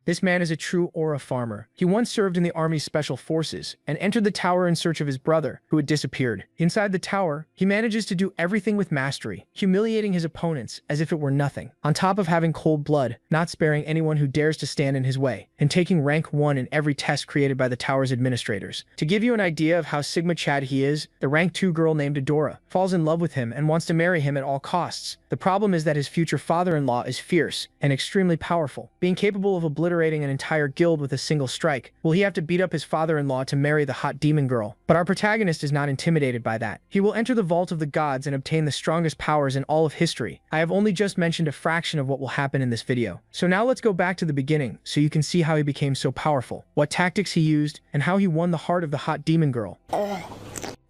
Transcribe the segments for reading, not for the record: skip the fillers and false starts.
This man is a true aura farmer. He once served in the Army's Special Forces and entered the tower in search of his brother, who had disappeared. Inside the tower, he manages to do everything with mastery, humiliating his opponents as if it were nothing. On top of having cold blood, not sparing anyone who dares to stand in his way, and taking rank 1 in every test created by the tower's administrators. To give you an idea of how Sigma Chad he is, the rank 2 girl named Adora falls in love with him and wants to marry him at all costs. The problem is that his future father-in-law is fierce and extremely powerful, being capable of obliterating an entire guild with a single strike. Will he have to beat up his father-in-law to marry the hot demon girl? But our protagonist is not intimidated by that. He will enter the Vault of the Gods and obtain the strongest powers in all of history. I have only just mentioned a fraction of what will happen in this video. So now let's go back to the beginning so you can see how he became so powerful, what tactics he used, and how he won the heart of the hot demon girl.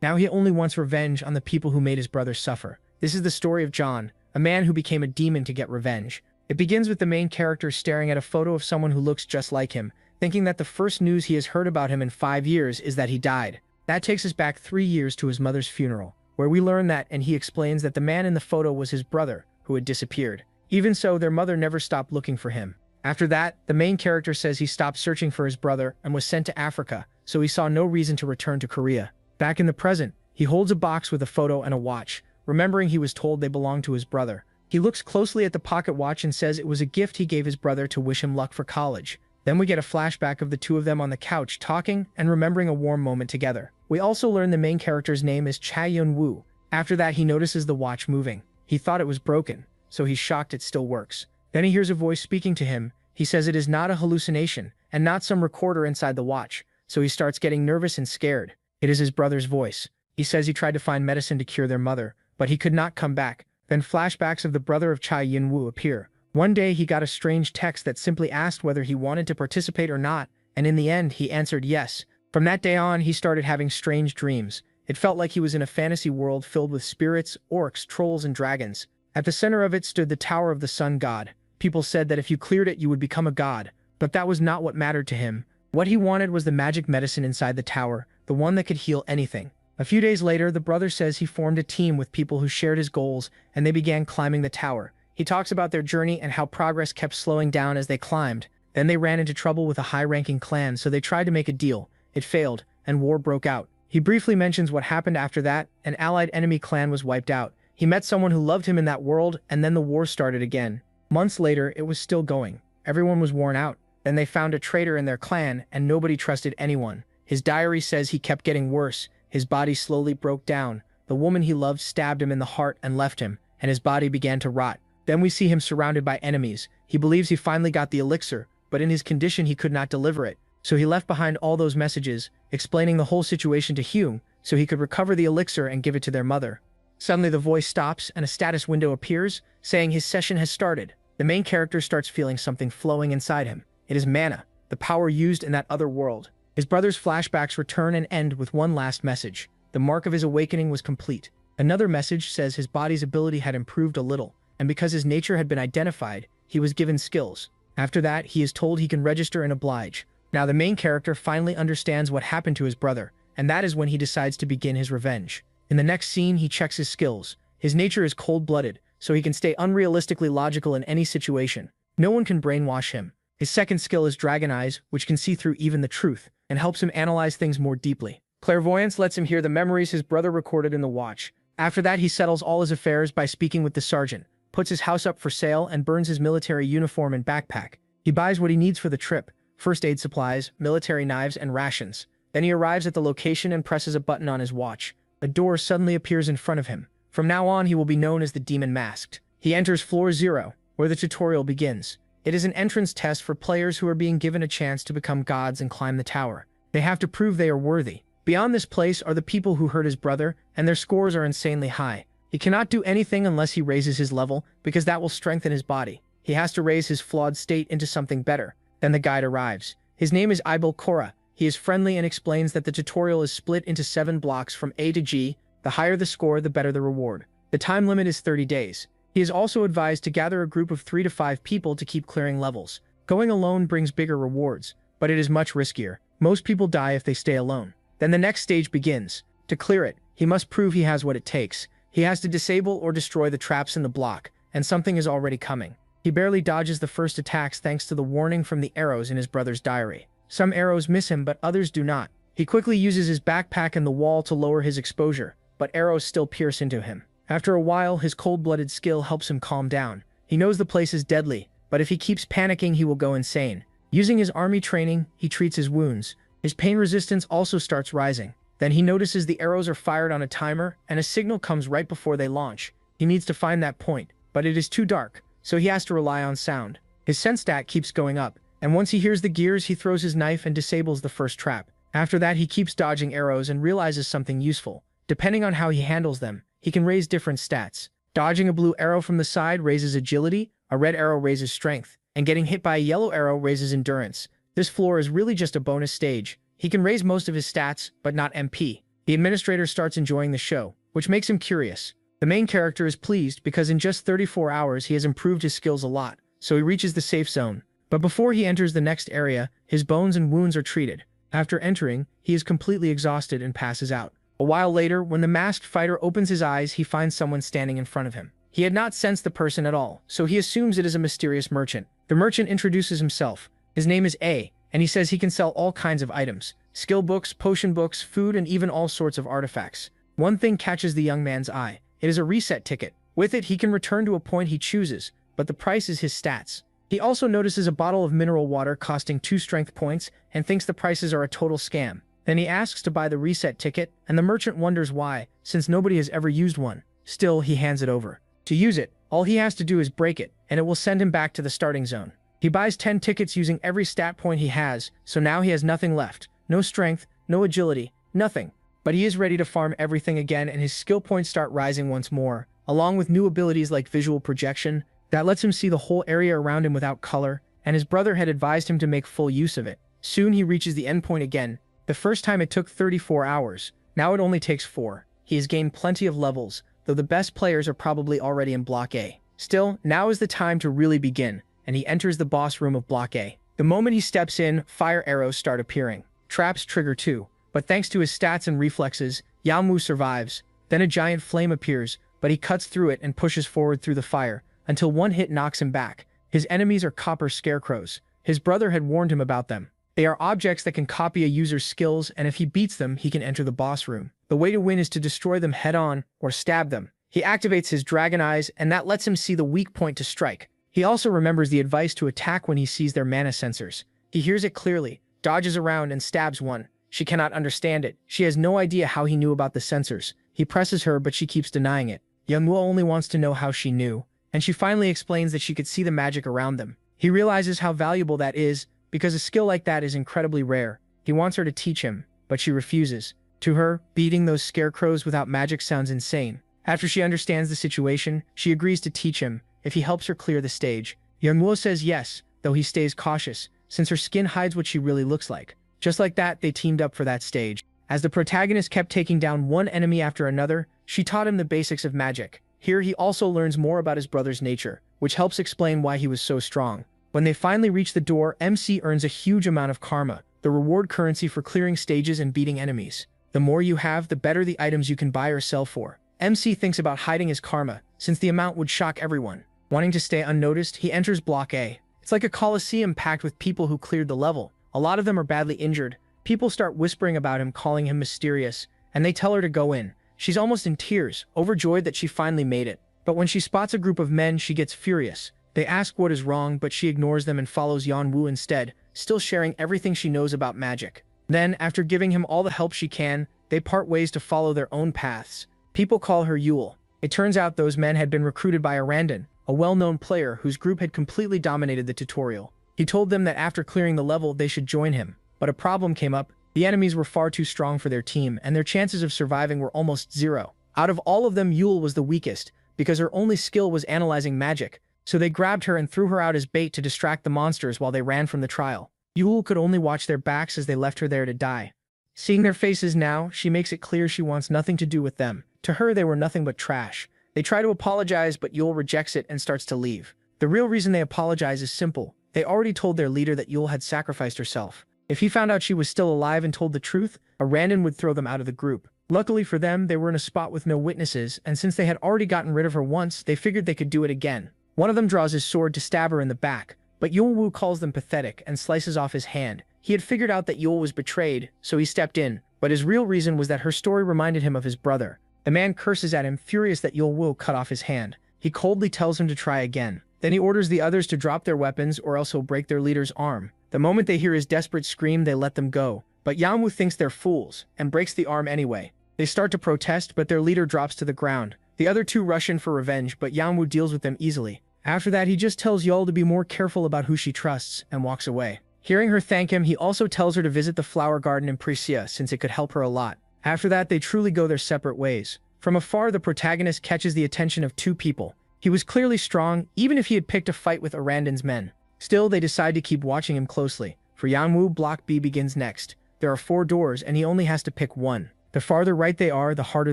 Now he only wants revenge on the people who made his brother suffer. This is the story of John, a man who became a demon to get revenge. It begins with the main character staring at a photo of someone who looks just like him, thinking that the first news he has heard about him in 5 years is that he died. That takes us back 3 years to his mother's funeral, where we learn that, and he explains that the man in the photo was his brother, who had disappeared. Even so, their mother never stopped looking for him. After that, the main character says he stopped searching for his brother and was sent to Africa, so he saw no reason to return to Korea. Back in the present, he holds a box with a photo and a watch, remembering he was told they belonged to his brother. He looks closely at the pocket watch and says it was a gift he gave his brother to wish him luck for college. Then we get a flashback of the two of them on the couch talking and remembering a warm moment together. We also learn the main character's name is Cha Yun-woo. After that, he notices the watch moving. He thought it was broken, so he's shocked it still works. Then he hears a voice speaking to him. He says it is not a hallucination and not some recorder inside the watch, so he starts getting nervous and scared. It is his brother's voice. He says he tried to find medicine to cure their mother, but he could not come back. Then flashbacks of the brother of Cha Yun-woo appear. One day he got a strange text that simply asked whether he wanted to participate or not, and in the end he answered yes. From that day on, he started having strange dreams. It felt like he was in a fantasy world filled with spirits, orcs, trolls, and dragons. At the center of it stood the Tower of the Sun God. People said that if you cleared it, you would become a god. But that was not what mattered to him. What he wanted was the magic medicine inside the tower, the one that could heal anything. A few days later, the brother says he formed a team with people who shared his goals, and they began climbing the tower. He talks about their journey and how progress kept slowing down as they climbed. Then they ran into trouble with a high-ranking clan, so they tried to make a deal. It failed, and war broke out. He briefly mentions what happened after that. An allied enemy clan was wiped out. He met someone who loved him in that world, and then the war started again. Months later, it was still going. Everyone was worn out. Then they found a traitor in their clan, and nobody trusted anyone. His diary says he kept getting worse. His body slowly broke down. The woman he loved stabbed him in the heart and left him, and his body began to rot. Then we see him surrounded by enemies. He believes he finally got the elixir, but in his condition he could not deliver it. So he left behind all those messages, explaining the whole situation to Hume, so he could recover the elixir and give it to their mother. Suddenly the voice stops and a status window appears, saying his session has started. The main character starts feeling something flowing inside him. It is mana, the power used in that other world. His brother's flashbacks return and end with one last message. The mark of his awakening was complete. Another message says his body's ability had improved a little, and because his nature had been identified, he was given skills. After that, he is told he can register and oblige. Now the main character finally understands what happened to his brother, and that is when he decides to begin his revenge. In the next scene, he checks his skills. His nature is cold-blooded, so he can stay unrealistically logical in any situation. No one can brainwash him. His second skill is Dragon Eyes, which can see through even the truth, and helps him analyze things more deeply. Clairvoyance lets him hear the memories his brother recorded in the watch. After that, he settles all his affairs by speaking with the sergeant, puts his house up for sale, and burns his military uniform and backpack. He buys what he needs for the trip: first aid supplies, military knives, and rations. Then he arrives at the location and presses a button on his watch. A door suddenly appears in front of him. From now on, he will be known as the Demon Masked. He enters Floor 0, where the tutorial begins. It is an entrance test for players who are being given a chance to become gods and climb the tower. They have to prove they are worthy. Beyond this place are the people who hurt his brother, and their scores are insanely high. He cannot do anything unless he raises his level, because that will strengthen his body. He has to raise his flawed state into something better. Then the guide arrives. His name is Ibel Korra. He is friendly and explains that the tutorial is split into 7 blocks from A to G. The higher the score, the better the reward. The time limit is 30 days. He is also advised to gather a group of 3 to 5 people to keep clearing levels. Going alone brings bigger rewards, but it is much riskier. Most people die if they stay alone. Then the next stage begins. To clear it, he must prove he has what it takes. He has to disable or destroy the traps in the block, and something is already coming. He barely dodges the first attacks thanks to the warning from the arrows in his brother's diary. Some arrows miss him, but others do not. He quickly uses his backpack and the wall to lower his exposure, but arrows still pierce into him. After a while, his cold-blooded skill helps him calm down. He knows the place is deadly, but if he keeps panicking, he will go insane. Using his army training, he treats his wounds. His pain resistance also starts rising. Then he notices the arrows are fired on a timer, and a signal comes right before they launch. He needs to find that point, but it is too dark, so he has to rely on sound. His sense stat keeps going up, and once he hears the gears, he throws his knife and disables the first trap. After that, he keeps dodging arrows and realizes something useful. Depending on how he handles them, he can raise different stats. Dodging a blue arrow from the side raises agility, a red arrow raises strength, and getting hit by a yellow arrow raises endurance. This floor is really just a bonus stage. He can raise most of his stats, but not MP. The administrator starts enjoying the show, which makes him curious. The main character is pleased because in just 34 hours he has improved his skills a lot, so he reaches the safe zone. But before he enters the next area, his bones and wounds are treated. After entering, he is completely exhausted and passes out. A while later, when the masked fighter opens his eyes, he finds someone standing in front of him. He had not sensed the person at all, so he assumes it is a mysterious merchant. The merchant introduces himself. His name is A, and he says he can sell all kinds of items. Skill books, potion books, food, and even all sorts of artifacts. One thing catches the young man's eye. It is a reset ticket. With it, he can return to a point he chooses, but the price is his stats. He also notices a bottle of mineral water costing 2 strength points and thinks the prices are a total scam. Then he asks to buy the reset ticket, and the merchant wonders why, since nobody has ever used one. Still, he hands it over. To use it, all he has to do is break it, and it will send him back to the starting zone. He buys 10 tickets using every stat point he has, so now he has nothing left. No strength, no agility, nothing. But he is ready to farm everything again, and his skill points start rising once more, along with new abilities like visual projection that lets him see the whole area around him without color, and his brother had advised him to make full use of it. Soon he reaches the endpoint again. The first time it took 34 hours. Now it only takes 4. He has gained plenty of levels, though the best players are probably already in Block A. Still, now is the time to really begin, and he enters the boss room of Block A. The moment he steps in, fire arrows start appearing. Traps trigger too, but thanks to his stats and reflexes, Yamu survives. Then a giant flame appears, but he cuts through it and pushes forward through the fire, until one hit knocks him back. His enemies are copper scarecrows. His brother had warned him about them. They are objects that can copy a user's skills, and if he beats them, he can enter the boss room. The way to win is to destroy them head-on, or stab them. He activates his dragon eyes, and that lets him see the weak point to strike. He also remembers the advice to attack when he sees their mana sensors. He hears it clearly, dodges around, and stabs one. She cannot understand it. She has no idea how he knew about the sensors. He presses her, but she keeps denying it. Manhwa only wants to know how she knew, and she finally explains that she could see the magic around them. He realizes how valuable that is, because a skill like that is incredibly rare. He wants her to teach him, but she refuses. To her, beating those scarecrows without magic sounds insane. After she understands the situation, she agrees to teach him, if he helps her clear the stage. Manhwa says yes, though he stays cautious, since her skin hides what she really looks like. Just like that, they teamed up for that stage. As the protagonist kept taking down one enemy after another, she taught him the basics of magic. Here he also learns more about his brother's nature, which helps explain why he was so strong. When they finally reach the door, MC earns a huge amount of karma, the reward currency for clearing stages and beating enemies. The more you have, the better the items you can buy or sell for. MC thinks about hiding his karma, since the amount would shock everyone. Wanting to stay unnoticed, he enters Block A. It's like a coliseum packed with people who cleared the level. A lot of them are badly injured. People start whispering about him, calling him mysterious, and they tell her to go in. She's almost in tears, overjoyed that she finally made it. But when she spots a group of men, she gets furious. They ask what is wrong, but she ignores them and follows Yanwu instead, still sharing everything she knows about magic. Then, after giving him all the help she can, they part ways to follow their own paths. People call her Yule. It turns out those men had been recruited by Arandon, a well-known player whose group had completely dominated the tutorial. He told them that after clearing the level, they should join him. But a problem came up. The enemies were far too strong for their team, and their chances of surviving were almost zero. Out of all of them, Yule was the weakest, because her only skill was analyzing magic. So they grabbed her and threw her out as bait to distract the monsters while they ran from the trial. Yule could only watch their backs as they left her there to die. Seeing their faces now, she makes it clear she wants nothing to do with them. To her, they were nothing but trash. They try to apologize, but Yule rejects it and starts to leave. The real reason they apologize is simple. They already told their leader that Yule had sacrificed herself. If he found out she was still alive and told the truth, Arandon would throw them out of the group. Luckily for them, they were in a spot with no witnesses, and since they had already gotten rid of her once, they figured they could do it again. One of them draws his sword to stab her in the back, but Yulwoo calls them pathetic and slices off his hand. He had figured out that Yul was betrayed, so he stepped in, but his real reason was that her story reminded him of his brother. The man curses at him, furious that Yulwoo cut off his hand. He coldly tells him to try again. Then he orders the others to drop their weapons or else he'll break their leader's arm. The moment they hear his desperate scream, they let them go. But Yamwoo thinks they're fools and breaks the arm anyway. They start to protest, but their leader drops to the ground. The other two rush in for revenge, but Yamwoo deals with them easily. After that, he just tells Yul to be more careful about who she trusts and walks away. Hearing her thank him, he also tells her to visit the flower garden in Prisia since it could help her a lot. After that, they truly go their separate ways. From afar, the protagonist catches the attention of two people. He was clearly strong, even if he had picked a fight with Arandan's men. Still, they decide to keep watching him closely. For Yamwoo, Block B begins next. There are 4 doors, and he only has to pick one. The farther right they are, the harder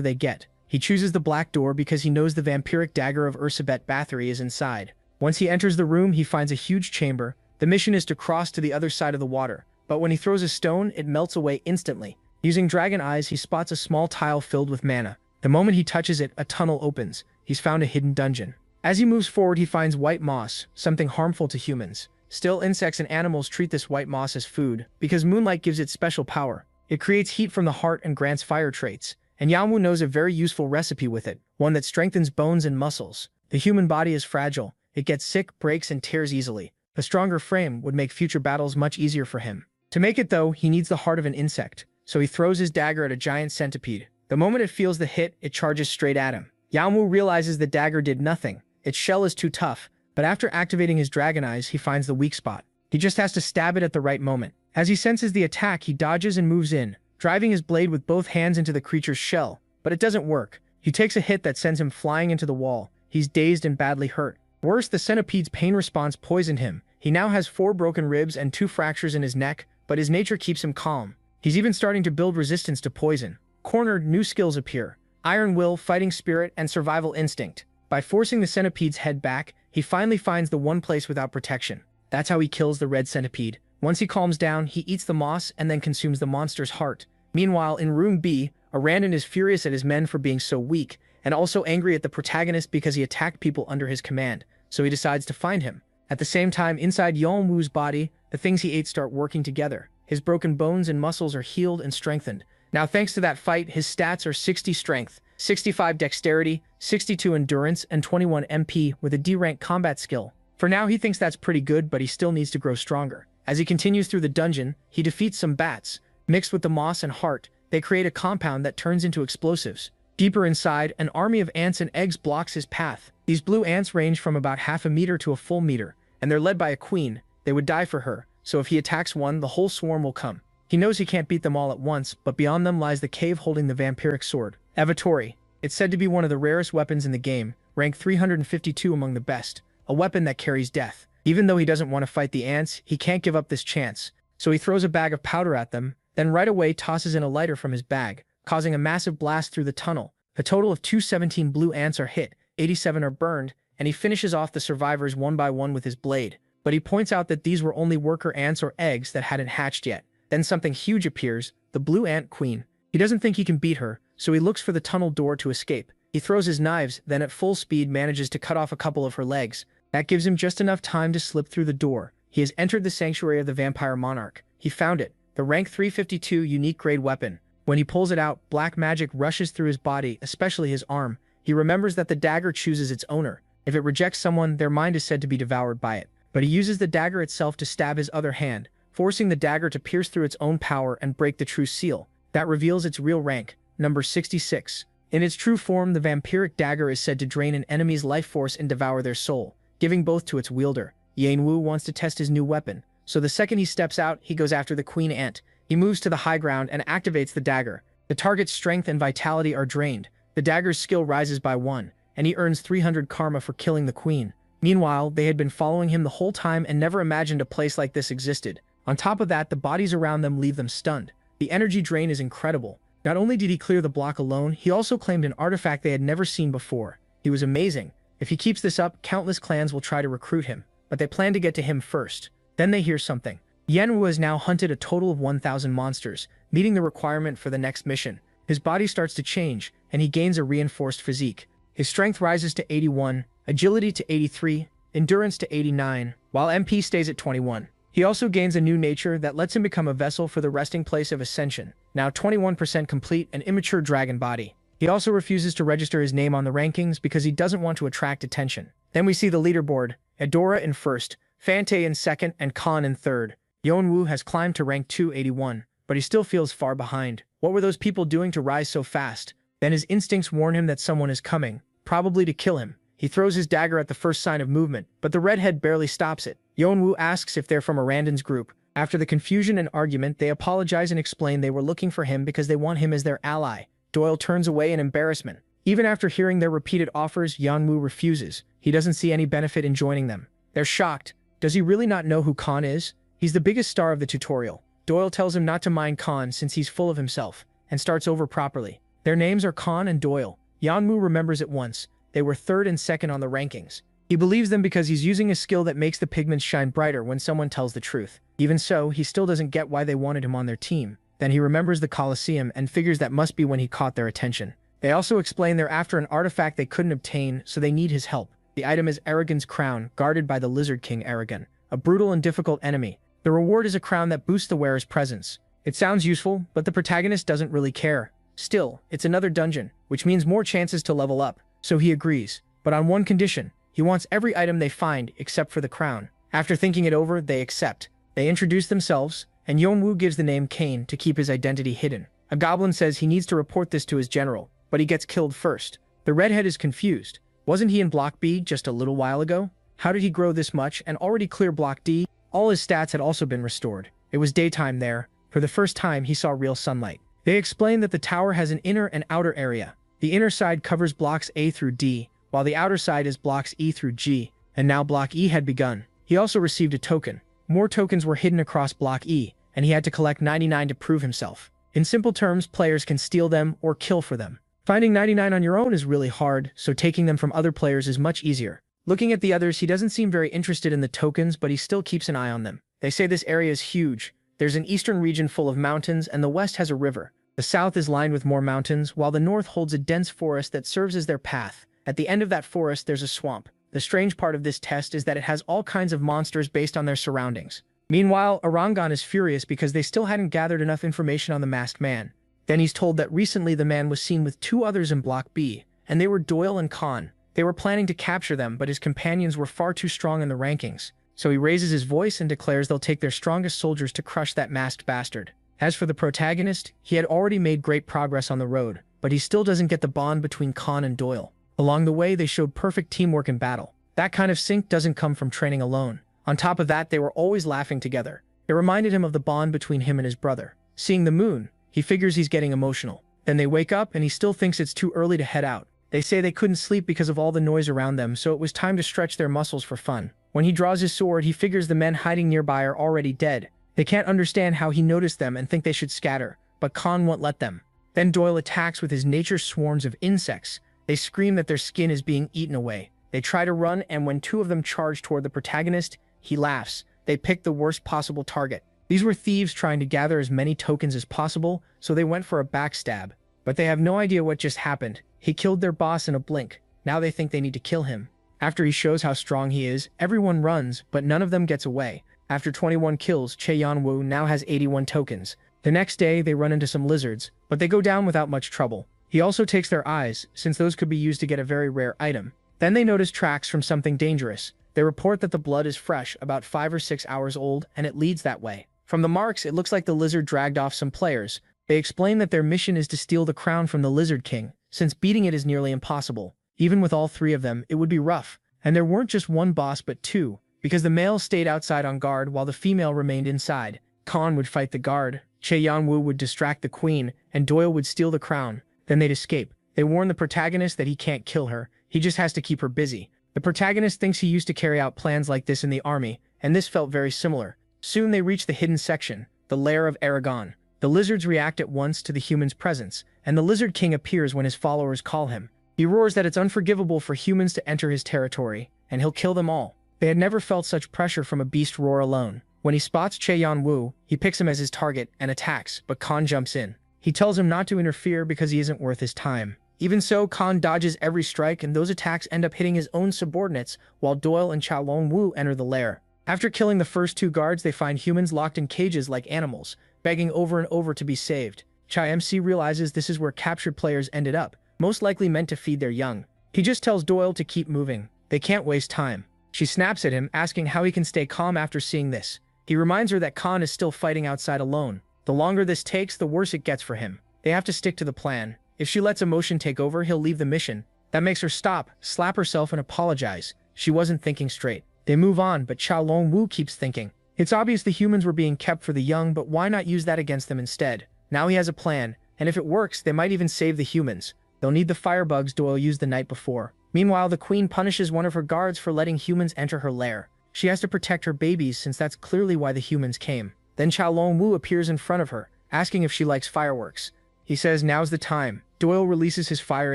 they get. He chooses the black door because he knows the vampiric dagger of Ursabet Bathory is inside. Once he enters the room, he finds a huge chamber. The mission is to cross to the other side of the water, but when he throws a stone, it melts away instantly. Using dragon eyes, he spots a small tile filled with mana. The moment he touches it, a tunnel opens. He's found a hidden dungeon. As he moves forward, he finds white moss, something harmful to humans. Still, insects and animals treat this white moss as food, because moonlight gives it special power. It creates heat from the heart and grants fire traits, and Yamwoo knows a very useful recipe with it, one that strengthens bones and muscles. The human body is fragile. It gets sick, breaks, and tears easily. A stronger frame would make future battles much easier for him. To make it though, he needs the heart of an insect, so he throws his dagger at a giant centipede. The moment it feels the hit, it charges straight at him. Yamwoo realizes the dagger did nothing. Its shell is too tough, but after activating his dragon eyes, he finds the weak spot. He just has to stab it at the right moment. As he senses the attack, he dodges and moves in, driving his blade with both hands into the creature's shell, but it doesn't work. He takes a hit that sends him flying into the wall. He's dazed and badly hurt. Worse, the centipede's pain response poisoned him. He now has 4 broken ribs and 2 fractures in his neck, but his nature keeps him calm. He's even starting to build resistance to poison. Cornered, new skills appear: Iron Will, Fighting Spirit, and Survival Instinct. By forcing the centipede's head back, he finally finds the one place without protection. That's how he kills the red centipede. Once he calms down, he eats the moss and then consumes the monster's heart. Meanwhile, in Room B, Arandan is furious at his men for being so weak, and also angry at the protagonist because he attacked people under his command, so he decides to find him. At the same time, inside Yulwoo's body, the things he ate start working together. His broken bones and muscles are healed and strengthened. Now, thanks to that fight, his stats are 60 strength, 65 dexterity, 62 endurance, and 21 MP with a D-rank combat skill. For now, he thinks that's pretty good, but he still needs to grow stronger. As he continues through the dungeon, he defeats some bats. Mixed with the moss and heart, they create a compound that turns into explosives. Deeper inside, an army of ants and eggs blocks his path. These blue ants range from about half a meter to a full meter, and they're led by a queen. They would die for her, so if he attacks one, the whole swarm will come. He knows he can't beat them all at once, but beyond them lies the cave holding the vampiric sword, Evatori. It's said to be one of the rarest weapons in the game, ranked 352 among the best, a weapon that carries death. Even though he doesn't want to fight the ants, he can't give up this chance, so he throws a bag of powder at them, then right away tosses in a lighter from his bag, causing a massive blast through the tunnel. A total of 217 blue ants are hit, 87 are burned, and he finishes off the survivors one by one with his blade. But he points out that these were only worker ants or eggs that hadn't hatched yet. Then something huge appears, the blue ant queen. He doesn't think he can beat her, so he looks for the tunnel door to escape. He throws his knives, then at full speed manages to cut off a couple of her legs. That gives him just enough time to slip through the door. He has entered the sanctuary of the vampire monarch. He found it, the rank 352 unique grade weapon. When he pulls it out, black magic rushes through his body, especially his arm. He remembers that the dagger chooses its owner. If it rejects someone, their mind is said to be devoured by it. But he uses the dagger itself to stab his other hand, forcing the dagger to pierce through its own power and break the true seal. That reveals its real rank, number 66. In its true form, the vampiric dagger is said to drain an enemy's life force and devour their soul, giving both to its wielder. Yulwoo wants to test his new weapon, so the second he steps out, he goes after the queen ant. He moves to the high ground and activates the dagger. The target's strength and vitality are drained. The dagger's skill rises by 1, and he earns 300 karma for killing the queen. Meanwhile, they had been following him the whole time and never imagined a place like this existed. On top of that, the bodies around them leave them stunned. The energy drain is incredible. Not only did he clear the block alone, he also claimed an artifact they had never seen before. He was amazing. If he keeps this up, countless clans will try to recruit him, but they plan to get to him first. Then they hear something. Yenru has now hunted a total of 1,000 monsters, meeting the requirement for the next mission. His body starts to change, and he gains a reinforced physique. His strength rises to 81, agility to 83, endurance to 89, while MP stays at 21. He also gains a new nature that lets him become a vessel for the resting place of ascension, now 21% complete and immature dragon body. He also refuses to register his name on the rankings because he doesn't want to attract attention. Then we see the leaderboard, Adora in first, Fante in second, and Khan in third. Yeonwoo has climbed to rank 281, but he still feels far behind. What were those people doing to rise so fast? Then his instincts warn him that someone is coming, probably to kill him. He throws his dagger at the first sign of movement, but the redhead barely stops it. Yeonwoo asks if they're from Arandan's group. After the confusion and argument, they apologize and explain they were looking for him because they want him as their ally. Doyle turns away in embarrassment. Even after hearing their repeated offers, Yeonwoo refuses. He doesn't see any benefit in joining them. They're shocked. Does he really not know who Khan is? He's the biggest star of the tutorial. Doyle tells him not to mind Khan since he's full of himself, and starts over properly. Their names are Khan and Doyle. Yeonwoo remembers at once. They were third and second on the rankings. He believes them because he's using a skill that makes the pigments shine brighter when someone tells the truth. Even so, he still doesn't get why they wanted him on their team. Then he remembers the Colosseum and figures that must be when he caught their attention. They also explain they're after an artifact they couldn't obtain, so they need his help. The item is Aragon's crown, guarded by the Lizard King Aragon, a brutal and difficult enemy. The reward is a crown that boosts the wearer's presence. It sounds useful, but the protagonist doesn't really care. Still, it's another dungeon, which means more chances to level up, so he agrees. But on one condition, he wants every item they find except for the crown. After thinking it over, they accept. They introduce themselves, and Yeonwoo gives the name Kane to keep his identity hidden. A goblin says he needs to report this to his general, but he gets killed first. The redhead is confused. Wasn't he in Block B just a little while ago? How did he grow this much and already clear Block D? All his stats had also been restored. It was daytime there. For the first time, he saw real sunlight. They explain that the tower has an inner and outer area. The inner side covers blocks A through D, while the outer side is blocks E through G, and now Block E had begun. He also received a token. More tokens were hidden across Block E, and he had to collect 99 to prove himself. In simple terms, players can steal them or kill for them. Finding 99 on your own is really hard, so taking them from other players is much easier. Looking at the others, he doesn't seem very interested in the tokens, but he still keeps an eye on them. They say this area is huge. There's an eastern region full of mountains, and the west has a river. The south is lined with more mountains, while the north holds a dense forest that serves as their path. At the end of that forest, there's a swamp. The strange part of this test is that it has all kinds of monsters based on their surroundings. Meanwhile, Arangan is furious because they still hadn't gathered enough information on the masked man. Then he's told that recently the man was seen with two others in Block B, and they were Doyle and Khan. They were planning to capture them, but his companions were far too strong in the rankings. So he raises his voice and declares they'll take their strongest soldiers to crush that masked bastard. As for the protagonist, he had already made great progress on the road, but he still doesn't get the bond between Khan and Doyle. Along the way, they showed perfect teamwork in battle. That kind of sync doesn't come from training alone. On top of that, they were always laughing together. It reminded him of the bond between him and his brother. Seeing the moon, he figures he's getting emotional. Then they wake up and he still thinks it's too early to head out. They say they couldn't sleep because of all the noise around them, so it was time to stretch their muscles for fun. When he draws his sword, he figures the men hiding nearby are already dead. They can't understand how he noticed them and think they should scatter, but Khan won't let them. Then Doyle attacks with his nature swarms of insects. They scream that their skin is being eaten away. They try to run, and when two of them charge toward the protagonist, he laughs. They picked the worst possible target. These were thieves trying to gather as many tokens as possible, so they went for a backstab. But they have no idea what just happened. He killed their boss in a blink. Now they think they need to kill him. After he shows how strong he is, everyone runs, but none of them gets away. After 21 kills, Yeonwoo now has 81 tokens. The next day, they run into some lizards, but they go down without much trouble. He also takes their eyes, since those could be used to get a very rare item. Then they notice tracks from something dangerous. They report that the blood is fresh, about 5 or 6 hours old, and it leads that way. From the marks, it looks like the lizard dragged off some players. They explain that their mission is to steal the crown from the Lizard King, since beating it is nearly impossible. Even with all three of them, it would be rough. And there weren't just one boss but two, because the male stayed outside on guard while the female remained inside. Khan would fight the guard, Yeonwoo would distract the queen, and Doyle would steal the crown. Then they'd escape. They warn the protagonist that he can't kill her, he just has to keep her busy. The protagonist thinks he used to carry out plans like this in the army, and this felt very similar. Soon they reach the hidden section, the lair of Aragon. The lizards react at once to the human's presence, and the Lizard King appears when his followers call him. He roars that it's unforgivable for humans to enter his territory, and he'll kill them all. They had never felt such pressure from a beast roar alone. When he spots Yeonwoo, he picks him as his target and attacks, but Khan jumps in. He tells him not to interfere because he isn't worth his time. Even so, Khan dodges every strike, and those attacks end up hitting his own subordinates, while Doyle and Chao Long-woo enter the lair. After killing the first two guards, they find humans locked in cages like animals, begging over and over to be saved. Chai MC realizes this is where captured players ended up, most likely meant to feed their young. He just tells Doyle to keep moving. They can't waste time. She snaps at him, asking how he can stay calm after seeing this. He reminds her that Khan is still fighting outside alone. The longer this takes, the worse it gets for him. They have to stick to the plan. If she lets emotion take over, he'll leave the mission. That makes her stop, slap herself, and apologize. She wasn't thinking straight. They move on, but Chao Long-woo keeps thinking. It's obvious the humans were being kept for the young, but why not use that against them instead? Now he has a plan, and if it works, they might even save the humans. They'll need the firebugs Doyle used the night before. Meanwhile, the queen punishes one of her guards for letting humans enter her lair. She has to protect her babies since that's clearly why the humans came. Then Chao Long-woo appears in front of her, asking if she likes fireworks. He says now's the time. Doyle releases his fire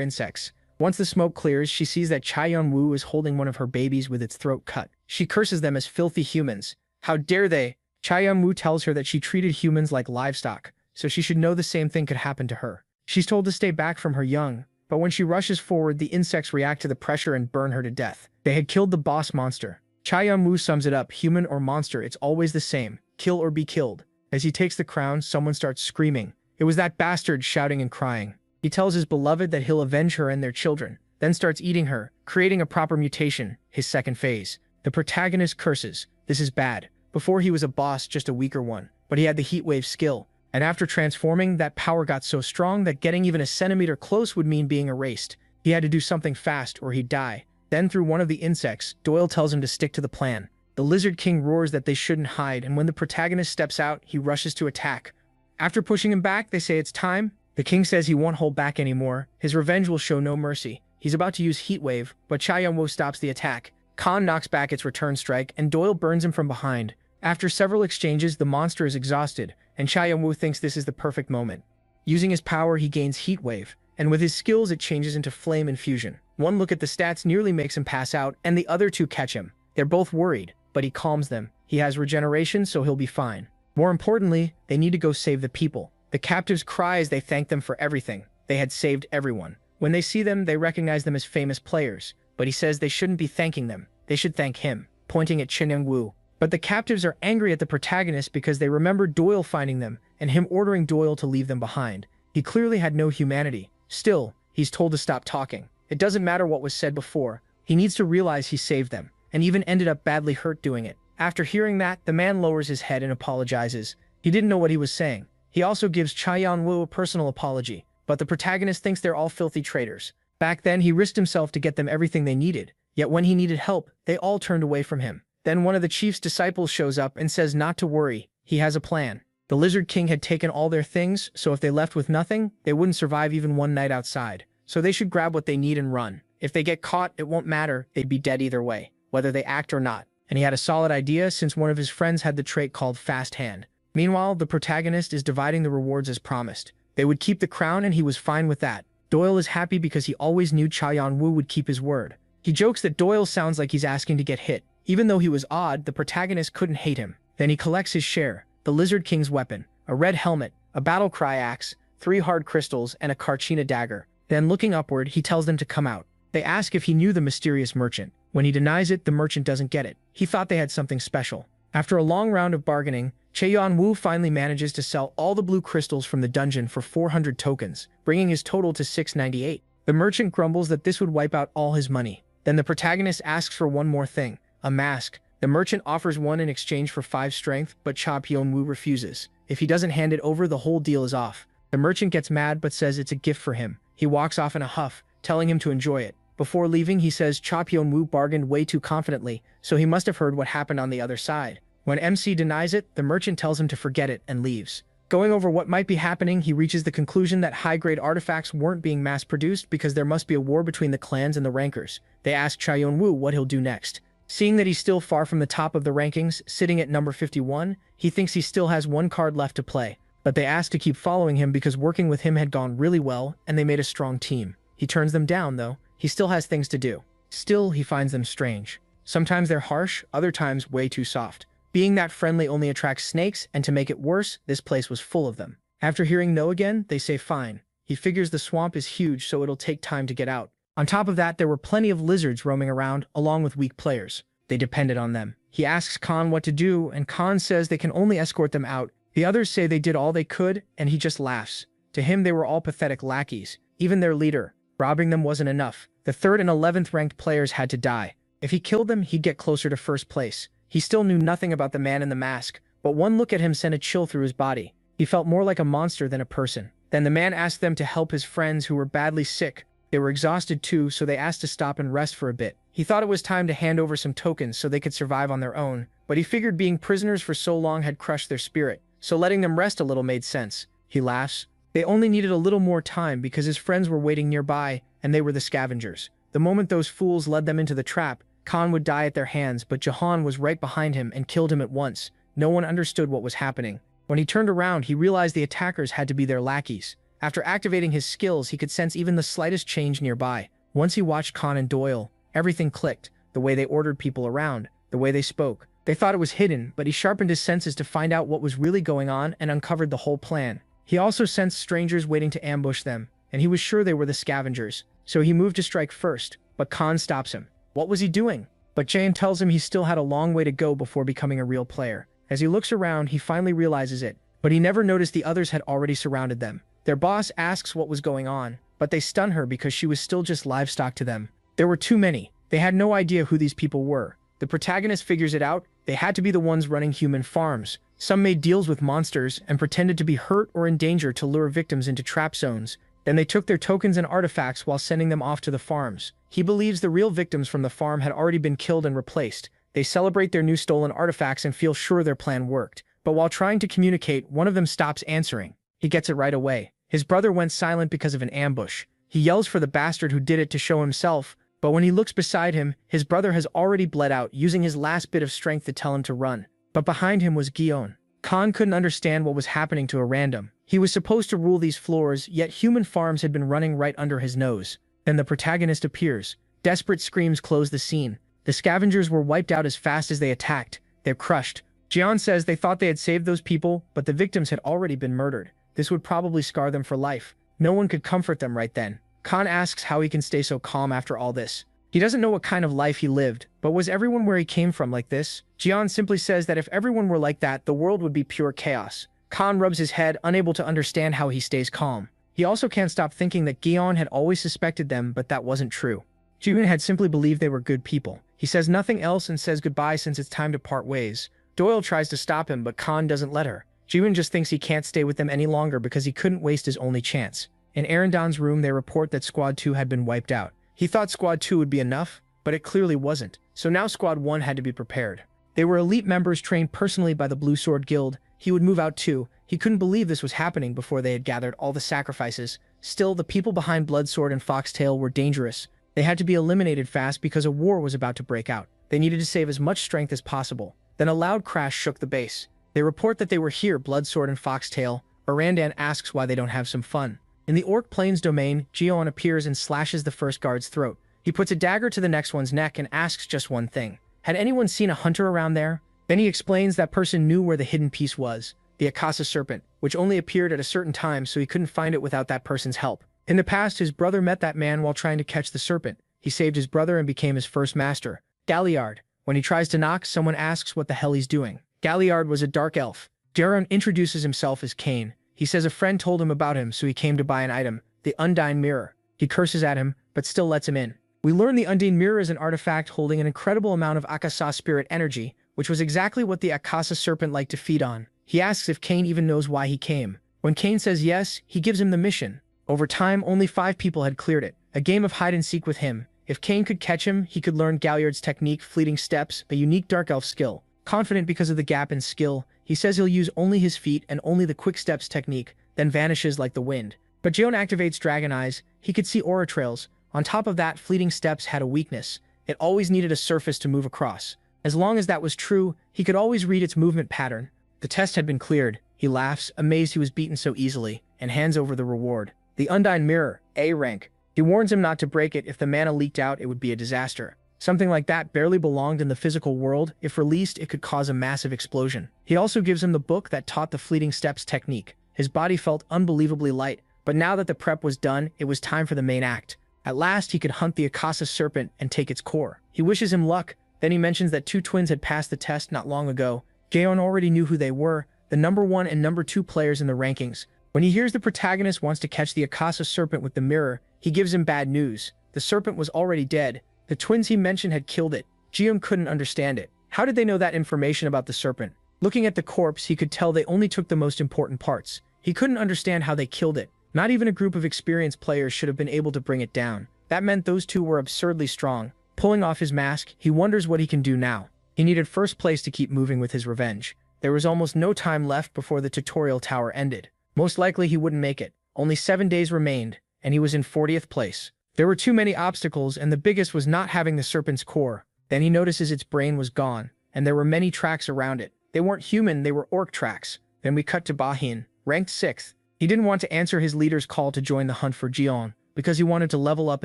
insects. Once the smoke clears, she sees that Chai Yun-woo is holding one of her babies with its throat cut. She curses them as filthy humans. How dare they? Chai Yun-woo tells her that she treated humans like livestock, so she should know the same thing could happen to her. She's told to stay back from her young, but when she rushes forward, the insects react to the pressure and burn her to death. They had killed the boss monster. Chai Yun-woo sums it up, human or monster, it's always the same. Kill or be killed. As he takes the crown, someone starts screaming. It was that bastard, shouting and crying. He tells his beloved that he'll avenge her and their children, then starts eating her, creating a proper mutation, his second phase. The protagonist curses. This is bad. Before he was a boss, just a weaker one, but he had the heatwave skill. And after transforming, that power got so strong that getting even a centimeter close would mean being erased. He had to do something fast or he'd die. Then through one of the insects, Doyle tells him to stick to the plan. The Lizard King roars that they shouldn't hide, and when the protagonist steps out, he rushes to attack. After pushing him back, they say it's time. The king says he won't hold back anymore. His revenge will show no mercy. He's about to use Heatwave, but Chai Yun-woo stops the attack. Khan knocks back its return strike, and Doyle burns him from behind. After several exchanges, the monster is exhausted, and Chai Yun-woo thinks this is the perfect moment. Using his power, he gains Heatwave, and with his skills, it changes into Flame Infusion. One look at the stats nearly makes him pass out, and the other two catch him. They're both worried, but he calms them. He has regeneration, so he'll be fine. More importantly, they need to go save the people. The captives cry as they thank them for everything. They had saved everyone. When they see them, they recognize them as famous players, but he says they shouldn't be thanking them. They should thank him, pointing at Chen Young-woo. But the captives are angry at the protagonist because they remember Doyle finding them and him ordering Doyle to leave them behind. He clearly had no humanity. Still, he's told to stop talking. It doesn't matter what was said before. He needs to realize he saved them, and even ended up badly hurt doing it. After hearing that, the man lowers his head and apologizes. He didn't know what he was saying. He also gives Chai Yun-woo a personal apology, but the protagonist thinks they're all filthy traitors. Back then, he risked himself to get them everything they needed, yet when he needed help, they all turned away from him. Then one of the chief's disciples shows up and says not to worry, he has a plan. The Lizard King had taken all their things, so if they left with nothing, they wouldn't survive even one night outside. So they should grab what they need and run. If they get caught, it won't matter, they'd be dead either way, whether they act or not. And he had a solid idea since one of his friends had the trait called Fast Hand. Meanwhile, the protagonist is dividing the rewards as promised. They would keep the crown and he was fine with that. Doyle is happy because he always knew Chai Yun-woo would keep his word. He jokes that Doyle sounds like he's asking to get hit. Even though he was odd, the protagonist couldn't hate him. Then he collects his share, the Lizard King's weapon, a red helmet, a battle cry axe, 3 hard crystals, and a Karchina dagger. Then looking upward, he tells them to come out. They ask if he knew the mysterious merchant. When he denies it, the merchant doesn't get it. He thought they had something special. After a long round of bargaining, Chai Yun-woo finally manages to sell all the blue crystals from the dungeon for 400 tokens, bringing his total to 698. The merchant grumbles that this would wipe out all his money. Then the protagonist asks for one more thing, a mask. The merchant offers one in exchange for 5 strength, but Chai Yun-woo refuses. If he doesn't hand it over, the whole deal is off. The merchant gets mad but says it's a gift for him. He walks off in a huff, telling him to enjoy it. Before leaving, he says Chai Yun-woo bargained way too confidently, so he must have heard what happened on the other side. When MC denies it, the merchant tells him to forget it and leaves. Going over what might be happening, he reaches the conclusion that high-grade artifacts weren't being mass-produced because there must be a war between the clans and the rankers. They ask Chai Yun-woo what he'll do next. Seeing that he's still far from the top of the rankings, sitting at number 51, he thinks he still has one card left to play. But they ask to keep following him because working with him had gone really well and they made a strong team. He turns them down, though. He still has things to do. Still, he finds them strange. Sometimes they're harsh, other times way too soft. Being that friendly only attracts snakes, and to make it worse, this place was full of them. After hearing no again, they say fine. He figures the swamp is huge, so it'll take time to get out. On top of that, there were plenty of lizards roaming around, along with weak players. They depended on them. He asks Khan what to do, and Khan says they can only escort them out. The others say they did all they could, and he just laughs. To him, they were all pathetic lackeys. Even their leader. Robbing them wasn't enough. The 3rd and 11th ranked players had to die. If he killed them, he'd get closer to first place. He still knew nothing about the man in the mask, but one look at him sent a chill through his body. He felt more like a monster than a person. Then the man asked them to help his friends who were badly sick. They were exhausted too, so they asked to stop and rest for a bit. He thought it was time to hand over some tokens so they could survive on their own, but he figured being prisoners for so long had crushed their spirit, so letting them rest a little made sense. He laughs. They only needed a little more time because his friends were waiting nearby, and they were the scavengers. The moment those fools led them into the trap, Khan would die at their hands, but Jahan was right behind him and killed him at once. No one understood what was happening. When he turned around, he realized the attackers had to be their lackeys. After activating his skills, he could sense even the slightest change nearby. Once he watched Khan and Doyle, everything clicked. The way they ordered people around, the way they spoke. They thought it was hidden, but he sharpened his senses to find out what was really going on and uncovered the whole plan. He also sensed strangers waiting to ambush them, and he was sure they were the scavengers. So he moved to strike first, but Khan stops him. What was he doing? But Jahan tells him he still had a long way to go before becoming a real player. As he looks around, he finally realizes it, but he never noticed the others had already surrounded them. Their boss asks what was going on, but they stun her because she was still just livestock to them. There were too many. They had no idea who these people were. The protagonist figures it out. They had to be the ones running human farms. Some made deals with monsters and pretended to be hurt or in danger to lure victims into trap zones. Then they took their tokens and artifacts while sending them off to the farms. He believes the real victims from the farm had already been killed and replaced. They celebrate their new stolen artifacts and feel sure their plan worked. But while trying to communicate, one of them stops answering. He gets it right away. His brother went silent because of an ambush. He yells for the bastard who did it to show himself, but when he looks beside him, his brother has already bled out, using his last bit of strength to tell him to run. But behind him was Guion. Khan couldn't understand what was happening to a random. He was supposed to rule these floors, yet human farms had been running right under his nose. Then the protagonist appears. Desperate screams close the scene. The scavengers were wiped out as fast as they attacked. They're crushed. Jian says they thought they had saved those people, but the victims had already been murdered. This would probably scar them for life. No one could comfort them right then. Khan asks how he can stay so calm after all this. He doesn't know what kind of life he lived, but was everyone where he came from like this? Jian simply says that if everyone were like that, the world would be pure chaos. Khan rubs his head, unable to understand how he stays calm. He also can't stop thinking that Guion had always suspected them, but that wasn't true. Jiun had simply believed they were good people. He says nothing else and says goodbye since it's time to part ways. Doyle tries to stop him, but Khan doesn't let her. Jiun just thinks he can't stay with them any longer because he couldn't waste his only chance. In Arendon's room, they report that Squad 2 had been wiped out. He thought Squad 2 would be enough, but it clearly wasn't. So now Squad 1 had to be prepared. They were elite members trained personally by the Blue Sword Guild. He would move out too. He couldn't believe this was happening before they had gathered all the sacrifices. Still, the people behind Bloodsword and Foxtail were dangerous. They had to be eliminated fast because a war was about to break out. They needed to save as much strength as possible. Then a loud crash shook the base. They report that they were here, Bloodsword and Foxtail. Arandan asks why they don't have some fun. In the Orc Plains domain, Geon appears and slashes the first guard's throat. He puts a dagger to the next one's neck and asks just one thing. Had anyone seen a hunter around there? Then he explains that person knew where the hidden piece was, the Akasa serpent, which only appeared at a certain time, so he couldn't find it without that person's help. In the past, his brother met that man while trying to catch the serpent. He saved his brother and became his first master. Galliard. When he tries to knock, someone asks what the hell he's doing. Galliard was a dark elf. Darren introduces himself as Cain. He says a friend told him about him, so he came to buy an item, the Undine Mirror. He curses at him, but still lets him in. We learn the Undine Mirror is an artifact holding an incredible amount of Akasa spirit energy, which was exactly what the Akasa serpent liked to feed on. He asks if Cain even knows why he came. When Cain says yes, he gives him the mission. Over time, only 5 people had cleared it. A game of hide-and-seek with him. If Cain could catch him, he could learn Galliard's technique, Fleeting Steps, a unique dark elf skill. Confident because of the gap in skill, he says he'll use only his feet and only the Quick Steps technique, then vanishes like the wind. But Joan activates Dragon Eyes. He could see aura trails. On top of that, Fleeting Steps had a weakness. It always needed a surface to move across. As long as that was true, he could always read its movement pattern. The test had been cleared. He laughs, amazed he was beaten so easily, and hands over the reward. The Undine Mirror, A rank. He warns him not to break it. If the mana leaked out, it would be a disaster. Something like that barely belonged in the physical world. If released, it could cause a massive explosion. He also gives him the book that taught the Fleeting Steps technique. His body felt unbelievably light, But now that the prep was done, it was time for the main act. At last, he could hunt the Akasa serpent and take its core. He wishes him luck. Then he mentions that two twins had passed the test not long ago. Jaeon already knew who they were, the number 1 and number 2 players in the rankings. When he hears the protagonist wants to catch the Akasa serpent with the mirror, he gives him bad news. The serpent was already dead. The twins he mentioned had killed it. Jaeon couldn't understand it. How did they know that information about the serpent? Looking at the corpse, he could tell they only took the most important parts. He couldn't understand how they killed it. Not even a group of experienced players should have been able to bring it down. That meant those two were absurdly strong. Pulling off his mask, he wonders what he can do now. He needed first place to keep moving with his revenge. There was almost no time left before the tutorial tower ended. Most likely he wouldn't make it. Only 7 days remained, and he was in 40th place. There were too many obstacles, and the biggest was not having the serpent's core. Then he notices its brain was gone, and there were many tracks around it. They weren't human, they were orc tracks. Then we cut to Bahin, ranked 6th. He didn't want to answer his leader's call to join the hunt for Jaeon, because he wanted to level up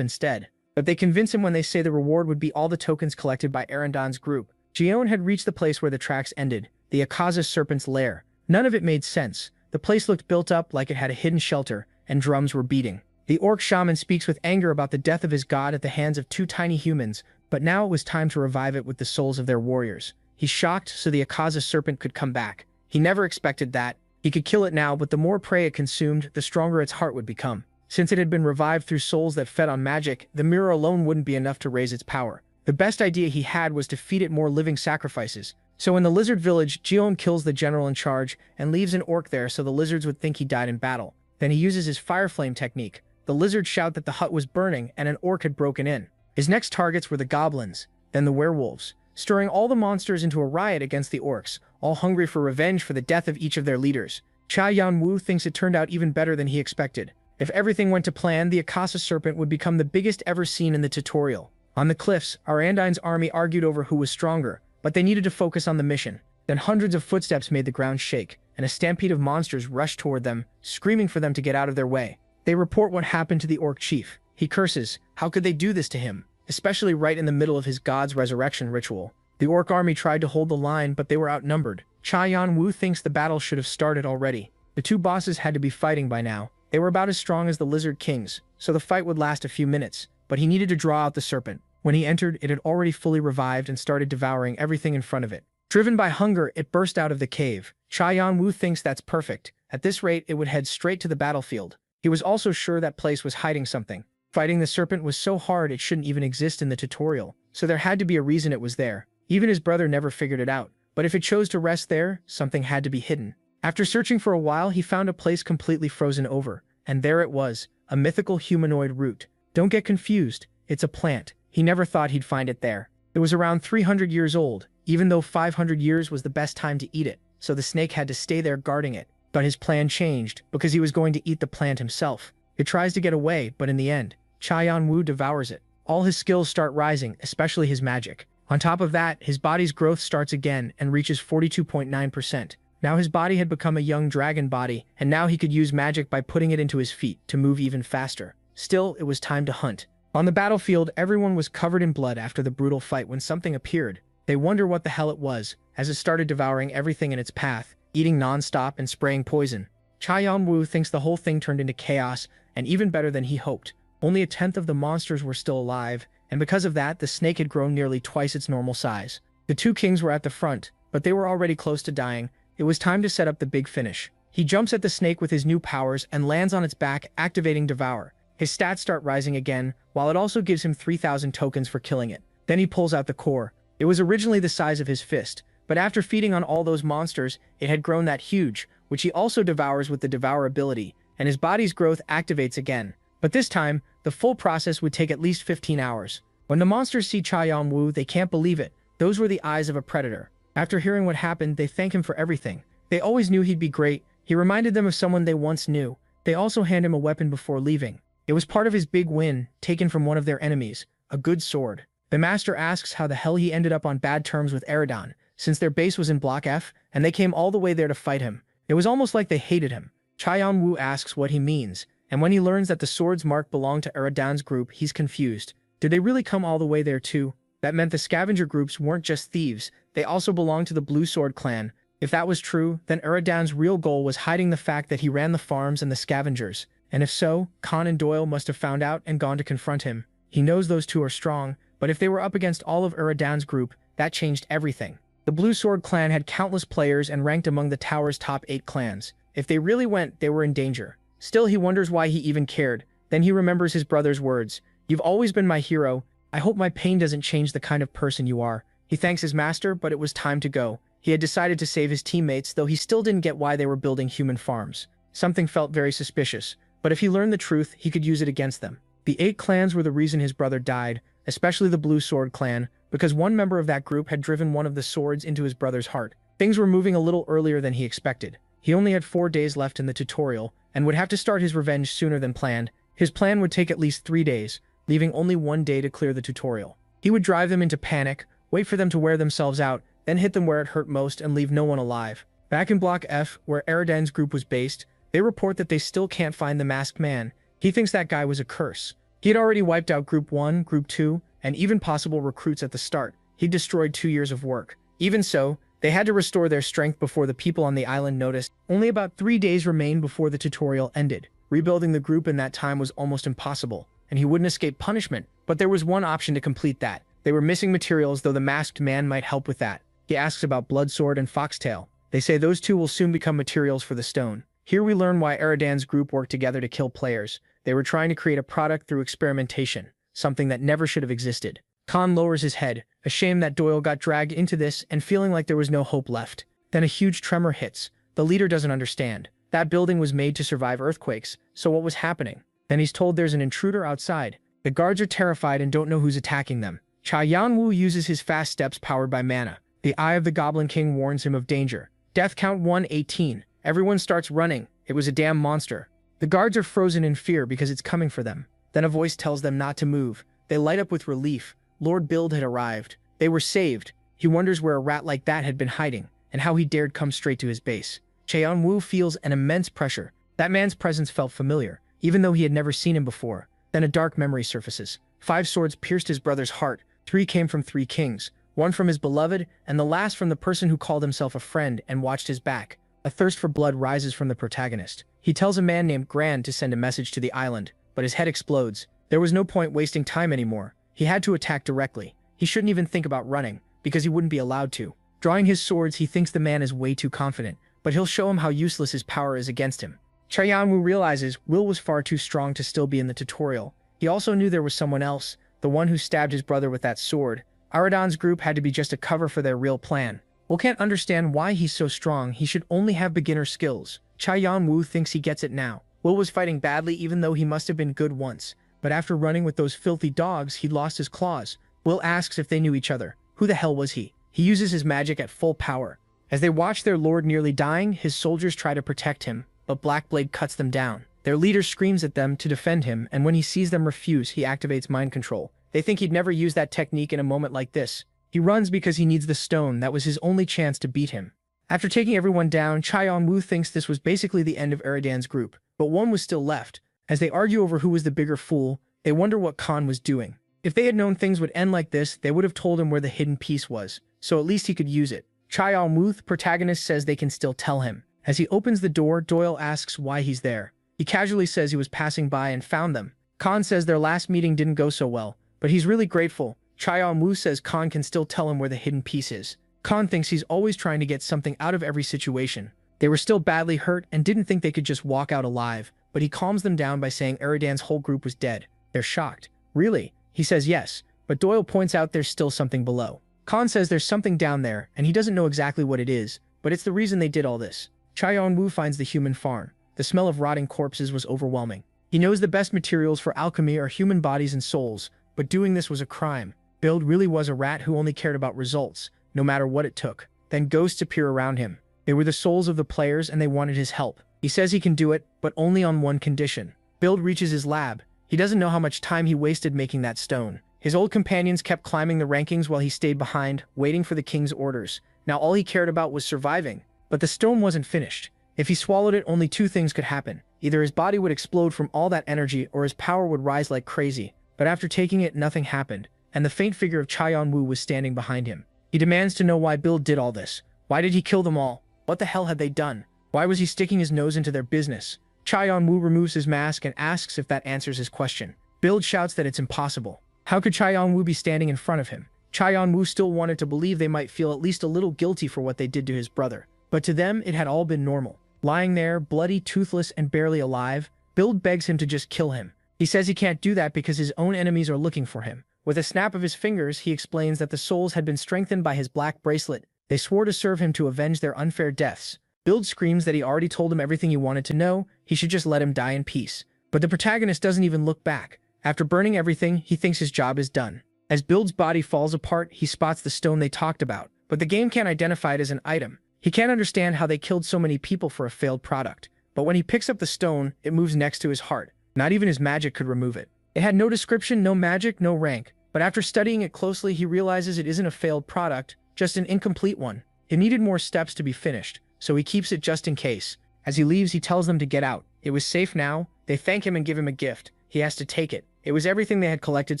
instead. But they convince him when they say the reward would be all the tokens collected by Erendon's group. Jaeon had reached the place where the tracks ended, the Akaza serpent's lair. None of it made sense. The place looked built up like it had a hidden shelter, and drums were beating. The orc shaman speaks with anger about the death of his god at the hands of 2 tiny humans, but now it was time to revive it with the souls of their warriors. He's shocked so the Akaza serpent could come back. He never expected that. He could kill it now, but the more prey it consumed, the stronger its heart would become. Since it had been revived through souls that fed on magic, the mirror alone wouldn't be enough to raise its power. The best idea he had was to feed it more living sacrifices. So in the lizard village, Jaeon kills the general in charge and leaves an orc there so the lizards would think he died in battle. Then he uses his fire flame technique. The lizards shout that the hut was burning and an orc had broken in. His next targets were the goblins, then the werewolves, stirring all the monsters into a riot against the orcs, all hungry for revenge for the death of each of their leaders. Cha Yan-woo thinks it turned out even better than he expected. If everything went to plan, the Akasa serpent would become the biggest ever seen in the tutorial. On the cliffs, Arandine's army argued over who was stronger, but they needed to focus on the mission. Then hundreds of footsteps made the ground shake, and a stampede of monsters rushed toward them, screaming for them to get out of their way. They report what happened to the orc chief. He curses. How could they do this to him? Especially right in the middle of his god's resurrection ritual. The orc army tried to hold the line, but they were outnumbered. Cha Yan-woo thinks the battle should have started already. The two bosses had to be fighting by now. They were about as strong as the lizard kings, so the fight would last a few minutes, but he needed to draw out the serpent. When he entered, it had already fully revived and started devouring everything in front of it. Driven by hunger, it burst out of the cave. Cha Yan-woo thinks that's perfect. At this rate, it would head straight to the battlefield. He was also sure that place was hiding something. Fighting the serpent was so hard it shouldn't even exist in the tutorial, so there had to be a reason it was there. Even his brother never figured it out. But if it chose to rest there, something had to be hidden. After searching for a while, he found a place completely frozen over. And there it was, a mythical humanoid root. Don't get confused, it's a plant. He never thought he'd find it there. It was around 300 years old, even though 500 years was the best time to eat it, so the snake had to stay there guarding it. But his plan changed, because he was going to eat the plant himself. It tries to get away, but in the end, Cha Yan-woo devours it. All his skills start rising, especially his magic. On top of that, his body's growth starts again and reaches 42.9%. Now his body had become a young dragon body, and now he could use magic by putting it into his feet to move even faster. Still, it was time to hunt. On the battlefield, everyone was covered in blood after the brutal fight when something appeared. They wonder what the hell it was, as it started devouring everything in its path, eating non-stop and spraying poison. Cha Yan-woo thinks the whole thing turned into chaos, and even better than he hoped. Only 1/10 of the monsters were still alive, and because of that, the snake had grown nearly twice its normal size. The two kings were at the front, but they were already close to dying. It was time to set up the big finish. He jumps at the snake with his new powers and lands on its back, activating Devour. His stats start rising again, while it also gives him 3,000 tokens for killing it. Then he pulls out the core. It was originally the size of his fist, but after feeding on all those monsters, it had grown that huge, which he also devours with the Devour ability, and his body's growth activates again. But this time, the full process would take at least 15 hours. When the monsters see Cha Yan-woo, they can't believe it. Those were the eyes of a predator. After hearing what happened, they thank him for everything. They always knew he'd be great. He reminded them of someone they once knew. They also hand him a weapon before leaving. It was part of his big win, taken from one of their enemies, a good sword. The master asks how the hell he ended up on bad terms with Eredon, since their base was in Block F, and they came all the way there to fight him. It was almost like they hated him. Cha Yan-woo asks what he means, and when he learns that the sword's mark belonged to Eredon's group, he's confused. Did they really come all the way there too? That meant the scavenger groups weren't just thieves, they also belonged to the Blue Sword clan. If that was true, then Eredon's real goal was hiding the fact that he ran the farms and the scavengers, And if so, Khan and Doyle must have found out and gone to confront him. He knows those two are strong, but if they were up against all of Iradan's group, that changed everything. The Blue Sword clan had countless players and ranked among the tower's top 8 clans. If they really went, they were in danger. Still, he wonders why he even cared. Then he remembers his brother's words. "You've always been my hero. I hope my pain doesn't change the kind of person you are." He thanks his master, but it was time to go. He had decided to save his teammates, though he still didn't get why they were building human farms. Something felt very suspicious, but if he learned the truth, he could use it against them. The 8 clans were the reason his brother died, especially the Blue Sword clan, because one member of that group had driven one of the swords into his brother's heart. Things were moving a little earlier than he expected. He only had 4 days left in the tutorial, and would have to start his revenge sooner than planned. His plan would take at least 3 days, leaving only 1 day to clear the tutorial. He would drive them into panic, wait for them to wear themselves out, then hit them where it hurt most and leave no one alive. Back in Block F, where Iradan's group was based, they report that they still can't find the masked man. He thinks that guy was a curse. He had already wiped out Group 1, Group 2, and even possible recruits at the start. He destroyed 2 years of work. Even so, they had to restore their strength before the people on the island noticed. Only about 3 days remained before the tutorial ended. Rebuilding the group in that time was almost impossible, and he wouldn't escape punishment. But there was one option to complete that. They were missing materials, though the masked man might help with that. He asks about Bloodsword and Foxtail. They say those two will soon become materials for the stone. Here we learn why Iradan's group worked together to kill players. They were trying to create a product through experimentation, something that never should have existed. Khan lowers his head, ashamed that Doyle got dragged into this and feeling like there was no hope left. Then a huge tremor hits. The leader doesn't understand. That building was made to survive earthquakes, so what was happening? Then he's told there's an intruder outside. The guards are terrified and don't know who's attacking them. Cha Yanwu uses his fast steps powered by mana. The Eye of the Goblin King warns him of danger. Death count 118. Everyone starts running. It was a damn monster. The guards are frozen in fear because it's coming for them. Then a voice tells them not to move. They light up with relief. Lord Bild had arrived. They were saved. He wonders where a rat like that had been hiding, and how he dared come straight to his base. Cheon-woo feels an immense pressure. That man's presence felt familiar, even though he had never seen him before. Then a dark memory surfaces. 5 swords pierced his brother's heart. 3 came from 3 kings. 1 from his beloved, and the last from the person who called himself a friend and watched his back. A thirst for blood rises from the protagonist. He tells a man named Grand to send a message to the island, but his head explodes. There was no point wasting time anymore. He had to attack directly. He shouldn't even think about running, because he wouldn't be allowed to. Drawing his swords, he thinks the man is way too confident, but he'll show him how useless his power is against him. Chayanwu realizes Will was far too strong to still be in the tutorial. He also knew there was someone else, the one who stabbed his brother with that sword. Aradan's group had to be just a cover for their real plan. Will can't understand why he's so strong. He should only have beginner skills. Chayanwu thinks he gets it now. Will was fighting badly even though he must have been good once. But after running with those filthy dogs, he'd lost his claws. Will asks if they knew each other. Who the hell was he? He uses his magic at full power. As they watch their lord nearly dying, his soldiers try to protect him, but Blackblade cuts them down. Their leader screams at them to defend him, and when he sees them refuse, he activates mind control. They think he'd never use that technique in a moment like this. He runs because he needs the stone. That was his only chance to beat him. After taking everyone down, Chaeon-woo thinks this was basically the end of Iradan's group, but one was still left. As they argue over who was the bigger fool, they wonder what Khan was doing. If they had known things would end like this, they would have told him where the hidden piece was, so at least he could use it. Chaeon-woo, the protagonist, says they can still tell him. As he opens the door, Doyle asks why he's there. He casually says he was passing by and found them. Khan says their last meeting didn't go so well, but he's really grateful. Chaeon-woo says Khan can still tell him where the hidden piece is. Khan thinks he's always trying to get something out of every situation. They were still badly hurt and didn't think they could just walk out alive, but he calms them down by saying Iradan's whole group was dead. They're shocked. Really? He says yes, but Doyle points out there's still something below. Khan says there's something down there, and he doesn't know exactly what it is, but it's the reason they did all this. Chaeon-woo finds the human farm. The smell of rotting corpses was overwhelming. He knows the best materials for alchemy are human bodies and souls, but doing this was a crime. Bild really was a rat who only cared about results, no matter what it took. Then ghosts appear around him. They were the souls of the players and they wanted his help. He says he can do it, but only on one condition. Bild reaches his lab. He doesn't know how much time he wasted making that stone. His old companions kept climbing the rankings while he stayed behind, waiting for the king's orders. Now all he cared about was surviving. But the stone wasn't finished. If he swallowed it, only 2 things could happen. Either his body would explode from all that energy, or his power would rise like crazy. But after taking it, nothing happened, and the faint figure of Chaeon-woo was standing behind him. He demands to know why Bild did all this. Why did he kill them all? What the hell had they done? Why was he sticking his nose into their business? Cha Yan-woo removes his mask and asks if that answers his question. Build shouts that it's impossible. How could Cha Yan-woo be standing in front of him? Cha Yan-woo still wanted to believe they might feel at least a little guilty for what they did to his brother. But to them, it had all been normal. Lying there, bloody, toothless, and barely alive, Build begs him to just kill him. He says he can't do that because his own enemies are looking for him. With a snap of his fingers, he explains that the souls had been strengthened by his black bracelet. They swore to serve him to avenge their unfair deaths. Build screams that he already told him everything he wanted to know, he should just let him die in peace. But the protagonist doesn't even look back. After burning everything, he thinks his job is done. As Build's body falls apart, he spots the stone they talked about, but the game can't identify it as an item. He can't understand how they killed so many people for a failed product. But when he picks up the stone, it moves next to his heart. Not even his magic could remove it. It had no description, no magic, no rank. But after studying it closely, he realizes it isn't a failed product, just an incomplete one. It needed more steps to be finished, so he keeps it just in case. As he leaves, he tells them to get out. It was safe now. They thank him and give him a gift. He has to take it. It was everything they had collected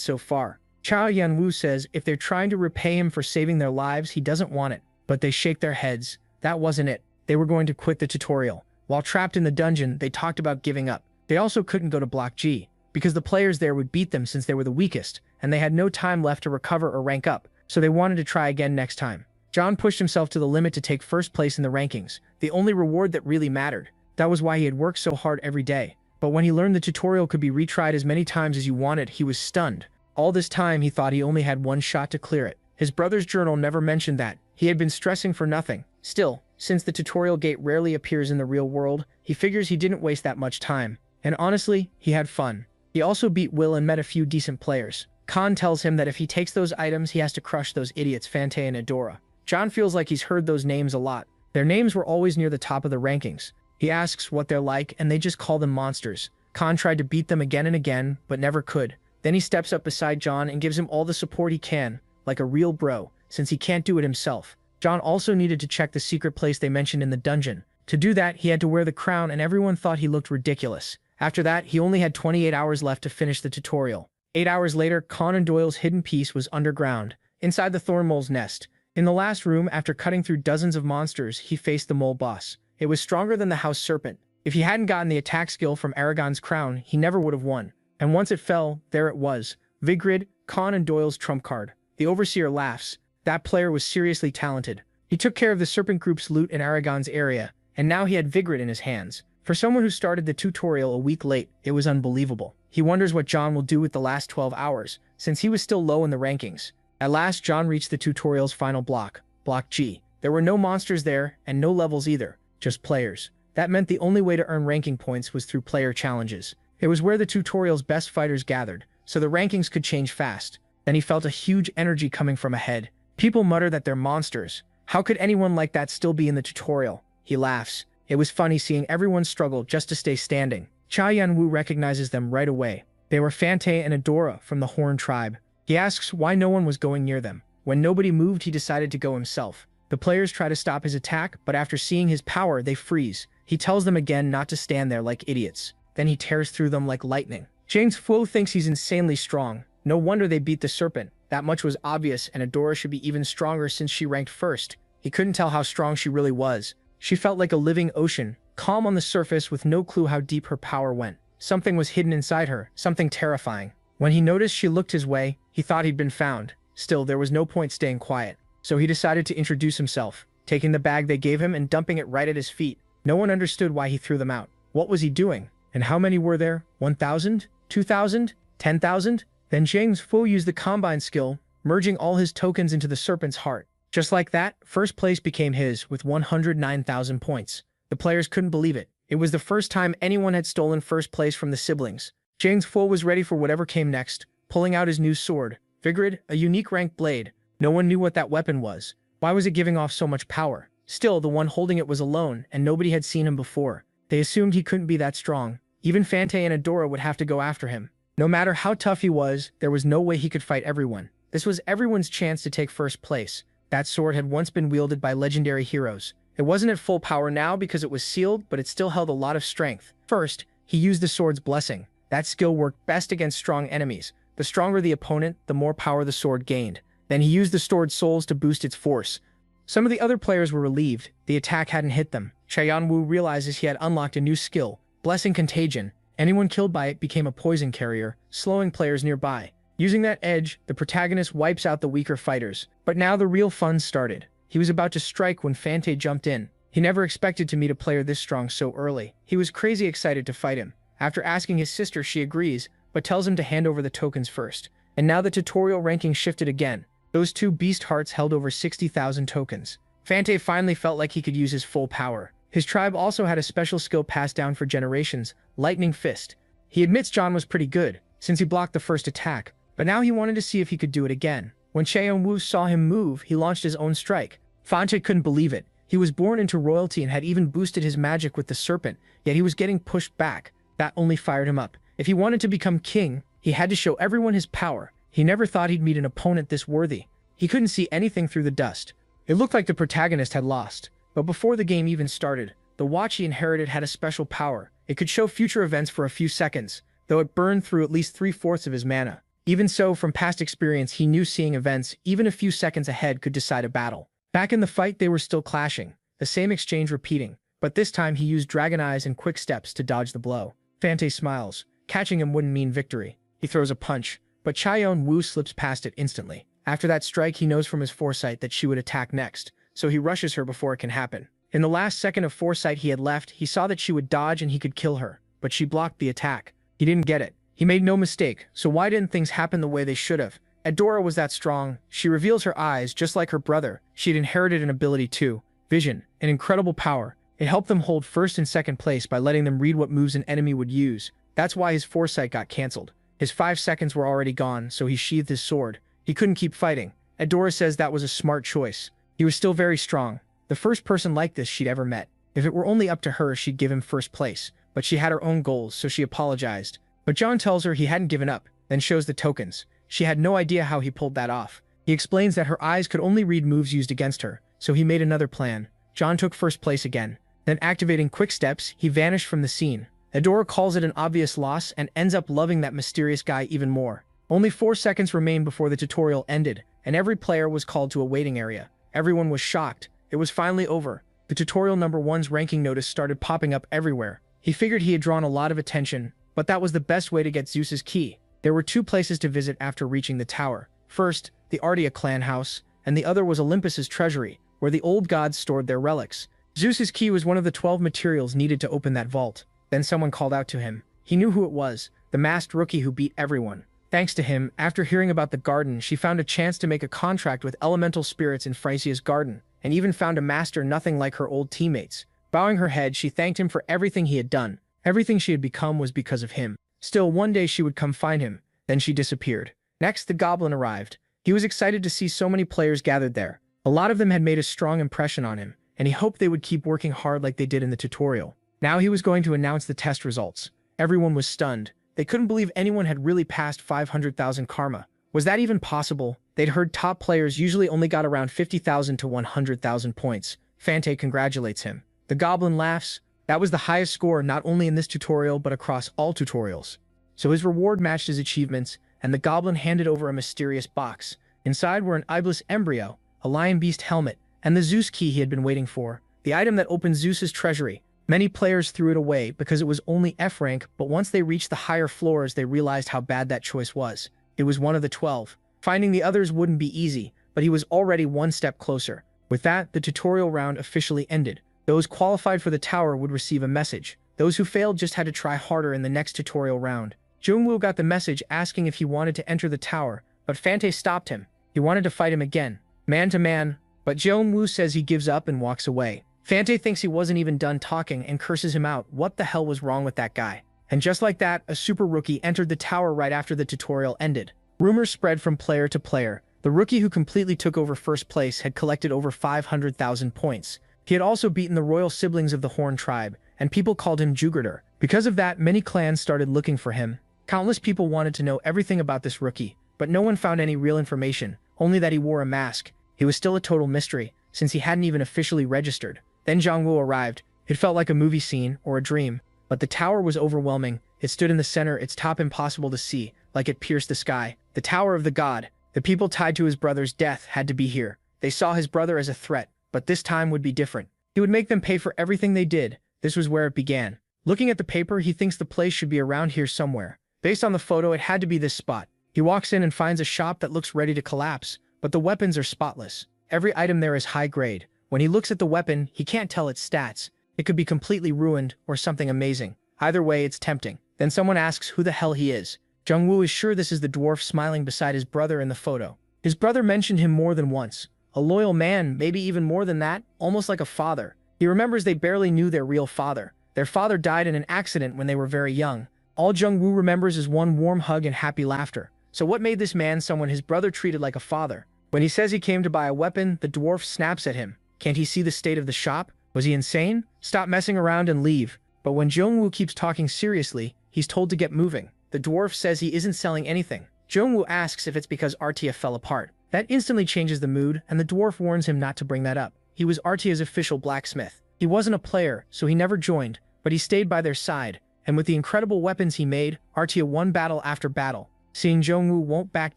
so far. Cha Yan-woo says if they're trying to repay him for saving their lives, he doesn't want it. But they shake their heads. That wasn't it. They were going to quit the tutorial. While trapped in the dungeon, they talked about giving up. They also couldn't go to Block G, because the players there would beat them since they were the weakest, and they had no time left to recover or rank up, so they wanted to try again next time. John pushed himself to the limit to take first place in the rankings, the only reward that really mattered. That was why he had worked so hard every day. But when he learned the tutorial could be retried as many times as you wanted, he was stunned. All this time, he thought he only had one shot to clear it. His brother's journal never mentioned that. He had been stressing for nothing. Still, since the tutorial gate rarely appears in the real world, he figures he didn't waste that much time. And honestly, he had fun. He also beat Will and met a few decent players. Khan tells him that if he takes those items, he has to crush those idiots Fante and Adora. John feels like he's heard those names a lot. Their names were always near the top of the rankings. He asks what they're like, and they just call them monsters. Khan tried to beat them again and again, but never could. Then he steps up beside John and gives him all the support he can, like a real bro, since he can't do it himself. John also needed to check the secret place they mentioned in the dungeon. To do that, he had to wear the crown, and everyone thought he looked ridiculous. After that, he only had 28 hours left to finish the tutorial. 8 hours later, Conan Doyle's hidden piece was underground, inside the thorn mole's nest. In the last room, after cutting through dozens of monsters, he faced the mole boss. It was stronger than the house serpent. If he hadn't gotten the attack skill from Aragon's crown, he never would have won. And once it fell, there it was. Vigrid, Conan Doyle's trump card. The Overseer laughs. That player was seriously talented. He took care of the serpent group's loot in Aragon's area, and now he had Vigrid in his hands. For someone who started the tutorial a week late, it was unbelievable. He wonders what John will do with the last 12 hours, since he was still low in the rankings. At last, John reached the tutorial's final block, Block G. There were no monsters there, and no levels either, just players. That meant the only way to earn ranking points was through player challenges. It was where the tutorial's best fighters gathered, so the rankings could change fast. Then he felt a huge energy coming from ahead. People mutter that they're monsters. How could anyone like that still be in the tutorial? He laughs. It was funny seeing everyone struggle just to stay standing. Cha Yan-woo recognizes them right away. They were Fante and Adora from the Horn tribe. He asks why no one was going near them. When nobody moved, he decided to go himself. The players try to stop his attack, but after seeing his power, they freeze. He tells them again not to stand there like idiots. Then he tears through them like lightning. James Fo thinks he's insanely strong. No wonder they beat the serpent. That much was obvious, and Adora should be even stronger since she ranked first. He couldn't tell how strong she really was. She felt like a living ocean, calm on the surface with no clue how deep her power went. Something was hidden inside her, something terrifying. When he noticed she looked his way, he thought he'd been found. Still, there was no point staying quiet. So he decided to introduce himself, taking the bag they gave him and dumping it right at his feet. No one understood why he threw them out. What was he doing? And how many were there? 1,000? 2,000? 10,000? Then James Fo used the combine skill, merging all his tokens into the serpent's heart. Just like that, first place became his with 109,000 points. The players couldn't believe it. It was the first time anyone had stolen first place from the siblings. James Fo was ready for whatever came next, pulling out his new sword, Vigrid, a unique ranked blade. No one knew what that weapon was. Why was it giving off so much power? Still, the one holding it was alone, and nobody had seen him before. They assumed he couldn't be that strong. Even Fante and Adora would have to go after him. No matter how tough he was, there was no way he could fight everyone. This was everyone's chance to take first place. That sword had once been wielded by legendary heroes. It wasn't at full power now because it was sealed, but it still held a lot of strength. First, he used the sword's blessing. That skill worked best against strong enemies. The stronger the opponent, the more power the sword gained. Then he used the sword's souls to boost its force. Some of the other players were relieved. The attack hadn't hit them. Cha Yan-woo realizes he had unlocked a new skill, Blessing contagion. Anyone killed by it became a poison carrier, slowing players nearby. Using that edge, the protagonist wipes out the weaker fighters. But now the real fun started. He was about to strike when Fante jumped in. He never expected to meet a player this strong so early. He was crazy excited to fight him. After asking his sister, she agrees, but tells him to hand over the tokens first. And now the tutorial ranking shifted again. Those two beast hearts held over 60,000 tokens. Fante finally felt like he could use his full power. His tribe also had a special skill passed down for generations, Lightning Fist. He admits John was pretty good, since he blocked the first attack, but now he wanted to see if he could do it again. When Cheon-woo saw him move, he launched his own strike. Fante couldn't believe it. He was born into royalty and had even boosted his magic with the serpent, yet he was getting pushed back. That only fired him up. If he wanted to become king, he had to show everyone his power. He never thought he'd meet an opponent this worthy. He couldn't see anything through the dust. It looked like the protagonist had lost. But before the game even started, the watch he inherited had a special power. It could show future events for a few seconds, though it burned through at least 3/4 of his mana. Even so, from past experience, he knew seeing events even a few seconds ahead could decide a battle. Back in the fight, they were still clashing, the same exchange repeating, but this time he used Dragon Eyes and quick steps to dodge the blow. Fante smiles. Catching him wouldn't mean victory. He throws a punch, but Cheon-woo slips past it instantly. After that strike, he knows from his foresight that she would attack next, so he rushes her before it can happen. In the last second of foresight he had left, he saw that she would dodge and he could kill her, but she blocked the attack. He didn't get it. He made no mistake, so why didn't things happen the way they should have? Adora was that strong. She reveals her eyes just like her brother. She'd inherited an ability too. Vision, an incredible power. It helped them hold first and second place by letting them read what moves an enemy would use. That's why his foresight got cancelled. His 5 seconds were already gone, so he sheathed his sword. He couldn't keep fighting. Adora says that was a smart choice. He was still very strong. The first person like this she'd ever met. If it were only up to her, she'd give him first place. But she had her own goals, so she apologized. But John tells her he hadn't given up, then shows the tokens. She had no idea how he pulled that off. He explains that her eyes could only read moves used against her, so he made another plan. John took first place again. Then activating quick steps, he vanished from the scene. Adora calls it an obvious loss and ends up loving that mysterious guy even more. Only 4 seconds remained before the tutorial ended, and every player was called to a waiting area. Everyone was shocked. It was finally over. The tutorial number 1's ranking notice started popping up everywhere. He figured he had drawn a lot of attention, but that was the best way to get Zeus's key. There were 2 places to visit after reaching the tower. First, the Ardea clan house, and the other was Olympus's treasury, where the old gods stored their relics. Zeus's key was one of the 12 materials needed to open that vault. Then someone called out to him. He knew who it was, the masked rookie who beat everyone. Thanks to him, after hearing about the garden, she found a chance to make a contract with elemental spirits in Phrysia's garden, and even found a master nothing like her old teammates. Bowing her head, she thanked him for everything he had done. Everything she had become was because of him. Still, one day she would come find him. Then she disappeared. Next, the goblin arrived. He was excited to see so many players gathered there. A lot of them had made a strong impression on him, and he hoped they would keep working hard like they did in the tutorial. Now he was going to announce the test results. Everyone was stunned. They couldn't believe anyone had really passed 500,000 karma. Was that even possible? They'd heard top players usually only got around 50,000 to 100,000 points. Fante congratulates him. The goblin laughs. That was the highest score not only in this tutorial but across all tutorials. So his reward matched his achievements, and the goblin handed over a mysterious box. Inside were an Iblis embryo, a lion beast helmet, and the Zeus key he had been waiting for, the item that opened Zeus's treasury. Many players threw it away because it was only F rank, but once they reached the higher floors they realized how bad that choice was. It was one of the 12. Finding the others wouldn't be easy, but he was already one step closer. With that, the tutorial round officially ended. Those qualified for the tower would receive a message. Those who failed just had to try harder in the next tutorial round. Jungwoo got the message asking if he wanted to enter the tower, but Fante stopped him. He wanted to fight him again, man to man, but Jungwoo says he gives up and walks away. Fante thinks he wasn't even done talking and curses him out. What the hell was wrong with that guy? And just like that, a super rookie entered the tower right after the tutorial ended. Rumors spread from player to player. The rookie who completely took over first place had collected over 500,000 points. He had also beaten the royal siblings of the Horn tribe, and people called him Jugurther. Because of that, many clans started looking for him. Countless people wanted to know everything about this rookie, but no one found any real information, only that he wore a mask. He was still a total mystery, since he hadn't even officially registered. Then Jongwoo arrived. It felt like a movie scene or a dream, but the tower was overwhelming. It stood in the center, its top impossible to see, like it pierced the sky. The Tower of the God. The people tied to his brother's death had to be here. They saw his brother as a threat, but this time would be different. He would make them pay for everything they did. This was where it began. Looking at the paper, he thinks the place should be around here somewhere. Based on the photo, it had to be this spot. He walks in and finds a shop that looks ready to collapse, but the weapons are spotless. Every item there is high grade. When he looks at the weapon, he can't tell its stats. It could be completely ruined or something amazing. Either way, it's tempting. Then someone asks who the hell he is. Jung-woo is sure this is the dwarf smiling beside his brother in the photo. His brother mentioned him more than once. A loyal man, maybe even more than that, almost like a father. He remembers they barely knew their real father. Their father died in an accident when they were very young. All Jung-woo remembers is one warm hug and happy laughter. So what made this man someone his brother treated like a father? When he says he came to buy a weapon, the dwarf snaps at him. Can't he see the state of the shop? Was he insane? Stop messing around and leave. But when Jung-woo keeps talking seriously, he's told to get moving. The dwarf says he isn't selling anything. Jung-woo asks if it's because Artia fell apart. That instantly changes the mood, and the dwarf warns him not to bring that up. He was Artia's official blacksmith. He wasn't a player, so he never joined, but he stayed by their side. And with the incredible weapons he made, Artia won battle after battle. Seeing Jung-woo won't back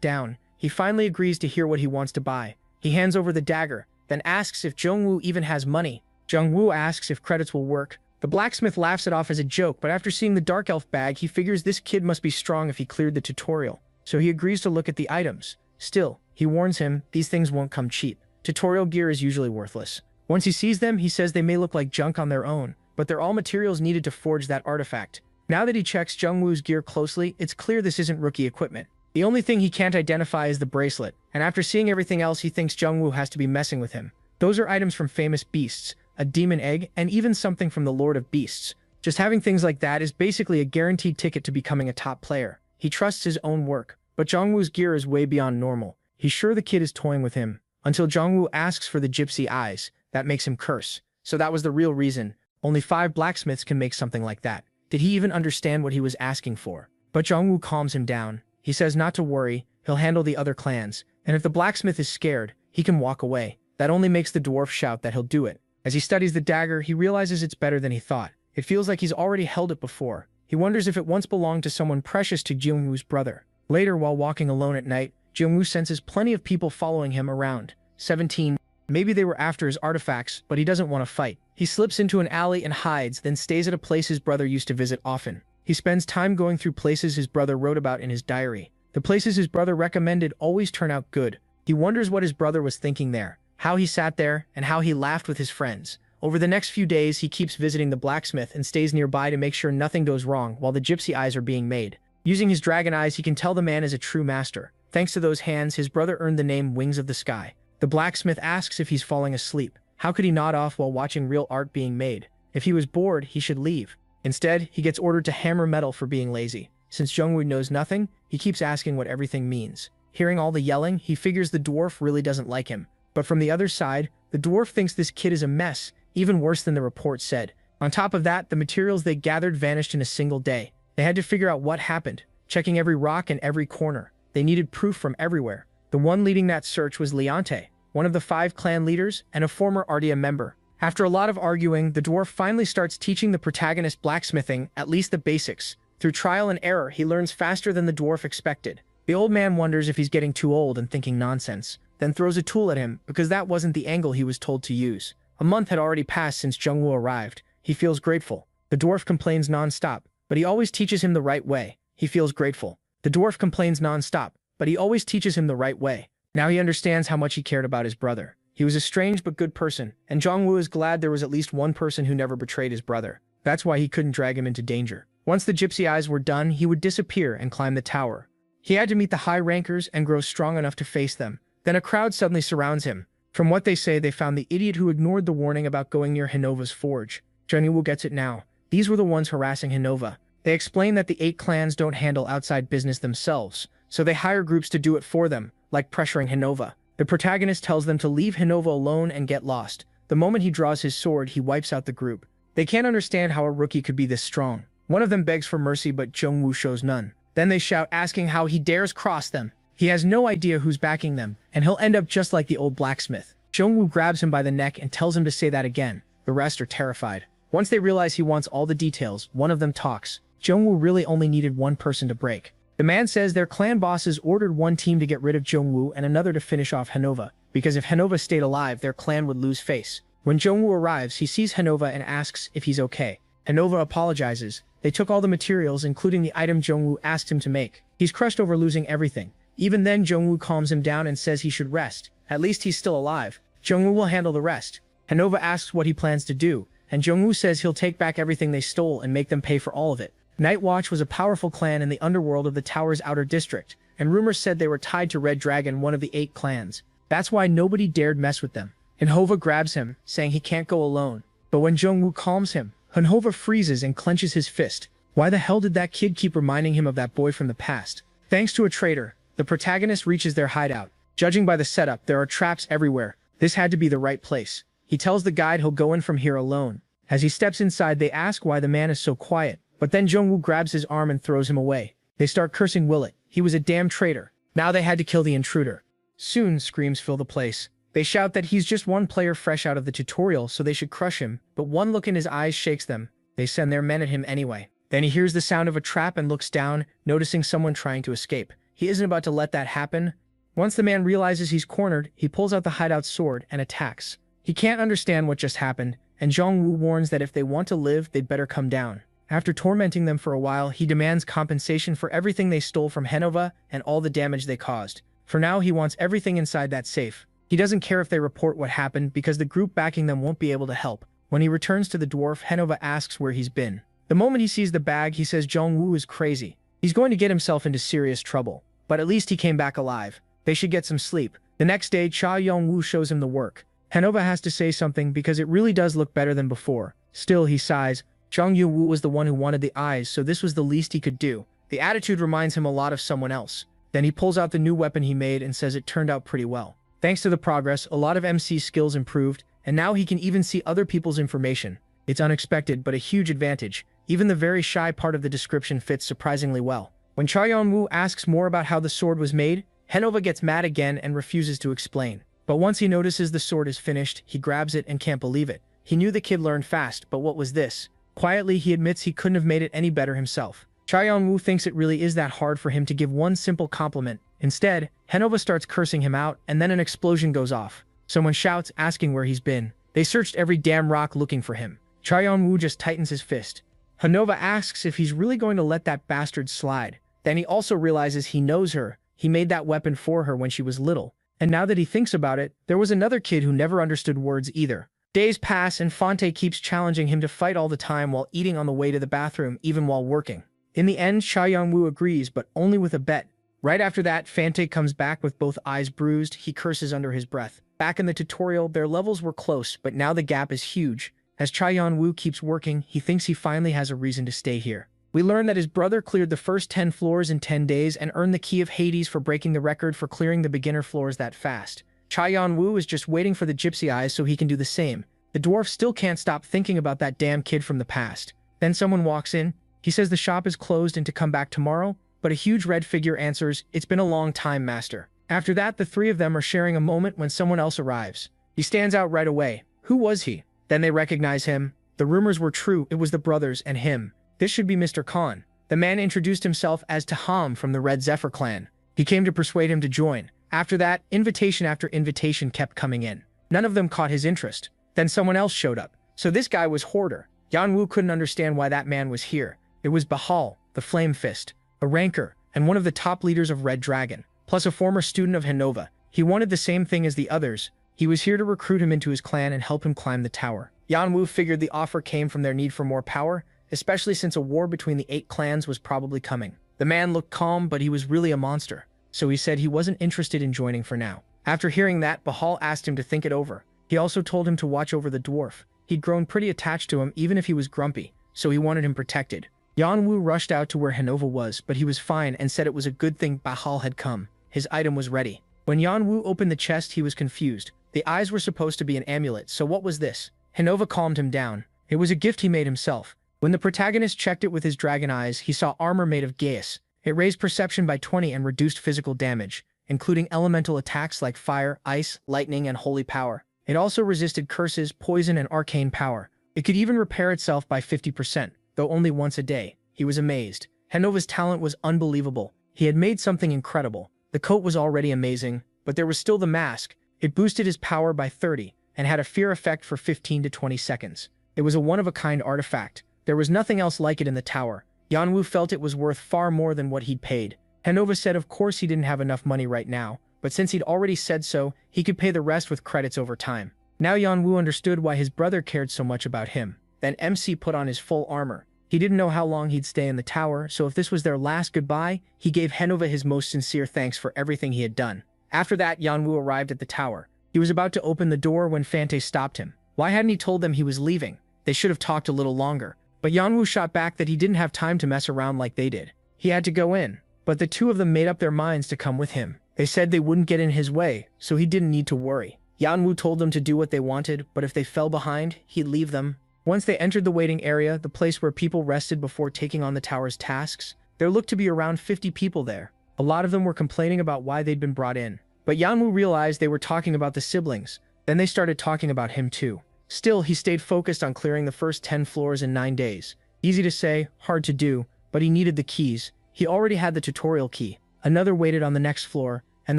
down, he finally agrees to hear what he wants to buy. He hands over the dagger, then asks if Jung-woo even has money. Jung-woo asks if credits will work. The blacksmith laughs it off as a joke, but after seeing the dark elf bag, he figures this kid must be strong if he cleared the tutorial. So he agrees to look at the items. Still, he warns him, these things won't come cheap. Tutorial gear is usually worthless. Once he sees them, he says they may look like junk on their own, but they're all materials needed to forge that artifact. Now that he checks Jung-woo's gear closely, it's clear this isn't rookie equipment. The only thing he can't identify is the bracelet, and after seeing everything else, he thinks Jung-woo has to be messing with him. Those are items from famous beasts, a demon egg, and even something from the Lord of Beasts. Just having things like that is basically a guaranteed ticket to becoming a top player. He trusts his own work, but Jung-woo's gear is way beyond normal. He's sure the kid is toying with him, until Jung-woo asks for the gypsy eyes. That makes him curse. So that was the real reason. Only 5 blacksmiths can make something like that. Did he even understand what he was asking for? But Jung-woo calms him down. He says not to worry, he'll handle the other clans, and if the blacksmith is scared, he can walk away. That only makes the dwarf shout that he'll do it. As he studies the dagger, he realizes it's better than he thought. It feels like he's already held it before. He wonders if it once belonged to someone precious to Jung-woo's brother. Later, while walking alone at night, Jung-woo senses plenty of people following him around. 17. Maybe they were after his artifacts, but he doesn't want to fight. He slips into an alley and hides, then stays at a place his brother used to visit often. He spends time going through places his brother wrote about in his diary. The places his brother recommended always turn out good. He wonders what his brother was thinking there, how he sat there, and how he laughed with his friends. Over the next few days, he keeps visiting the blacksmith and stays nearby to make sure nothing goes wrong while the gypsy eyes are being made. Using his dragon eyes, he can tell the man is a true master. Thanks to those hands, his brother earned the name Wings of the Sky. The blacksmith asks if he's falling asleep. How could he nod off while watching real art being made? If he was bored, he should leave. Instead, he gets ordered to hammer metal for being lazy. Since Jung-woo knows nothing, he keeps asking what everything means. Hearing all the yelling, he figures the dwarf really doesn't like him. But from the other side, the dwarf thinks this kid is a mess, even worse than the report said. On top of that, the materials they gathered vanished in a single day. They had to figure out what happened, checking every rock and every corner. They needed proof from everywhere. The one leading that search was Leonte, one of the 5 clan leaders and a former Ardia member. After a lot of arguing, the dwarf finally starts teaching the protagonist blacksmithing, at least the basics. Through trial and error, he learns faster than the dwarf expected. The old man wonders if he's getting too old and thinking nonsense, then throws a tool at him because that wasn't the angle he was told to use. A month had already passed since Jung-woo arrived. He feels grateful. The dwarf complains non-stop, but he always teaches him the right way. He feels grateful. The dwarf complains non-stop, but he always teaches him the right way. Now he understands how much he cared about his brother. He was a strange but good person, and Jung-woo is glad there was at least one person who never betrayed his brother. That's why he couldn't drag him into danger. Once the gypsy eyes were done, he would disappear and climb the tower. He had to meet the high rankers and grow strong enough to face them. Then a crowd suddenly surrounds him. From what they say, they found the idiot who ignored the warning about going near Hinova's forge. Jung-woo gets it now. These were the ones harassing Hinova. They explain that the 8 clans don't handle outside business themselves, so they hire groups to do it for them, like pressuring Hinova. The protagonist tells them to leave Hinova alone and get lost. The moment he draws his sword, he wipes out the group. They can't understand how a rookie could be this strong. One of them begs for mercy, but Jung-woo shows none. Then they shout, asking how he dares cross them. He has no idea who's backing them, and he'll end up just like the old blacksmith. Jung-woo grabs him by the neck and tells him to say that again. The rest are terrified. Once they realize he wants all the details, one of them talks. Jung-woo really only needed one person to break. The man says their clan bosses ordered one team to get rid of Jung-woo and another to finish off Hinova, because if Hinova stayed alive, their clan would lose face. When Jung-woo arrives, he sees Hinova and asks if he's okay. Hanova apologizes. They took all the materials, including the item Jongwoo asked him to make. He's crushed over losing everything. Even then, Jongwoo calms him down and says he should rest. At least he's still alive. Jongwoo will handle the rest. Hanova asks what he plans to do, and Jongwoo says he'll take back everything they stole and make them pay for all of it. Night Watch was a powerful clan in the underworld of the tower's outer district, and rumors said they were tied to Red Dragon, one of the 8 clans. That's why nobody dared mess with them. Hanova grabs him, saying he can't go alone. But when Jongwoo calms him, Hanova freezes and clenches his fist. Why the hell did that kid keep reminding him of that boy from the past? Thanks to a traitor, the protagonist reaches their hideout. Judging by the setup, there are traps everywhere. This had to be the right place. He tells the guide he'll go in from here alone. As he steps inside, they ask why the man is so quiet. But then Jongwoo grabs his arm and throws him away. They start cursing Willet. He was a damn traitor. Now they had to kill the intruder. Soon, screams fill the place. They shout that he's just one player fresh out of the tutorial, so they should crush him, but one look in his eyes shakes them. They send their men at him anyway. Then he hears the sound of a trap and looks down, noticing someone trying to escape. He isn't about to let that happen. Once the man realizes he's cornered, he pulls out the hideout sword and attacks. He can't understand what just happened, and Jongwoo warns that if they want to live, they'd better come down. After tormenting them for a while, he demands compensation for everything they stole from Hanova and all the damage they caused. For now, he wants everything inside that safe. He doesn't care if they report what happened because the group backing them won't be able to help. When he returns to the dwarf, Hanova asks where he's been. The moment he sees the bag, he says Jongwoo is crazy. He's going to get himself into serious trouble. But at least he came back alive. They should get some sleep. The next day, Cha Yongwoo shows him the work. Hanova has to say something because it really does look better than before. Still, he sighs. Jong Yoo-woo was the one who wanted the eyes, so this was the least he could do. The attitude reminds him a lot of someone else. Then he pulls out the new weapon he made and says it turned out pretty well. Thanks to the progress, a lot of MC's skills improved, and now he can even see other people's information. It's unexpected, but a huge advantage. Even the very shy part of the description fits surprisingly well. When Cha Yeon-woo asks more about how the sword was made, Hanova gets mad again and refuses to explain. But once he notices the sword is finished, he grabs it and can't believe it. He knew the kid learned fast, but what was this? Quietly, he admits he couldn't have made it any better himself. Cha Yeon-woo thinks it really is that hard for him to give one simple compliment. Instead, Hanova starts cursing him out, and then an explosion goes off. Someone shouts, asking where he's been. They searched every damn rock looking for him. Cha Yeon-woo just tightens his fist. Hanova asks if he's really going to let that bastard slide. Then he also realizes he knows her. He made that weapon for her when she was little. And now that he thinks about it, there was another kid who never understood words either. Days pass and Fonte keeps challenging him to fight all the time while eating on the way to the bathroom, even while working. In the end, Cha Yeon-woo agrees, but only with a bet. Right after that, Fante comes back with both eyes bruised. He curses under his breath. Back in the tutorial, their levels were close, but now the gap is huge. As Cha Yeon-woo keeps working, he thinks he finally has a reason to stay here. We learn that his brother cleared the first 10 floors in 10 days and earned the key of Hades for breaking the record for clearing the beginner floors that fast. Cha Yeon-woo is just waiting for the gypsy eyes so he can do the same. The dwarf still can't stop thinking about that damn kid from the past. Then someone walks in. He says the shop is closed and to come back tomorrow, but a huge red figure answers, "It's been a long time, master." After that, the three of them are sharing a moment when someone else arrives. He stands out right away. Who was he? Then they recognize him. The rumors were true. It was the brothers and him. This should be Mr. Khan. The man introduced himself as Taham from the Red Zephyr clan. He came to persuade him to join. After that, invitation after invitation kept coming in. None of them caught his interest. Then someone else showed up. So this guy was Hoarder. Yeon-woo couldn't understand why that man was here. It was Bahal, the Flame Fist, a ranker, and one of the top leaders of Red Dragon, plus a former student of Hanova. He wanted the same thing as the others. He was here to recruit him into his clan and help him climb the tower. Yeon-woo figured the offer came from their need for more power, especially since a war between the 8 clans was probably coming. The man looked calm, but he was really a monster, so he said he wasn't interested in joining for now. After hearing that, Bahal asked him to think it over. He also told him to watch over the dwarf. He'd grown pretty attached to him even if he was grumpy, so he wanted him protected. Yeon-woo rushed out to where Hanova was, but he was fine and said it was a good thing Bahal had come. His item was ready. When Yeon-woo opened the chest, he was confused. The eyes were supposed to be an amulet, so what was this? Hanova calmed him down. It was a gift he made himself. When the protagonist checked it with his dragon eyes, he saw armor made of Gaius. It raised perception by 20 and reduced physical damage, including elemental attacks like fire, ice, lightning, and holy power. It also resisted curses, poison, and arcane power. It could even repair itself by 50%, though only once a day. He was amazed. Hanova's talent was unbelievable. He had made something incredible. The coat was already amazing, but there was still the mask. It boosted his power by 30 and had a fear effect for 15 to 20 seconds. It was a one-of-a-kind artifact. There was nothing else like it in the tower. Yanwu felt it was worth far more than what he'd paid. Hanova said of course he didn't have enough money right now, but since he'd already said so, he could pay the rest with credits over time. Now Yanwu understood why his brother cared so much about him. Then MC put on his full armor. He didn't know how long he'd stay in the tower, so if this was their last goodbye, he gave Hanova his most sincere thanks for everything he had done. After that, Yanwu arrived at the tower. He was about to open the door when Fante stopped him. Why hadn't he told them he was leaving? They should have talked a little longer. But Yanwu shot back that he didn't have time to mess around like they did. He had to go in. But the two of them made up their minds to come with him. They said they wouldn't get in his way, so he didn't need to worry. Yanwu told them to do what they wanted, but if they fell behind, he'd leave them. Once they entered the waiting area, the place where people rested before taking on the tower's tasks, there looked to be around 50 people there. A lot of them were complaining about why they'd been brought in. But Yanwu realized they were talking about the siblings. Then they started talking about him too. Still, he stayed focused on clearing the first 10 floors in 9 days. Easy to say, hard to do, but he needed the keys. He already had the tutorial key. Another waited on the next floor, and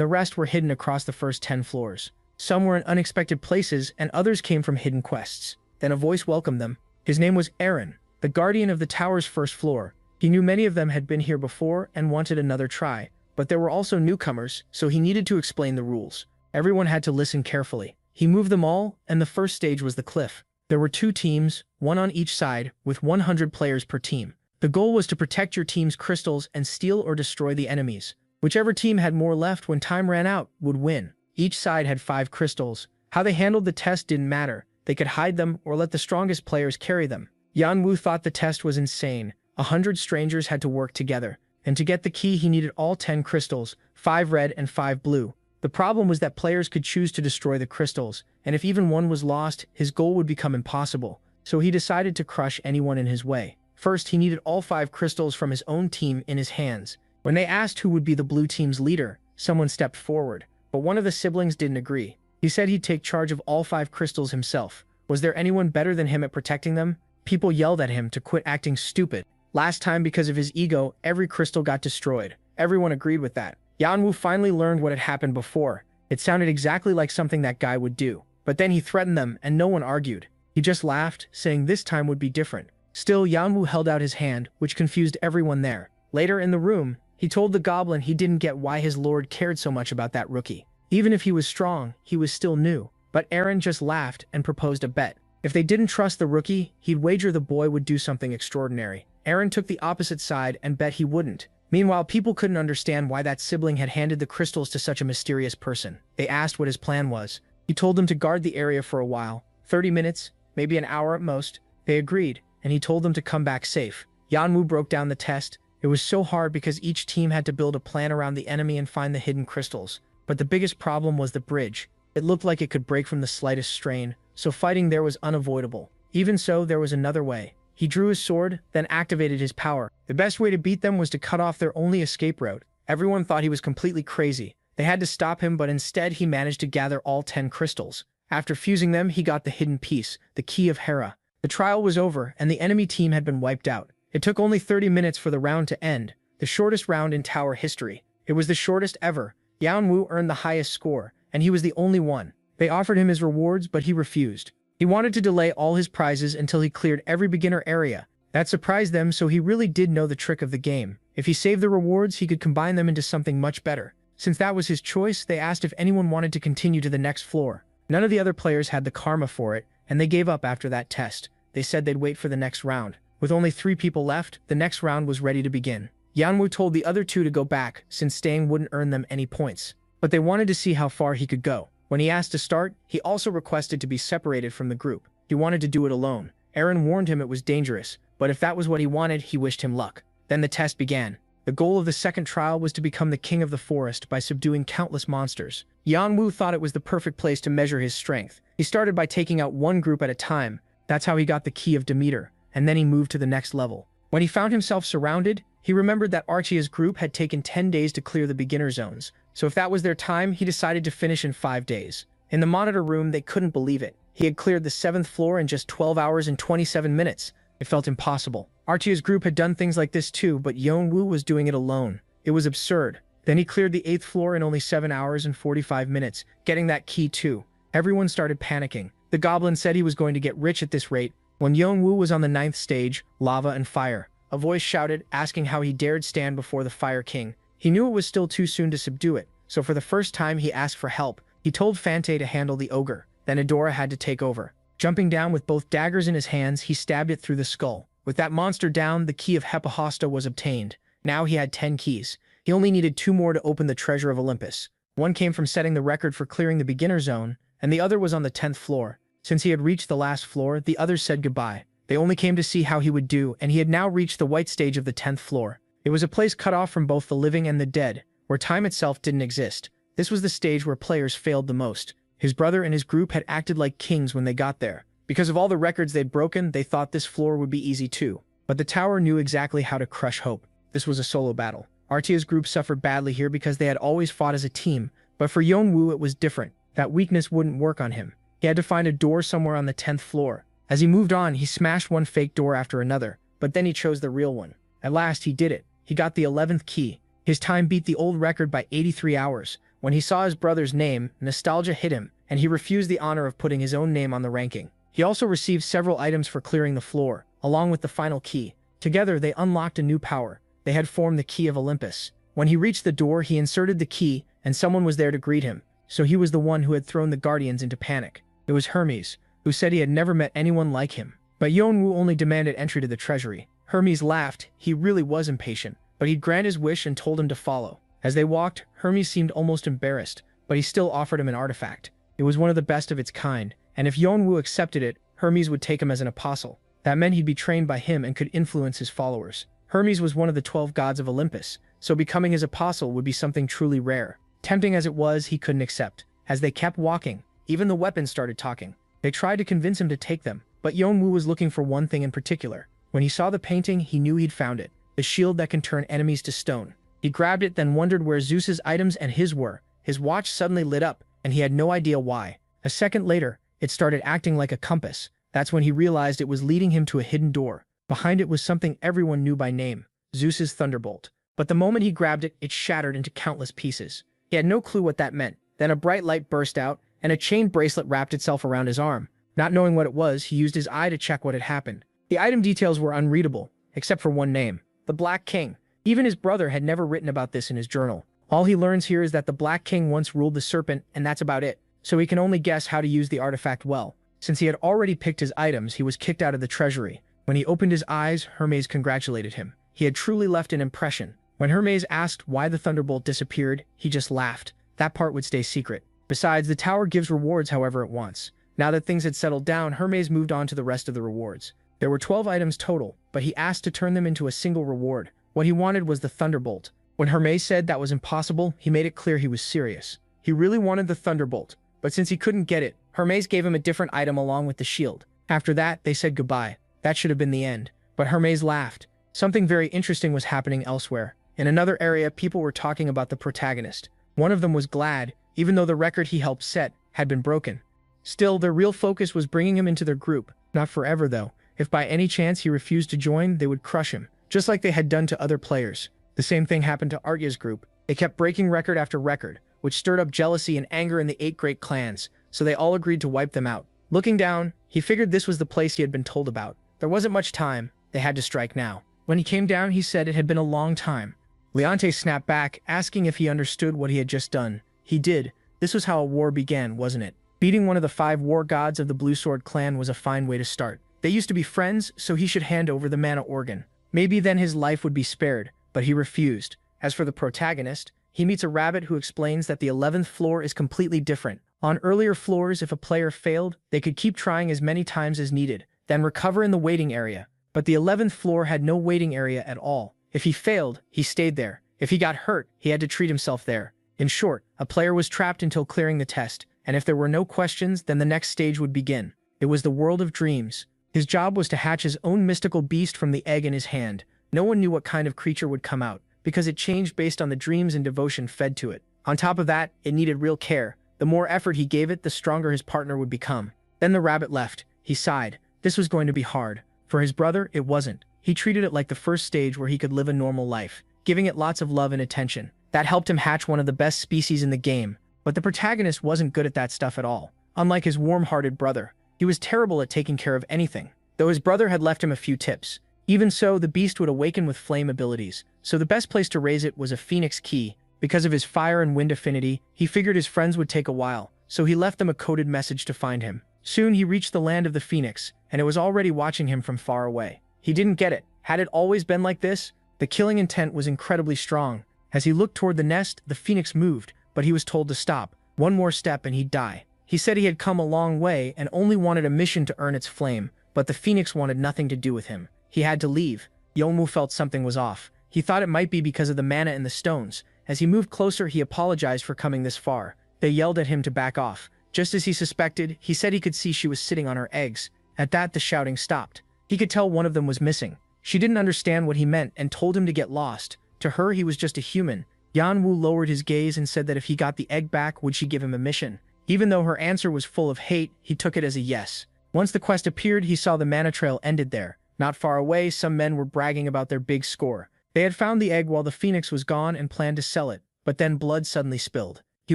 the rest were hidden across the first 10 floors. Some were in unexpected places, and others came from hidden quests. Then a voice welcomed them. His name was Aaron, the guardian of the tower's first floor. He knew many of them had been here before and wanted another try, but there were also newcomers, so he needed to explain the rules. Everyone had to listen carefully. He moved them all, and the first stage was the cliff. There were 2 teams, one on each side, with 100 players per team. The goal was to protect your team's crystals and steal or destroy the enemies. Whichever team had more left when time ran out would win. Each side had 5 crystals. How they handled the test didn't matter. They could hide them or let the strongest players carry them. Yanwu thought the test was insane. 100 strangers had to work together. And to get the key he needed all 10 crystals, 5 red and 5 blue. The problem was that players could choose to destroy the crystals, and if even one was lost, his goal would become impossible. So he decided to crush anyone in his way. First, he needed all 5 crystals from his own team in his hands. When they asked who would be the blue team's leader, someone stepped forward, but one of the siblings didn't agree. He said he'd take charge of all 5 crystals himself. Was there anyone better than him at protecting them? People yelled at him to quit acting stupid. Last time, because of his ego, every crystal got destroyed. Everyone agreed with that. Yanwu finally learned what had happened before. It sounded exactly like something that guy would do. But then he threatened them, and no one argued. He just laughed, saying this time would be different. Still, Yanwu held out his hand, which confused everyone there. Later in the room, he told the goblin he didn't get why his lord cared so much about that rookie. Even if he was strong, he was still new. But Aaron just laughed and proposed a bet. If they didn't trust the rookie, he'd wager the boy would do something extraordinary. Aaron took the opposite side and bet he wouldn't. Meanwhile, people couldn't understand why that sibling had handed the crystals to such a mysterious person. They asked what his plan was. He told them to guard the area for a while, 30 minutes, maybe an hour at most. They agreed, and he told them to come back safe. Yanwu broke down the test. It was so hard because each team had to build a plan around the enemy and find the hidden crystals. But the biggest problem was the bridge. It looked like it could break from the slightest strain, so fighting there was unavoidable. Even so, there was another way. He drew his sword, then activated his power. The best way to beat them was to cut off their only escape route. Everyone thought he was completely crazy. They had to stop him, but instead he managed to gather all 10 crystals. After fusing them, he got the hidden piece, the key of Hera. The trial was over, and the enemy team had been wiped out. It took only 30 minutes for the round to end, the shortest round in tower history. It was the shortest ever. Yanwu earned the highest score, and he was the only one. They offered him his rewards, but he refused. He wanted to delay all his prizes until he cleared every beginner area. That surprised them, so he really did know the trick of the game. If he saved the rewards, he could combine them into something much better. Since that was his choice, they asked if anyone wanted to continue to the next floor. None of the other players had the karma for it, and they gave up after that test. They said they'd wait for the next round. With only 3 people left, the next round was ready to begin. Yanwu told the other 2 to go back, since staying wouldn't earn them any points. But they wanted to see how far he could go. When he asked to start, he also requested to be separated from the group. He wanted to do it alone. Aaron warned him it was dangerous, but if that was what he wanted, he wished him luck. Then the test began. The goal of the second trial was to become the king of the forest by subduing countless monsters. Yanwu thought it was the perfect place to measure his strength. He started by taking out one group at a time. That's how he got the key of Demeter, and then he moved to the next level. When he found himself surrounded, he remembered that Archia's group had taken 10 days to clear the beginner zones. So if that was their time, he decided to finish in 5 days. In the monitor room, they couldn't believe it. He had cleared the 7th floor in just 12 hours and 27 minutes. It felt impossible. Archia's group had done things like this too, but Yanwu was doing it alone. It was absurd. Then he cleared the 8th floor in only 7 hours and 45 minutes, getting that key too. Everyone started panicking. The goblin said he was going to get rich at this rate, When Yeonwoo was on the 9th stage, Lava and Fire, a voice shouted, asking how he dared stand before the Fire King. He knew it was still too soon to subdue it, so for the first time he asked for help. He told Fante to handle the ogre, then Adora had to take over. Jumping down with both daggers in his hands, he stabbed it through the skull. With that monster down, the key of Hephahosta was obtained. Now he had 10 keys. He only needed 2 more to open the treasure of Olympus. One came from setting the record for clearing the beginner zone, and the other was on the 10th floor. Since he had reached the last floor, the others said goodbye. They only came to see how he would do, and he had now reached the white stage of the 10th floor. It was a place cut off from both the living and the dead, where time itself didn't exist. This was the stage where players failed the most. His brother and his group had acted like kings when they got there. Because of all the records they'd broken, they thought this floor would be easy too. But the tower knew exactly how to crush hope. This was a solo battle. Artia's group suffered badly here because they had always fought as a team, but for Yeonwoo it was different. That weakness wouldn't work on him. He had to find a door somewhere on the 10th floor. As he moved on, he smashed one fake door after another, but then he chose the real one. At last, he did it. He got the 11th key. His time beat the old record by 83 hours. When he saw his brother's name, nostalgia hit him, and he refused the honor of putting his own name on the ranking. He also received several items for clearing the floor, along with the final key. Together, they unlocked a new power. They had formed the key of Olympus. When he reached the door, he inserted the key, and someone was there to greet him. So he was the one who had thrown the Guardians into panic. It was Hermes, who said he had never met anyone like him. But Yeonwoo only demanded entry to the treasury. Hermes laughed. He really was impatient, but he'd grant his wish and told him to follow. As they walked, Hermes seemed almost embarrassed, but he still offered him an artifact. It was one of the best of its kind, and if Yeonwoo accepted it, Hermes would take him as an apostle. That meant he'd be trained by him and could influence his followers. Hermes was one of the 12 gods of Olympus, so becoming his apostle would be something truly rare. Tempting as it was, he couldn't accept. As they kept walking, even the weapons started talking. They tried to convince him to take them, but Yeonwoo was looking for one thing in particular. When he saw the painting, he knew he'd found it. The shield that can turn enemies to stone. He grabbed it, then wondered where Zeus's items and his were. His watch suddenly lit up, and he had no idea why. A second later, it started acting like a compass. That's when he realized it was leading him to a hidden door. Behind it was something everyone knew by name, Zeus's thunderbolt. But the moment he grabbed it, it shattered into countless pieces. He had no clue what that meant. Then a bright light burst out, and a chain bracelet wrapped itself around his arm. Not knowing what it was, he used his eye to check what had happened. The item details were unreadable, except for one name, the Black King. Even his brother had never written about this in his journal. All he learns here is that the Black King once ruled the serpent, and that's about it. So he can only guess how to use the artifact well. Since he had already picked his items, he was kicked out of the treasury. When he opened his eyes, Hermes congratulated him. He had truly left an impression. When Hermes asked why the thunderbolt disappeared, he just laughed. That part would stay secret. Besides, the tower gives rewards however it wants. Now that things had settled down, Hermes moved on to the rest of the rewards. There were 12 items total, but he asked to turn them into a single reward. What he wanted was the thunderbolt. When Hermes said that was impossible, he made it clear he was serious. He really wanted the thunderbolt, but since he couldn't get it, Hermes gave him a different item along with the shield. After that, they said goodbye. That should have been the end. But Hermes laughed. Something very interesting was happening elsewhere. In another area, people were talking about the protagonist. One of them was glad, even though the record he helped set had been broken. Still, their real focus was bringing him into their group. Not forever, though. If by any chance he refused to join, they would crush him, just like they had done to other players. The same thing happened to Arya's group. They kept breaking record after record, which stirred up jealousy and anger in the 8 great clans, so they all agreed to wipe them out. Looking down, he figured this was the place he had been told about. There wasn't much time. They had to strike now. When he came down, he said it had been a long time. Leonte snapped back, asking if he understood what he had just done. He did. This was how a war began, wasn't it? Beating one of the 5 war gods of the Blue Sword clan was a fine way to start. They used to be friends, so he should hand over the mana organ. Maybe then his life would be spared, but he refused. As for the protagonist, he meets a rabbit who explains that the 11th floor is completely different. On earlier floors, if a player failed, they could keep trying as many times as needed, then recover in the waiting area. But the 11th floor had no waiting area at all. If he failed, he stayed there. If he got hurt, he had to treat himself there. In short, a player was trapped until clearing the test, and if there were no questions, then the next stage would begin. It was the world of dreams. His job was to hatch his own mystical beast from the egg in his hand. No one knew what kind of creature would come out, because it changed based on the dreams and devotion fed to it. On top of that, it needed real care. The more effort he gave it, the stronger his partner would become. Then the rabbit left. He sighed. This was going to be hard. For his brother, it wasn't. He treated it like the first stage where he could live a normal life, giving it lots of love and attention. That helped him hatch one of the best species in the game. But the protagonist wasn't good at that stuff at all. Unlike his warm-hearted brother, he was terrible at taking care of anything. though his brother had left him a few tips. Even so, the beast would awaken with flame abilities, so the best place to raise it was a phoenix key. Because of his fire and wind affinity, he figured his friends would take a while, so he left them a coded message to find him. Soon he reached the land of the phoenix, and it was already watching him from far away. He didn't get it. Had it always been like this? The killing intent was incredibly strong. As he looked toward the nest, the phoenix moved, but he was told to stop. One more step and he'd die. He said he had come a long way and only wanted a mission to earn its flame, but the phoenix wanted nothing to do with him. He had to leave. Yeonwoo felt something was off. He thought it might be because of the mana in the stones. As he moved closer, he apologized for coming this far. They yelled at him to back off. Just as he suspected, he said he could see she was sitting on her eggs. At that, the shouting stopped. He could tell one of them was missing. She didn't understand what he meant and told him to get lost. To her, he was just a human. Yeonwoo lowered his gaze and said that if he got the egg back, would she give him a mission? Even though her answer was full of hate, he took it as a yes. Once the quest appeared, he saw the mana trail ended there. Not far away, some men were bragging about their big score. They had found the egg while the phoenix was gone and planned to sell it, but then blood suddenly spilled. He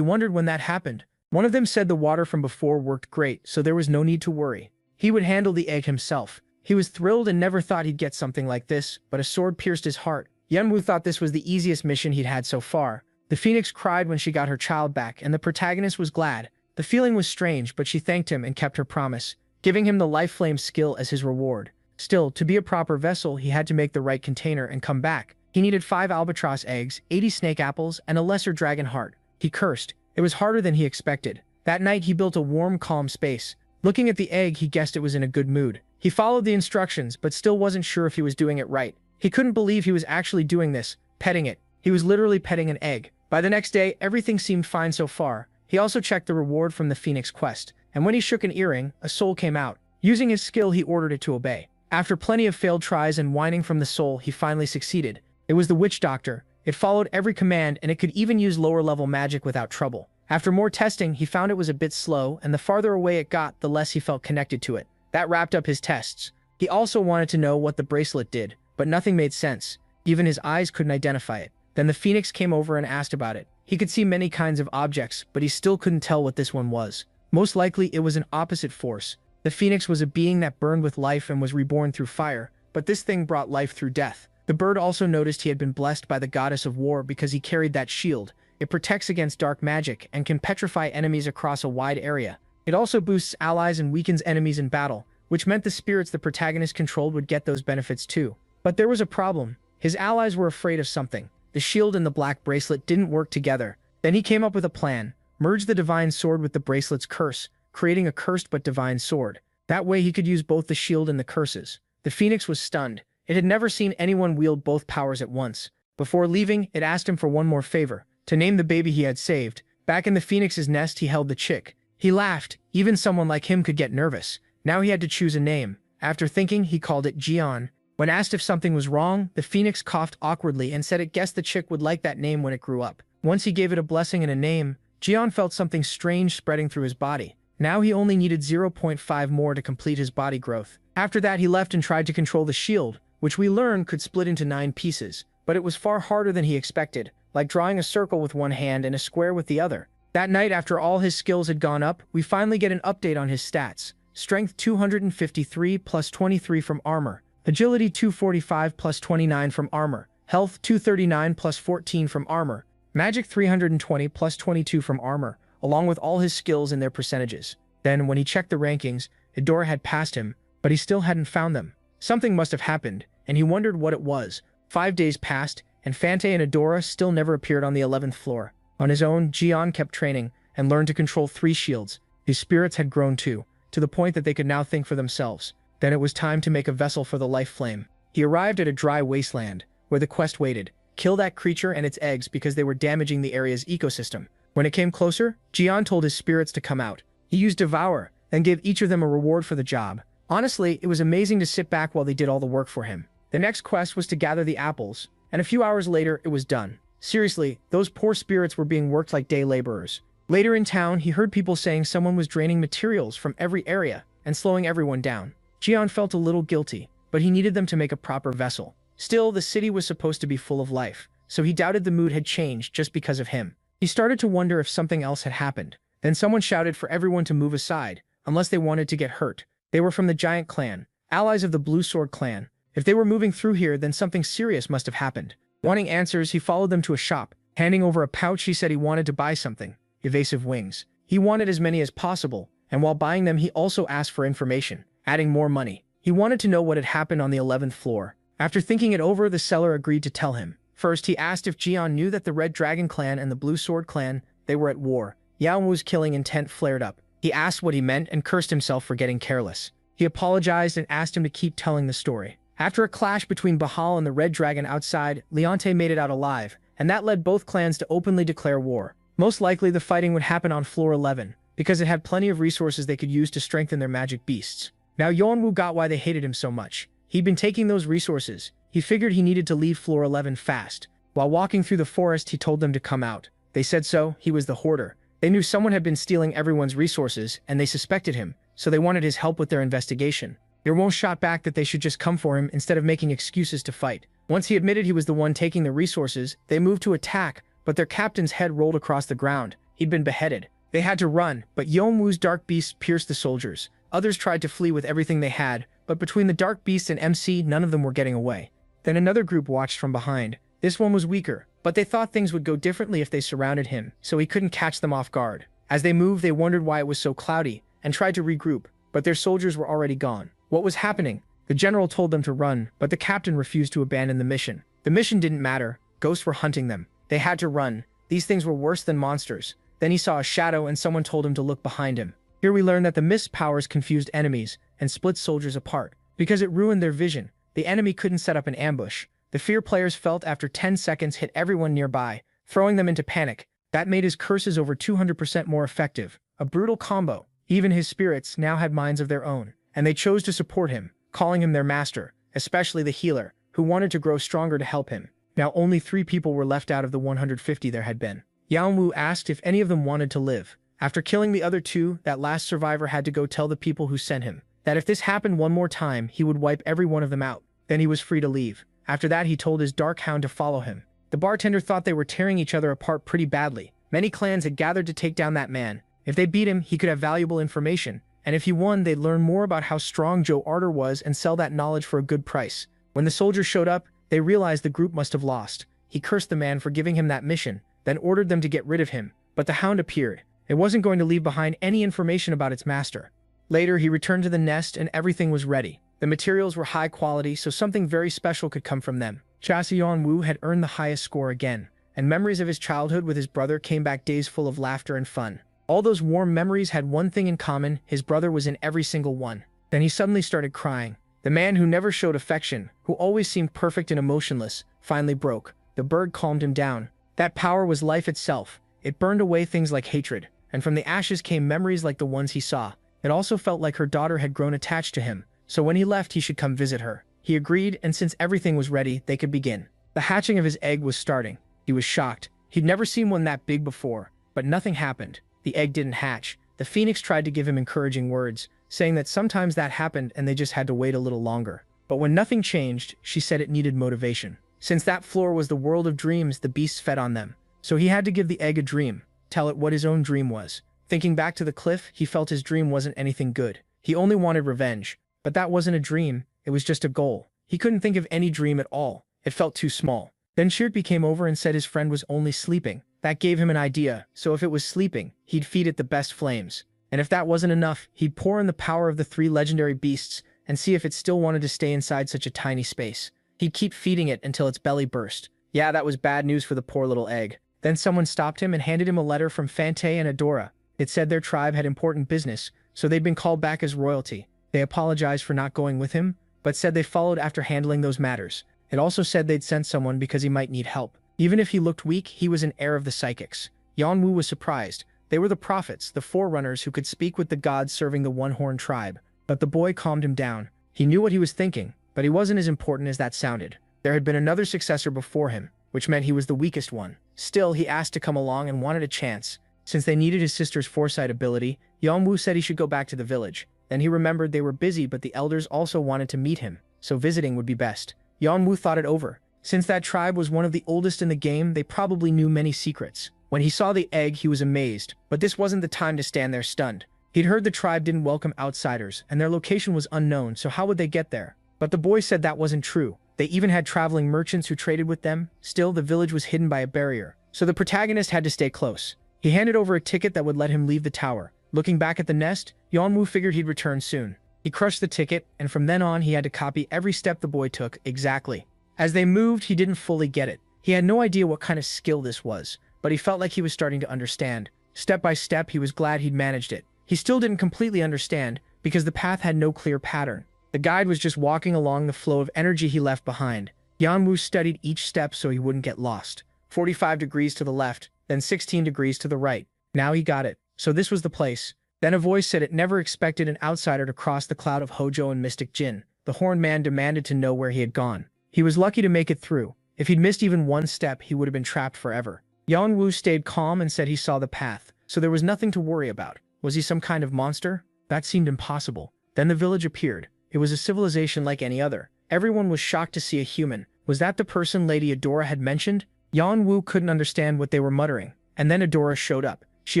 wondered when that happened. One of them said the water from before worked great, so there was no need to worry. He would handle the egg himself. He was thrilled and never thought he'd get something like this, but a sword pierced his heart. Yeonwoo thought this was the easiest mission he'd had so far. The phoenix cried when she got her child back, and the protagonist was glad. The feeling was strange, but she thanked him and kept her promise, giving him the life flame skill as his reward. Still, to be a proper vessel, he had to make the right container and come back. He needed 5 albatross eggs, 80 snake apples, and a lesser dragon heart. He cursed. It was harder than he expected. That night, he built a warm, calm space. Looking at the egg, he guessed it was in a good mood. He followed the instructions, but still wasn't sure if he was doing it right. He couldn't believe he was actually doing this, petting it. He was literally petting an egg. By the next day, everything seemed fine so far. He also checked the reward from the Phoenix quest, and when he shook an earring, a soul came out. Using his skill, he ordered it to obey. After plenty of failed tries and whining from the soul, he finally succeeded. It was the witch doctor. It followed every command, and it could even use lower-level magic without trouble. After more testing, he found it was a bit slow, and the farther away it got, the less he felt connected to it. That wrapped up his tests. He also wanted to know what the bracelet did, but nothing made sense. Even his eyes couldn't identify it. Then the phoenix came over and asked about it. He could see many kinds of objects, but he still couldn't tell what this one was. Most likely, it was an opposite force. The phoenix was a being that burned with life and was reborn through fire, but this thing brought life through death. The bird also noticed he had been blessed by the goddess of war because he carried that shield. It protects against dark magic and can petrify enemies across a wide area. It also boosts allies and weakens enemies in battle, which meant the spirits the protagonist controlled would get those benefits too. But there was a problem. His allies were afraid of something. The shield and the black bracelet didn't work together. Then he came up with a plan. Merge the divine sword with the bracelet's curse, creating a cursed but divine sword. That way he could use both the shield and the curses. The phoenix was stunned. It had never seen anyone wield both powers at once. Before leaving, it asked him for one more favor, to name the baby he had saved. Back in the phoenix's nest, he held the chick. He laughed. Even someone like him could get nervous. Now he had to choose a name. After thinking, he called it Jian. When asked if something was wrong, the phoenix coughed awkwardly and said it guessed the chick would like that name when it grew up. Once he gave it a blessing and a name, Jian felt something strange spreading through his body. Now he only needed 0.5 more to complete his body growth. After that, he left and tried to control the shield, which we learned could split into 9 pieces. But it was far harder than he expected, like drawing a circle with one hand and a square with the other. That night, after all his skills had gone up, we finally get an update on his stats. Strength 253 plus 23 from armor. Agility 245 plus 29 from armor. Health 239 plus 14 from armor. Magic 320 plus 22 from armor, along with all his skills and their percentages. Then, when he checked the rankings, Idora had passed him, but he still hadn't found them. Something must have happened, and he wondered what it was. 5 days passed, and Fante and Idora still never appeared on the 11th floor. On his own, Jian kept training and learned to control 3 shields. His spirits had grown too, to the point that they could now think for themselves. Then it was time to make a vessel for the life flame. He arrived at a dry wasteland, where the quest waited. Kill that creature and its eggs because they were damaging the area's ecosystem. When it came closer, Jian told his spirits to come out. He used Devour, and gave each of them a reward for the job. Honestly, it was amazing to sit back while they did all the work for him. The next quest was to gather the apples, and a few hours later, it was done. Seriously, those poor spirits were being worked like day laborers. Later in town, he heard people saying someone was draining materials from every area and slowing everyone down. Jian felt a little guilty, but he needed them to make a proper vessel. Still, the city was supposed to be full of life, so he doubted the mood had changed just because of him. He started to wonder if something else had happened. Then someone shouted for everyone to move aside, unless they wanted to get hurt. They were from the giant clan. allies of the Blue Sword clan. If they were moving through here, then something serious must have happened. Wanting answers, he followed them to a shop. Handing over a pouch, he said he wanted to buy something. Evasive wings. He wanted as many as possible, and while buying them, he also asked for information, adding more money. He wanted to know what had happened on the 11th floor. After thinking it over, the seller agreed to tell him. First, he asked if Jian knew that the Red Dragon clan and the Blue Sword clan, they were at war. Yaomu's killing intent flared up. He asked what he meant and cursed himself for getting careless. He apologized and asked him to keep telling the story. After a clash between Bahal and the Red Dragon outside, Leonte made it out alive, and that led both clans to openly declare war. Most likely, the fighting would happen on floor 11, because it had plenty of resources they could use to strengthen their magic beasts. Now Yeonwoo got why they hated him so much. He'd been taking those resources. He figured he needed to leave floor 11 fast. While walking through the forest, he told them to come out. They said so. He was the hoarder. They knew someone had been stealing everyone's resources, and they suspected him, so they wanted his help with their investigation. Yeonwoo shot back that they should just come for him instead of making excuses to fight. Once he admitted he was the one taking the resources, they moved to attack, but their captain's head rolled across the ground. He'd been beheaded. They had to run, but Yeonwoo's dark beast pierced the soldiers. Others tried to flee with everything they had, but between the dark beast and MC, none of them were getting away. Then another group watched from behind. This one was weaker, but they thought things would go differently if they surrounded him, so he couldn't catch them off guard. As they moved, they wondered why it was so cloudy, and tried to regroup, but their soldiers were already gone. What was happening? The general told them to run, but the captain refused to abandon the mission. The mission didn't matter. Ghosts were hunting them. They had to run. These things were worse than monsters. Then he saw a shadow and someone told him to look behind him. Here we learn that the mist powers confused enemies and split soldiers apart. Because it ruined their vision, the enemy couldn't set up an ambush. The fear players felt after 10 seconds hit everyone nearby, throwing them into panic. That made his curses over 200% more effective. A brutal combo. Even his spirits now had minds of their own, and they chose to support him, calling him their master, especially the healer, who wanted to grow stronger to help him. Now only 3 people were left out of the 150 there had been. Yeonwoo asked if any of them wanted to live. After killing the other 2, that last survivor had to go tell the people who sent him that if this happened one more time, he would wipe every one of them out. Then he was free to leave. After that, he told his dark hound to follow him. The bartender thought they were tearing each other apart pretty badly. Many clans had gathered to take down that man. If they beat him, he could have valuable information, and if he won, they'd learn more about how strong Joe Arter was and sell that knowledge for a good price. When the soldiers showed up, they realized the group must have lost. He cursed the man for giving him that mission, then ordered them to get rid of him. But the hound appeared. It wasn't going to leave behind any information about its master. Later, he returned to the nest and everything was ready. The materials were high quality, so something very special could come from them. Cha Seon-woo had earned the highest score again, and memories of his childhood with his brother came back, days full of laughter and fun. All those warm memories had one thing in common: his brother was in every single one. Then he suddenly started crying. The man who never showed affection, who always seemed perfect and emotionless, finally broke. The bird calmed him down. That power was life itself. It burned away things like hatred, and from the ashes came memories like the ones he saw. It also felt like her daughter had grown attached to him, so when he left he should come visit her. He agreed, and since everything was ready, they could begin. The hatching of his egg was starting. He was shocked. He'd never seen one that big before, but nothing happened. The egg didn't hatch. The phoenix tried to give him encouraging words, saying that sometimes that happened and they just had to wait a little longer. But when nothing changed, she said it needed motivation. Since that floor was the world of dreams, the beasts fed on them. So he had to give the egg a dream, tell it what his own dream was. Thinking back to the cliff, he felt his dream wasn't anything good. He only wanted revenge. But that wasn't a dream, it was just a goal. He couldn't think of any dream at all. It felt too small. Then Shirtby came over and said his friend was only sleeping. That gave him an idea, so if it was sleeping, he'd feed it the best flames. And if that wasn't enough, he'd pour in the power of the 3 legendary beasts and see if it still wanted to stay inside such a tiny space. He'd keep feeding it until its belly burst. Yeah, that was bad news for the poor little egg. Then someone stopped him and handed him a letter from Fante and Adora. It said their tribe had important business, so they'd been called back as royalty. They apologized for not going with him, but said they followed after handling those matters. It also said they'd sent someone because he might need help. Even if he looked weak, he was an heir of the psychics. Yeonwoo was surprised. They were the prophets, the forerunners who could speak with the gods serving the one-horn tribe. But the boy calmed him down. He knew what he was thinking, but he wasn't as important as that sounded. There had been another successor before him, which meant he was the weakest one. Still, he asked to come along and wanted a chance. Since they needed his sister's foresight ability, Yeonwoo said he should go back to the village. Then he remembered they were busy, but the elders also wanted to meet him, so visiting would be best. Yeonwoo thought it over. Since that tribe was one of the oldest in the game, they probably knew many secrets. When he saw the egg, he was amazed, but this wasn't the time to stand there stunned. He'd heard the tribe didn't welcome outsiders, and their location was unknown, so how would they get there? But the boy said that wasn't true. They even had traveling merchants who traded with them. Still, the village was hidden by a barrier, so the protagonist had to stay close. He handed over a ticket that would let him leave the tower. Looking back at the nest, Yeonwoo figured he'd return soon. He crushed the ticket, and from then on he had to copy every step the boy took exactly. As they moved, he didn't fully get it. He had no idea what kind of skill this was, but he felt like he was starting to understand. Step by step, he was glad he'd managed it. He still didn't completely understand, because the path had no clear pattern. The guide was just walking along the flow of energy he left behind. Yeonwoo studied each step so he wouldn't get lost. 45 degrees to the left, then 16 degrees to the right. Now he got it. So this was the place. Then a voice said it never expected an outsider to cross the cloud of Hojo and Mystic Jin. The horned man demanded to know where he had gone. He was lucky to make it through. If he'd missed even one step, he would have been trapped forever. Yeonwoo stayed calm and said he saw the path, so there was nothing to worry about. Was he some kind of monster? That seemed impossible. Then the village appeared. It was a civilization like any other. Everyone was shocked to see a human. Was that the person Lady Adora had mentioned? Yeonwoo couldn't understand what they were muttering. And then Adora showed up. She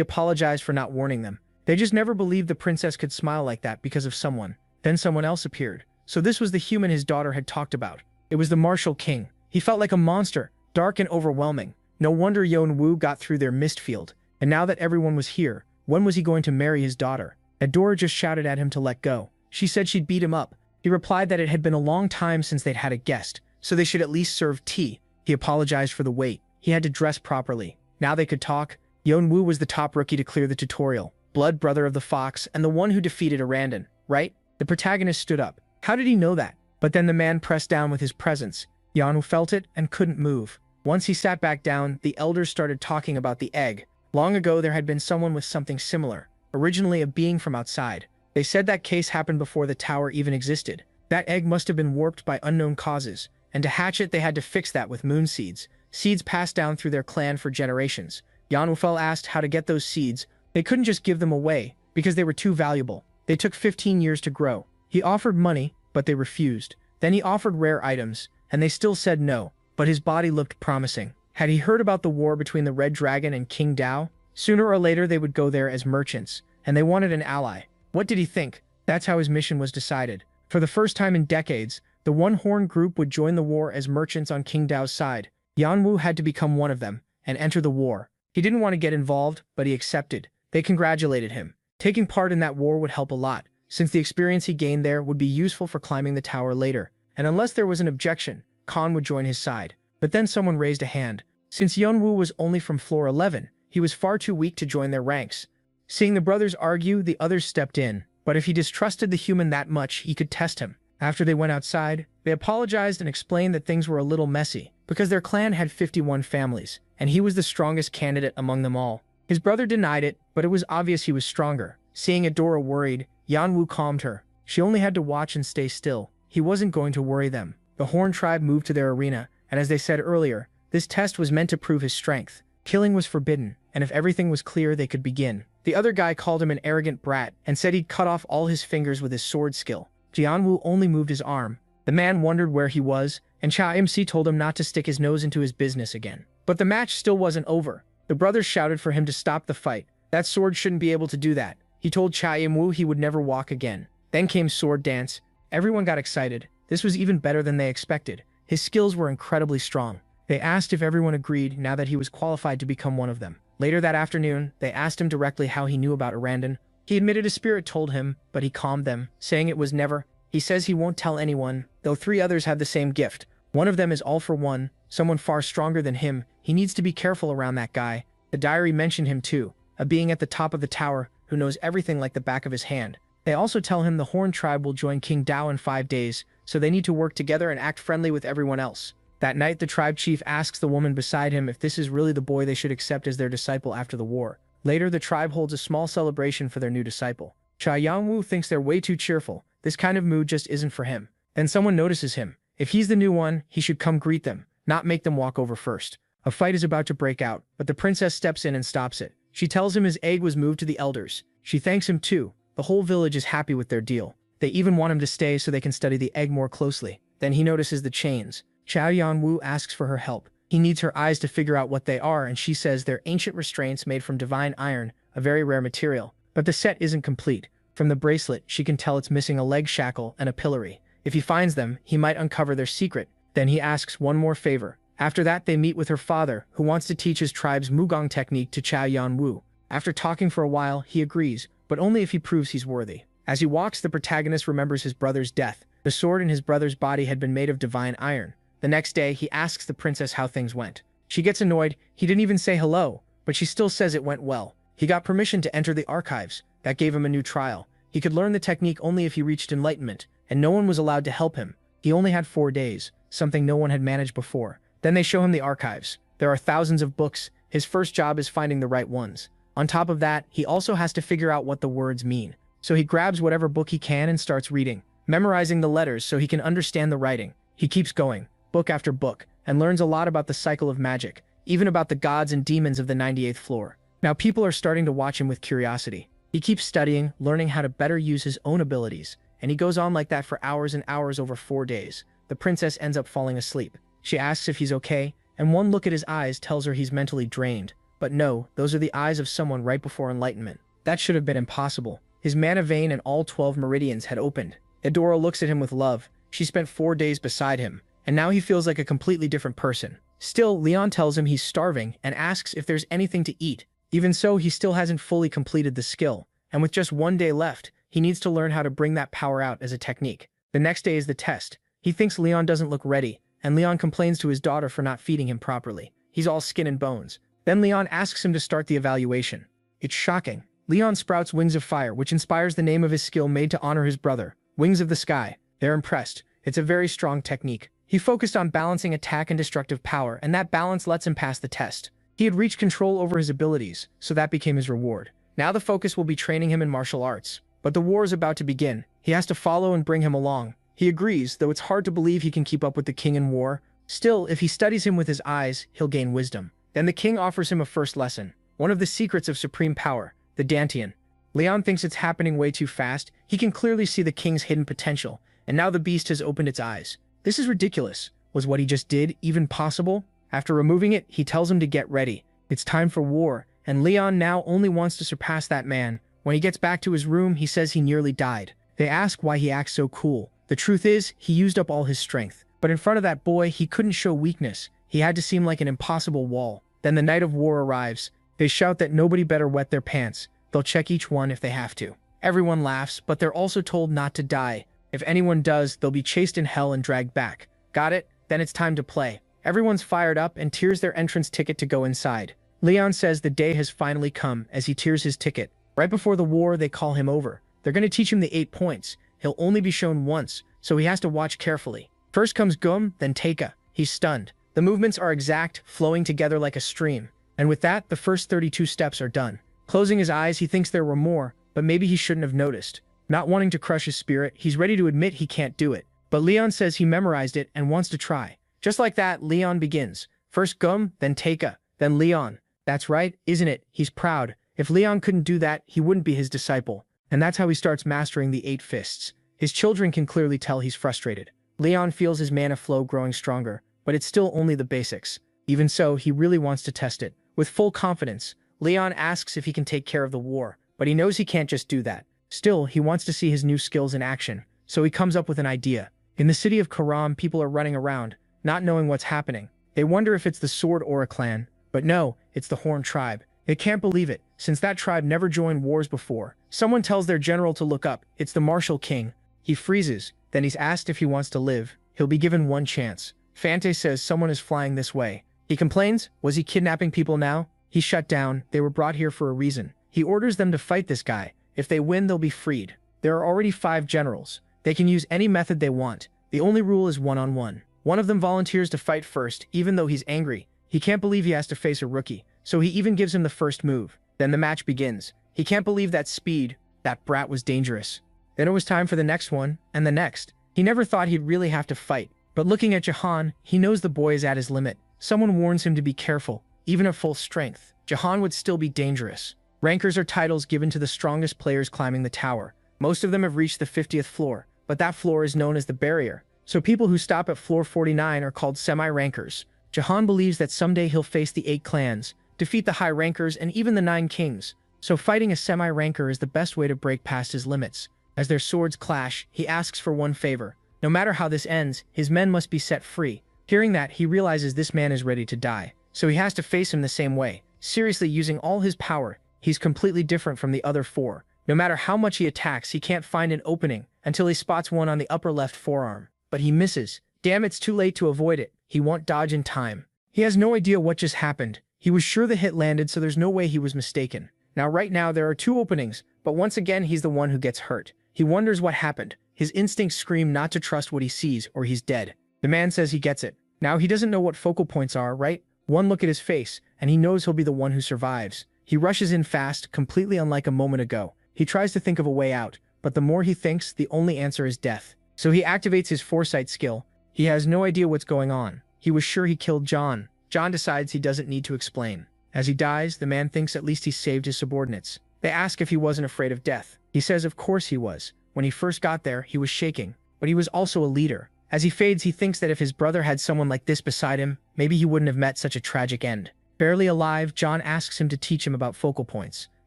apologized for not warning them. They just never believed the princess could smile like that because of someone. Then someone else appeared. So this was the human his daughter had talked about. It was the martial king. He felt like a monster, dark and overwhelming. No wonder Yeonwoo got through their mist field. And now that everyone was here, when was he going to marry his daughter? Adora just shouted at him to let go. She said she'd beat him up. He replied that it had been a long time since they'd had a guest, so they should at least serve tea. He apologized for the wait. He had to dress properly. Now they could talk. Yeonwoo was the top rookie to clear the tutorial. Blood brother of the fox and the one who defeated Arandon, right? The protagonist stood up. How did he know that? But then the man pressed down with his presence. Yeonwoo felt it and couldn't move. Once he sat back down, the elders started talking about the egg. Long ago, there had been someone with something similar, originally a being from outside. They said that case happened before the tower even existed. That egg must have been warped by unknown causes, and to hatch it, they had to fix that with moon seeds. Seeds passed down through their clan for generations. Yeonwoo asked how to get those seeds. They couldn't just give them away, because they were too valuable. They took 15 years to grow. He offered money, but they refused. Then he offered rare items, and they still said no, but his body looked promising. Had he heard about the war between the Red Dragon and King Dao? Sooner or later they would go there as merchants, and they wanted an ally. What did he think? That's how his mission was decided. For the first time in decades, the one-horn group would join the war as merchants on King Dao's side. Yeonwoo had to become one of them, and enter the war. He didn't want to get involved, but he accepted. They congratulated him. Taking part in that war would help a lot, since the experience he gained there would be useful for climbing the tower later. And unless there was an objection, Khan would join his side. But then someone raised a hand. Since Yeonwoo was only from floor 11, he was far too weak to join their ranks. Seeing the brothers argue, the others stepped in. But if he distrusted the human that much, he could test him. After they went outside, they apologized and explained that things were a little messy, because their clan had 51 families, and he was the strongest candidate among them all. His brother denied it, but it was obvious he was stronger. Seeing Adora worried, Yeonwoo calmed her. She only had to watch and stay still. He wasn't going to worry them. The Horn tribe moved to their arena, and as they said earlier, this test was meant to prove his strength. Killing was forbidden, and if everything was clear, they could begin. The other guy called him an arrogant brat and said he'd cut off all his fingers with his sword skill. Yeonwoo only moved his arm. The man wondered where he was, and Cha MC told him not to stick his nose into his business again. But the match still wasn't over. The brothers shouted for him to stop the fight. That sword shouldn't be able to do that. He told Cha Im-woo he would never walk again. Then came sword dance. Everyone got excited. This was even better than they expected. His skills were incredibly strong. They asked if everyone agreed now that he was qualified to become one of them. Later that afternoon, they asked him directly how he knew about Arandon. He admitted a spirit told him, but he calmed them, saying it was never. He says he won't tell anyone, though 3 others have the same gift. One of them is all for one, someone far stronger than him. He needs to be careful around that guy. The diary mentioned him too, a being at the top of the tower who knows everything like the back of his hand. They also tell him the Horn tribe will join King Dao in 5 days, so they need to work together and act friendly with everyone else. That night, the tribe chief asks the woman beside him if this is really the boy they should accept as their disciple after the war. Later, the tribe holds a small celebration for their new disciple. Cha Yeonwoo thinks they're way too cheerful. This kind of mood just isn't for him. Then someone notices him. If he's the new one, he should come greet them, not make them walk over first. A fight is about to break out, but the princess steps in and stops it. She tells him his egg was moved to the elders. She thanks him too. The whole village is happy with their deal. They even want him to stay so they can study the egg more closely. Then he notices the chains. Cha Yeonwoo asks for her help. He needs her eyes to figure out what they are, and she says they're ancient restraints made from divine iron, a very rare material. But the set isn't complete. From the bracelet, she can tell it's missing a leg shackle and a pillory. If he finds them, he might uncover their secret. Then he asks one more favor. After that, they meet with her father, who wants to teach his tribe's Mugong technique to Chao Yan-Wu. After talking for a while, he agrees, but only if he proves he's worthy. As he walks, the protagonist remembers his brother's death. The sword in his brother's body had been made of divine iron. The next day, he asks the princess how things went. She gets annoyed. He didn't even say hello, but she still says it went well. He got permission to enter the archives. That gave him a new trial. He could learn the technique only if he reached enlightenment, and no one was allowed to help him. He only had 4 days, something no one had managed before. Then they show him the archives. There are thousands of books. His first job is finding the right ones. On top of that, he also has to figure out what the words mean. So he grabs whatever book he can and starts reading, memorizing the letters so he can understand the writing. He keeps going, book after book, and learns a lot about the cycle of magic, even about the gods and demons of the 98th floor. Now people are starting to watch him with curiosity. He keeps studying, learning how to better use his own abilities, and he goes on like that for hours and hours over 4 days. The princess ends up falling asleep. She asks if he's okay, and one look at his eyes tells her he's mentally drained. But no, those are the eyes of someone right before enlightenment. That should have been impossible. His mana vein and all 12 meridians had opened. Adora looks at him with love. She spent 4 days beside him, and now he feels like a completely different person. Still, Leon tells him he's starving and asks if there's anything to eat. Even so, he still hasn't fully completed the skill, and with just 1 day left, he needs to learn how to bring that power out as a technique. The next day is the test. He thinks Leon doesn't look ready, and Leon complains to his daughter for not feeding him properly. He's all skin and bones. Then Leon asks him to start the evaluation. It's shocking. Leon sprouts wings of fire, which inspires the name of his skill made to honor his brother, Wings of the Sky. They're impressed. It's a very strong technique. He focused on balancing attack and destructive power, and that balance lets him pass the test. He had reached control over his abilities, so that became his reward. Now the focus will be training him in martial arts. But the war is about to begin. He has to follow and bring him along. He agrees, though it's hard to believe he can keep up with the king in war. Still, if he studies him with his eyes, he'll gain wisdom. Then the king offers him a first lesson, one of the secrets of supreme power, the Dantian. Leon thinks it's happening way too fast. He can clearly see the king's hidden potential, and now the beast has opened its eyes. This is ridiculous. Was what he just did even possible? After removing it, he tells him to get ready. It's time for war, and Leon now only wants to surpass that man. When he gets back to his room, he says he nearly died. They ask why he acts so cool. The truth is, he used up all his strength. But in front of that boy, he couldn't show weakness. He had to seem like an impossible wall. Then the night of war arrives. They shout that nobody better wet their pants. They'll check each one if they have to. Everyone laughs, but they're also told not to die. If anyone does, they'll be chased in hell and dragged back. Got it? Then it's time to play. Everyone's fired up and tears their entrance ticket to go inside. Leon says the day has finally come as he tears his ticket. Right before the war, they call him over. They're going to teach him the 8 points. He'll only be shown once, so he has to watch carefully. First comes Gum, then Teika. He's stunned. The movements are exact, flowing together like a stream. And with that, the first 32 steps are done. Closing his eyes, he thinks there were more, but maybe he shouldn't have noticed. Not wanting to crush his spirit, he's ready to admit he can't do it. But Leon says he memorized it and wants to try. Just like that, Leon begins. First Gum, then Teika, then Leon. That's right, isn't it? He's proud. If Leon couldn't do that, he wouldn't be his disciple. And that's how he starts mastering the 8 fists. His children can clearly tell he's frustrated. Leon feels his mana flow growing stronger, but it's still only the basics. Even so, he really wants to test it. With full confidence, Leon asks if he can take care of the war, but he knows he can't just do that. Still, he wants to see his new skills in action, so he comes up with an idea. In the city of Karam, people are running around, not knowing what's happening. They wonder if it's the Sword Aura clan, but no, it's the Horn tribe. They can't believe it, since that tribe never joined wars before. Someone tells their general to look up. It's the Martial King. He freezes, then he's asked if he wants to live. He'll be given one chance. Fante says someone is flying this way. He complains, was he kidnapping people now? He's shut down, they were brought here for a reason. He orders them to fight this guy. If they win, they'll be freed. There are already 5 generals. They can use any method they want. The only rule is one-on-one. One of them volunteers to fight first, even though he's angry. He can't believe he has to face a rookie, so he even gives him the first move. Then the match begins. He can't believe that speed. That brat was dangerous. Then it was time for the next one, and the next. He never thought he'd really have to fight. But looking at Jahan, he knows the boy is at his limit. Someone warns him to be careful. Even at full strength, Jahan would still be dangerous. Rankers are titles given to the strongest players climbing the tower. Most of them have reached the 50th floor, but that floor is known as the barrier. So people who stop at floor 49 are called semi-rankers. Jahan believes that someday he'll face the 8 clans, defeat the high rankers and even the 9 kings. So fighting a semi-ranker is the best way to break past his limits. As their swords clash, he asks for one favor. No matter how this ends, his men must be set free. Hearing that, he realizes this man is ready to die. So he has to face him the same way. Seriously, using all his power, he's completely different from the other four. No matter how much he attacks, he can't find an opening until he spots one on the upper left forearm. But he misses. Damn, it's too late to avoid it. He won't dodge in time. He has no idea what just happened. He was sure the hit landed, so there's no way he was mistaken. Right now there are two openings, but once again he's the one who gets hurt. He wonders what happened. His instincts scream not to trust what he sees or he's dead. The man says he gets it. Now he doesn't know what focal points are, right? One look at his face, and he knows he'll be the one who survives. He rushes in fast, completely unlike a moment ago. He tries to think of a way out, but the more he thinks, the only answer is death. So he activates his foresight skill. He has no idea what's going on. He was sure he killed John. John decides he doesn't need to explain. As he dies, the man thinks at least he saved his subordinates. They ask if he wasn't afraid of death. He says of course he was. When he first got there, he was shaking, but he was also a leader. As he fades, he thinks that if his brother had someone like this beside him, maybe he wouldn't have met such a tragic end. Barely alive, John asks him to teach him about focal points.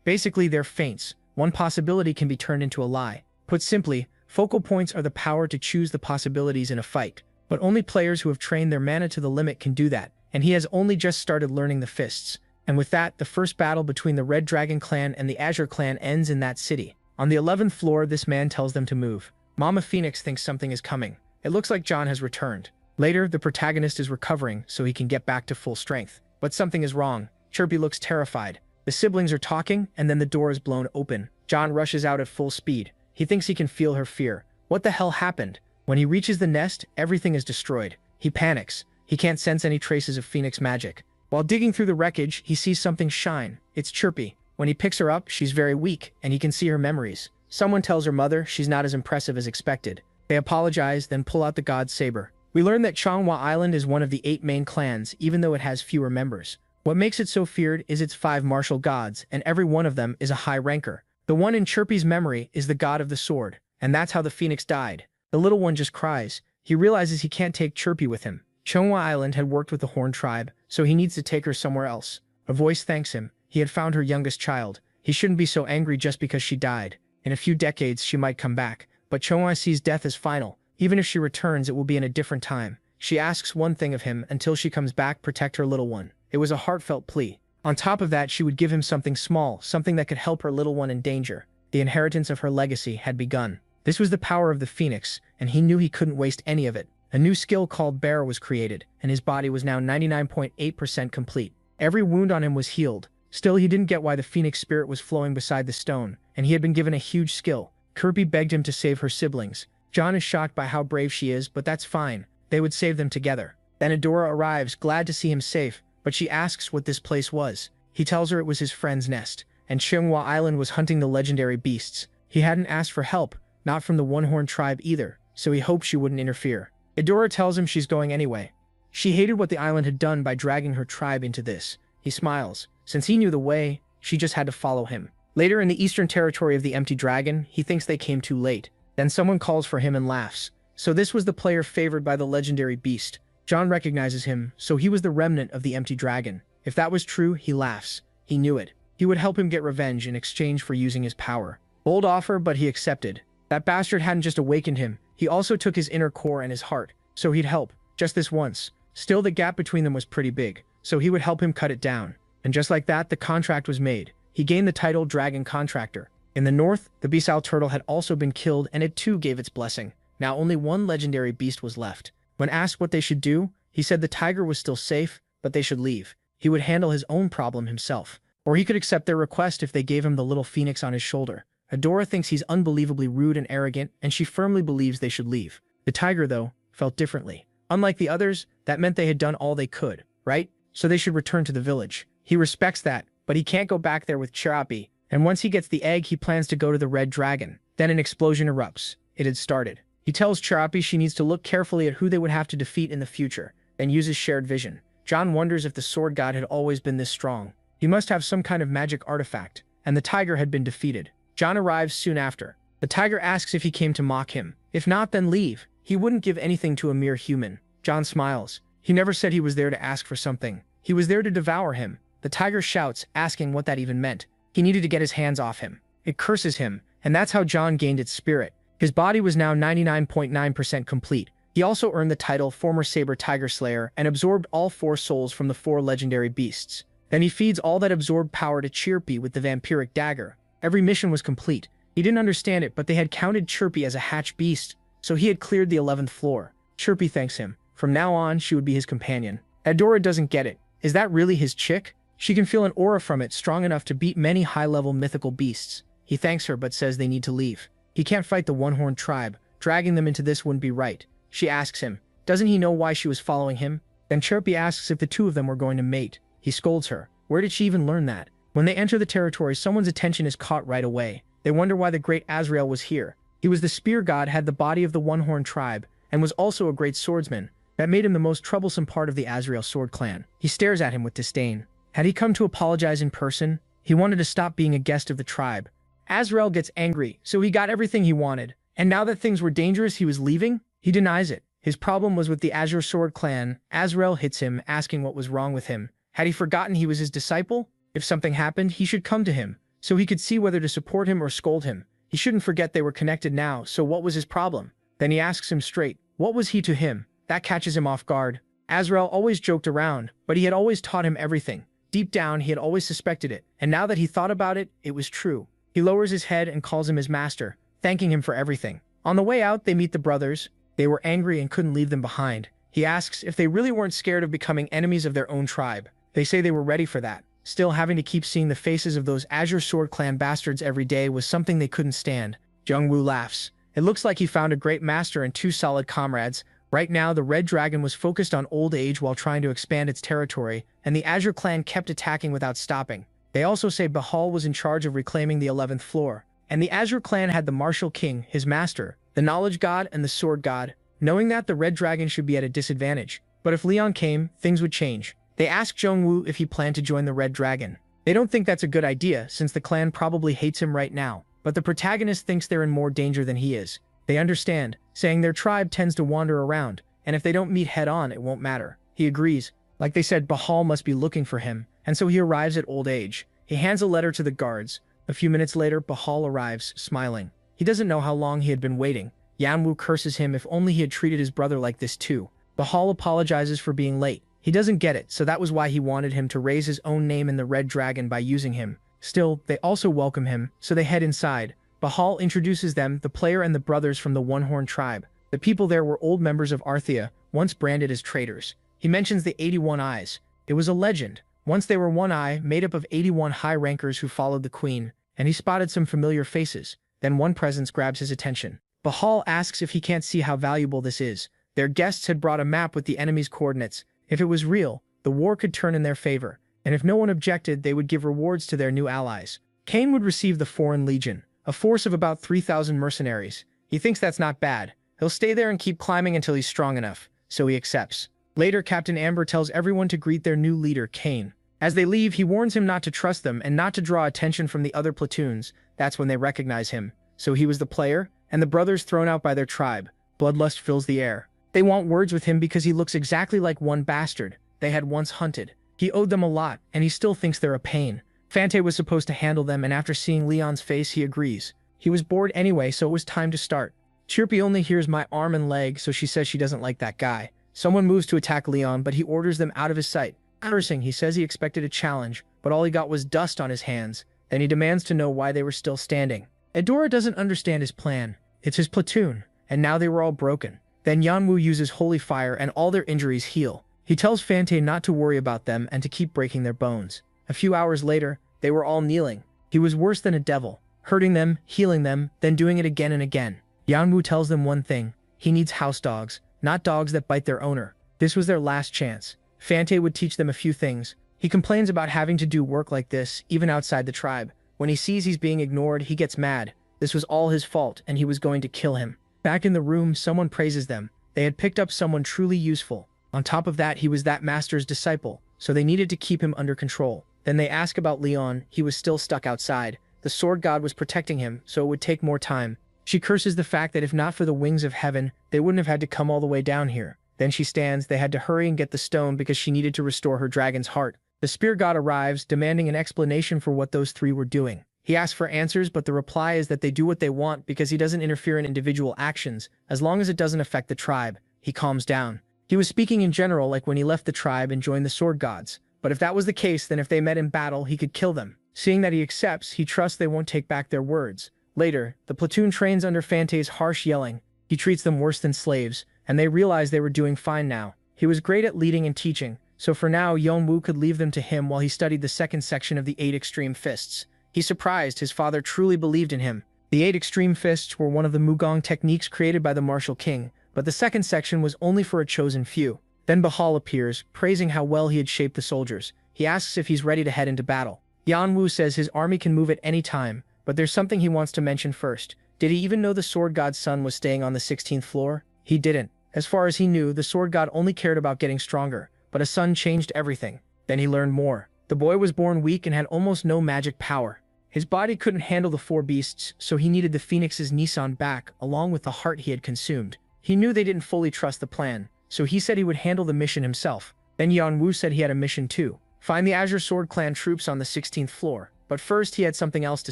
Basically, they're feints. One possibility can be turned into a lie. Put simply, focal points are the power to choose the possibilities in a fight. But only players who have trained their mana to the limit can do that, and he has only just started learning the fists. And with that, the first battle between the Red Dragon clan and the Azure clan ends in that city. On the 11th floor, this man tells them to move. Mama Phoenix thinks something is coming. It looks like John has returned. Later, the protagonist is recovering so he can get back to full strength. But something is wrong. Chirpy looks terrified. The siblings are talking, and then the door is blown open. John rushes out at full speed. He thinks he can feel her fear. What the hell happened? When he reaches the nest, everything is destroyed. He panics. He can't sense any traces of Phoenix magic. While digging through the wreckage, he sees something shine. It's Chirpy. When he picks her up, she's very weak, and he can see her memories. Someone tells her mother she's not as impressive as expected. They apologize, then pull out the god's saber. We learn that Manhwa Island is one of the 8 main clans, even though it has fewer members. What makes it so feared is its 5 martial gods, and every one of them is a high ranker. The one in Chirpy's memory is the god of the sword, and that's how the phoenix died. The little one just cries. He realizes he can't take Chirpy with him. Manhwa Island had worked with the Horn tribe, so he needs to take her somewhere else. A voice thanks him. He had found her youngest child. He shouldn't be so angry just because she died. In a few decades, she might come back. But Manhwa sees death as final. Even if she returns, it will be in a different time. She asks one thing of him: until she comes back, protect her little one. It was a heartfelt plea. On top of that, she would give him something small, something that could help her little one in danger. The inheritance of her legacy had begun. This was the power of the phoenix, and he knew he couldn't waste any of it. A new skill called Bear was created, and his body was now 99.8% complete. Every wound on him was healed. Still, he didn't get why the phoenix spirit was flowing beside the stone, and he had been given a huge skill. Kirby begged him to save her siblings. John is shocked by how brave she is, but that's fine. They would save them together. Then Adora arrives, glad to see him safe, but she asks what this place was. He tells her it was his friend's nest, and Manhwa Island was hunting the legendary beasts. He hadn't asked for help, not from the One-Horn tribe either, so he hoped she wouldn't interfere. Adora tells him she's going anyway. She hated what the island had done by dragging her tribe into this. He smiles. Since he knew the way, she just had to follow him. Later in the eastern territory of the Empty Dragon, he thinks they came too late. Then someone calls for him and laughs. So this was the player favored by the legendary beast. John recognizes him, so he was the remnant of the Empty Dragon. If that was true, he laughs. He knew it. He would help him get revenge in exchange for using his power. Bold offer, but he accepted. That bastard hadn't just awakened him, he also took his inner core and his heart. So he'd help, just this once. Still, the gap between them was pretty big, so he would help him cut it down. And just like that, the contract was made. He gained the title Dragon Contractor. In the north, the Beasal turtle had also been killed, and it too gave its blessing. Now only one legendary beast was left. When asked what they should do, he said the tiger was still safe, but they should leave. He would handle his own problem himself. Or he could accept their request if they gave him the little phoenix on his shoulder. Adora thinks he's unbelievably rude and arrogant, and she firmly believes they should leave. The tiger, though, felt differently. Unlike the others, that meant they had done all they could, right? So they should return to the village. He respects that, but he can't go back there with Chirpy. And once he gets the egg, he plans to go to the Red Dragon. Then an explosion erupts. It had started. He tells Chirpy she needs to look carefully at who they would have to defeat in the future, and uses shared vision. John wonders if the sword god had always been this strong. He must have some kind of magic artifact, and the tiger had been defeated. John arrives soon after. The tiger asks if he came to mock him. If not, then leave. He wouldn't give anything to a mere human. John smiles. He never said he was there to ask for something. He was there to devour him. The tiger shouts, asking what that even meant. He needed to get his hands off him. It curses him, and that's how John gained its spirit. His body was now 99.9% complete. He also earned the title Former Saber Tiger Slayer and absorbed all 4 souls from the 4 legendary beasts. Then he feeds all that absorbed power to Chirpy with the vampiric dagger. Every mission was complete. He didn't understand it, but they had counted Chirpy as a hatch beast, so he had cleared the 11th floor. Chirpy thanks him. From now on, she would be his companion. Adora doesn't get it. Is that really his chick? She can feel an aura from it strong enough to beat many high-level mythical beasts. He thanks her but says they need to leave. He can't fight the one-horned tribe. Dragging them into this wouldn't be right. She asks him, doesn't he know why she was following him? Then Chirpy asks if the 2 of them were going to mate. He scolds her. Where did she even learn that? When they enter the territory, someone's attention is caught right away. They wonder why the great Azrael was here. He was the spear god, had the body of the one-horned tribe, and was also a great swordsman. That made him the most troublesome part of the Azrael sword clan. He stares at him with disdain. Had he come to apologize in person? He wanted to stop being a guest of the tribe. Azrael gets angry, so he got everything he wanted. And now that things were dangerous, he was leaving? He denies it. His problem was with the Azure Sword clan. Azrael hits him, asking what was wrong with him. Had he forgotten he was his disciple? If something happened, he should come to him, so he could see whether to support him or scold him. He shouldn't forget they were connected now, so what was his problem? Then he asks him straight, what was he to him? That catches him off guard. Azrael always joked around, but he had always taught him everything. Deep down, he had always suspected it, and now that he thought about it, it was true. He lowers his head and calls him his master, thanking him for everything. On the way out, they meet the brothers. They were angry and couldn't leave them behind. He asks if they really weren't scared of becoming enemies of their own tribe. They say they were ready for that. Still, having to keep seeing the faces of those Azure Sword clan bastards every day was something they couldn't stand. Jungwoo laughs. It looks like he found a great master and 2 solid comrades. Right now, the Red Dragon was focused on old age while trying to expand its territory, and the Azure clan kept attacking without stopping. They also say Bahal was in charge of reclaiming the 11th floor, and the Azure clan had the Martial King, his master, the Knowledge God, and the Sword God. Knowing that, the Red Dragon should be at a disadvantage. But if Leon came, things would change. They ask Jungwoo if he planned to join the Red Dragon. They don't think that's a good idea, since the clan probably hates him right now, but the protagonist thinks they're in more danger than he is. They understand, saying their tribe tends to wander around, and if they don't meet head-on, it won't matter. He agrees. Like they said, Bahal must be looking for him, and so he arrives at old age. He hands a letter to the guards. A few minutes later, Bahal arrives, smiling. He doesn't know how long he had been waiting. Yanwoo curses him. If only he had treated his brother like this too. Bahal apologizes for being late. He doesn't get it, so that was why he wanted him to raise his own name in the Red Dragon by using him. Still, they also welcome him, so they head inside. Bahal introduces them, the player and the brothers from the One-Horn tribe. The people there were old members of Arthea, once branded as traitors. He mentions the 81 eyes. It was a legend. Once they were one eye, made up of 81 high rankers who followed the queen, and he spotted some familiar faces. Then one presence grabs his attention. Bahal asks if he can't see how valuable this is. Their guests had brought a map with the enemy's coordinates. If it was real, the war could turn in their favor, and if no one objected, they would give rewards to their new allies. Cain would receive the Foreign Legion, a force of about 3,000 mercenaries. He thinks that's not bad. He'll stay there and keep climbing until he's strong enough, so he accepts. Later, Captain Amber tells everyone to greet their new leader, Cain. As they leave, he warns him not to trust them and not to draw attention from the other platoons. That's when they recognize him. So he was the player, and the brothers thrown out by their tribe. Bloodlust fills the air. They want words with him because he looks exactly like one bastard they had once hunted. He owed them a lot, and he still thinks they're a pain. Fante was supposed to handle them, and after seeing Leon's face, he agrees. He was bored anyway, so it was time to start. Chirpy only hears my arm and leg, so she says she doesn't like that guy. Someone moves to attack Leon, but he orders them out of his sight. Cursing, he says he expected a challenge, but all he got was dust on his hands. Then he demands to know why they were still standing. Adora doesn't understand his plan. It's his platoon, and now they were all broken. Then Yanwoo uses holy fire and all their injuries heal. He tells Fante not to worry about them and to keep breaking their bones. A few hours later, they were all kneeling. He was worse than a devil, hurting them, healing them, then doing it again and again. Yanwoo tells them one thing. He needs house dogs, not dogs that bite their owner. This was their last chance. Fante would teach them a few things. He complains about having to do work like this, even outside the tribe. When he sees he's being ignored, he gets mad. This was all his fault, and he was going to kill him. Back in the room, someone praises them. They had picked up someone truly useful. On top of that, he was that master's disciple, so they needed to keep him under control. Then they ask about Leon. He was still stuck outside. The sword god was protecting him, so it would take more time. She curses the fact that if not for the wings of heaven, they wouldn't have had to come all the way down here. Then she stands. They had to hurry and get the stone because she needed to restore her dragon's heart. The spear god arrives, demanding an explanation for what those three were doing. He asks for answers, but the reply is that they do what they want because he doesn't interfere in individual actions, as long as it doesn't affect the tribe. He calms down. He was speaking in general, like when he left the tribe and joined the sword gods. But if that was the case, then if they met in battle, he could kill them. Seeing that he accepts, he trusts they won't take back their words. Later, the platoon trains under Fante's harsh yelling. He treats them worse than slaves, and they realize they were doing fine now. He was great at leading and teaching, so for now Yeonwoo could leave them to him while he studied the second section of the 8 extreme fists. He's surprised his father truly believed in him. The 8 extreme fists were one of the Mugong techniques created by the martial king, but the second section was only for a chosen few. Then Bahal appears, praising how well he had shaped the soldiers. He asks if he's ready to head into battle. Yeonwoo says his army can move at any time, but there's something he wants to mention first. Did he even know the sword god's son was staying on the 16th floor? He didn't. As far as he knew, the sword god only cared about getting stronger, but a son changed everything. Then he learned more. The boy was born weak and had almost no magic power. His body couldn't handle the 4 beasts, so he needed the Phoenix's Nissan back, along with the heart he had consumed. He knew they didn't fully trust the plan, so he said he would handle the mission himself. Then Yeonwoo said he had a mission too. Find the Azure Sword Clan troops on the 16th floor. But first he had something else to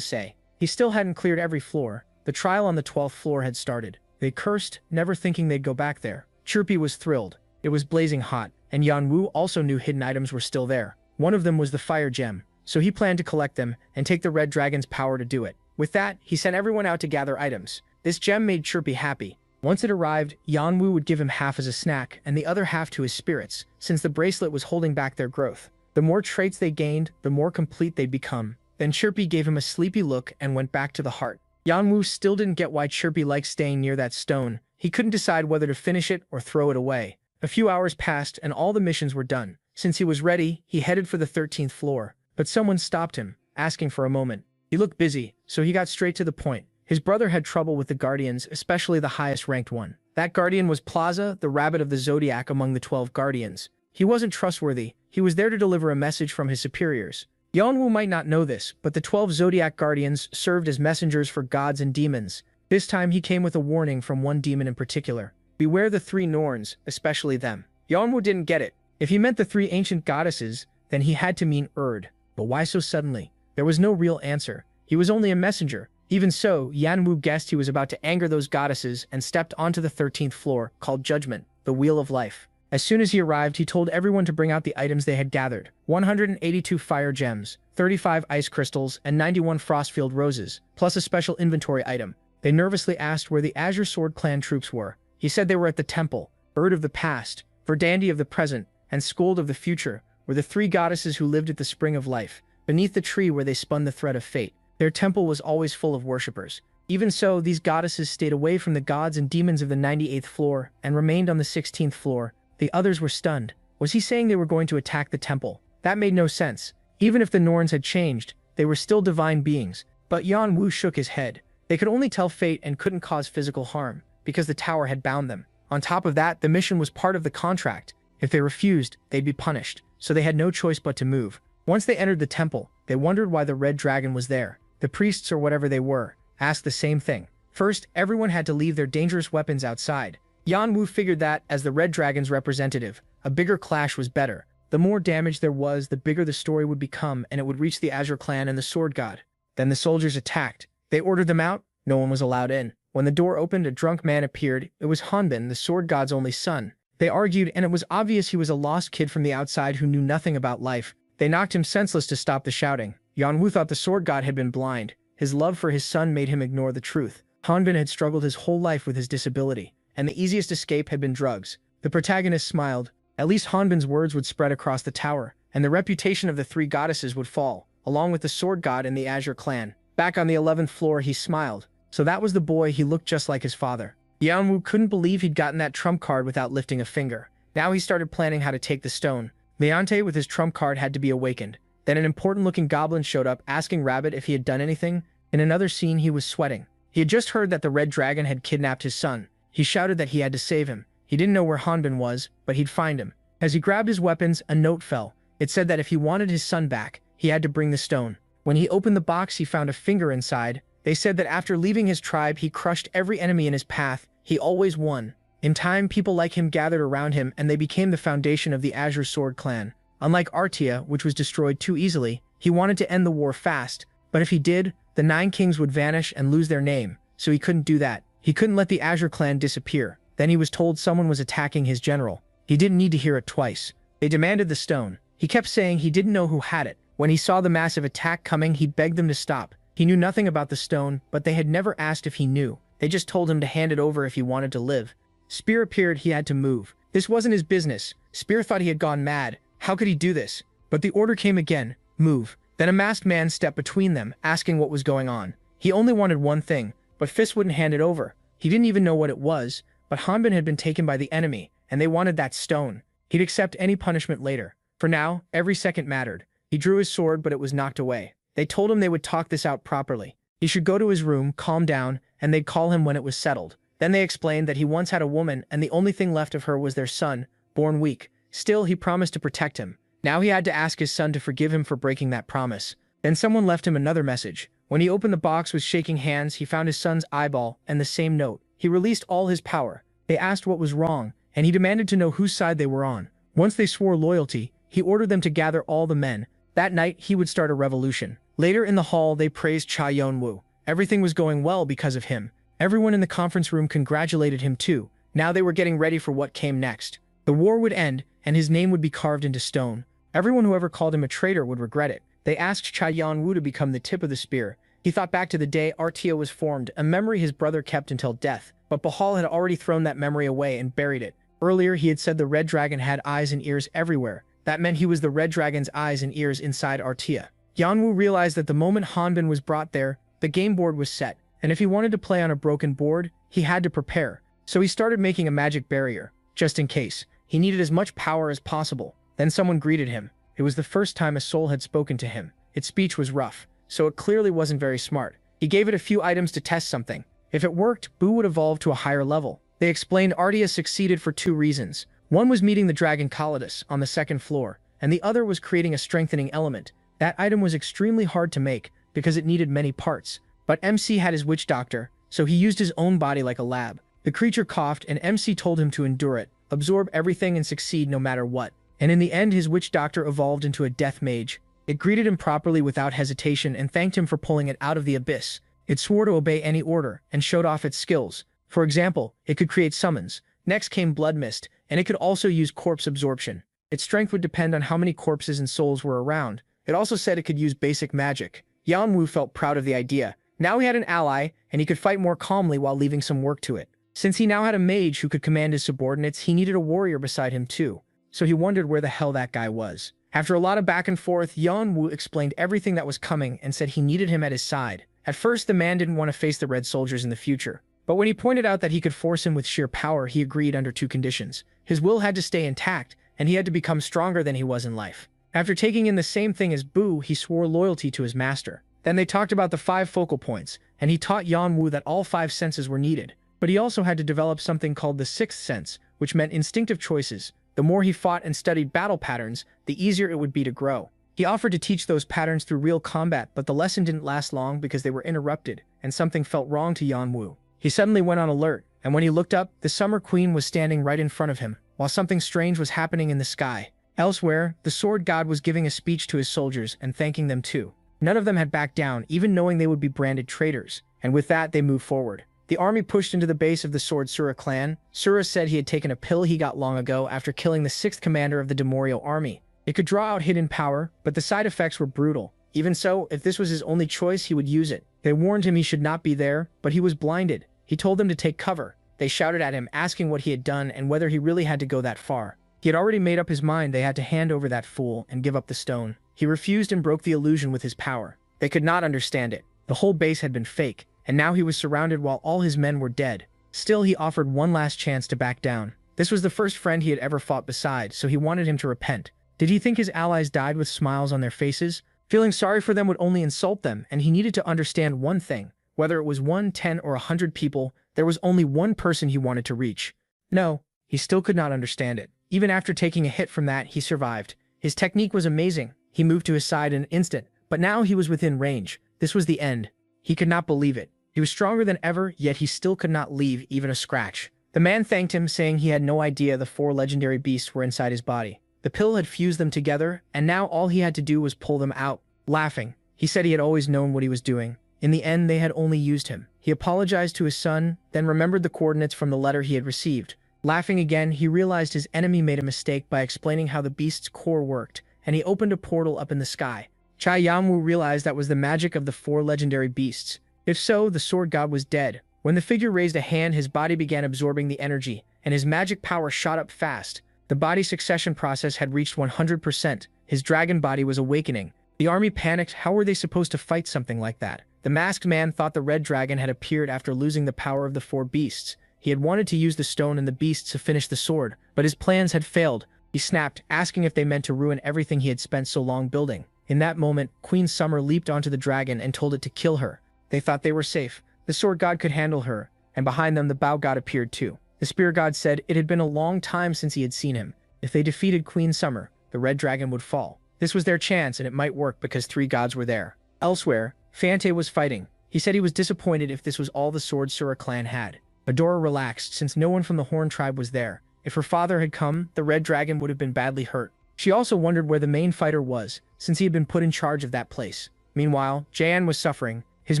say. He still hadn't cleared every floor. The trial on the 12th floor had started. They cursed, never thinking they'd go back there. Chirpy was thrilled. It was blazing hot, and Yeonwoo also knew hidden items were still there. One of them was the fire gem, so he planned to collect them and take the red dragon's power to do it. With that, he sent everyone out to gather items. This gem made Chirpy happy. Once it arrived, Yeonwoo would give him half as a snack and the other half to his spirits, since the bracelet was holding back their growth. The more traits they gained, the more complete they'd become. Then Chirpy gave him a sleepy look and went back to the heart. Yeonwoo still didn't get why Chirpy liked staying near that stone. He couldn't decide whether to finish it or throw it away. A few hours passed and all the missions were done. Since he was ready, he headed for the 13th floor. But someone stopped him, asking for a moment. He looked busy, so he got straight to the point. His brother had trouble with the guardians, especially the highest-ranked one. That guardian was Plaza, the rabbit of the zodiac among the 12 guardians. He wasn't trustworthy. He was there to deliver a message from his superiors. Yeonwoo might not know this, but the 12 zodiac guardians served as messengers for gods and demons. This time he came with a warning from one demon in particular. Beware the 3 Norns, especially them. Yeonwoo didn't get it. If he meant the 3 ancient goddesses, then he had to mean Erd. But why so suddenly? There was no real answer. He was only a messenger. Even so, Yeonwoo guessed he was about to anger those goddesses and stepped onto the 13th floor, called Judgment, the Wheel of Life. As soon as he arrived, he told everyone to bring out the items they had gathered. 182 fire gems, 35 ice crystals, and 91 frostfield roses, plus a special inventory item. They nervously asked where the Azure Sword Clan troops were. He said they were at the temple. Erd of the past, Verdandi of the present, and Skuld of the future were the 3 goddesses who lived at the Spring of Life, beneath the tree where they spun the thread of fate. Their temple was always full of worshippers. Even so, these goddesses stayed away from the gods and demons of the 98th floor and remained on the 16th floor. The others were stunned. Was he saying they were going to attack the temple? That made no sense. Even if the Norns had changed, they were still divine beings. But Yeonwoo shook his head. They could only tell fate and couldn't cause physical harm, because the tower had bound them. On top of that, the mission was part of the contract. If they refused, they'd be punished, so they had no choice but to move. Once they entered the temple, they wondered why the red dragon was there. The priests, or whatever they were, asked the same thing. First, everyone had to leave their dangerous weapons outside. Yeonwoo figured that, as the red dragon's representative, a bigger clash was better. The more damage there was, the bigger the story would become, and it would reach the Azure clan and the sword god. Then the soldiers attacked. They ordered them out. No one was allowed in. When the door opened, a drunk man appeared. It was Hanbin, the sword god's only son. They argued, and it was obvious he was a lost kid from the outside who knew nothing about life. They knocked him senseless to stop the shouting. Yeonwoo thought the sword god had been blind. His love for his son made him ignore the truth. Hanbin had struggled his whole life with his disability, and the easiest escape had been drugs. The protagonist smiled. At least Hanbin's words would spread across the tower, and the reputation of the 3 goddesses would fall, along with the sword god and the Azure clan. Back on the 11th floor, he smiled. So that was the boy. He looked just like his father. Yeonwoo couldn't believe he'd gotten that trump card without lifting a finger. Now he started planning how to take the stone. Meante with his trump card had to be awakened. Then an important-looking goblin showed up, asking Rabbit if he had done anything. In another scene, he was sweating. He had just heard that the red dragon had kidnapped his son. He shouted that he had to save him. He didn't know where Hanbin was, but he'd find him. As he grabbed his weapons, a note fell. It said that if he wanted his son back, he had to bring the stone. When he opened the box, he found a finger inside. They said that after leaving his tribe, he crushed every enemy in his path. He always won. In time, people like him gathered around him, and they became the foundation of the Azure Sword Clan. Unlike Artia, which was destroyed too easily, he wanted to end the war fast, but if he did, the 9 kings would vanish and lose their name, so he couldn't do that. He couldn't let the Azure clan disappear. Then he was told someone was attacking his general. He didn't need to hear it twice. They demanded the stone. He kept saying he didn't know who had it. When he saw the massive attack coming, he begged them to stop. He knew nothing about the stone, but they had never asked if he knew. They just told him to hand it over if he wanted to live. Spear appeared, he had to move. This wasn't his business. Spear thought he had gone mad. How could he do this? But the order came again, move. Then a masked man stepped between them, asking what was going on. He only wanted one thing, but Fist wouldn't hand it over. He didn't even know what it was, but Hanbin had been taken by the enemy, and they wanted that stone. He'd accept any punishment later. For now, every second mattered. He drew his sword, but it was knocked away. They told him they would talk this out properly. He should go to his room, calm down, and they'd call him when it was settled. Then they explained that he once had a woman, and the only thing left of her was their son, born weak. Still, he promised to protect him. Now he had to ask his son to forgive him for breaking that promise. Then someone left him another message. When he opened the box with shaking hands, he found his son's eyeball and the same note. He released all his power. They asked what was wrong, and he demanded to know whose side they were on. Once they swore loyalty, he ordered them to gather all the men. That night, he would start a revolution. Later in the hall, they praised Cha Yonwoo. Everything was going well because of him. Everyone in the conference room congratulated him too. Now they were getting ready for what came next. The war would end, and his name would be carved into stone. Everyone who ever called him a traitor would regret it. They asked Cha Yonwoo to become the tip of the spear. He thought back to the day Artia was formed, a memory his brother kept until death. But Bahal had already thrown that memory away and buried it. Earlier, he had said the red dragon had eyes and ears everywhere. That meant he was the red dragon's eyes and ears inside Artia. Yonwoo realized that the moment Hanbin was brought there, the game board was set, and if he wanted to play on a broken board, he had to prepare. So he started making a magic barrier, just in case. He needed as much power as possible. Then someone greeted him. It was the first time a soul had spoken to him. Its speech was rough, so it clearly wasn't very smart. He gave it a few items to test something. If it worked, Boo would evolve to a higher level. They explained Artia succeeded for 2 reasons. One was meeting the dragon Calidus on the 2nd floor, and the other was creating a strengthening element. That item was extremely hard to make because it needed many parts. But MC had his witch doctor, so he used his own body like a lab. The creature coughed and MC told him to endure it, absorb everything and succeed no matter what. And in the end, his witch doctor evolved into a death mage. It greeted him properly without hesitation and thanked him for pulling it out of the abyss. It swore to obey any order and showed off its skills. For example, it could create summons. Next came Blood Mist, and it could also use corpse absorption. Its strength would depend on how many corpses and souls were around. It also said it could use basic magic. Yanwu felt proud of the idea. Now he had an ally, and he could fight more calmly while leaving some work to it. Since he now had a mage who could command his subordinates, he needed a warrior beside him too. So he wondered where the hell that guy was. After a lot of back and forth, Yanwu explained everything that was coming and said he needed him at his side. At first, the man didn't want to face the Red Soldiers in the future. But when he pointed out that he could force him with sheer power, he agreed under 2 conditions. His will had to stay intact, and he had to become stronger than he was in life. After taking in the same thing as Boo, he swore loyalty to his master. Then they talked about the 5 focal points, and he taught Yanwu that all 5 senses were needed. But he also had to develop something called the 6th sense, which meant instinctive choices. The more he fought and studied battle patterns, the easier it would be to grow. He offered to teach those patterns through real combat, but the lesson didn't last long because they were interrupted, and something felt wrong to Yanwu. He suddenly went on alert, and when he looked up, the Summer Queen was standing right in front of him, while something strange was happening in the sky. Elsewhere, the Sword God was giving a speech to his soldiers and thanking them too. None of them had backed down, even knowing they would be branded traitors, and with that, they moved forward. The army pushed into the base of the Sword Sura clan. Sura said he had taken a pill he got long ago after killing the 6th commander of the Demorio army. It could draw out hidden power, but the side effects were brutal. Even so, if this was his only choice, he would use it. They warned him he should not be there, but he was blinded. He told them to take cover. They shouted at him, asking what he had done and whether he really had to go that far. He had already made up his mind they had to hand over that fool and give up the stone. He refused and broke the illusion with his power. They could not understand it. The whole base had been fake, and now he was surrounded while all his men were dead. Still, he offered one last chance to back down. This was the first friend he had ever fought beside, so he wanted him to repent. Did he think his allies died with smiles on their faces? Feeling sorry for them would only insult them, and he needed to understand one thing. Whether it was 1, 10, or 100 people, there was only one person he wanted to reach. No, he still could not understand it. Even after taking a hit from that, he survived. His technique was amazing. He moved to his side in an instant, but now he was within range. This was the end. He could not believe it. He was stronger than ever, yet he still could not leave even a scratch. The man thanked him, saying he had no idea the 4 legendary beasts were inside his body. The pill had fused them together, and now all he had to do was pull them out. Laughing, he said he had always known what he was doing. In the end, they had only used him. He apologized to his son, then remembered the coordinates from the letter he had received. Laughing again, he realized his enemy made a mistake by explaining how the beast's core worked, and he opened a portal up in the sky. Chai Yamwu realized that was the magic of the 4 legendary beasts. If so, the sword god was dead. When the figure raised a hand, his body began absorbing the energy, and his magic power shot up fast. The body succession process had reached 100%. His dragon body was awakening. The army panicked. How were they supposed to fight something like that? The masked man thought the red dragon had appeared after losing the power of the 4 beasts. He had wanted to use the stone and the beasts to finish the sword, but his plans had failed. He snapped, asking if they meant to ruin everything he had spent so long building. In that moment, Queen Summer leaped onto the dragon and told it to kill her. They thought they were safe. The sword god could handle her, and behind them the bow god appeared too. The spear god said it had been a long time since he had seen him. If they defeated Queen Summer, the red dragon would fall. This was their chance, and it might work because 3 gods were there. Elsewhere, Fante was fighting. He said he was disappointed if this was all the Sword Sura clan had. Adora relaxed since no one from the Horn tribe was there. If her father had come, the red dragon would have been badly hurt. She also wondered where the main fighter was, since he had been put in charge of that place. Meanwhile, Jayan was suffering. His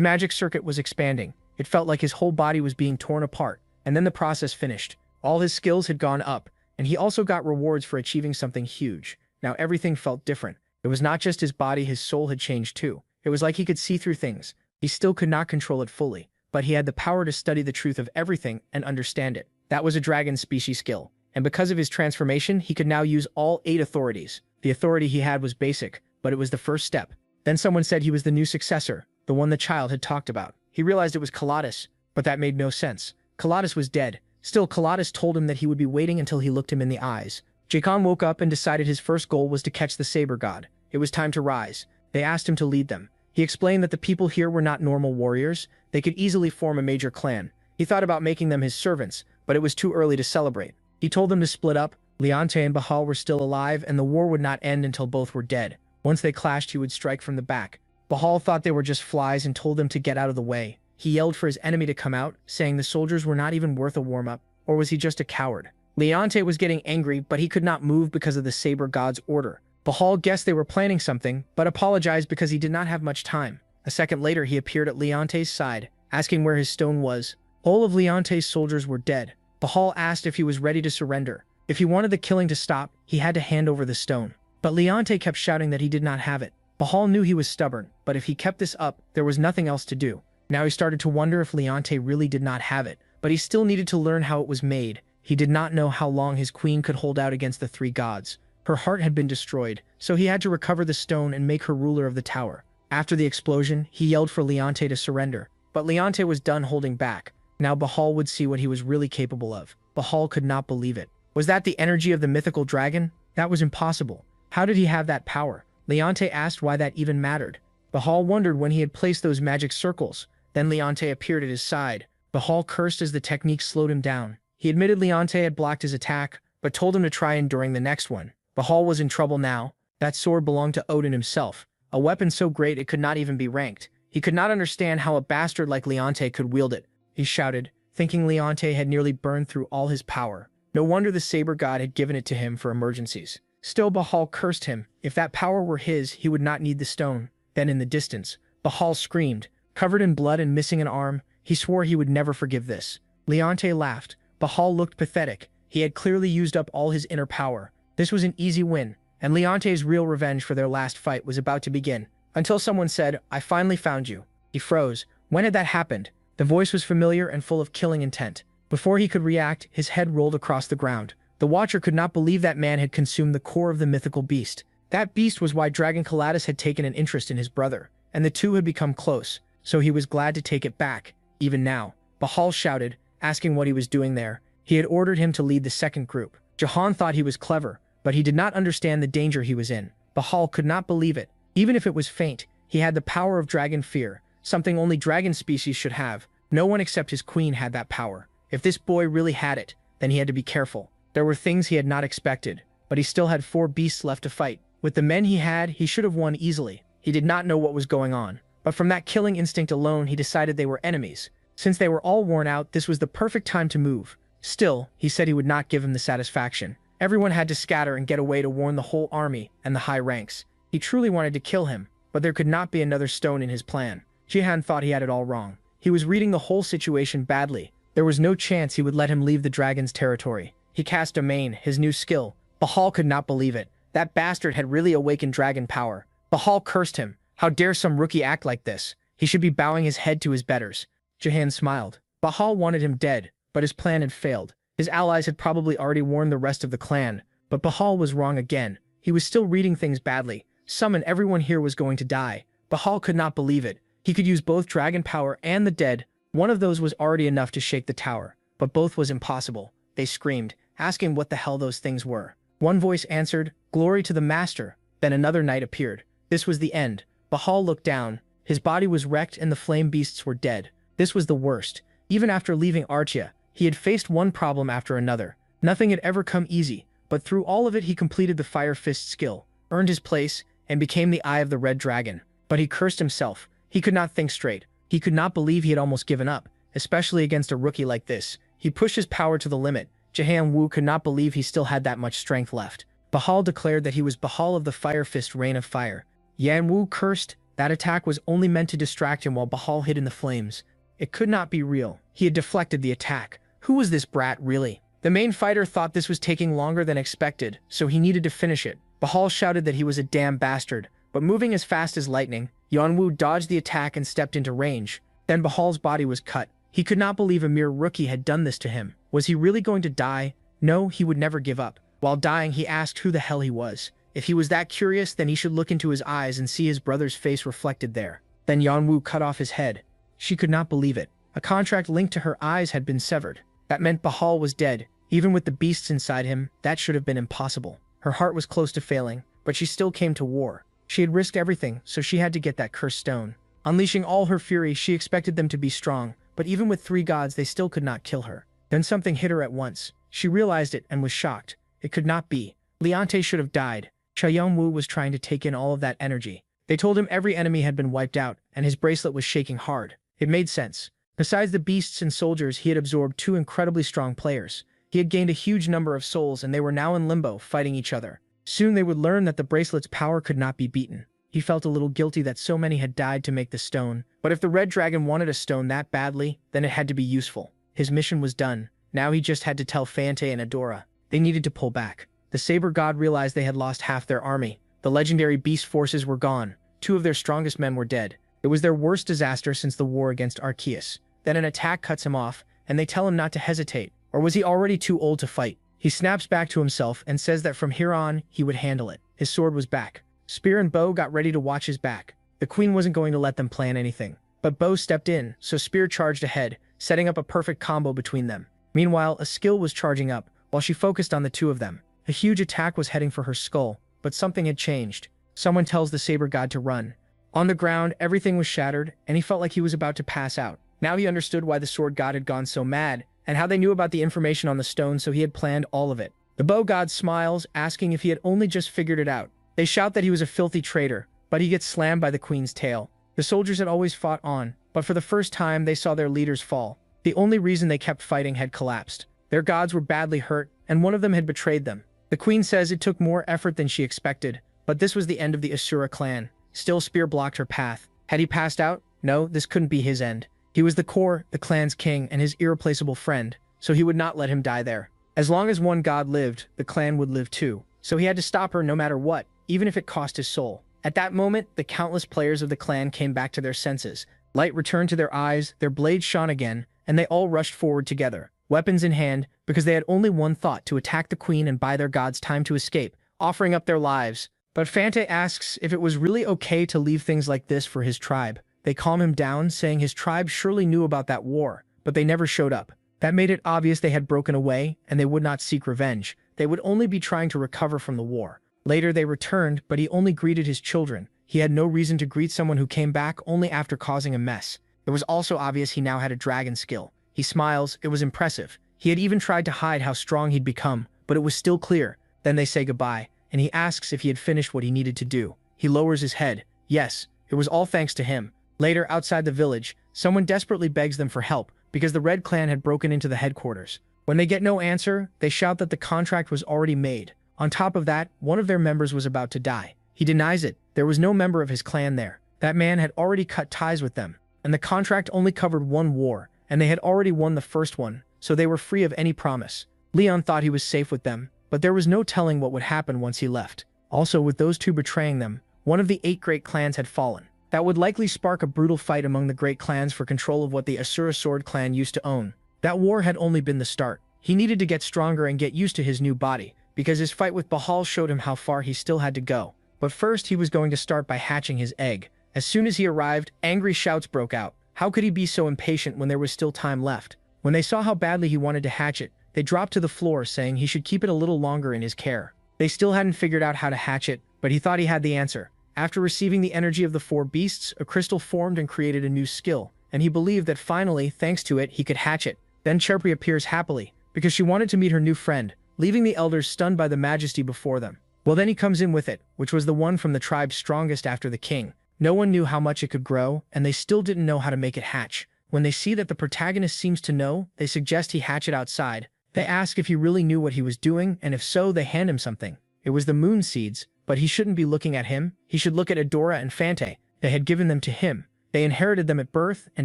magic circuit was expanding. It felt like his whole body was being torn apart. And then the process finished. All his skills had gone up, and he also got rewards for achieving something huge. Now everything felt different. It was not just his body, his soul had changed too. It was like he could see through things. He still could not control it fully, but he had the power to study the truth of everything and understand it. That was a dragon species skill. And because of his transformation, he could now use all 8 authorities. The authority he had was basic, but it was the first step. Then someone said he was the new successor, the one the child had talked about. He realized it was Kaladas, but that made no sense. Kaladas was dead. Still, Kaladas told him that he would be waiting until he looked him in the eyes. Jakan woke up and decided his first goal was to catch the saber god. It was time to rise. They asked him to lead them. He explained that the people here were not normal warriors. They could easily form a major clan. He thought about making them his servants, but it was too early to celebrate. He told them to split up. Leonte and Bahal were still alive, and the war would not end until both were dead. Once they clashed, he would strike from the back. Bahal thought they were just flies and told them to get out of the way. He yelled for his enemy to come out, saying the soldiers were not even worth a warm-up. Or was he just a coward? Leonte was getting angry, but he could not move because of the saber god's order. Bahal guessed they were planning something, but apologized because he did not have much time. A second later, he appeared at Leonte's side, asking where his stone was. All of Leonte's soldiers were dead. Bahal asked if he was ready to surrender. If he wanted the killing to stop, he had to hand over the stone. But Leonte kept shouting that he did not have it. Bahal knew he was stubborn, but if he kept this up, there was nothing else to do. Now he started to wonder if Leonte really did not have it, but he still needed to learn how it was made. He did not know how long his queen could hold out against the 3 gods. Her heart had been destroyed, so he had to recover the stone and make her ruler of the tower. After the explosion, he yelled for Leonte to surrender, but Leonte was done holding back. Now Bahal would see what he was really capable of. Bahal could not believe it. Was that the energy of the mythical dragon? That was impossible. How did he have that power? Leonte asked why that even mattered. Bahal wondered when he had placed those magic circles. Then Leonte appeared at his side. Bahal cursed as the technique slowed him down. He admitted Leonte had blocked his attack, but told him to try enduring the next one. Bahal was in trouble now. That sword belonged to Odin himself, a weapon so great it could not even be ranked. He could not understand how a bastard like Leonte could wield it. He shouted, thinking Leonte had nearly burned through all his power. No wonder the saber god had given it to him for emergencies. Still, Bahal cursed him. If that power were his, he would not need the stone. Then in the distance, Bahal screamed. Covered in blood and missing an arm, he swore he would never forgive this. Leonte laughed. Bahal looked pathetic. He had clearly used up all his inner power. This was an easy win, and Leonte's real revenge for their last fight was about to begin. Until someone said, "I finally found you." He froze. When had that happened? The voice was familiar and full of killing intent. Before he could react, his head rolled across the ground. The Watcher could not believe that man had consumed the core of the mythical beast. That beast was why Dragon Kaladas had taken an interest in his brother, and the two had become close, so he was glad to take it back. Even now, Bahal shouted, asking what he was doing there. He had ordered him to lead the second group. Jahan thought he was clever, but he did not understand the danger he was in. Bahal could not believe it. Even if it was faint, he had the power of dragon fear, something only dragon species should have. No one except his queen had that power. If this boy really had it, then he had to be careful. There were things he had not expected, but he still had 4 beasts left to fight. With the men he had, he should have won easily. He did not know what was going on, but from that killing instinct alone, he decided they were enemies. Since they were all worn out, this was the perfect time to move. Still, he said he would not give him the satisfaction. Everyone had to scatter and get away to warn the whole army and the high ranks. He truly wanted to kill him, but there could not be another stone in his plan. Jihan thought he had it all wrong. He was reading the whole situation badly. There was no chance he would let him leave the dragon's territory. He cast Domain, his new skill. Bahal could not believe it. That bastard had really awakened dragon power. Bahal cursed him. How dare some rookie act like this? He should be bowing his head to his betters. Jihan smiled. Bahal wanted him dead, but his plan had failed. His allies had probably already warned the rest of the clan, but Bahal was wrong again. He was still reading things badly. Some and everyone here was going to die. Bahal could not believe it. He could use both dragon power and the dead. One of those was already enough to shake the tower, but both was impossible. They screamed, asking what the hell those things were. One voice answered, "Glory to the master." Then another knight appeared. This was the end. Bahal looked down. His body was wrecked and the flame beasts were dead. This was the worst. Even after leaving Archia, he had faced one problem after another. Nothing had ever come easy, but through all of it he completed the Fire Fist skill, earned his place, and became the Eye of the Red Dragon. But he cursed himself. He could not think straight. He could not believe he had almost given up, especially against a rookie like this. He pushed his power to the limit. Jihan Wu could not believe he still had that much strength left. Bahal declared that he was Bahal of the Fire Fist Rain of Fire. Yan Wu cursed. That attack was only meant to distract him while Bahal hid in the flames. It could not be real. He had deflected the attack. Who was this brat, really? The main fighter thought this was taking longer than expected, so he needed to finish it. Bahal shouted that he was a damn bastard, but moving as fast as lightning, Yanwu dodged the attack and stepped into range. Then Bahal's body was cut. He could not believe a mere rookie had done this to him. Was he really going to die? No, he would never give up. While dying, he asked who the hell he was. If he was that curious, then he should look into his eyes and see his brother's face reflected there. Then Yanwu cut off his head. She could not believe it. A contract linked to her eyes had been severed. That meant Bahal was dead. Even with the beasts inside him, that should have been impossible. Her heart was close to failing, but she still came to war. She had risked everything, so she had to get that cursed stone. Unleashing all her fury, she expected them to be strong, but even with 3 gods, they still could not kill her. Then something hit her at once. She realized it and was shocked. It could not be. Leonte should have died. Wu was trying to take in all of that energy. They told him every enemy had been wiped out, and his bracelet was shaking hard. It made sense. Besides the beasts and soldiers, he had absorbed 2 incredibly strong players. He had gained a huge number of souls, and they were now in limbo, fighting each other. Soon they would learn that the bracelet's power could not be beaten. He felt a little guilty that so many had died to make the stone, but if the Red Dragon wanted a stone that badly, then it had to be useful. His mission was done. Now he just had to tell Fante and Adora. They needed to pull back. The Saber God realized they had lost half their army. The legendary beast forces were gone. 2 of their strongest men were dead. It was their worst disaster since the war against Arceus. Then an attack cuts him off, and they tell him not to hesitate. Or was he already too old to fight? He snaps back to himself and says that from here on, he would handle it. His sword was back. Spear and Bow got ready to watch his back. The queen wasn't going to let them plan anything. But Bow stepped in, so Spear charged ahead, setting up a perfect combo between them. Meanwhile, a skill was charging up, while she focused on the 2 of them. A huge attack was heading for her skull, but something had changed. Someone tells the Saber God to run. On the ground, everything was shattered, and he felt like he was about to pass out. Now he understood why the Sword God had gone so mad, and how they knew about the information on the stone, so he had planned all of it. The Bow God smiles, asking if he had only just figured it out. They shout that he was a filthy traitor, but he gets slammed by the queen's tail. The soldiers had always fought on, but for the first time they saw their leaders fall. The only reason they kept fighting had collapsed. Their gods were badly hurt, and one of them had betrayed them. The queen says it took more effort than she expected, but this was the end of the Asura clan. Still, Spear blocked her path. Had he passed out? No, this couldn't be his end. He was the core, the clan's king, and his irreplaceable friend, so he would not let him die there. As long as one god lived, the clan would live too. So he had to stop her no matter what, even if it cost his soul. At that moment, the countless players of the clan came back to their senses. Light returned to their eyes, their blades shone again, and they all rushed forward together, weapons in hand, because they had only one thought: to attack the queen and buy their gods time to escape, offering up their lives. But Fante asks if it was really okay to leave things like this for his tribe. They calm him down, saying his tribe surely knew about that war, but they never showed up. That made it obvious they had broken away, and they would not seek revenge. They would only be trying to recover from the war. Later they returned, but he only greeted his children. He had no reason to greet someone who came back only after causing a mess. It was also obvious he now had a dragon skill. He smiles, it was impressive. He had even tried to hide how strong he'd become, but it was still clear. Then they say goodbye, and he asks if he had finished what he needed to do. He lowers his head. Yes, it was all thanks to him. Later, outside the village, someone desperately begs them for help, because the Red Clan had broken into the headquarters. When they get no answer, they shout that the contract was already made. On top of that, one of their members was about to die. He denies it. There was no member of his clan there. That man had already cut ties with them, and the contract only covered one war, and they had already won the first one, so they were free of any promise. Leon thought he was safe with them, but there was no telling what would happen once he left. Also, with those two betraying them, one of the 8 great clans had fallen. That would likely spark a brutal fight among the great clans for control of what the Asura sword clan used to own. That war had only been the start. He needed to get stronger and get used to his new body, because his fight with Bahal showed him how far he still had to go. But first, he was going to start by hatching his egg. As soon as he arrived, angry shouts broke out. How could he be so impatient when there was still time left? When they saw how badly he wanted to hatch it, they dropped to the floor saying he should keep it a little longer in his care. They still hadn't figured out how to hatch it, but he thought he had the answer. After receiving the energy of the 4 beasts, a crystal formed and created a new skill, and he believed that finally, thanks to it, he could hatch it. Then Cherpi appears happily, because she wanted to meet her new friend, leaving the elders stunned by the majesty before them. Well, then he comes in with it, which was the one from the tribe strongest after the king. No one knew how much it could grow, and they still didn't know how to make it hatch. When they see that the protagonist seems to know, they suggest he hatch it outside. They ask if he really knew what he was doing, and if so, they hand him something. It was the moon seeds, but he shouldn't be looking at him. He should look at Adora and Fante. They had given them to him. They inherited them at birth and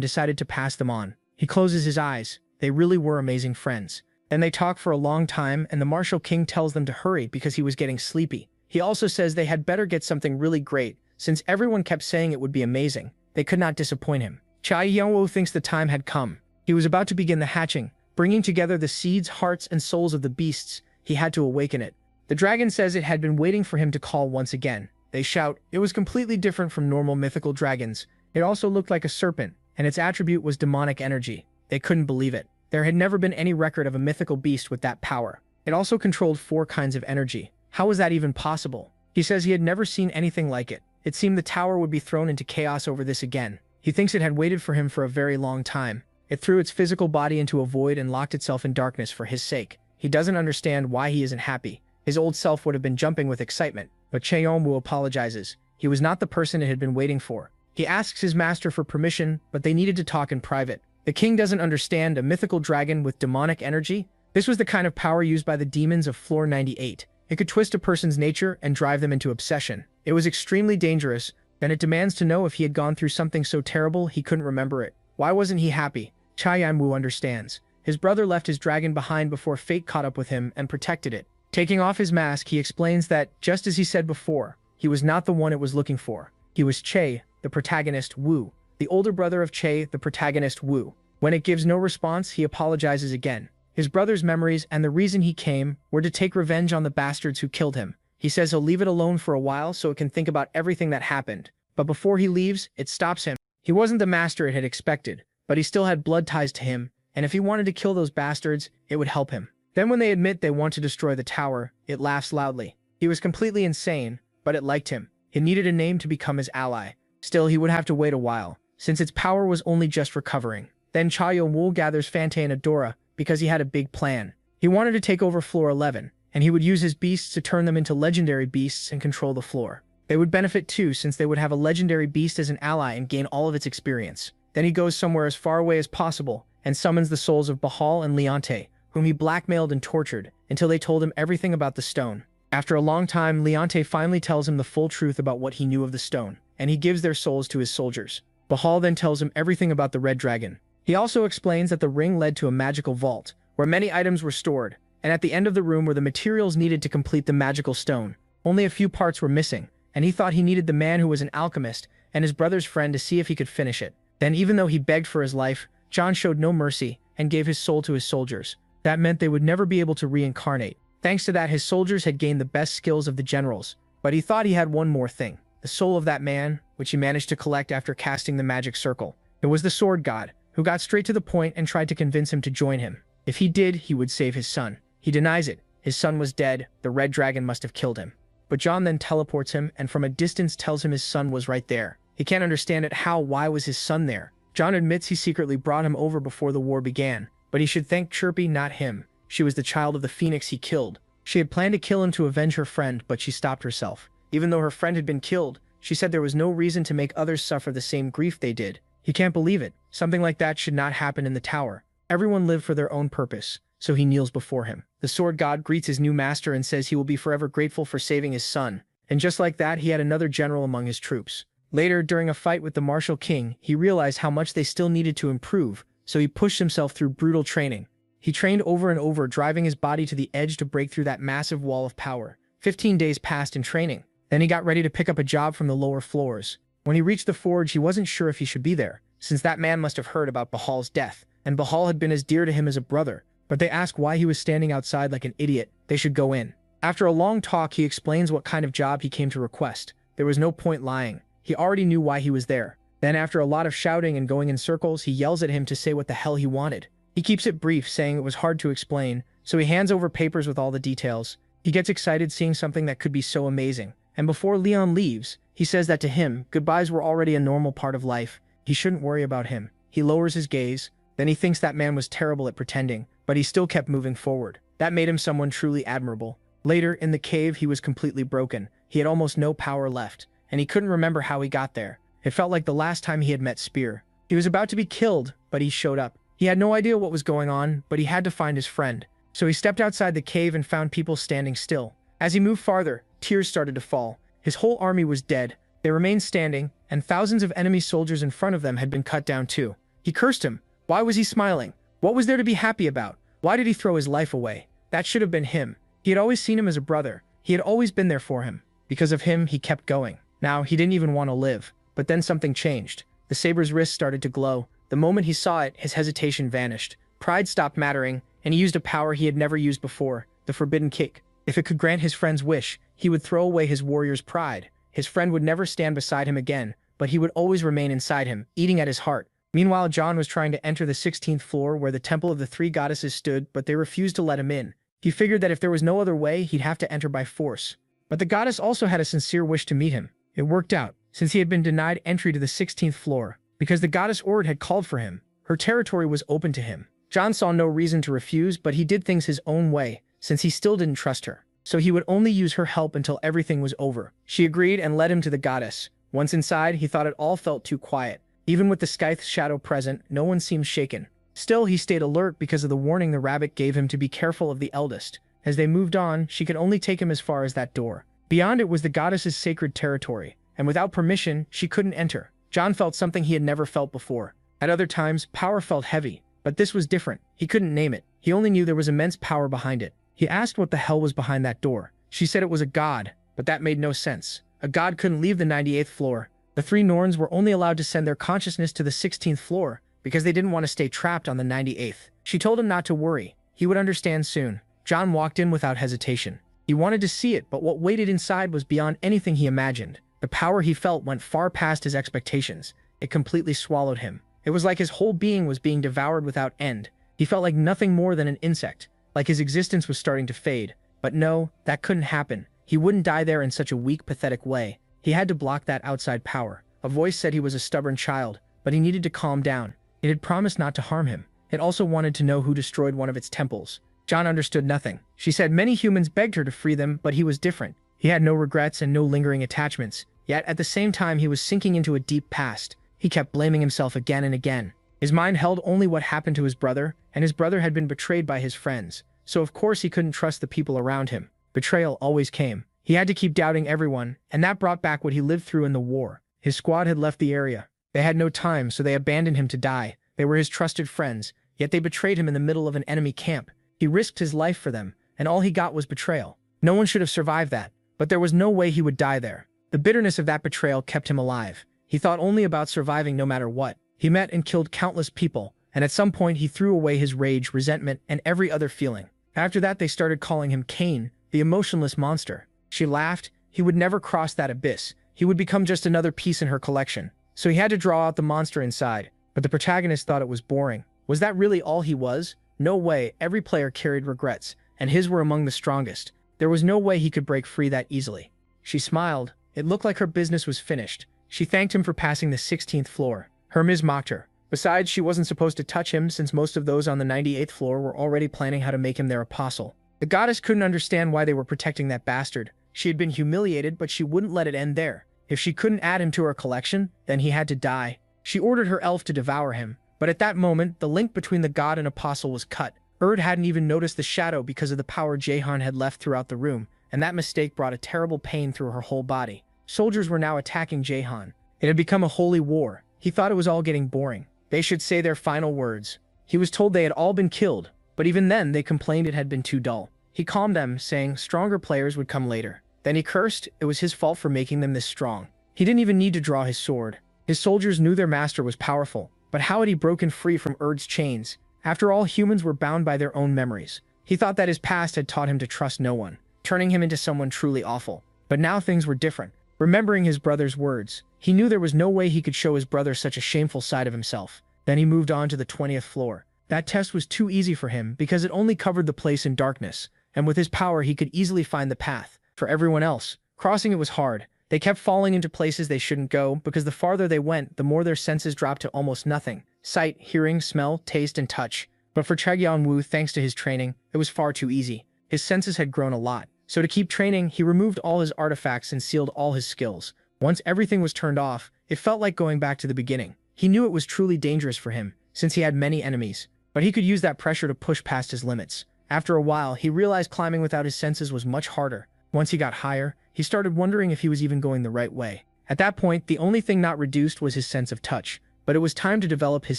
decided to pass them on. He closes his eyes. They really were amazing friends. Then they talk for a long time, and the martial king tells them to hurry because he was getting sleepy. He also says they had better get something really great, since everyone kept saying it would be amazing. They could not disappoint him. Chai Yongwu thinks the time had come. He was about to begin the hatching, bringing together the seeds, hearts, and souls of the beasts. He had to awaken it. The dragon says it had been waiting for him to call once again. They shout. It was completely different from normal mythical dragons. It also looked like a serpent, and its attribute was demonic energy. They couldn't believe it. There had never been any record of a mythical beast with that power. It also controlled 4 kinds of energy. How was that even possible? He says he had never seen anything like it. It seemed the tower would be thrown into chaos over this again. He thinks it had waited for him for a very long time. It threw its physical body into a void and locked itself in darkness for his sake. He doesn't understand why he isn't happy. His old self would have been jumping with excitement, but Cheonwu apologizes. He was not the person it had been waiting for. He asks his master for permission, but they needed to talk in private. The king doesn't understand a mythical dragon with demonic energy. This was the kind of power used by the demons of Floor 98. It could twist a person's nature and drive them into obsession. It was extremely dangerous, and it demands to know if he had gone through something so terrible he couldn't remember it. Why wasn't he happy? Chai Yanwu understands. His brother left his dragon behind before fate caught up with him and protected it. Taking off his mask, he explains that, just as he said before, he was not the one it was looking for. He was Che, the protagonist, Wu. The older brother of Che, the protagonist, Wu. When it gives no response, he apologizes again. His brother's memories and the reason he came were to take revenge on the bastards who killed him. He says he'll leave it alone for a while so it can think about everything that happened. But before he leaves, it stops him. He wasn't the master it had expected, but he still had blood ties to him, and if he wanted to kill those bastards, it would help him. Then when they admit they want to destroy the tower, it laughs loudly. He was completely insane, but it liked him. It needed a name to become his ally. Still, he would have to wait a while, since its power was only just recovering. Then Cha Yong-woo gathers Fante and Adora because he had a big plan. He wanted to take over Floor 11, and he would use his beasts to turn them into legendary beasts and control the floor. They would benefit too, since they would have a legendary beast as an ally and gain all of its experience. Then he goes somewhere as far away as possible and summons the souls of Bahal and Leonte, whom he blackmailed and tortured until they told him everything about the stone. After a long time, Leonte finally tells him the full truth about what he knew of the stone, and he gives their souls to his soldiers. Bahal then tells him everything about the red dragon. He also explains that the ring led to a magical vault, where many items were stored, and at the end of the room were the materials needed to complete the magical stone. Only a few parts were missing, and he thought he needed the man who was an alchemist and his brother's friend to see if he could finish it. Then, even though he begged for his life, John showed no mercy and gave his soul to his soldiers. That meant they would never be able to reincarnate. Thanks to that, his soldiers had gained the best skills of the generals, but he thought he had one more thing, the soul of that man, which he managed to collect after casting the magic circle. It was the sword god, who got straight to the point and tried to convince him to join him. If he did, he would save his son. He denies it. His son was dead. The red dragon must have killed him. But John then teleports him and from a distance tells him his son was right there. He can't understand it. Why was his son there? John admits he secretly brought him over before the war began, but he should thank Chirpy, not him. She was the child of the phoenix he killed. She had planned to kill him to avenge her friend, but she stopped herself. Even though her friend had been killed, she said there was no reason to make others suffer the same grief they did. He can't believe it. Something like that should not happen in the tower. Everyone lived for their own purpose, so he kneels before him. The sword god greets his new master and says he will be forever grateful for saving his son. And just like that, he had another general among his troops. Later, during a fight with the martial king, he realized how much they still needed to improve, so he pushed himself through brutal training. He trained over and over, driving his body to the edge to break through that massive wall of power. 15 days passed in training. Then he got ready to pick up a job from the lower floors. When he reached the forge, he wasn't sure if he should be there, since that man must have heard about Bahal's death, and Bahal had been as dear to him as a brother. But they asked why he was standing outside like an idiot. They should go in. After a long talk, he explains what kind of job he came to request. There was no point lying. He already knew why he was there. Then after a lot of shouting and going in circles, he yells at him to say what the hell he wanted. He keeps it brief, saying it was hard to explain, so he hands over papers with all the details. He gets excited seeing something that could be so amazing. And before Leon leaves, he says that to him, goodbyes were already a normal part of life. He shouldn't worry about him. He lowers his gaze. Then he thinks that man was terrible at pretending, but he still kept moving forward. That made him someone truly admirable. Later, in the cave, he was completely broken. He had almost no power left, and he couldn't remember how he got there. It felt like the last time he had met Spear. He was about to be killed, but he showed up. He had no idea what was going on, but he had to find his friend. So he stepped outside the cave and found people standing still. As he moved farther, tears started to fall. His whole army was dead. They remained standing, and thousands of enemy soldiers in front of them had been cut down too. He cursed him. Why was he smiling? What was there to be happy about? Why did he throw his life away? That should have been him. He had always seen him as a brother. He had always been there for him. Because of him, he kept going. Now, he didn't even want to live. But then something changed. The saber's wrist started to glow. The moment he saw it, his hesitation vanished. Pride stopped mattering, and he used a power he had never used before, the forbidden kick. If it could grant his friend's wish, he would throw away his warrior's pride. His friend would never stand beside him again, but he would always remain inside him, eating at his heart. Meanwhile, John was trying to enter the 16th floor where the temple of the three goddesses stood, but they refused to let him in. He figured that if there was no other way, he'd have to enter by force. But the goddess also had a sincere wish to meet him. It worked out, since he had been denied entry to the 16th floor. Because the goddess Ord had called for him, her territory was open to him. John saw no reason to refuse, but he did things his own way, since he still didn't trust her. So he would only use her help until everything was over. She agreed and led him to the goddess. Once inside, he thought it all felt too quiet. Even with the scythe shadow present, no one seemed shaken. Still, he stayed alert because of the warning the rabbit gave him to be careful of the eldest. As they moved on, she could only take him as far as that door. Beyond it was the goddess's sacred territory, and without permission, she couldn't enter. John felt something he had never felt before. At other times, power felt heavy, but this was different. He couldn't name it. He only knew there was immense power behind it. He asked what the hell was behind that door. She said it was a god, but that made no sense. A god couldn't leave the 98th floor. The three Norns were only allowed to send their consciousness to the 16th floor because they didn't want to stay trapped on the 98th. She told him not to worry. He would understand soon. John walked in without hesitation. He wanted to see it, but what waited inside was beyond anything he imagined. The power he felt went far past his expectations. It completely swallowed him. It was like his whole being was being devoured without end. He felt like nothing more than an insect, like his existence was starting to fade. But no, that couldn't happen. He wouldn't die there in such a weak, pathetic way. He had to block that outside power. A voice said he was a stubborn child, but he needed to calm down. It had promised not to harm him. It also wanted to know who destroyed one of its temples. John understood nothing. She said many humans begged her to free them, but he was different. He had no regrets and no lingering attachments. Yet at the same time, he was sinking into a deep past. He kept blaming himself again and again. His mind held only what happened to his brother, and his brother had been betrayed by his friends. So of course he couldn't trust the people around him. Betrayal always came. He had to keep doubting everyone, and that brought back what he lived through in the war. His squad had left the area. They had no time, so they abandoned him to die. They were his trusted friends, yet they betrayed him in the middle of an enemy camp. He risked his life for them, and all he got was betrayal. No one should have survived that, but there was no way he would die there. The bitterness of that betrayal kept him alive. He thought only about surviving no matter what. He met and killed countless people, and at some point he threw away his rage, resentment, and every other feeling. After that, they started calling him Cain, the emotionless monster. She laughed. He would never cross that abyss. He would become just another piece in her collection. So he had to draw out the monster inside. But the protagonist thought it was boring. Was that really all he was? No way. Every player carried regrets, and his were among the strongest. There was no way he could break free that easily. She smiled. It looked like her business was finished. She thanked him for passing the 16th floor. Hermes mocked her. Besides, she wasn't supposed to touch him since most of those on the 98th floor were already planning how to make him their apostle. The goddess couldn't understand why they were protecting that bastard. She had been humiliated, but she wouldn't let it end there. If she couldn't add him to her collection, then he had to die. She ordered her elf to devour him. But at that moment, the link between the god and apostle was cut. hadn't even noticed the shadow because of the power Jahan had left throughout the room, and that mistake brought a terrible pain through her whole body. Soldiers were now attacking Jahan. It had become a holy war. He thought it was all getting boring. They should say their final words. He was told they had all been killed, but even then they complained it had been too dull. He calmed them, saying stronger players would come later. Then he cursed it was his fault for making them this strong. He didn't even need to draw his sword. His soldiers knew their master was powerful, but how had he broken free from Erd's chains? After all, humans were bound by their own memories. He thought that his past had taught him to trust no one, turning him into someone truly awful. But now things were different. Remembering his brother's words, he knew there was no way he could show his brother such a shameful side of himself. Then he moved on to the 20th floor. That test was too easy for him because it only covered the place in darkness, and with his power he could easily find the path. For everyone else, crossing it was hard. They kept falling into places they shouldn't go because the farther they went, the more their senses dropped to almost nothing. Sight, hearing, smell, taste, and touch. But for Chagyan-Wu, thanks to his training, it was far too easy. His senses had grown a lot. So to keep training, he removed all his artifacts and sealed all his skills. Once everything was turned off, it felt like going back to the beginning. He knew it was truly dangerous for him, since he had many enemies. But he could use that pressure to push past his limits. After a while, he realized climbing without his senses was much harder. Once he got higher, he started wondering if he was even going the right way. At that point, the only thing not reduced was his sense of touch. But it was time to develop his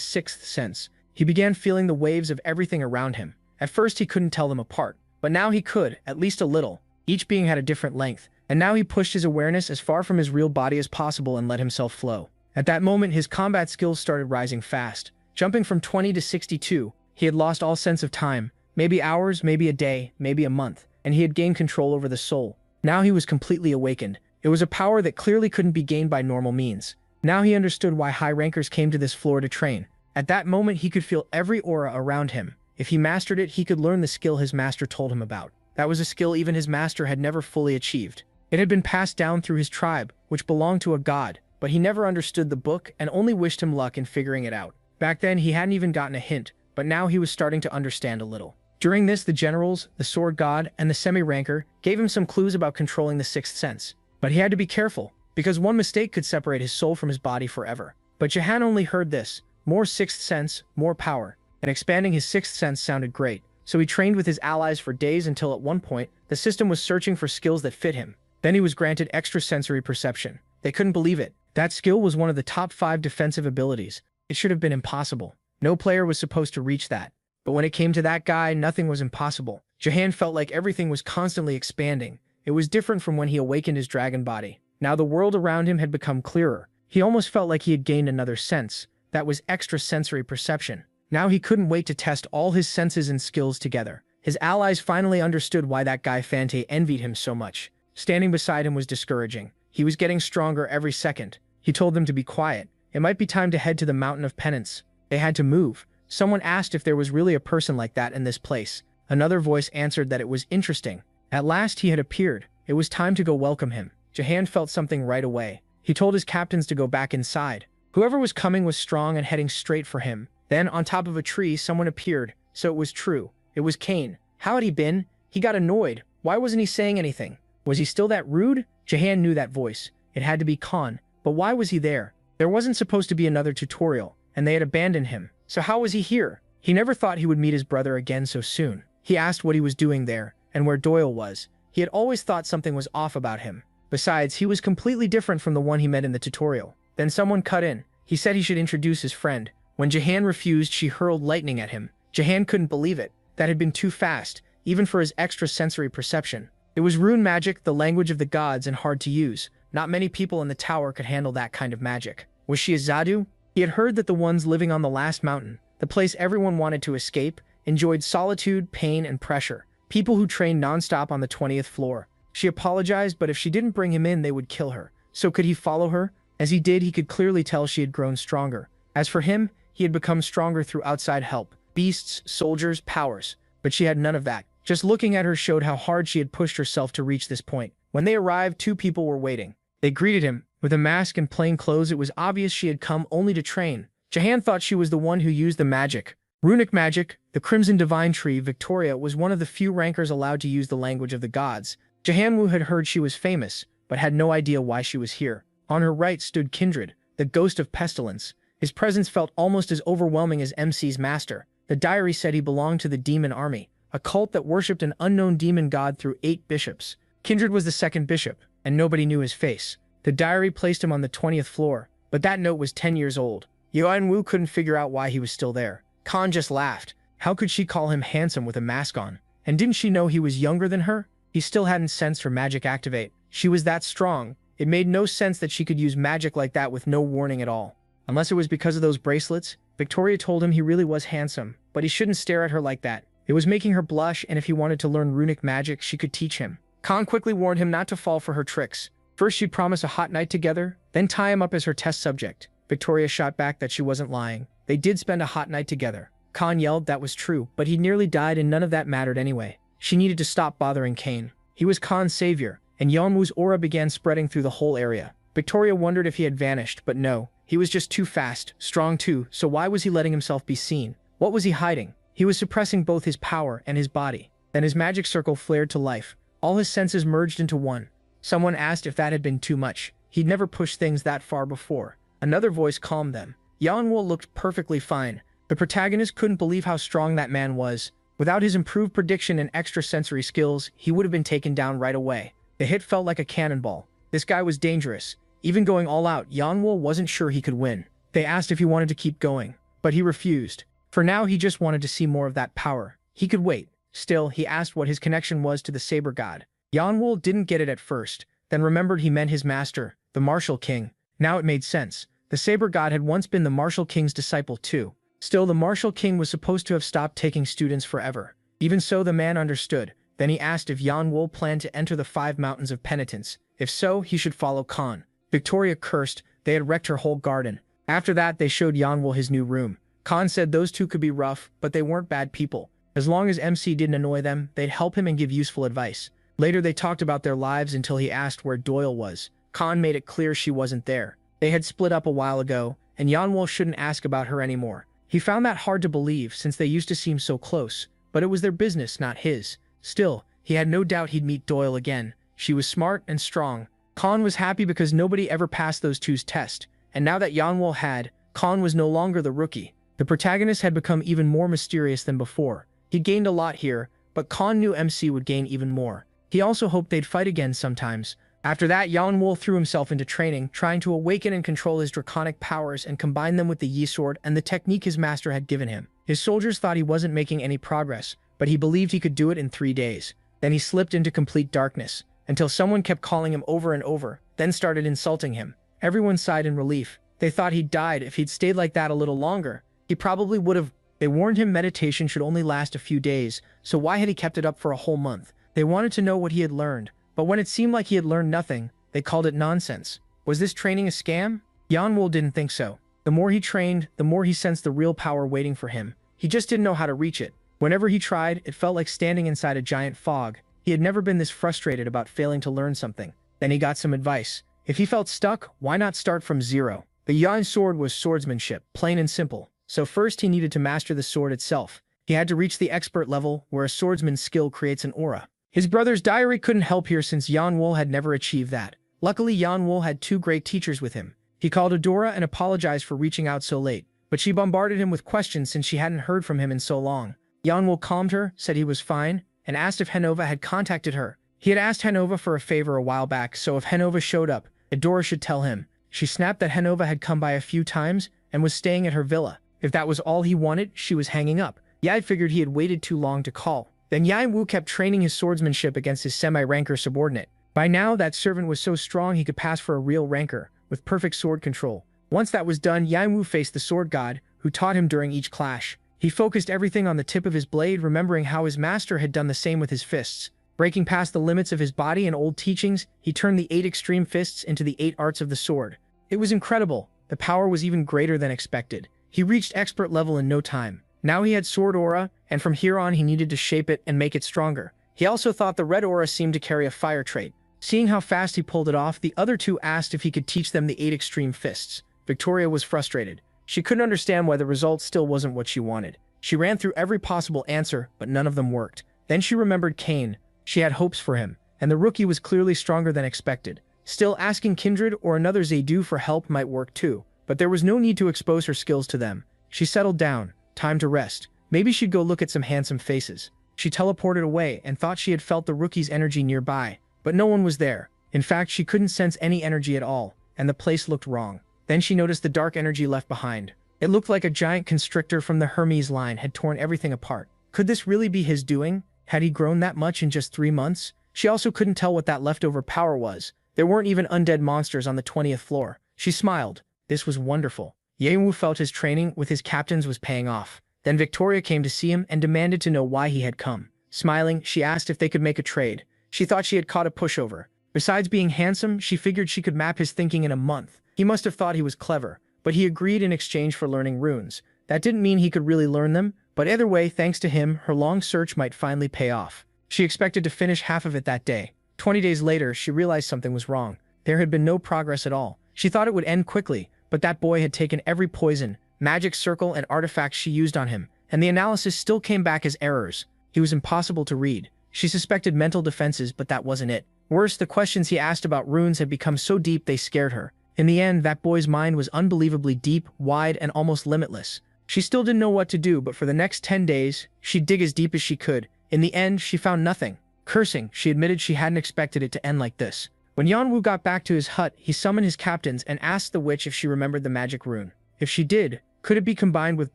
sixth sense. He began feeling the waves of everything around him. At first, he couldn't tell them apart. But now he could, at least a little. Each being had a different length. And now he pushed his awareness as far from his real body as possible and let himself flow. At that moment, his combat skills started rising fast. Jumping from 20 to 62, he had lost all sense of time. Maybe hours, maybe a day, maybe a month. And he had gained control over the soul. Now he was completely awakened. It was a power that clearly couldn't be gained by normal means. Now he understood why high rankers came to this floor to train. At that moment, he could feel every aura around him. If he mastered it, he could learn the skill his master told him about. That was a skill even his master had never fully achieved. It had been passed down through his tribe, which belonged to a god, but he never understood the book and only wished him luck in figuring it out. Back then, he hadn't even gotten a hint, but now he was starting to understand a little. During this, the generals, the sword god, and the semi-ranker gave him some clues about controlling the sixth sense. But he had to be careful, because one mistake could separate his soul from his body forever. But Jahan only heard this. More sixth sense, more power. And expanding his sixth sense sounded great. So he trained with his allies for days until at one point, the system was searching for skills that fit him. Then he was granted extrasensory perception. They couldn't believe it. That skill was one of the top 5 defensive abilities. It should have been impossible. No player was supposed to reach that. But when it came to that guy, nothing was impossible. Jahan felt like everything was constantly expanding. It was different from when he awakened his dragon body. Now the world around him had become clearer. He almost felt like he had gained another sense. That was extrasensory perception. Now he couldn't wait to test all his senses and skills together. His allies finally understood why that guy Fante envied him so much. Standing beside him was discouraging. He was getting stronger every second. He told them to be quiet. It might be time to head to the Mountain of Penance. They had to move. Someone asked if there was really a person like that in this place. Another voice answered that it was interesting. At last he had appeared. It was time to go welcome him. Jahan felt something right away. He told his captains to go back inside. Whoever was coming was strong and heading straight for him. Then, on top of a tree, someone appeared. So it was true. It was Kane. How had he been? He got annoyed. Why wasn't he saying anything? Was he still that rude? Jahan knew that voice. It had to be Khan. But why was he there? There wasn't supposed to be another tutorial, and they had abandoned him. So how was he here? He never thought he would meet his brother again so soon. He asked what he was doing there, and where Doyle was. He had always thought something was off about him. Besides, he was completely different from the one he met in the tutorial. Then someone cut in. He said he should introduce his friend. When Jahan refused, she hurled lightning at him. Jahan couldn't believe it. That had been too fast, even for his extrasensory perception. It was rune magic, the language of the gods, and hard to use. Not many people in the tower could handle that kind of magic. Was she a Zadu? He had heard that the ones living on the last mountain, the place everyone wanted to escape, enjoyed solitude, pain, and pressure. People who trained non-stop on the 20th floor. She apologized, but if she didn't bring him in, they would kill her. So could he follow her? As he did, he could clearly tell she had grown stronger. As for him, he had become stronger through outside help. Beasts, soldiers, powers. But she had none of that. Just looking at her showed how hard she had pushed herself to reach this point. When they arrived, 2 people were waiting. They greeted him. With a mask and plain clothes, it was obvious she had come only to train. Jahan thought she was the one who used the magic. Runic magic, the Crimson Divine Tree, Victoria was one of the few rankers allowed to use the language of the gods. Jahan-Wu had heard she was famous, but had no idea why she was here. On her right stood Kindred, the ghost of pestilence. His presence felt almost as overwhelming as MC's master. The diary said he belonged to the demon army, a cult that worshipped an unknown demon god through 8 bishops. Kindred was the second bishop, and nobody knew his face. The diary placed him on the 20th floor, but that note was 10 years old. Yuan-Wu couldn't figure out why he was still there. Khan just laughed. How could she call him handsome with a mask on? And didn't she know he was younger than her? He still hadn't sensed her magic activate. She was that strong. It made no sense that she could use magic like that with no warning at all. Unless it was because of those bracelets. Victoria told him he really was handsome, but he shouldn't stare at her like that. It was making her blush, and if he wanted to learn runic magic, she could teach him. Khan quickly warned him not to fall for her tricks. First she'd promise a hot night together, then tie him up as her test subject. Victoria shot back that she wasn't lying. They did spend a hot night together. Khan yelled that was true, but he nearly died and none of that mattered anyway. She needed to stop bothering Kane. He was Khan's savior, and Yeonwoo's aura began spreading through the whole area. Victoria wondered if he had vanished, but no. He was just too fast, strong too, so why was he letting himself be seen? What was he hiding? He was suppressing both his power and his body. Then his magic circle flared to life. All his senses merged into one. Someone asked if that had been too much. He'd never pushed things that far before. Another voice calmed them. Yeonwoo looked perfectly fine. The protagonist couldn't believe how strong that man was. Without his improved prediction and extrasensory skills, he would have been taken down right away. The hit felt like a cannonball. This guy was dangerous. Even going all out, Yeonwoo wasn't sure he could win. They asked if he wanted to keep going, but he refused. For now, he just wanted to see more of that power. He could wait. Still, he asked what his connection was to the Saber God. Yeonwoo didn't get it at first, then remembered he meant his master, the Martial King. Now it made sense. The Saber God had once been the Martial King's disciple too. Still, the Martial King was supposed to have stopped taking students forever. Even so, the man understood. Then he asked if Yeonwoo planned to enter the 5 mountains of penitence. If so, he should follow Khan. Victoria cursed. They had wrecked her whole garden. After that, they showed Yeonwoo his new room. Khan said those two could be rough, but they weren't bad people. As long as MC didn't annoy them, they'd help him and give useful advice. Later, they talked about their lives until he asked where Doyle was. Khan made it clear she wasn't there. They had split up a while ago, and Yeonwoo shouldn't ask about her anymore. He found that hard to believe since they used to seem so close, but it was their business, not his. Still, he had no doubt he'd meet Doyle again. She was smart and strong. Khan was happy because nobody ever passed those two's test, and now that Yeonwoo had, Khan was no longer the rookie. The protagonist had become even more mysterious than before. He'd gained a lot here, but Khan knew MC would gain even more. He also hoped they'd fight again sometimes. After that, Yeonwoo threw himself into training, trying to awaken and control his draconic powers and combine them with the Yi sword and the technique his master had given him. His soldiers thought he wasn't making any progress, but he believed he could do it in 3 days. Then he slipped into complete darkness, until someone kept calling him over and over, then started insulting him. Everyone sighed in relief. They thought he'd died. If he'd stayed like that a little longer, he probably would have. They warned him meditation should only last a few days, so why had he kept it up for a whole month? They wanted to know what he had learned, but when it seemed like he had learned nothing, they called it nonsense. Was this training a scam? Yeonwoo didn't think so. The more he trained, the more he sensed the real power waiting for him. He just didn't know how to reach it. Whenever he tried, it felt like standing inside a giant fog. He had never been this frustrated about failing to learn something. Then he got some advice. If he felt stuck, why not start from zero? The Yan sword was swordsmanship, plain and simple. So first he needed to master the sword itself. He had to reach the expert level, where a swordsman's skill creates an aura. His brother's diary couldn't help here since Yeonwoo had never achieved that. Luckily, Yeonwoo had 2 great teachers with him. He called Adora and apologized for reaching out so late, but she bombarded him with questions since she hadn't heard from him in so long. Yeonwoo calmed her, said he was fine, and asked if Henova had contacted her. He had asked Henova for a favor a while back, so if Henova showed up, Adora should tell him. She snapped that Henova had come by a few times and was staying at her villa. If that was all he wanted, she was hanging up. Yai figured he had waited too long to call. Then Yeonwoo kept training his swordsmanship against his semi-ranker subordinate. By now, that servant was so strong he could pass for a real ranker, with perfect sword control. Once that was done, Yeonwoo faced the sword god, who taught him during each clash. He focused everything on the tip of his blade, remembering how his master had done the same with his fists. Breaking past the limits of his body and old teachings, he turned the 8 extreme fists into the 8 arts of the sword. It was incredible. The power was even greater than expected. He reached expert level in no time. Now he had sword aura, and from here on he needed to shape it and make it stronger. He also thought the red aura seemed to carry a fire trait. Seeing how fast he pulled it off, the other 2 asked if he could teach them the 8 extreme fists. Victoria was frustrated. She couldn't understand why the result still wasn't what she wanted. She ran through every possible answer, but none of them worked. Then she remembered Kane. She had hopes for him, and the rookie was clearly stronger than expected. Still, asking Kindred or another Zaydu for help might work too, but there was no need to expose her skills to them. She settled down. Time to rest. Maybe she'd go look at some handsome faces. She teleported away and thought she had felt the rookie's energy nearby, but no one was there. In fact, she couldn't sense any energy at all, and the place looked wrong. Then she noticed the dark energy left behind. It looked like a giant constrictor from the Hermes line had torn everything apart. Could this really be his doing? Had he grown that much in just 3 months? She also couldn't tell what that leftover power was. There weren't even undead monsters on the 20th floor. She smiled. This was wonderful. Yahello felt his training with his captains was paying off. Then Victoria came to see him and demanded to know why he had come. Smiling, she asked if they could make a trade. She thought she had caught a pushover. Besides being handsome, she figured she could map his thinking in a month. He must have thought he was clever, but he agreed in exchange for learning runes. That didn't mean he could really learn them, but either way, thanks to him, her long search might finally pay off. She expected to finish half of it that day. 20 days later, she realized something was wrong. There had been no progress at all. She thought it would end quickly, but that boy had taken every poison, magic circle, and artifact she used on him, and the analysis still came back as errors. He was impossible to read. She suspected mental defenses, but that wasn't it. Worse, the questions he asked about runes had become so deep they scared her. In the end, that boy's mind was unbelievably deep, wide, and almost limitless. She still didn't know what to do, but for the next 10 days, she'd dig as deep as she could. In the end, she found nothing. Cursing, she admitted she hadn't expected it to end like this. When Yahello got back to his hut, he summoned his captains and asked the witch if she remembered the magic rune. If she did, could it be combined with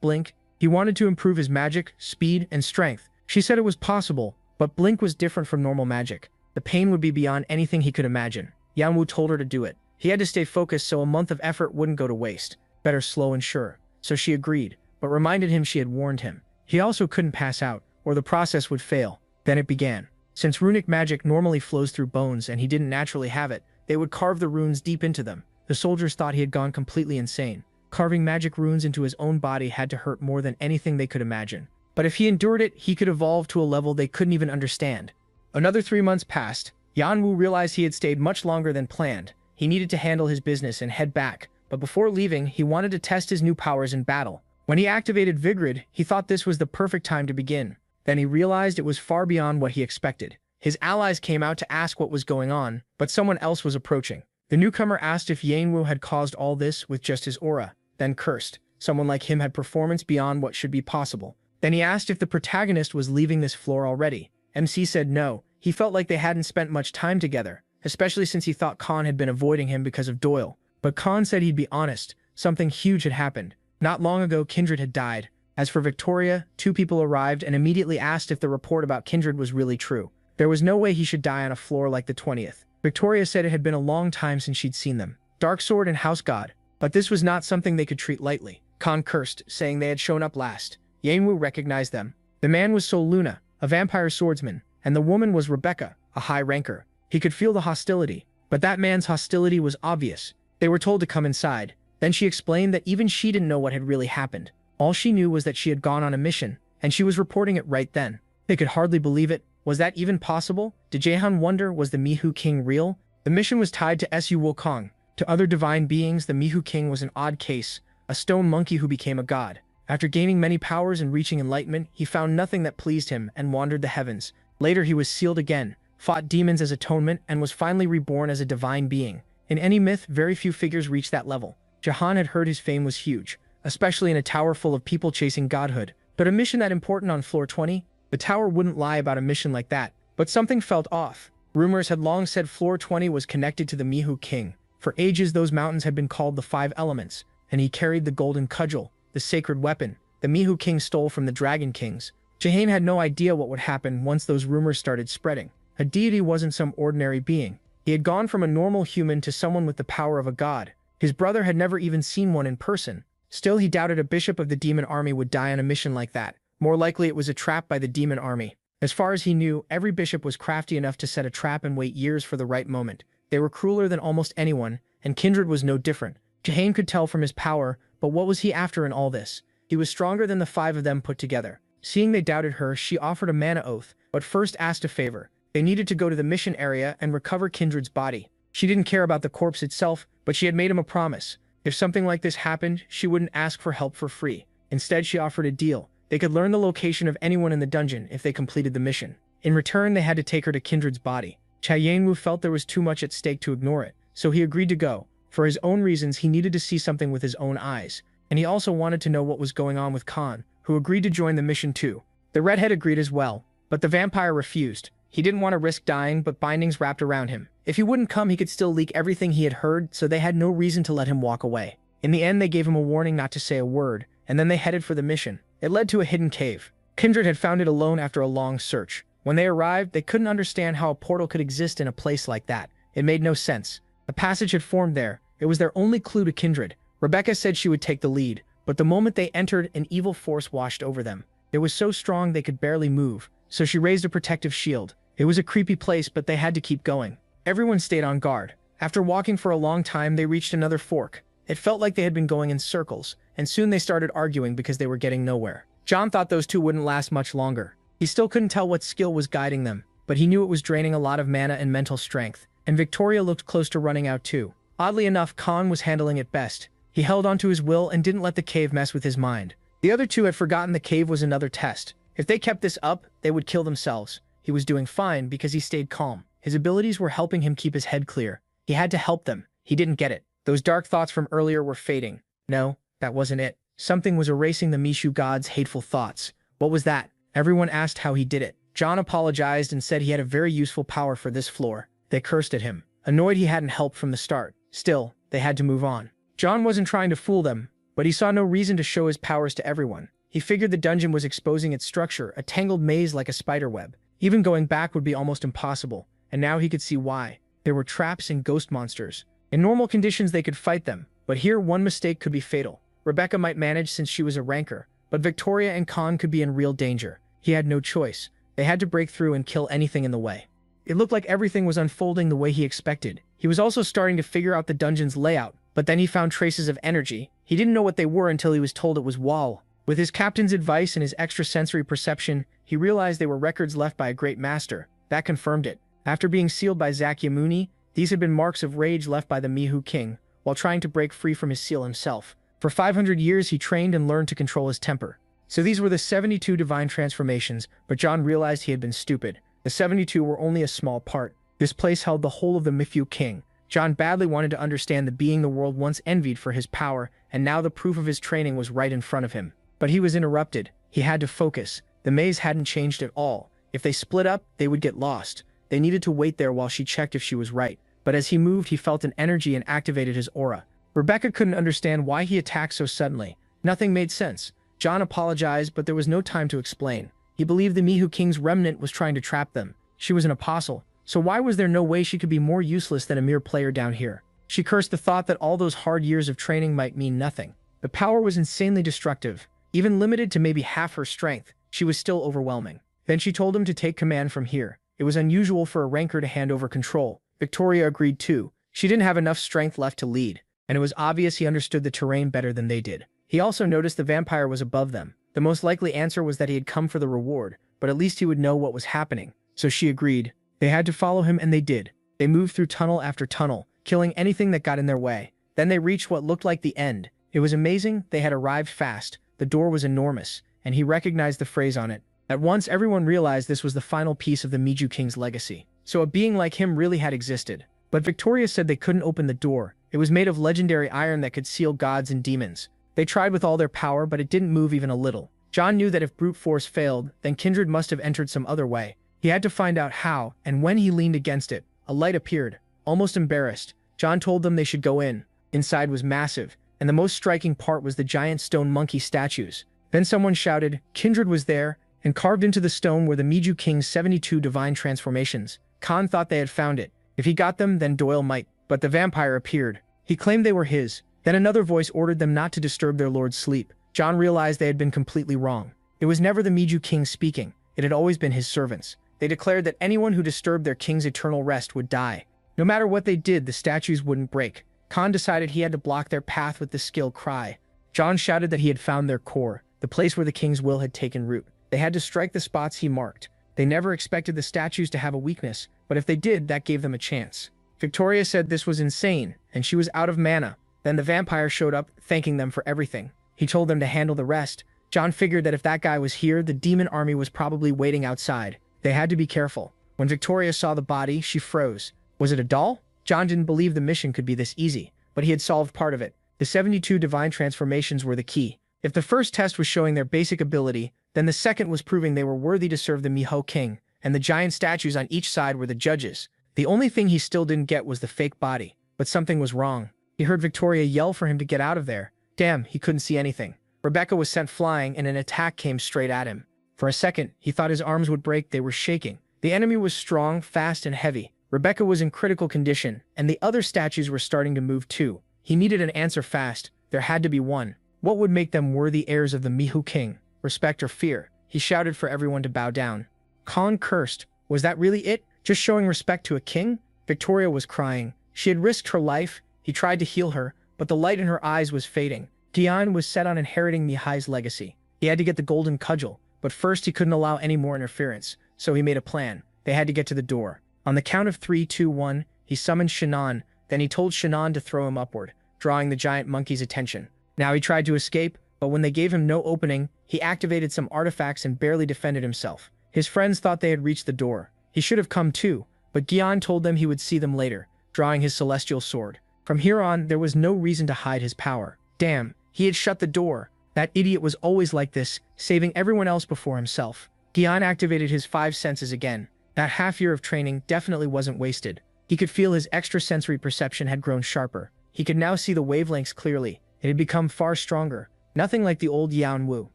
Blink? He wanted to improve his magic, speed, and strength. She said it was possible, but Blink was different from normal magic. The pain would be beyond anything he could imagine. Yahello told her to do it. He had to stay focused so a month of effort wouldn't go to waste. Better slow and sure. So she agreed, but reminded him she had warned him. He also couldn't pass out, or the process would fail. Then it began. Since runic magic normally flows through bones and he didn't naturally have it, they would carve the runes deep into them. The soldiers thought he had gone completely insane. Carving magic runes into his own body had to hurt more than anything they could imagine. But if he endured it, he could evolve to a level they couldn't even understand. Another 3 months passed. Yahello realized he had stayed much longer than planned. He needed to handle his business and head back, but before leaving, he wanted to test his new powers in battle. When he activated Vigrid, he thought this was the perfect time to begin. Then he realized it was far beyond what he expected. His allies came out to ask what was going on, but someone else was approaching. The newcomer asked if Yahello had caused all this with just his aura, then cursed. Someone like him had performance beyond what should be possible. Then he asked if the protagonist was leaving this floor already. MC said no. He felt like they hadn't spent much time together, especially since he thought Khan had been avoiding him because of Doyle. But Khan said he'd be honest. Something huge had happened. Not long ago, Kindred had died. As for Victoria, 2 people arrived and immediately asked if the report about Kindred was really true. There was no way he should die on a floor like the 20th. Victoria said it had been a long time since she'd seen them. Dark Sword and House God. But this was not something they could treat lightly. Khan cursed, saying they had shown up last. Yahello recognized them. The man was Sol Luna, a vampire swordsman, and the woman was Rebecca, a high ranker. He could feel the hostility, but that man's hostility was obvious. They were told to come inside. Then she explained that even she didn't know what had really happened. All she knew was that she had gone on a mission, and she was reporting it right then. They could hardly believe it. Was that even possible? Did Jahan wonder, was the Mihu King real? The mission was tied to Su Wukong. To other divine beings, the Mihu King was an odd case, a stone monkey who became a god. After gaining many powers and reaching enlightenment, he found nothing that pleased him and wandered the heavens. Later he was sealed again, fought demons as atonement, and was finally reborn as a divine being. In any myth, very few figures reach that level. Jahan had heard his fame was huge, especially in a tower full of people chasing godhood. But a mission that important on floor 20? The tower wouldn't lie about a mission like that. But something felt off. Rumors had long said floor 20 was connected to the Mihu King. For ages, those mountains had been called the 5 elements, and he carried the golden cudgel, the sacred weapon, the Mihu King stole from the Dragon Kings. Jahan had no idea what would happen once those rumors started spreading. A deity wasn't some ordinary being. He had gone from a normal human to someone with the power of a god. His brother had never even seen one in person. Still, he doubted a bishop of the demon army would die on a mission like that. More likely it was a trap by the demon army. As far as he knew, every bishop was crafty enough to set a trap and wait years for the right moment. They were crueler than almost anyone, and Kindred was no different. Jahan could tell from his power, but what was he after in all this? He was stronger than the 5 of them put together. Seeing they doubted her, she offered a mana oath, but first asked a favor. They needed to go to the mission area and recover Kindred's body. She didn't care about the corpse itself, but she had made him a promise. If something like this happened, she wouldn't ask for help for free. Instead, she offered a deal. They could learn the location of anyone in the dungeon if they completed the mission. In return, they had to take her to Kindred's body. Yahello felt there was too much at stake to ignore it, so he agreed to go. For his own reasons, he needed to see something with his own eyes, and he also wanted to know what was going on with Khan, who agreed to join the mission too. The redhead agreed as well, but the vampire refused. He didn't want to risk dying, but bindings wrapped around him. If he wouldn't come, he could still leak everything he had heard, so they had no reason to let him walk away. In the end, they gave him a warning not to say a word, and then they headed for the mission. It led to a hidden cave. Kindred had found it alone after a long search. When they arrived, they couldn't understand how a portal could exist in a place like that. It made no sense. A passage had formed there. It was their only clue to Kindred. Rebecca said she would take the lead, but the moment they entered, an evil force washed over them. It was so strong they could barely move, so she raised a protective shield. It was a creepy place, but they had to keep going. Everyone stayed on guard. After walking for a long time, they reached another fork. It felt like they had been going in circles, and soon they started arguing because they were getting nowhere. John thought those two wouldn't last much longer. He still couldn't tell what skill was guiding them, but he knew it was draining a lot of mana and mental strength, and Victoria looked close to running out too. Oddly enough, Khan was handling it best. He held onto his will and didn't let the cave mess with his mind. The other two had forgotten the cave was another test. If they kept this up, they would kill themselves. He was doing fine because he stayed calm. His abilities were helping him keep his head clear. He had to help them. He didn't get it. Those dark thoughts from earlier were fading. No, that wasn't it. Something was erasing the Mishu god's hateful thoughts. What was that? Everyone asked how he did it. John apologized and said he had a very useful power for this floor. They cursed at him, annoyed he hadn't helped from the start. Still, they had to move on. John wasn't trying to fool them, but he saw no reason to show his powers to everyone. He figured the dungeon was exposing its structure, a tangled maze like a spider web. Even going back would be almost impossible, and now he could see why. There were traps and ghost monsters. In normal conditions they could fight them, but here one mistake could be fatal. Rebecca might manage since she was a ranker, but Victoria and Khan could be in real danger. He had no choice. They had to break through and kill anything in the way. It looked like everything was unfolding the way he expected. He was also starting to figure out the dungeon's layout, but then he found traces of energy. He didn't know what they were until he was told it was wall. With his captain's advice and his extrasensory perception, he realized they were records left by a great master. That confirmed it. After being sealed by Zakyamuni, these had been marks of rage left by the Mihu king, while trying to break free from his seal himself. For 500 years he trained and learned to control his temper. So these were the 72 divine transformations, but John realized he had been stupid. The 72 were only a small part. This place held the whole of the Mifu king. John badly wanted to understand the being the world once envied for his power, and now the proof of his training was right in front of him. But he was interrupted. He had to focus. The maze hadn't changed at all. If they split up, they would get lost. They needed to wait there while she checked if she was right. But as he moved, he felt an energy and activated his aura. Rebecca couldn't understand why he attacked so suddenly. Nothing made sense. John apologized, but there was no time to explain. He believed the Mihu king's remnant was trying to trap them. She was an apostle, so why was there no way she could be more useless than a mere player down here? She cursed the thought that all those hard years of training might mean nothing. The power was insanely destructive. Even limited to maybe half her strength, she was still overwhelming. Then she told him to take command from here. It was unusual for a ranker to hand over control. Victoria agreed too. She didn't have enough strength left to lead, and it was obvious he understood the terrain better than they did. He also noticed the vampire was above them. The most likely answer was that he had come for the reward, but at least he would know what was happening. So she agreed. They had to follow him, and they did. They moved through tunnel after tunnel, killing anything that got in their way. Then they reached what looked like the end. It was amazing. They had arrived fast. The door was enormous, and he recognized the phrase on it. At once, everyone realized this was the final piece of the Miju King's legacy. So a being like him really had existed. But Victoria said they couldn't open the door. It was made of legendary iron that could seal gods and demons. They tried with all their power, but it didn't move even a little. John knew that if brute force failed, then Kindred must have entered some other way. He had to find out how, and when he leaned against it, a light appeared. Almost embarrassed, John told them they should go in. Inside was massive, and the most striking part was the giant stone monkey statues. Then someone shouted, Kindred was there, and carved into the stone were the Miju King's 72 divine transformations. Khan thought they had found it. If he got them, then Doyle might. But the vampire appeared. He claimed they were his. Then another voice ordered them not to disturb their lord's sleep. John realized they had been completely wrong. It was never the Miju King speaking. It had always been his servants. They declared that anyone who disturbed their king's eternal rest would die. No matter what they did, the statues wouldn't break. Khan decided he had to block their path with the skill cry. John shouted that he had found their core, the place where the king's will had taken root. They had to strike the spots he marked. They never expected the statues to have a weakness, but if they did, that gave them a chance. Victoria said this was insane, and she was out of mana. Then the vampire showed up, thanking them for everything. He told them to handle the rest. John figured that if that guy was here, the demon army was probably waiting outside. They had to be careful. When Victoria saw the body, she froze. Was it a doll? John didn't believe the mission could be this easy, but he had solved part of it. The 72 divine transformations were the key. If the first test was showing their basic ability, then the second was proving they were worthy to serve the Miho King, and the giant statues on each side were the judges. The only thing he still didn't get was the fake body, but something was wrong. He heard Victoria yell for him to get out of there. Damn, he couldn't see anything. Rebecca was sent flying and an attack came straight at him. For a second, he thought his arms would break. They were shaking. The enemy was strong, fast, and heavy. Rebecca was in critical condition, and the other statues were starting to move too. He needed an answer fast. There had to be one. What would make them worthy heirs of the Miho King? Respect or fear? He shouted for everyone to bow down. Khan cursed. Was that really it? Just showing respect to a king? Victoria was crying. She had risked her life. He tried to heal her, but the light in her eyes was fading. Gian was set on inheriting Mihai's legacy. He had to get the golden cudgel, but first he couldn't allow any more interference, so he made a plan. They had to get to the door. On the count of 3, 2, 1, he summoned Shannon, then he told Shannon to throw him upward, drawing the giant monkey's attention. Now he tried to escape, but when they gave him no opening, he activated some artifacts and barely defended himself. His friends thought they had reached the door. He should have come too, but Gian told them he would see them later, drawing his celestial sword. From here on, there was no reason to hide his power. Damn, he had shut the door. That idiot was always like this, saving everyone else before himself. Gian activated his 5 senses again. That half year of training definitely wasn't wasted. He could feel his extrasensory perception had grown sharper. He could now see the wavelengths clearly. It had become far stronger. Nothing like the old Yaowu.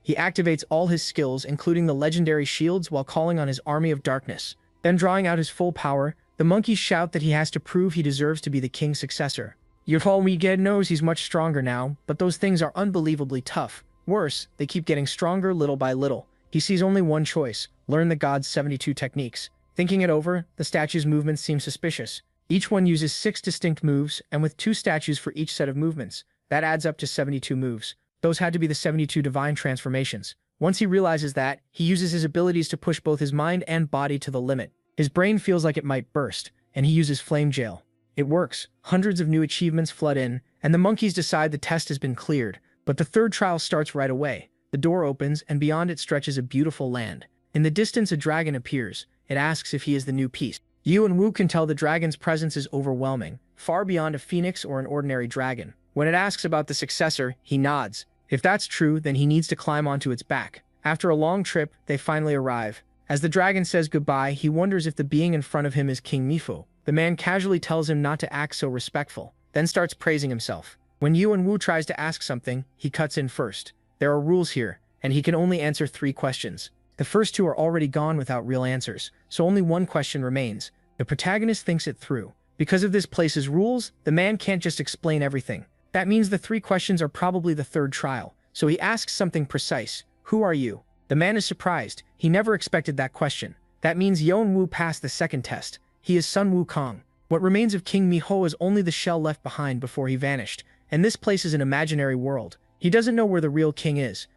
He activates all his skills, including the legendary shields, while calling on his army of darkness. Then drawing out his full power, the monkeys shout that he has to prove he deserves to be the king's successor. Yahello knows he's much stronger now, but those things are unbelievably tough. Worse, they keep getting stronger little by little. He sees only one choice: learn the god's 72 techniques. Thinking it over, the statue's movements seem suspicious. Each one uses 6 distinct moves, and with 2 statues for each set of movements. That adds up to 72 moves. Those had to be the 72 divine transformations. Once he realizes that, he uses his abilities to push both his mind and body to the limit. His brain feels like it might burst, and he uses Flame Jail. It works. Hundreds of new achievements flood in, and the monkeys decide the test has been cleared. But the third trial starts right away. The door opens, and beyond it stretches a beautiful land. In the distance, a dragon appears. It asks if he is the new piece. Yu and Wu can tell the dragon's presence is overwhelming, far beyond a phoenix or an ordinary dragon. When it asks about the successor, he nods. If that's true, then he needs to climb onto its back. After a long trip, they finally arrive. As the dragon says goodbye, he wonders if the being in front of him is King Mifu. The man casually tells him not to act so respectful, then starts praising himself. When Yu and Wu tries to ask something, he cuts in first. There are rules here, and he can only answer 3 questions. The first 2 are already gone without real answers, so only 1 question remains. The protagonist thinks it through. Because of this place's rules, the man can't just explain everything. That means the 3 questions are probably the third trial, so he asks something precise. Who are you? The man is surprised. He never expected that question. That means Yeon Wu passed the second test. He is Sun Wukong. What remains of King Miho is only the shell left behind before he vanished, and this place is an imaginary world. He doesn't know where the real king is.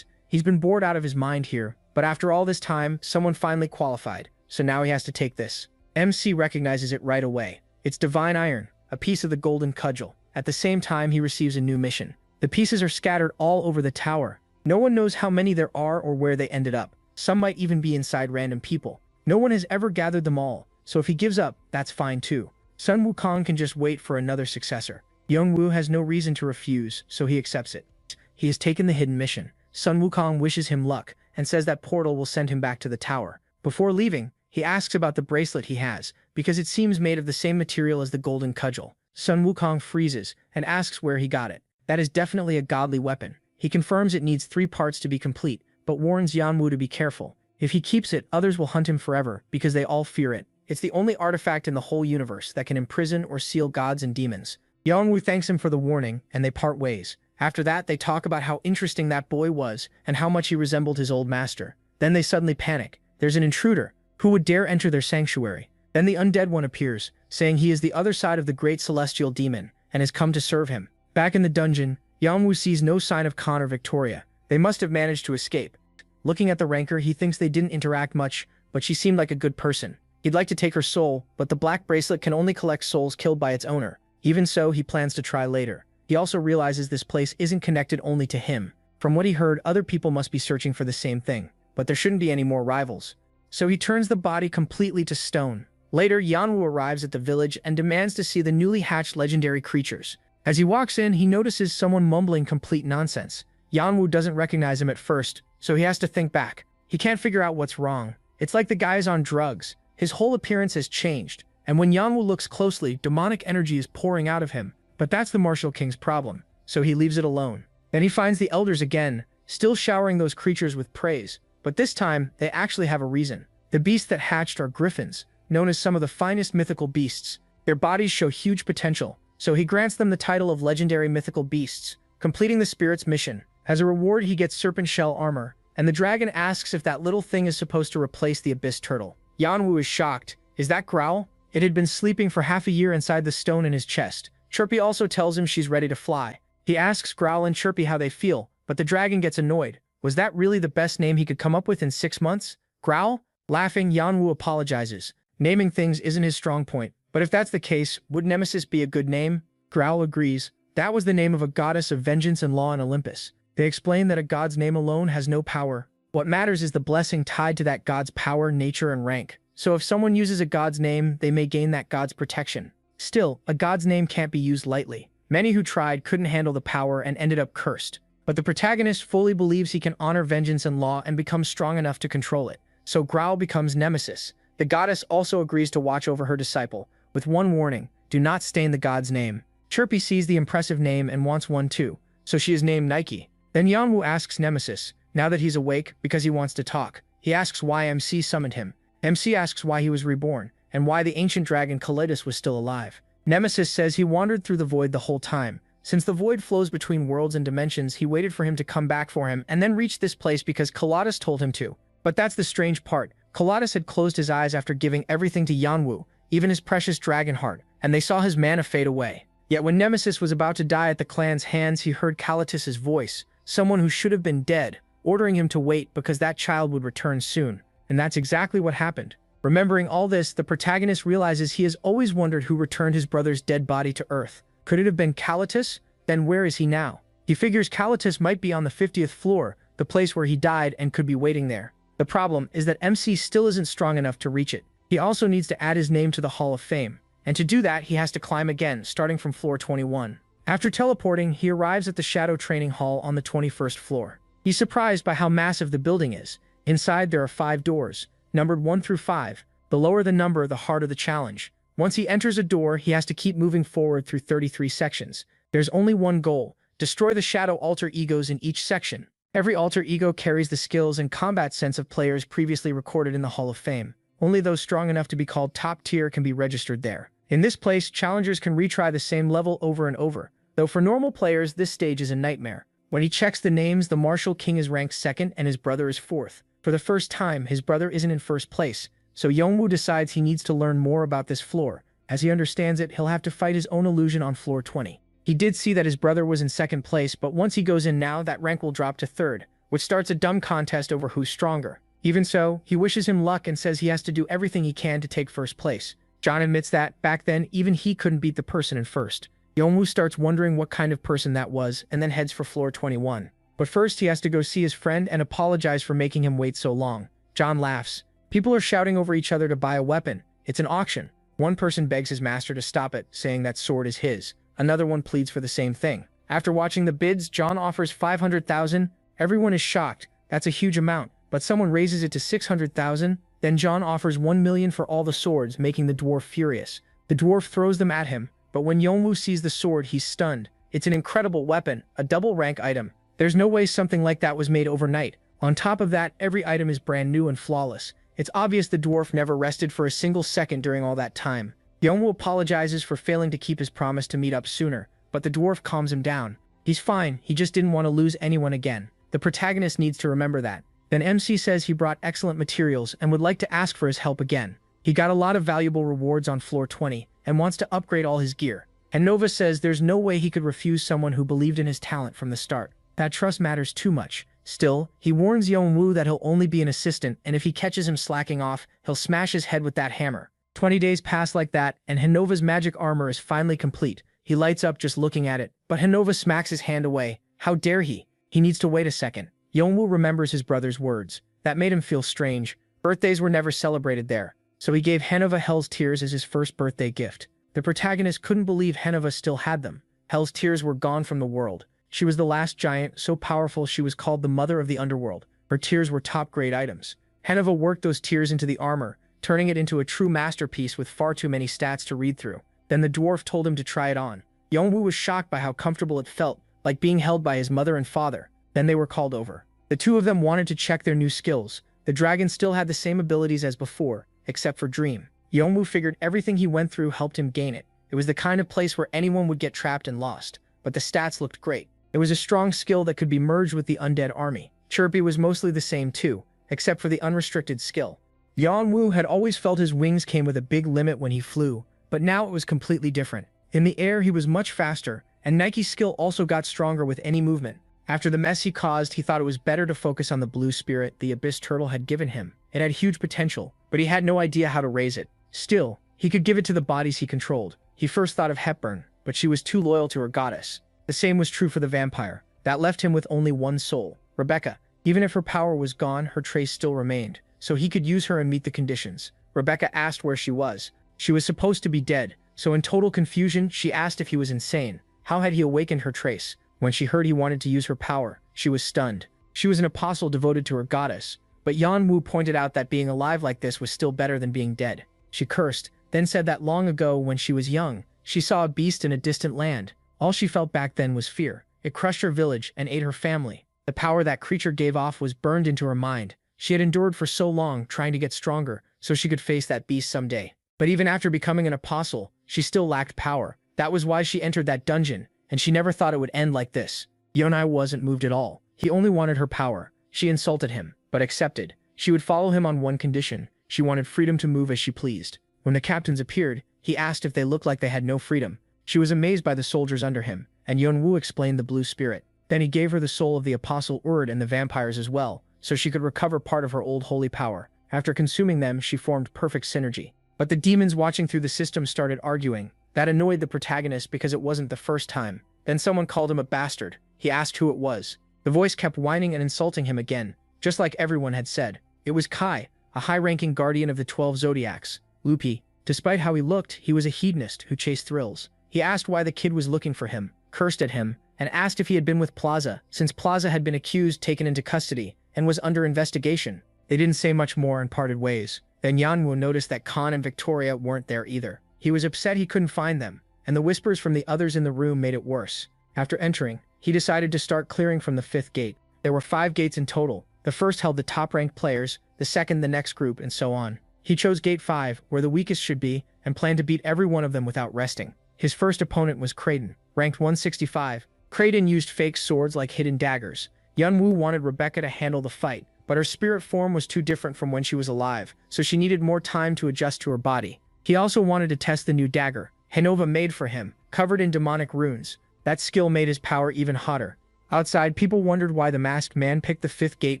He's been bored out of his mind here, but after all this time, someone finally qualified, so now he has to take this. MC recognizes it right away. It's divine iron, a piece of the golden cudgel. At the same time, he receives a new mission. The pieces are scattered all over the tower. No one knows how many there are or where they ended up. Some might even be inside random people. No one has ever gathered them all, so if he gives up, that's fine too. Sun Wukong can just wait for another successor. Youngwoo has no reason to refuse, so he accepts it. He has taken the hidden mission. Sun Wukong wishes him luck and says that portal will send him back to the tower. Before leaving, he asks about the bracelet he has, because it seems made of the same material as the golden cudgel. Sun Wukong freezes and asks where he got it. That is definitely a godly weapon. He confirms it needs 3 parts to be complete, but warns Yanwu to be careful. If he keeps it, others will hunt him forever because they all fear it. It's the only artifact in the whole universe that can imprison or seal gods and demons. Yanwu thanks him for the warning, and they part ways. After that, they talk about how interesting that boy was and how much he resembled his old master. Then they suddenly panic. There's an intruder. Who would dare enter their sanctuary? Then the undead one appears, saying he is the other side of the great celestial demon and has come to serve him. Back in the dungeon, Yanwu sees no sign of Khan or Victoria. They must have managed to escape. Looking at the ranker, he thinks they didn't interact much, but she seemed like a good person. He'd like to take her soul, but the black bracelet can only collect souls killed by its owner. Even so, he plans to try later. He also realizes this place isn't connected only to him. From what he heard, other people must be searching for the same thing, but there shouldn't be any more rivals. So he turns the body completely to stone. Later, Yanwu arrives at the village and demands to see the newly hatched legendary creatures. As he walks in, he notices someone mumbling complete nonsense. Yanwu doesn't recognize him at first, so he has to think back. He can't figure out what's wrong. It's like the guy is on drugs. His whole appearance has changed, and when Yanwu looks closely, demonic energy is pouring out of him. But that's the Martial King's problem, so he leaves it alone. Then he finds the elders again, still showering those creatures with praise, but this time they actually have a reason. The beasts that hatched are griffins, known as some of the finest mythical beasts. Their bodies show huge potential, so he grants them the title of legendary mythical beasts, completing the spirit's mission. As a reward, he gets serpent shell armor, and the dragon asks if that little thing is supposed to replace the abyss turtle. Yanwu is shocked. Is that Growl? It had been sleeping for half a year inside the stone in his chest. Chirpy also tells him she's ready to fly. He asks Growl and Chirpy how they feel, but the dragon gets annoyed. Was that really the best name he could come up with in 6 months? Growl? Laughing, Yanwu apologizes. Naming things isn't his strong point, but if that's the case, would Nemesis be a good name? Growl agrees. That was the name of a goddess of vengeance and law in Olympus. They explain that a god's name alone has no power. What matters is the blessing tied to that god's power, nature, and rank. So if someone uses a god's name, they may gain that god's protection. Still, a god's name can't be used lightly. Many who tried couldn't handle the power and ended up cursed. But the protagonist fully believes he can honor vengeance and law and becomes strong enough to control it. So Growl becomes Nemesis. The goddess also agrees to watch over her disciple, with one warning: do not stain the god's name. Chirpy sees the impressive name and wants one too, so she is named Nike. Then Yanwu asks Nemesis, now that he's awake, because he wants to talk. He asks why MC summoned him. MC asks why he was reborn, and why the ancient dragon Kalidas was still alive. Nemesis says he wandered through the void the whole time. Since the void flows between worlds and dimensions, he waited for him to come back for him and then reached this place because Kalidas told him to. But that's the strange part. Kalidas had closed his eyes after giving everything to Yanwu, even his precious dragon heart, and they saw his mana fade away. Yet when Nemesis was about to die at the clan's hands, he heard Kalidas' voice, someone who should have been dead, ordering him to wait because that child would return soon. And that's exactly what happened. Remembering all this, the protagonist realizes he has always wondered who returned his brother's dead body to Earth. Could it have been Kalidas? Then where is he now? He figures Kalidas might be on the 50th floor, the place where he died, and could be waiting there. The problem is that MC still isn't strong enough to reach it. He also needs to add his name to the Hall of Fame, and to do that he has to climb again, starting from floor 21. After teleporting, he arrives at the Shadow Training Hall on the 21st floor. He's surprised by how massive the building is. Inside there are 5 doors, numbered 1 through 5. The lower the number, the harder the challenge. Once he enters a door, he has to keep moving forward through 33 sections. There's only one goal: destroy the shadow alter egos in each section. Every alter ego carries the skills and combat sense of players previously recorded in the Hall of Fame. Only those strong enough to be called top tier can be registered there. In this place, challengers can retry the same level over and over, though for normal players this stage is a nightmare. When he checks the names, the Martial King is ranked 2nd and his brother is 4th. For the first time, his brother isn't in 1st place, so Yanwu decides he needs to learn more about this floor. As he understands it, he'll have to fight his own illusion on floor 20. He did see that his brother was in 2nd place, but once he goes in now, that rank will drop to 3rd, which starts a dumb contest over who's stronger. Even so, he wishes him luck and says he has to do everything he can to take 1st place. John admits that, back then, even he couldn't beat the person in 1st. Yanwu starts wondering what kind of person that was, and then heads for floor 21. But first, he has to go see his friend and apologize for making him wait so long. John laughs. People are shouting over each other to buy a weapon. It's an auction. One person begs his master to stop it, saying that sword is his. Another one pleads for the same thing. After watching the bids, John offers 500,000. Everyone is shocked. That's a huge amount, but someone raises it to 600,000. Then John offers 1 million for all the swords, making the dwarf furious. The dwarf throws them at him, but when Yanwu sees the sword, he's stunned. It's an incredible weapon, a double rank item. There's no way something like that was made overnight. On top of that, every item is brand new and flawless. It's obvious the dwarf never rested for a single second during all that time. Yanwu apologizes for failing to keep his promise to meet up sooner, but the dwarf calms him down. He's fine, he just didn't want to lose anyone again. The protagonist needs to remember that. Then MC says he brought excellent materials and would like to ask for his help again. He got a lot of valuable rewards on floor 20 and wants to upgrade all his gear. And Nova says there's no way he could refuse someone who believed in his talent from the start. That trust matters too much. Still, he warns Yanwu that he'll only be an assistant, and if he catches him slacking off, he'll smash his head with that hammer. 20 days pass like that, and Hinova's magic armor is finally complete. He lights up just looking at it, but Hinova smacks his hand away. How dare he? He needs to wait a second. Yanwu remembers his brother's words. That made him feel strange. Birthdays were never celebrated there, so he gave Hinova Hell's Tears as his first birthday gift. The protagonist couldn't believe Hinova still had them. Hell's Tears were gone from the world. She was the last giant, so powerful she was called the mother of the underworld. Her tears were top-grade items. Manhwa worked those tears into the armor, turning it into a true masterpiece with far too many stats to read through. Then the dwarf told him to try it on. Yongwu was shocked by how comfortable it felt, like being held by his mother and father. Then they were called over. The two of them wanted to check their new skills. The dragon still had the same abilities as before, except for Dream. Yongwu figured everything he went through helped him gain it. It was the kind of place where anyone would get trapped and lost, but the stats looked great. It was a strong skill that could be merged with the undead army. Chirpy was mostly the same too, except for the unrestricted skill. Yongwu had always felt his wings came with a big limit when he flew, but now it was completely different. In the air he was much faster, and Nike's skill also got stronger with any movement. After the mess he caused, he thought it was better to focus on the blue spirit the Abyss Turtle had given him. It had huge potential, but he had no idea how to raise it. Still, he could give it to the bodies he controlled. He first thought of Hepburn, but she was too loyal to her goddess. The same was true for the vampire. That left him with only one soul, Rebecca. Even if her power was gone, her trace still remained, so he could use her and meet the conditions. Rebecca asked where she was. She was supposed to be dead, so in total confusion, she asked if he was insane. How had he awakened her trace? When she heard he wanted to use her power, she was stunned. She was an apostle devoted to her goddess, but Yanwu pointed out that being alive like this was still better than being dead. She cursed, then said that long ago when she was young, she saw a beast in a distant land. All she felt back then was fear. It crushed her village and ate her family. The power that creature gave off was burned into her mind. She had endured for so long, trying to get stronger, so she could face that beast someday. But even after becoming an apostle, she still lacked power. That was why she entered that dungeon, and she never thought it would end like this. Yonai wasn't moved at all. He only wanted her power. She insulted him, but accepted. She would follow him on one condition. She wanted freedom to move as she pleased. When the captains appeared, he asked if they looked like they had no freedom. She was amazed by the soldiers under him, and Yonwu explained the blue spirit. Then he gave her the soul of the apostle Urd and the vampires as well, so she could recover part of her old holy power. After consuming them, she formed perfect synergy. But the demons watching through the system started arguing. That annoyed the protagonist because it wasn't the first time. Then someone called him a bastard. He asked who it was. The voice kept whining and insulting him again, just like everyone had said. It was Kai, a high-ranking guardian of the 12 zodiacs. Lupi. Despite how he looked, he was a hedonist who chased thrills. He asked why the kid was looking for him, cursed at him, and asked if he had been with Plaza, since Plaza had been accused, taken into custody, and was under investigation. They didn't say much more and parted ways. Then Yanwu noticed that Khan and Victoria weren't there either. He was upset he couldn't find them, and the whispers from the others in the room made it worse. After entering, he decided to start clearing from the 5th gate. There were 5 gates in total. The first held the top-ranked players, the second the next group, and so on. He chose Gate 5, where the weakest should be, and planned to beat every one of them without resting. His first opponent was Kraden, ranked 165. Kraden used fake swords like hidden daggers. Yunwu wanted Rebecca to handle the fight, but her spirit form was too different from when she was alive, so she needed more time to adjust to her body. He also wanted to test the new dagger Hanova made for him, covered in demonic runes. That skill made his power even hotter. Outside, people wondered why the masked man picked the 5th gate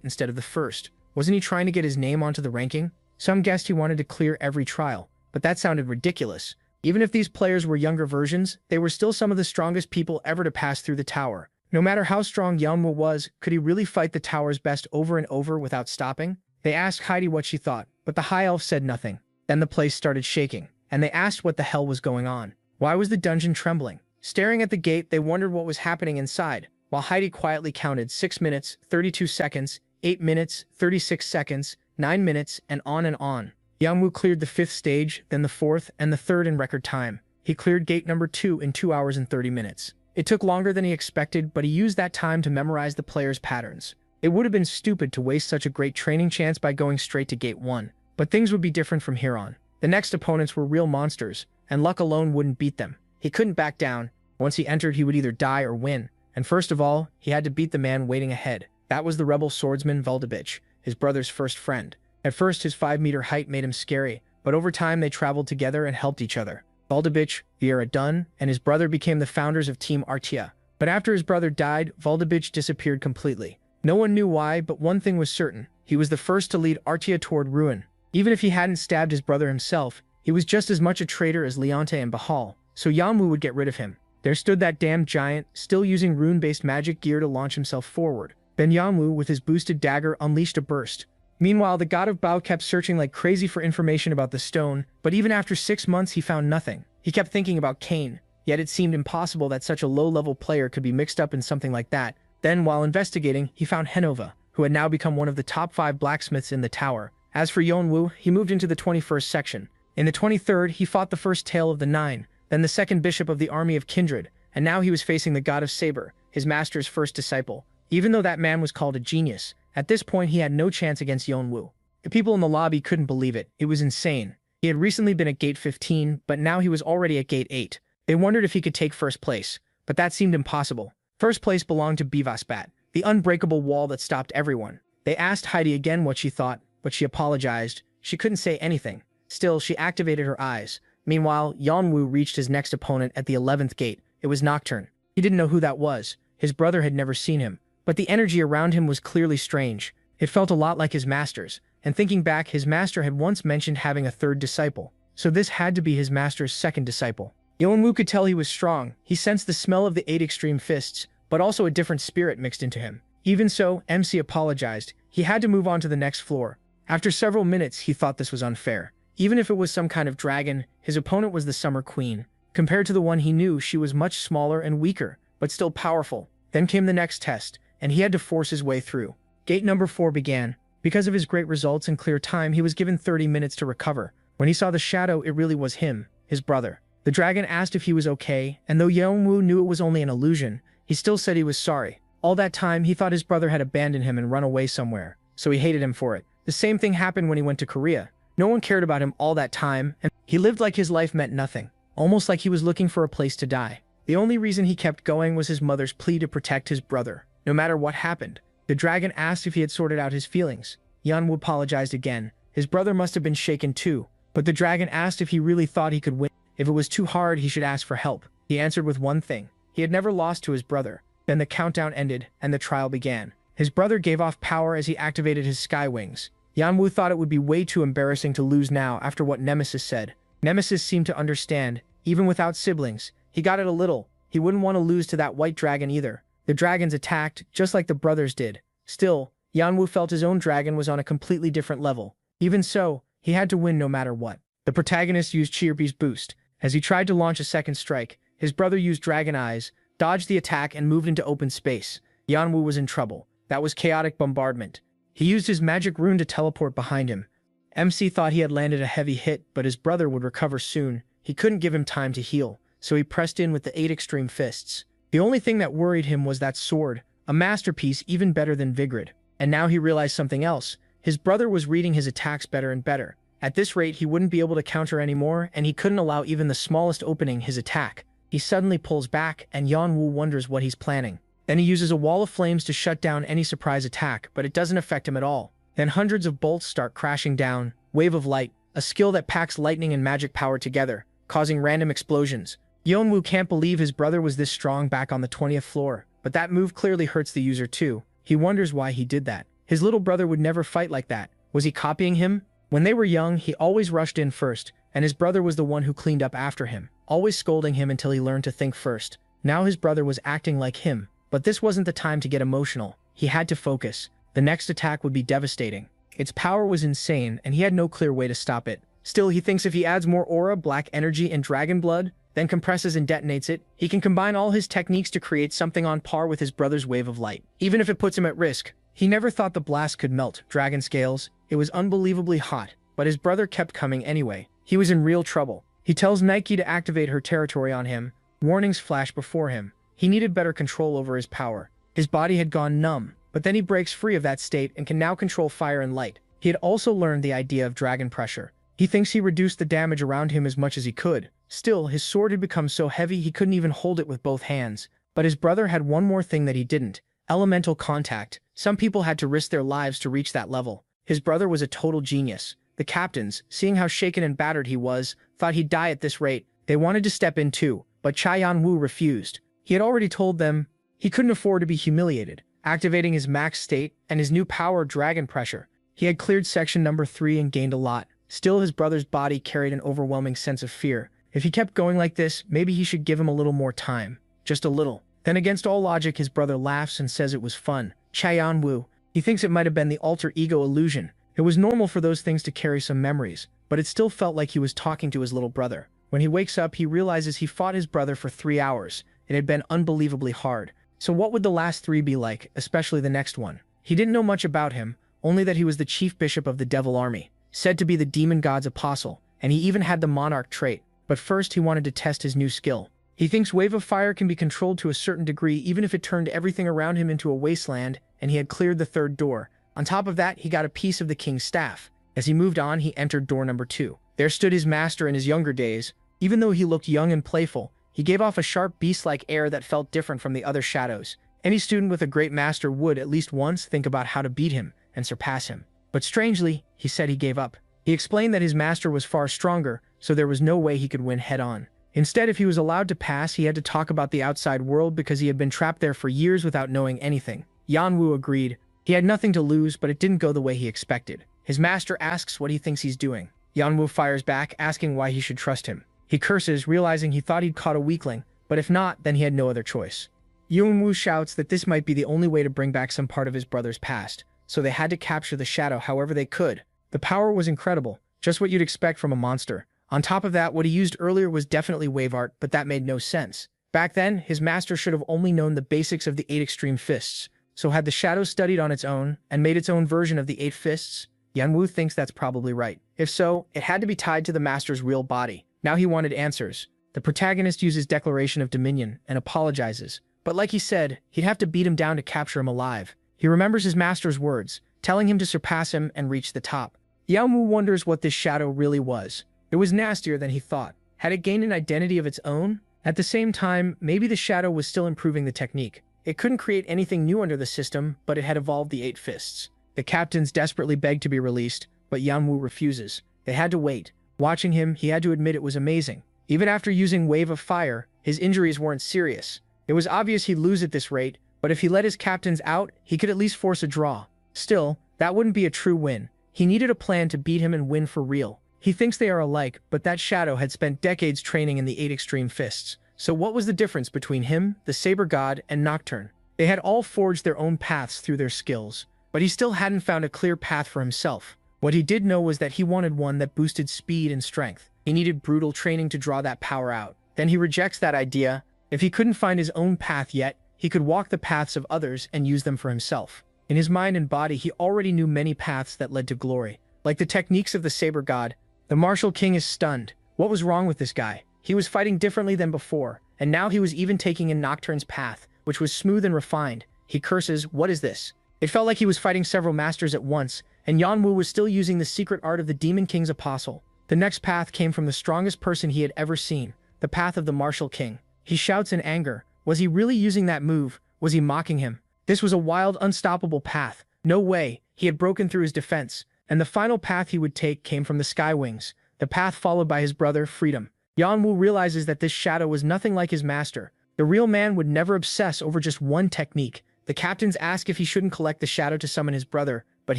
instead of the 1st. Wasn't he trying to get his name onto the ranking? Some guessed he wanted to clear every trial, but that sounded ridiculous. Even if these players were younger versions, they were still some of the strongest people ever to pass through the tower. No matter how strong Yanwu was, could he really fight the tower's best over and over without stopping? They asked Heidi what she thought, but the high elf said nothing. Then the place started shaking, and they asked what the hell was going on. Why was the dungeon trembling? Staring at the gate, they wondered what was happening inside, while Heidi quietly counted 6 minutes, 32 seconds, 8 minutes, 36 seconds, 9 minutes, and on and on. Yanwu cleared the 5th stage, then the 4th, and the 3rd in record time. He cleared gate number 2 in 2 hours and 30 minutes. It took longer than he expected, but he used that time to memorize the players' patterns. It would have been stupid to waste such a great training chance by going straight to gate 1, but things would be different from here on. The next opponents were real monsters, and luck alone wouldn't beat them. He couldn't back down. Once he entered, he would either die or win, and first of all, he had to beat the man waiting ahead. That was the rebel swordsman Voldemort, his brother's first friend. At first, his 5-meter height made him scary, but over time they traveled together and helped each other. Voldemort, Viera Dunn, and his brother became the founders of Team Artia. But after his brother died, Voldemort disappeared completely. No one knew why, but one thing was certain. He was the first to lead Artia toward ruin. Even if he hadn't stabbed his brother himself, he was just as much a traitor as Leonte and Bahal, so Yanwu would get rid of him. There stood that damn giant, still using rune-based magic gear to launch himself forward. Then Yanwu, with his boosted dagger, unleashed a burst. Meanwhile, the god of Bao kept searching like crazy for information about the stone, but even after 6 months he found nothing. He kept thinking about Cain. yet it seemed impossible that such a low-level player could be mixed up in something like that. Then, while investigating, he found Henova, who had now become one of the top 5 blacksmiths in the tower. As for Yeonwoo, he moved into the 21st section. In the 23rd, he fought the first Tale of the Nine, then the second bishop of the army of Kindred, and now he was facing the god of Saber, his master's first disciple. Even though that man was called a genius, at this point he had no chance against Yeonwoo. The people in the lobby couldn't believe it. It was insane. He had recently been at gate 15, but now he was already at gate 8. They wondered if he could take first place, but that seemed impossible. First place belonged to Bivasbat, the unbreakable wall that stopped everyone. They asked Heidi again what she thought, but she apologized. She couldn't say anything. Still, she activated her eyes. Meanwhile, Yeonwoo reached his next opponent at the 11th gate. It was Nocturne. He didn't know who that was. His brother had never seen him. But the energy around him was clearly strange. It felt a lot like his master's. And thinking back, his master had once mentioned having a third disciple. So this had to be his master's second disciple. Yeonwoo could tell he was strong. He sensed the smell of the 8 extreme fists, but also a different spirit mixed into him. Even so, MC apologized. He had to move on to the next floor. After several minutes, he thought this was unfair. Even if it was some kind of dragon, his opponent was the Summer Queen. Compared to the one he knew, she was much smaller and weaker, but still powerful. Then came the next test, and he had to force his way through. Gate number 4 began. Because of his great results and clear time, he was given 30 minutes to recover. When he saw the shadow, it really was him, his brother. The dragon asked if he was okay, and though Yeonwoo knew it was only an illusion, he still said he was sorry. All that time, he thought his brother had abandoned him and run away somewhere, so he hated him for it. The same thing happened when he went to Korea. No one cared about him all that time, and he lived like his life meant nothing, almost like he was looking for a place to die. The only reason he kept going was his mother's plea to protect his brother, no matter what happened. The dragon asked if he had sorted out his feelings. Yeonwoo apologized again. His brother must have been shaken too, but the dragon asked if he really thought he could win. If it was too hard, he should ask for help. He answered with one thing. He had never lost to his brother. Then the countdown ended, and the trial began. His brother gave off power as he activated his sky wings. Yeonwoo thought it would be way too embarrassing to lose now after what Nemesis said. Nemesis seemed to understand. Even without siblings, he got it a little. He wouldn't want to lose to that white dragon either. The dragons attacked, just like the brothers did. Still, Yeonwoo felt his own dragon was on a completely different level. Even so, he had to win no matter what. The protagonist used Chirpy's boost. As he tried to launch a second strike, his brother used Dragon Eyes, dodged the attack, and moved into open space. Yeonwoo was in trouble. That was chaotic bombardment. He used his magic rune to teleport behind him. MC thought he had landed a heavy hit, but his brother would recover soon. He couldn't give him time to heal, so he pressed in with the 8 extreme fists. The only thing that worried him was that sword, a masterpiece even better than Vigrid. And now he realized something else. His brother was reading his attacks better and better. At this rate, he wouldn't be able to counter anymore, and he couldn't allow even the smallest opening his attack. He suddenly pulls back, and Yeonwoo wonders what he's planning. Then he uses a wall of flames to shut down any surprise attack, but it doesn't affect him at all. Then hundreds of bolts start crashing down. Wave of Light, a skill that packs lightning and magic power together, causing random explosions. Yeonwoo can't believe his brother was this strong back on the 20th floor, but that move clearly hurts the user too. He wonders why he did that. His little brother would never fight like that. Was he copying him? When they were young, he always rushed in first, and his brother was the one who cleaned up after him, always scolding him until he learned to think first. Now his brother was acting like him, but this wasn't the time to get emotional. He had to focus. The next attack would be devastating. Its power was insane, and he had no clear way to stop it. Still, he thinks if he adds more aura, black energy, and dragon blood, then compresses and detonates it, he can combine all his techniques to create something on par with his brother's Wave of Light, even if it puts him at risk. He never thought the blast could melt dragon scales. It was unbelievably hot, but his brother kept coming anyway. He was in real trouble. He tells Nike to activate her territory on him. Warnings flash before him. He needed better control over his power. His body had gone numb, but then he breaks free of that state and can now control fire and light. He had also learned the idea of dragon pressure. He thinks he reduced the damage around him as much as he could. Still, his sword had become so heavy he couldn't even hold it with both hands. But his brother had one more thing that he didn't. Elemental contact. Some people had to risk their lives to reach that level. His brother was a total genius. The captains, seeing how shaken and battered he was, thought he'd die at this rate. They wanted to step in too, but Yeonwoo refused. He had already told them he couldn't afford to be humiliated. Activating his max state and his new power, dragon pressure, he had cleared section number 3 and gained a lot. Still, his brother's body carried an overwhelming sense of fear. If he kept going like this, maybe he should give him a little more time. Just a little. Then against all logic, his brother laughs and says it was fun. Yeonwoo. He thinks it might have been the alter ego illusion. It was normal for those things to carry some memories, but it still felt like he was talking to his little brother. When he wakes up, he realizes he fought his brother for 3 hours. It had been unbelievably hard. So what would the last 3 be like, especially the next one? He didn't know much about him, only that he was the chief bishop of the Devil Army, said to be the demon god's apostle, and he even had the monarch trait. But first he wanted to test his new skill. He thinks Wave of Fire can be controlled to a certain degree even if it turned everything around him into a wasteland, and he had cleared the 3rd door. On top of that, he got a piece of the king's staff. As he moved on, he entered door number 2. There stood his master in his younger days. Even though he looked young and playful, he gave off a sharp beast-like air that felt different from the other shadows. Any student with a great master would, at least once, think about how to beat him and surpass him. But strangely, he said he gave up. He explained that his master was far stronger, so there was no way he could win head-on. Instead, if he was allowed to pass, he had to talk about the outside world because he had been trapped there for years without knowing anything. Yanwu agreed. He had nothing to lose, but it didn't go the way he expected. His master asks what he thinks he's doing. Yanwu fires back, asking why he should trust him. He curses, realizing he thought he'd caught a weakling, but if not, then he had no other choice. Yanwu shouts that this might be the only way to bring back some part of his brother's past, so they had to capture the shadow however they could. The power was incredible, just what you'd expect from a monster. On top of that, what he used earlier was definitely wave art, but that made no sense. Back then, his master should have only known the basics of the 8 extreme fists, so had the shadow studied on its own and made its own version of the 8 fists? Yanwu thinks that's probably right. If so, it had to be tied to the master's real body. Now he wanted answers. The protagonist uses Declaration of Dominion and apologizes. But like he said, he'd have to beat him down to capture him alive. He remembers his master's words, telling him to surpass him and reach the top. Yanwu wonders what this shadow really was. It was nastier than he thought. Had it gained an identity of its own? At the same time, maybe the shadow was still improving the technique. It couldn't create anything new under the system, but it had evolved the 8 fists. The captains desperately begged to be released, but Yanwu refuses. They had to wait. Watching him, he had to admit it was amazing. Even after using Wave of Fire, his injuries weren't serious. It was obvious he'd lose at this rate, but if he let his captains out, he could at least force a draw. Still, that wouldn't be a true win. He needed a plan to beat him and win for real. He thinks they are alike, but that shadow had spent decades training in the 8 extreme fists. So what was the difference between him, the Saber God, and Nocturne? They had all forged their own paths through their skills, but he still hadn't found a clear path for himself. What he did know was that he wanted one that boosted speed and strength. He needed brutal training to draw that power out. Then he rejects that idea. If he couldn't find his own path yet, he could walk the paths of others and use them for himself. In his mind and body, he already knew many paths that led to glory. Like the techniques of the Saber God, the Martial King is stunned. What was wrong with this guy? He was fighting differently than before, and now he was even taking in Nocturne's path, which was smooth and refined. He curses, "What is this?" It felt like he was fighting several masters at once, and Yanwu was still using the secret art of the Demon King's apostle. The next path came from the strongest person he had ever seen, the path of the Martial King. He shouts in anger. Was he really using that move? Was he mocking him? This was a wild, unstoppable path. No way. He had broken through his defense, and the final path he would take came from the Sky Wings, the path followed by his brother, Freedom. Yanwu realizes that this shadow was nothing like his master. The real man would never obsess over just one technique. The captains ask if he shouldn't collect the shadow to summon his brother, but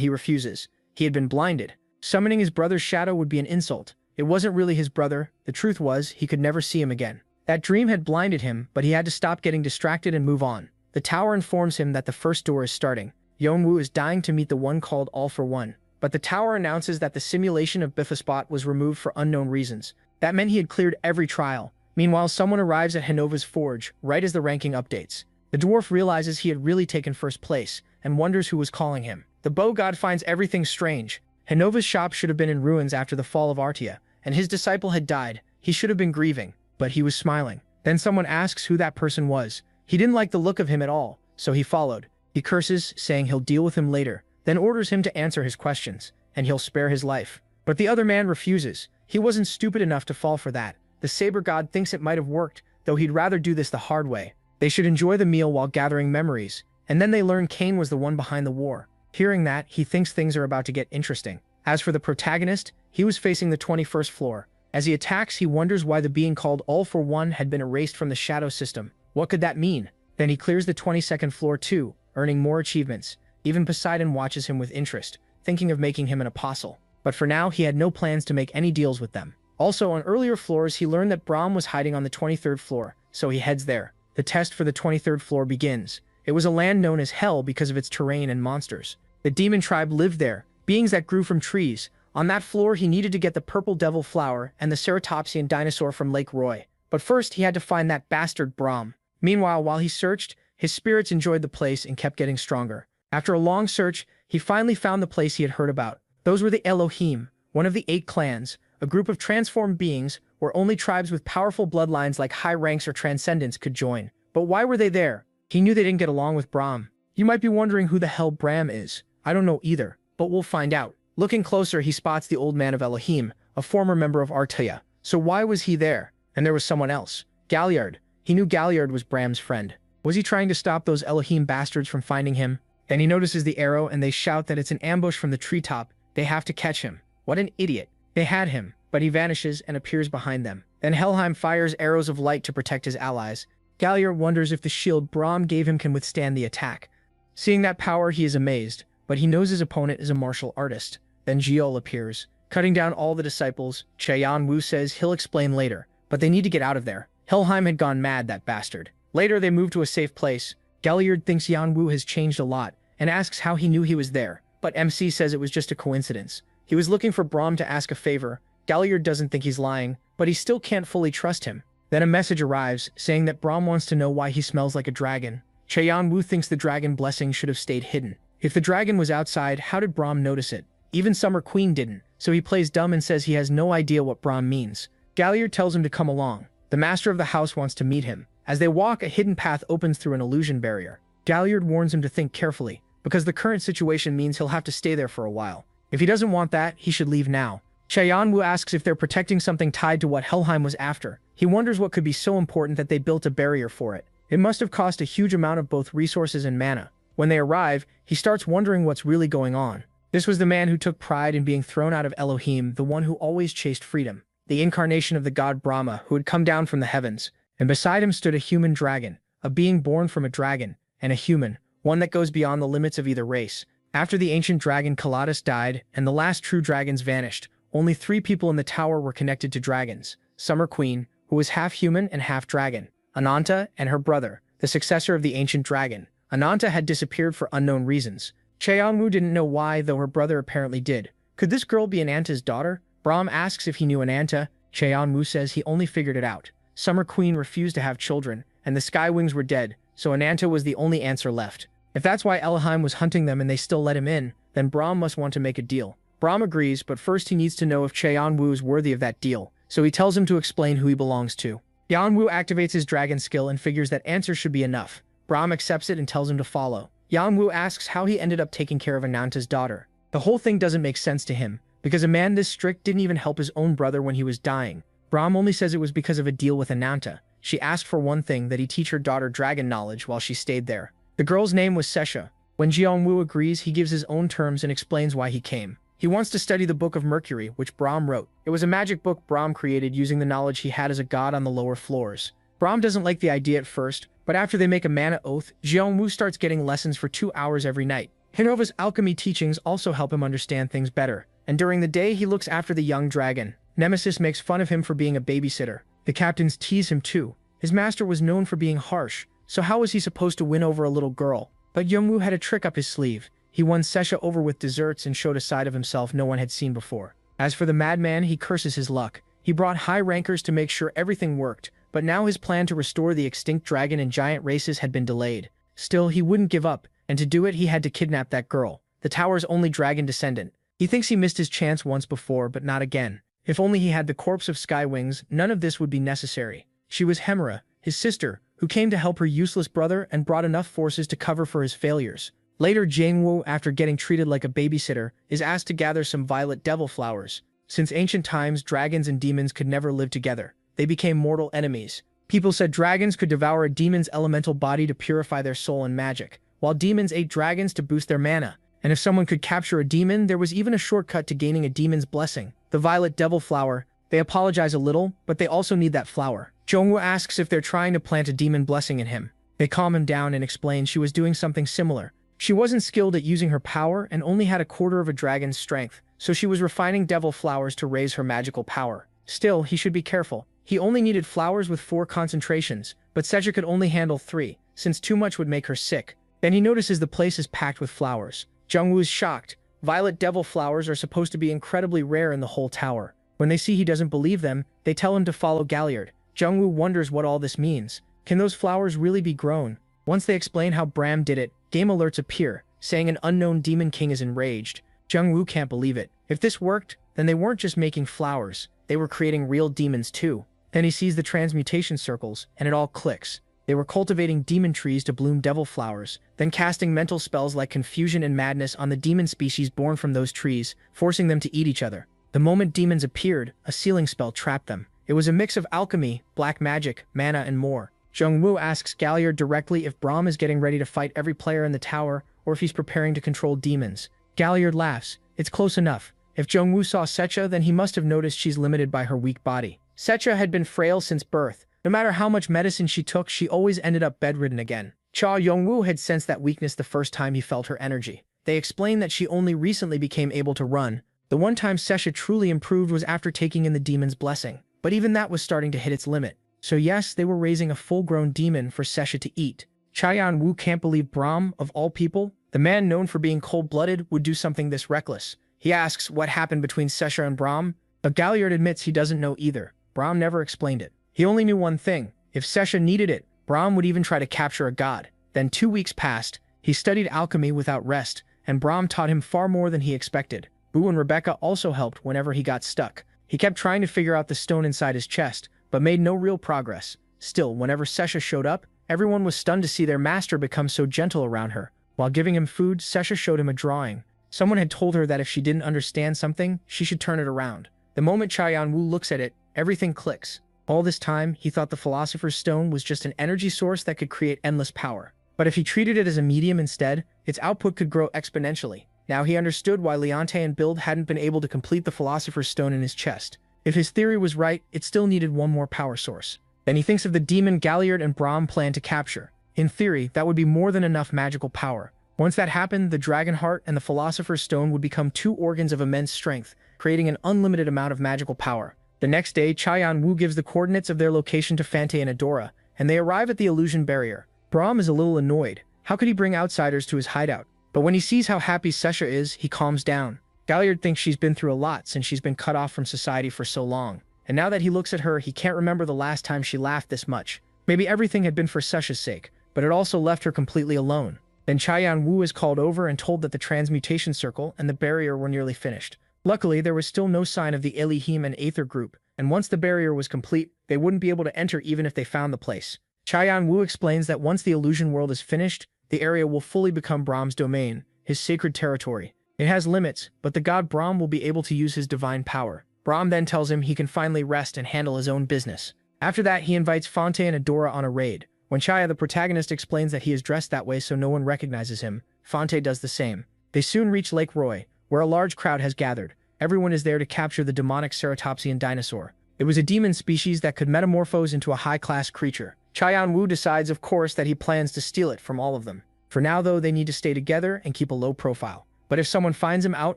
he refuses. He had been blinded. Summoning his brother's shadow would be an insult. It wasn't really his brother. The truth was, he could never see him again. That dream had blinded him, but he had to stop getting distracted and move on. The tower informs him that the first door is starting. Yanwu is dying to meet the one called All for One, but the tower announces that the simulation of Biffaspot was removed for unknown reasons. That meant he had cleared every trial. Meanwhile, someone arrives at Hinova's forge, right as the ranking updates. The dwarf realizes he had really taken first place, and wonders who was calling him. The bow god finds everything strange. Hinova's shop should have been in ruins after the fall of Artia, and his disciple had died. He should have been grieving, but he was smiling. Then someone asks who that person was. He didn't like the look of him at all, so he followed. He curses, saying he'll deal with him later, then orders him to answer his questions, and he'll spare his life. But the other man refuses. He wasn't stupid enough to fall for that. The Saber God thinks it might have worked, though he'd rather do this the hard way. They should enjoy the meal while gathering memories, and then they learn Cain was the one behind the war. Hearing that, he thinks things are about to get interesting. As for the protagonist, he was facing the 21st floor. As he attacks, he wonders why the being called All for One had been erased from the shadow system. What could that mean? Then he clears the 22nd floor too, earning more achievements. Even Poseidon watches him with interest, thinking of making him an apostle. But for now, he had no plans to make any deals with them. Also, on earlier floors, he learned that Brahm was hiding on the 23rd floor, so he heads there. The test for the 23rd floor begins. It was a land known as Hell because of its terrain and monsters. The demon tribe lived there, beings that grew from trees. On that floor, he needed to get the purple devil flower and the ceratopsian dinosaur from Lake Roy. But first, he had to find that bastard Brahm. Meanwhile, while he searched, his spirits enjoyed the place and kept getting stronger. After a long search, he finally found the place he had heard about. Those were the Elohim, one of the 8 clans, a group of transformed beings where only tribes with powerful bloodlines like high ranks or transcendence could join. But why were they there? He knew they didn't get along with Brahm. You might be wondering who the hell Brahm is. I don't know either, but we'll find out. Looking closer, he spots the old man of Elohim, a former member of Artaya. So why was he there? And there was someone else. Galliard. He knew Galliard was Bram's friend. Was he trying to stop those Elohim bastards from finding him? Then he notices the arrow and they shout that it's an ambush from the treetop. They have to catch him. What an idiot. They had him, but he vanishes and appears behind them. Then Helheim fires arrows of light to protect his allies. Galliard wonders if the shield Brahm gave him can withstand the attack. Seeing that power, he is amazed, but he knows his opponent is a martial artist. Then Jiol appears, cutting down all the disciples. Cheyan Wu says he'll explain later, but they need to get out of there. Helheim had gone mad, that bastard. Later, they move to a safe place. Galliard thinks Yan Wu has changed a lot and asks how he knew he was there, but MC says it was just a coincidence. He was looking for Brahm to ask a favor. Galliard doesn't think he's lying, but he still can't fully trust him. Then a message arrives, saying that Brahm wants to know why he smells like a dragon. Cheyan Wu thinks the dragon blessing should have stayed hidden. If the dragon was outside, how did Brahm notice it? Even Summer Queen didn't, so he plays dumb and says he has no idea what Brahm means. Galliard tells him to come along. The master of the house wants to meet him. As they walk, a hidden path opens through an illusion barrier. Galliard warns him to think carefully, because the current situation means he'll have to stay there for a while. If he doesn't want that, he should leave now. Cheyan Wu asks if they're protecting something tied to what Helheim was after. He wonders what could be so important that they built a barrier for it. It must have cost a huge amount of both resources and mana. When they arrive, he starts wondering what's really going on. This was the man who took pride in being thrown out of Elohim, the one who always chased freedom. The incarnation of the god Brahma, who had come down from the heavens. And beside him stood a human dragon, a being born from a dragon, and a human, one that goes beyond the limits of either race. After the ancient dragon Kaladas died, and the last true dragons vanished, only 3 people in the tower were connected to dragons. Summer Queen, who was half human and half dragon. Ananta and her brother, the successor of the ancient dragon. Ananta had disappeared for unknown reasons. Cheyan Wu didn't know why, though her brother apparently did. Could this girl be Ananta's daughter? Brahm asks if he knew Ananta. Cheyan Wu says he only figured it out. Summer Queen refused to have children, and the Skywings were dead, so Ananta was the only answer left. If that's why Elohim was hunting them and they still let him in, then Brahm must want to make a deal. Brahm agrees, but first he needs to know if Cheyan Wu is worthy of that deal, so he tells him to explain who he belongs to. Yan Wu activates his dragon skill and figures that answer should be enough. Brahm accepts it and tells him to follow. Yan Wu asks how he ended up taking care of Ananta's daughter. The whole thing doesn't make sense to him, because a man this strict didn't even help his own brother when he was dying. Brahm only says it was because of a deal with Ananta. She asked for one thing, that he teach her daughter dragon knowledge while she stayed there. The girl's name was Sesha. When Jiang Wu agrees, he gives his own terms and explains why he came. He wants to study the Book of Mercury, which Brahm wrote. It was a magic book Brahm created using the knowledge he had as a god on the lower floors. Brahm doesn't like the idea at first, but after they make a mana oath, Jiang Wu starts getting lessons for 2 hours every night. Hinova's alchemy teachings also help him understand things better, and during the day he looks after the young dragon. Nemesis makes fun of him for being a babysitter. The captains tease him too. His master was known for being harsh, so how was he supposed to win over a little girl? But Yongwu had a trick up his sleeve. He won Sesha over with desserts and showed a side of himself no one had seen before. As for the madman, he curses his luck. He brought high rankers to make sure everything worked, but now his plan to restore the extinct dragon and giant races had been delayed. Still, he wouldn't give up, and to do it he had to kidnap that girl, the tower's only dragon descendant. He thinks he missed his chance once before, but not again. If only he had the corpse of Skywings, none of this would be necessary. She was Hemera, his sister, who came to help her useless brother and brought enough forces to cover for his failures. Later, Jangwo, after getting treated like a babysitter, is asked to gather some violet devil flowers. Since ancient times, dragons and demons could never live together. They became mortal enemies. People said dragons could devour a demon's elemental body to purify their soul and magic, while demons ate dragons to boost their mana. And if someone could capture a demon, there was even a shortcut to gaining a demon's blessing. The violet devil flower. They apologize a little, but they also need that flower. Jongwoo asks if they're trying to plant a demon blessing in him. They calm him down and explain she was doing something similar. She wasn't skilled at using her power and only had a quarter of a dragon's strength, so she was refining devil flowers to raise her magical power. Still, he should be careful. He only needed flowers with 4 concentrations, but Seja could only handle 3, since too much would make her sick. Then he notices the place is packed with flowers. Jungwoo is shocked, Violet devil flowers are supposed to be incredibly rare in the whole tower. When they see he doesn't believe them, they tell him to follow Galliard. Jungwoo wonders what all this means. Can those flowers really be grown? Once they explain how Bram did it, game alerts appear, saying an unknown demon king is enraged. Jungwoo can't believe it. If this worked, then they weren't just making flowers, they were creating real demons too. Then he sees the transmutation circles, and it all clicks. They were cultivating demon trees to bloom devil flowers, then casting mental spells like confusion and madness on the demon species born from those trees, forcing them to eat each other. The moment demons appeared, a sealing spell trapped them. It was a mix of alchemy, black magic, mana, and more. Jungwoo asks Galliard directly if Braum is getting ready to fight every player in the tower, or if he's preparing to control demons. Galliard laughs. It's close enough. If Jungwoo saw Secha, then he must have noticed she's limited by her weak body. Secha had been frail since birth. No matter how much medicine she took, she always ended up bedridden again. Cha Yongwoo had sensed that weakness the first time he felt her energy. They explained that she only recently became able to run. The one time Secha truly improved was after taking in the demon's blessing. But even that was starting to hit its limit. So yes, they were raising a full-grown demon for Secha to eat. Chayan Wu can't believe Braum, of all people, the man known for being cold-blooded, would do something this reckless. He asks what happened between Secha and Braum, but Galliard admits he doesn't know either. Braum never explained it. He only knew one thing. If Secha needed it, Braum would even try to capture a god. Then 2 weeks passed. He studied alchemy without rest, and Braum taught him far more than he expected. Boo and Rebecca also helped whenever he got stuck. He kept trying to figure out the stone inside his chest, but made no real progress. Still, whenever Secha showed up, everyone was stunned to see their master become so gentle around her. While giving him food, Secha showed him a drawing. Someone had told her that if she didn't understand something, she should turn it around. The moment Chayan Wu looks at it, everything clicks. All this time, he thought the Philosopher's Stone was just an energy source that could create endless power. But if he treated it as a medium instead, its output could grow exponentially. Now he understood why Leonte and Bild hadn't been able to complete the Philosopher's Stone in his chest. If his theory was right, it still needed one more power source. Then he thinks of the demon Galliard and Braum plan to capture. In theory, that would be more than enough magical power. Once that happened, the Dragon Heart and the Philosopher's Stone would become 2 organs of immense strength, creating an unlimited amount of magical power. The next day, Chayan Wu gives the coordinates of their location to Fante and Adora, and they arrive at the illusion barrier. Braum is a little annoyed. How could he bring outsiders to his hideout? But when he sees how happy Secha is, he calms down. Galliard thinks she's been through a lot since she's been cut off from society for so long. And now that he looks at her, he can't remember the last time she laughed this much. Maybe everything had been for Secha's sake, but it also left her completely alone. Then Chayan Wu is called over and told that the transmutation circle and the barrier were nearly finished. Luckily, there was still no sign of the Elohim and Aether group, and once the barrier was complete, they wouldn't be able to enter even if they found the place. Chayan Wu explains that once the illusion world is finished, the area will fully become Braum's domain, his sacred territory. It has limits, but the god Braum will be able to use his divine power. Braum then tells him he can finally rest and handle his own business. After that, he invites Fante and Adora on a raid. When Chaya, the protagonist, explains that he is dressed that way so no one recognizes him, Fante does the same. They soon reach Lake Roy, where a large crowd has gathered. Everyone is there to capture the demonic ceratopsian dinosaur. It was a demon species that could metamorphose into a high-class creature. Chayan Wu decides, of course, that he plans to steal it from all of them. For now, though, they need to stay together and keep a low profile. But if someone finds him out,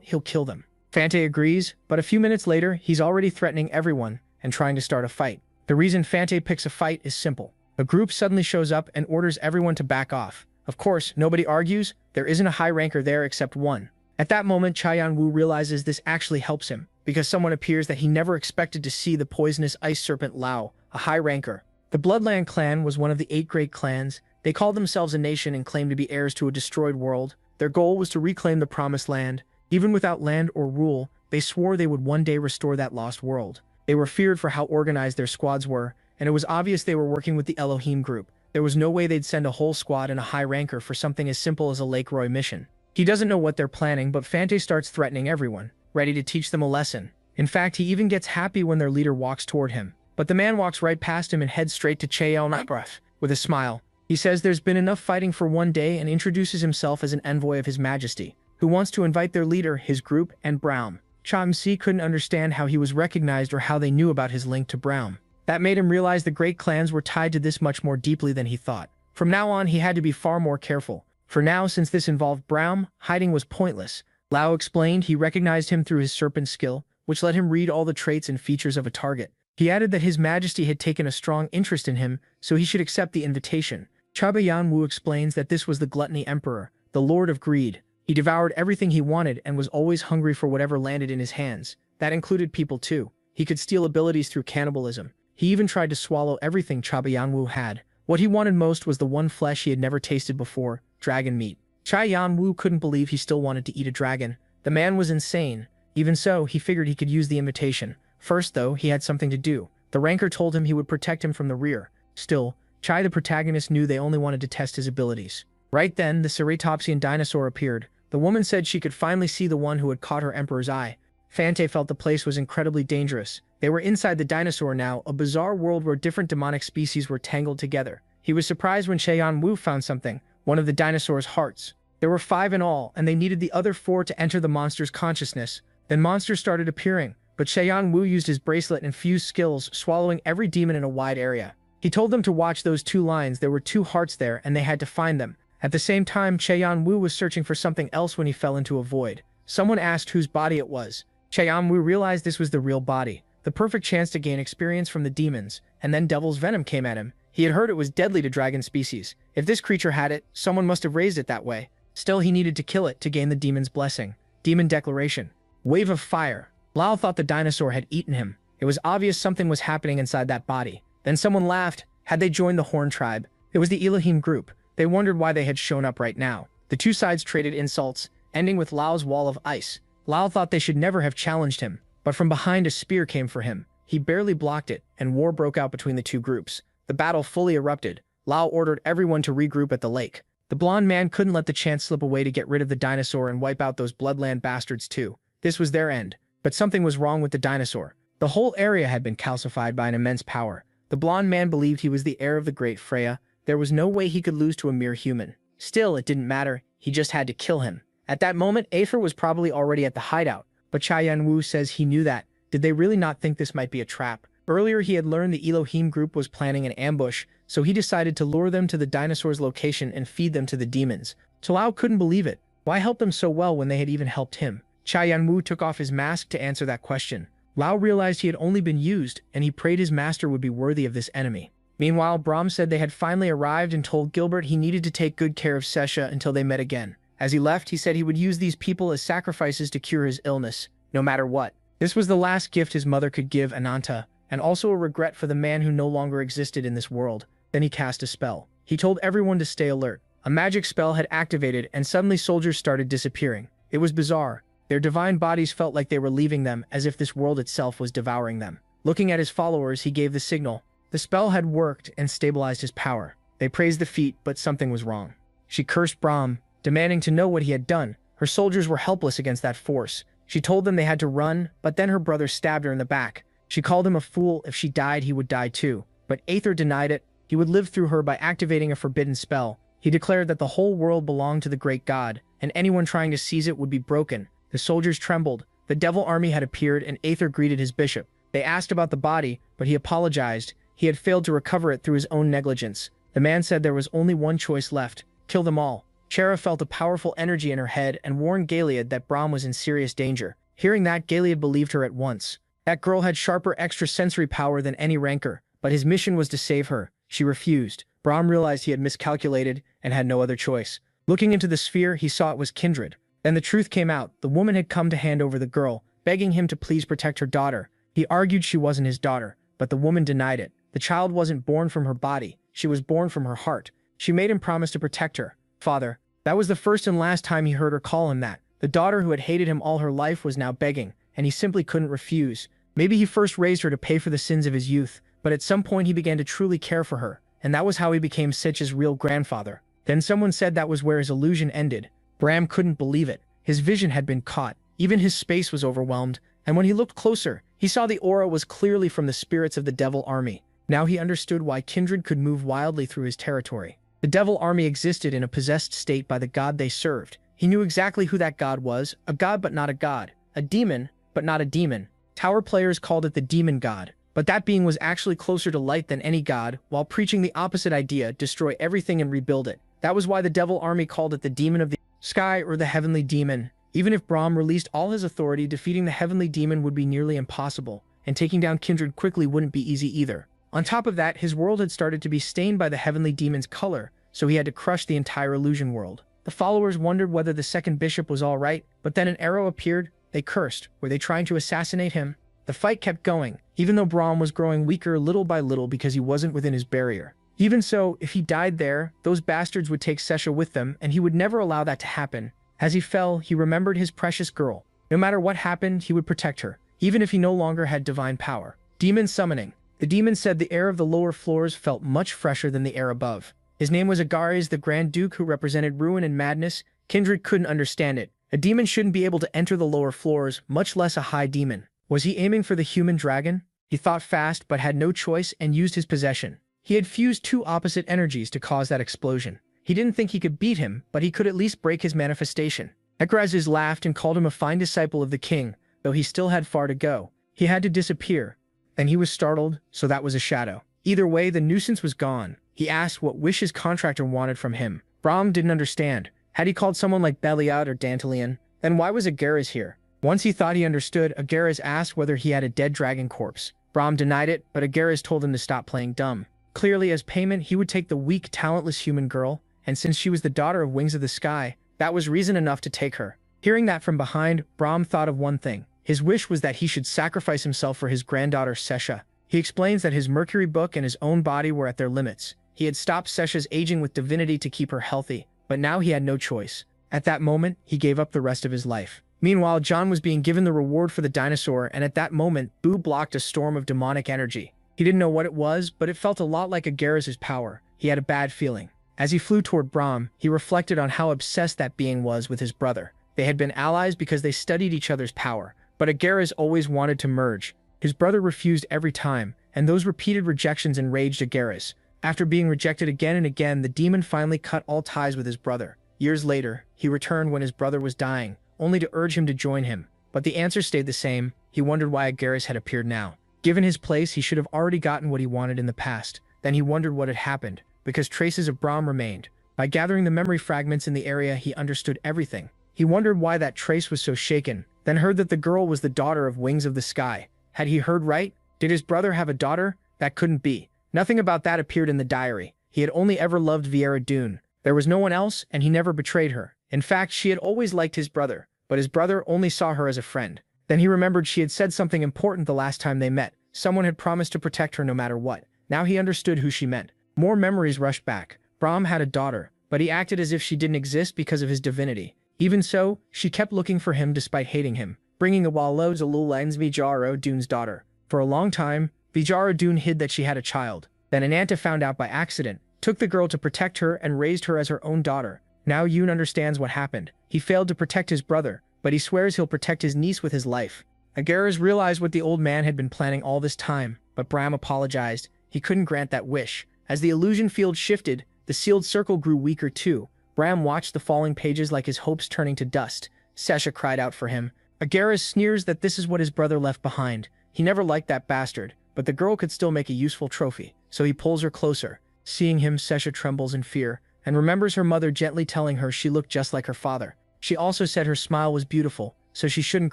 he'll kill them. Fante agrees, but a few minutes later, he's already threatening everyone and trying to start a fight. The reason Fante picks a fight is simple. A group suddenly shows up and orders everyone to back off. Of course, nobody argues. There isn't a high ranker there except one. At that moment, Chayan Wu realizes this actually helps him, because someone appears that he never expected to see: the poisonous ice serpent Lao, a high ranker. The Bloodland clan was one of the 8 great clans. They called themselves a nation and claimed to be heirs to a destroyed world. Their goal was to reclaim the promised land. Even without land or rule, they swore they would one day restore that lost world. They were feared for how organized their squads were, and it was obvious they were working with the Elohim group. There was no way they'd send a whole squad and a high ranker for something as simple as a Lake Roy mission. He doesn't know what they're planning, but Fante starts threatening everyone, ready to teach them a lesson. In fact, he even gets happy when their leader walks toward him. But the man walks right past him and heads straight to Chael Nabraf with a smile. He says there's been enough fighting for one day and introduces himself as an envoy of His Majesty, who wants to invite their leader, his group, and Braum. Cha-mc couldn't understand how he was recognized or how they knew about his link to Braum. That made him realize the great clans were tied to this much more deeply than he thought. From now on, he had to be far more careful. For now, since this involved Braum, hiding was pointless. Lao explained he recognized him through his serpent skill, which let him read all the traits and features of a target. He added that His Majesty had taken a strong interest in him, so he should accept the invitation. Chabayan Wu explains that this was the Gluttony Emperor, the Lord of Greed. He devoured everything he wanted and was always hungry for whatever landed in his hands. That included people too. He could steal abilities through cannibalism. He even tried to swallow everything Chai Yanwu had. What he wanted most was the one flesh he had never tasted before, dragon meat. Chai Yanwu couldn't believe he still wanted to eat a dragon. The man was insane. Even so, he figured he could use the invitation. First, though, he had something to do. The ranker told him he would protect him from the rear. Still, Chai the protagonist knew they only wanted to test his abilities. Right then, the Ceratopsian dinosaur appeared. The woman said she could finally see the one who had caught her emperor's eye. Fante felt the place was incredibly dangerous. They were inside the dinosaur now, a bizarre world where different demonic species were tangled together. He was surprised when Chai Wu found something, one of the dinosaur's hearts. There were 5 in all, and they needed the other 4 to enter the monster's consciousness. Then monsters started appearing, but Chai Wu used his bracelet and fused skills, swallowing every demon in a wide area. He told them to watch those 2 lines. There were 2 hearts there, and they had to find them. At the same time, Chai Wu was searching for something else when he fell into a void. Someone asked whose body it was. Chai Wu realized this was the real body, the perfect chance to gain experience from the demons, and then Devil's Venom came at him. He had heard it was deadly to dragon species. If this creature had it, someone must have raised it that way. Still, he needed to kill it to gain the demon's blessing. Demon Declaration. Wave of fire. Lao thought the dinosaur had eaten him. It was obvious something was happening inside that body. Then someone laughed. Had they joined the Horn tribe? It was the Elohim group. They wondered why they had shown up right now. The 2 sides traded insults, ending with Lao's wall of ice. Lao thought they should never have challenged him, but from behind a spear came for him. He barely blocked it, and war broke out between the 2 groups. The battle fully erupted. Lao ordered everyone to regroup at the lake. The blonde man couldn't let the chance slip away to get rid of the dinosaur and wipe out those bloodland bastards too. This was their end. But something was wrong with the dinosaur. The whole area had been calcified by an immense power. The blonde man believed he was the heir of the great Freya. There was no way he could lose to a mere human. Still, it didn't matter. He just had to kill him. At that moment, Aether was probably already at the hideout, but Chai Wu says he knew that. Did they really not think this might be a trap? Earlier, he had learned the Elohim group was planning an ambush, so he decided to lure them to the dinosaur's location and feed them to the demons. Lao couldn't believe it. Why help them so well when they had even helped him? Chai Wu took off his mask to answer that question. Lao realized he had only been used, and he prayed his master would be worthy of this enemy. Meanwhile, Brahm said they had finally arrived and told Gilbert he needed to take good care of Sesha until they met again. As he left, he said he would use these people as sacrifices to cure his illness, no matter what. This was the last gift his mother could give Ananta, and also a regret for the man who no longer existed in this world. Then he cast a spell. He told everyone to stay alert. A magic spell had activated, and suddenly soldiers started disappearing. It was bizarre. Their divine bodies felt like they were leaving them, as if this world itself was devouring them. Looking at his followers, he gave the signal. The spell had worked and stabilized his power. They praised the feat, but something was wrong. She cursed Brahm, demanding to know what he had done. Her soldiers were helpless against that force. She told them they had to run, but then her brother stabbed her in the back. She called him a fool. If she died, he would die too. But Aether denied it. He would live through her by activating a forbidden spell. He declared that the whole world belonged to the great god, and anyone trying to seize it would be broken. The soldiers trembled. The devil army had appeared, and Aether greeted his bishop. They asked about the body, but he apologized. He had failed to recover it through his own negligence. The man said there was only one choice left: kill them all. Chera felt a powerful energy in her head and warned Gilead that Brahm was in serious danger. Hearing that, Gilead believed her at once. That girl had sharper extrasensory power than any ranker, but his mission was to save her. She refused. Brahm realized he had miscalculated and had no other choice. Looking into the sphere, he saw it was Kindred. Then the truth came out. The woman had come to hand over the girl, begging him to please protect her daughter. He argued she wasn't his daughter, but the woman denied it. The child wasn't born from her body. She was born from her heart. She made him promise to protect her. Father. That was the first and last time he heard her call him that. The daughter who had hated him all her life was now begging, and he simply couldn't refuse. Maybe he first raised her to pay for the sins of his youth, but at some point he began to truly care for her, and that was how he became Sitch's real grandfather. Then someone said that was where his illusion ended. Bram couldn't believe it. His vision had been caught. Even his space was overwhelmed, and when he looked closer, he saw the aura was clearly from the spirits of the Devil Army. Now he understood why Kindred could move wildly through his territory. The Devil Army existed in a possessed state by the god they served. He knew exactly who that god was, a god but not a god, a demon but not a demon. Tower players called it the demon god, but that being was actually closer to light than any god, while preaching the opposite idea: destroy everything and rebuild it. That was why the Devil Army called it the demon of the sky or the heavenly demon. Even if Brahm released all his authority, defeating the heavenly demon would be nearly impossible, and taking down Kindred quickly wouldn't be easy either. On top of that, his world had started to be stained by the heavenly demon's color, so he had to crush the entire illusion world. The followers wondered whether the second bishop was all right, but then an arrow appeared. They cursed. Were they trying to assassinate him? The fight kept going, even though Brahm was growing weaker little by little because he wasn't within his barrier. Even so, if he died there, those bastards would take Sesha with them, and he would never allow that to happen. As he fell, he remembered his precious girl. No matter what happened, he would protect her, even if he no longer had divine power. Demon summoning. The demon said the air of the lower floors felt much fresher than the air above. His name was Agares, the Grand Duke, who represented ruin and madness. Kindred couldn't understand it. A demon shouldn't be able to enter the lower floors, much less a high demon. Was he aiming for the human dragon? He thought fast but had no choice and used his possession. He had fused two opposite energies to cause that explosion. He didn't think he could beat him, but he could at least break his manifestation. Ekrazes laughed and called him a fine disciple of the king, though he still had far to go. He had to disappear. Then he was startled, so that was a shadow. Either way, the nuisance was gone. He asked what wish his contractor wanted from him. Brahm didn't understand. Had he called someone like Beliot or Dantalion? Then why was Agares here? Once he thought he understood, Agares asked whether he had a dead dragon corpse. Brahm denied it, but Agares told him to stop playing dumb. Clearly, as payment, he would take the weak, talentless human girl, and since she was the daughter of Wings of the Sky, that was reason enough to take her. Hearing that from behind, Brahm thought of one thing. His wish was that he should sacrifice himself for his granddaughter Sesha. He explains that his Mercury book and his own body were at their limits. He had stopped Sesha's aging with divinity to keep her healthy, but now he had no choice. At that moment, he gave up the rest of his life. Meanwhile, John was being given the reward for the dinosaur, and at that moment, Boo blocked a storm of demonic energy. He didn't know what it was, but it felt a lot like Agares' power. He had a bad feeling. As he flew toward Brahm, he reflected on how obsessed that being was with his brother. They had been allies because they studied each other's power, but Agares always wanted to merge. His brother refused every time, and those repeated rejections enraged Agares. After being rejected again and again, the demon finally cut all ties with his brother. Years later, he returned when his brother was dying, only to urge him to join him. But the answer stayed the same. He wondered why Agares had appeared now. Given his place, he should have already gotten what he wanted in the past. Then he wondered what had happened, because traces of Brahm remained. By gathering the memory fragments in the area, he understood everything. He wondered why that trace was so shaken, then heard that the girl was the daughter of Wings of the Sky. Had he heard right? Did his brother have a daughter? That couldn't be. Nothing about that appeared in the diary. He had only ever loved Viera Dune. There was no one else, and he never betrayed her. In fact, she had always liked his brother, but his brother only saw her as a friend. Then he remembered she had said something important the last time they met. Someone had promised to protect her no matter what. Now he understood who she meant. More memories rushed back. Brahm had a daughter, but he acted as if she didn't exist because of his divinity. Even so, she kept looking for him despite hating him, bringing Awalo Zalulens Vijaro Dune's daughter. For a long time, Vijaro Dune hid that she had a child. Then Ananta found out by accident, took the girl to protect her and raised her as her own daughter. Now Yoon understands what happened. He failed to protect his brother, but he swears he'll protect his niece with his life. Agares realized what the old man had been planning all this time, but Brahm apologized. He couldn't grant that wish. As the illusion field shifted, the sealed circle grew weaker too. Brahm watched the falling pages like his hopes turning to dust. Sesha cried out for him. Agares sneers that this is what his brother left behind. He never liked that bastard, but the girl could still make a useful trophy, so he pulls her closer. Seeing him, Sesha trembles in fear, and remembers her mother gently telling her she looked just like her father. She also said her smile was beautiful, so she shouldn't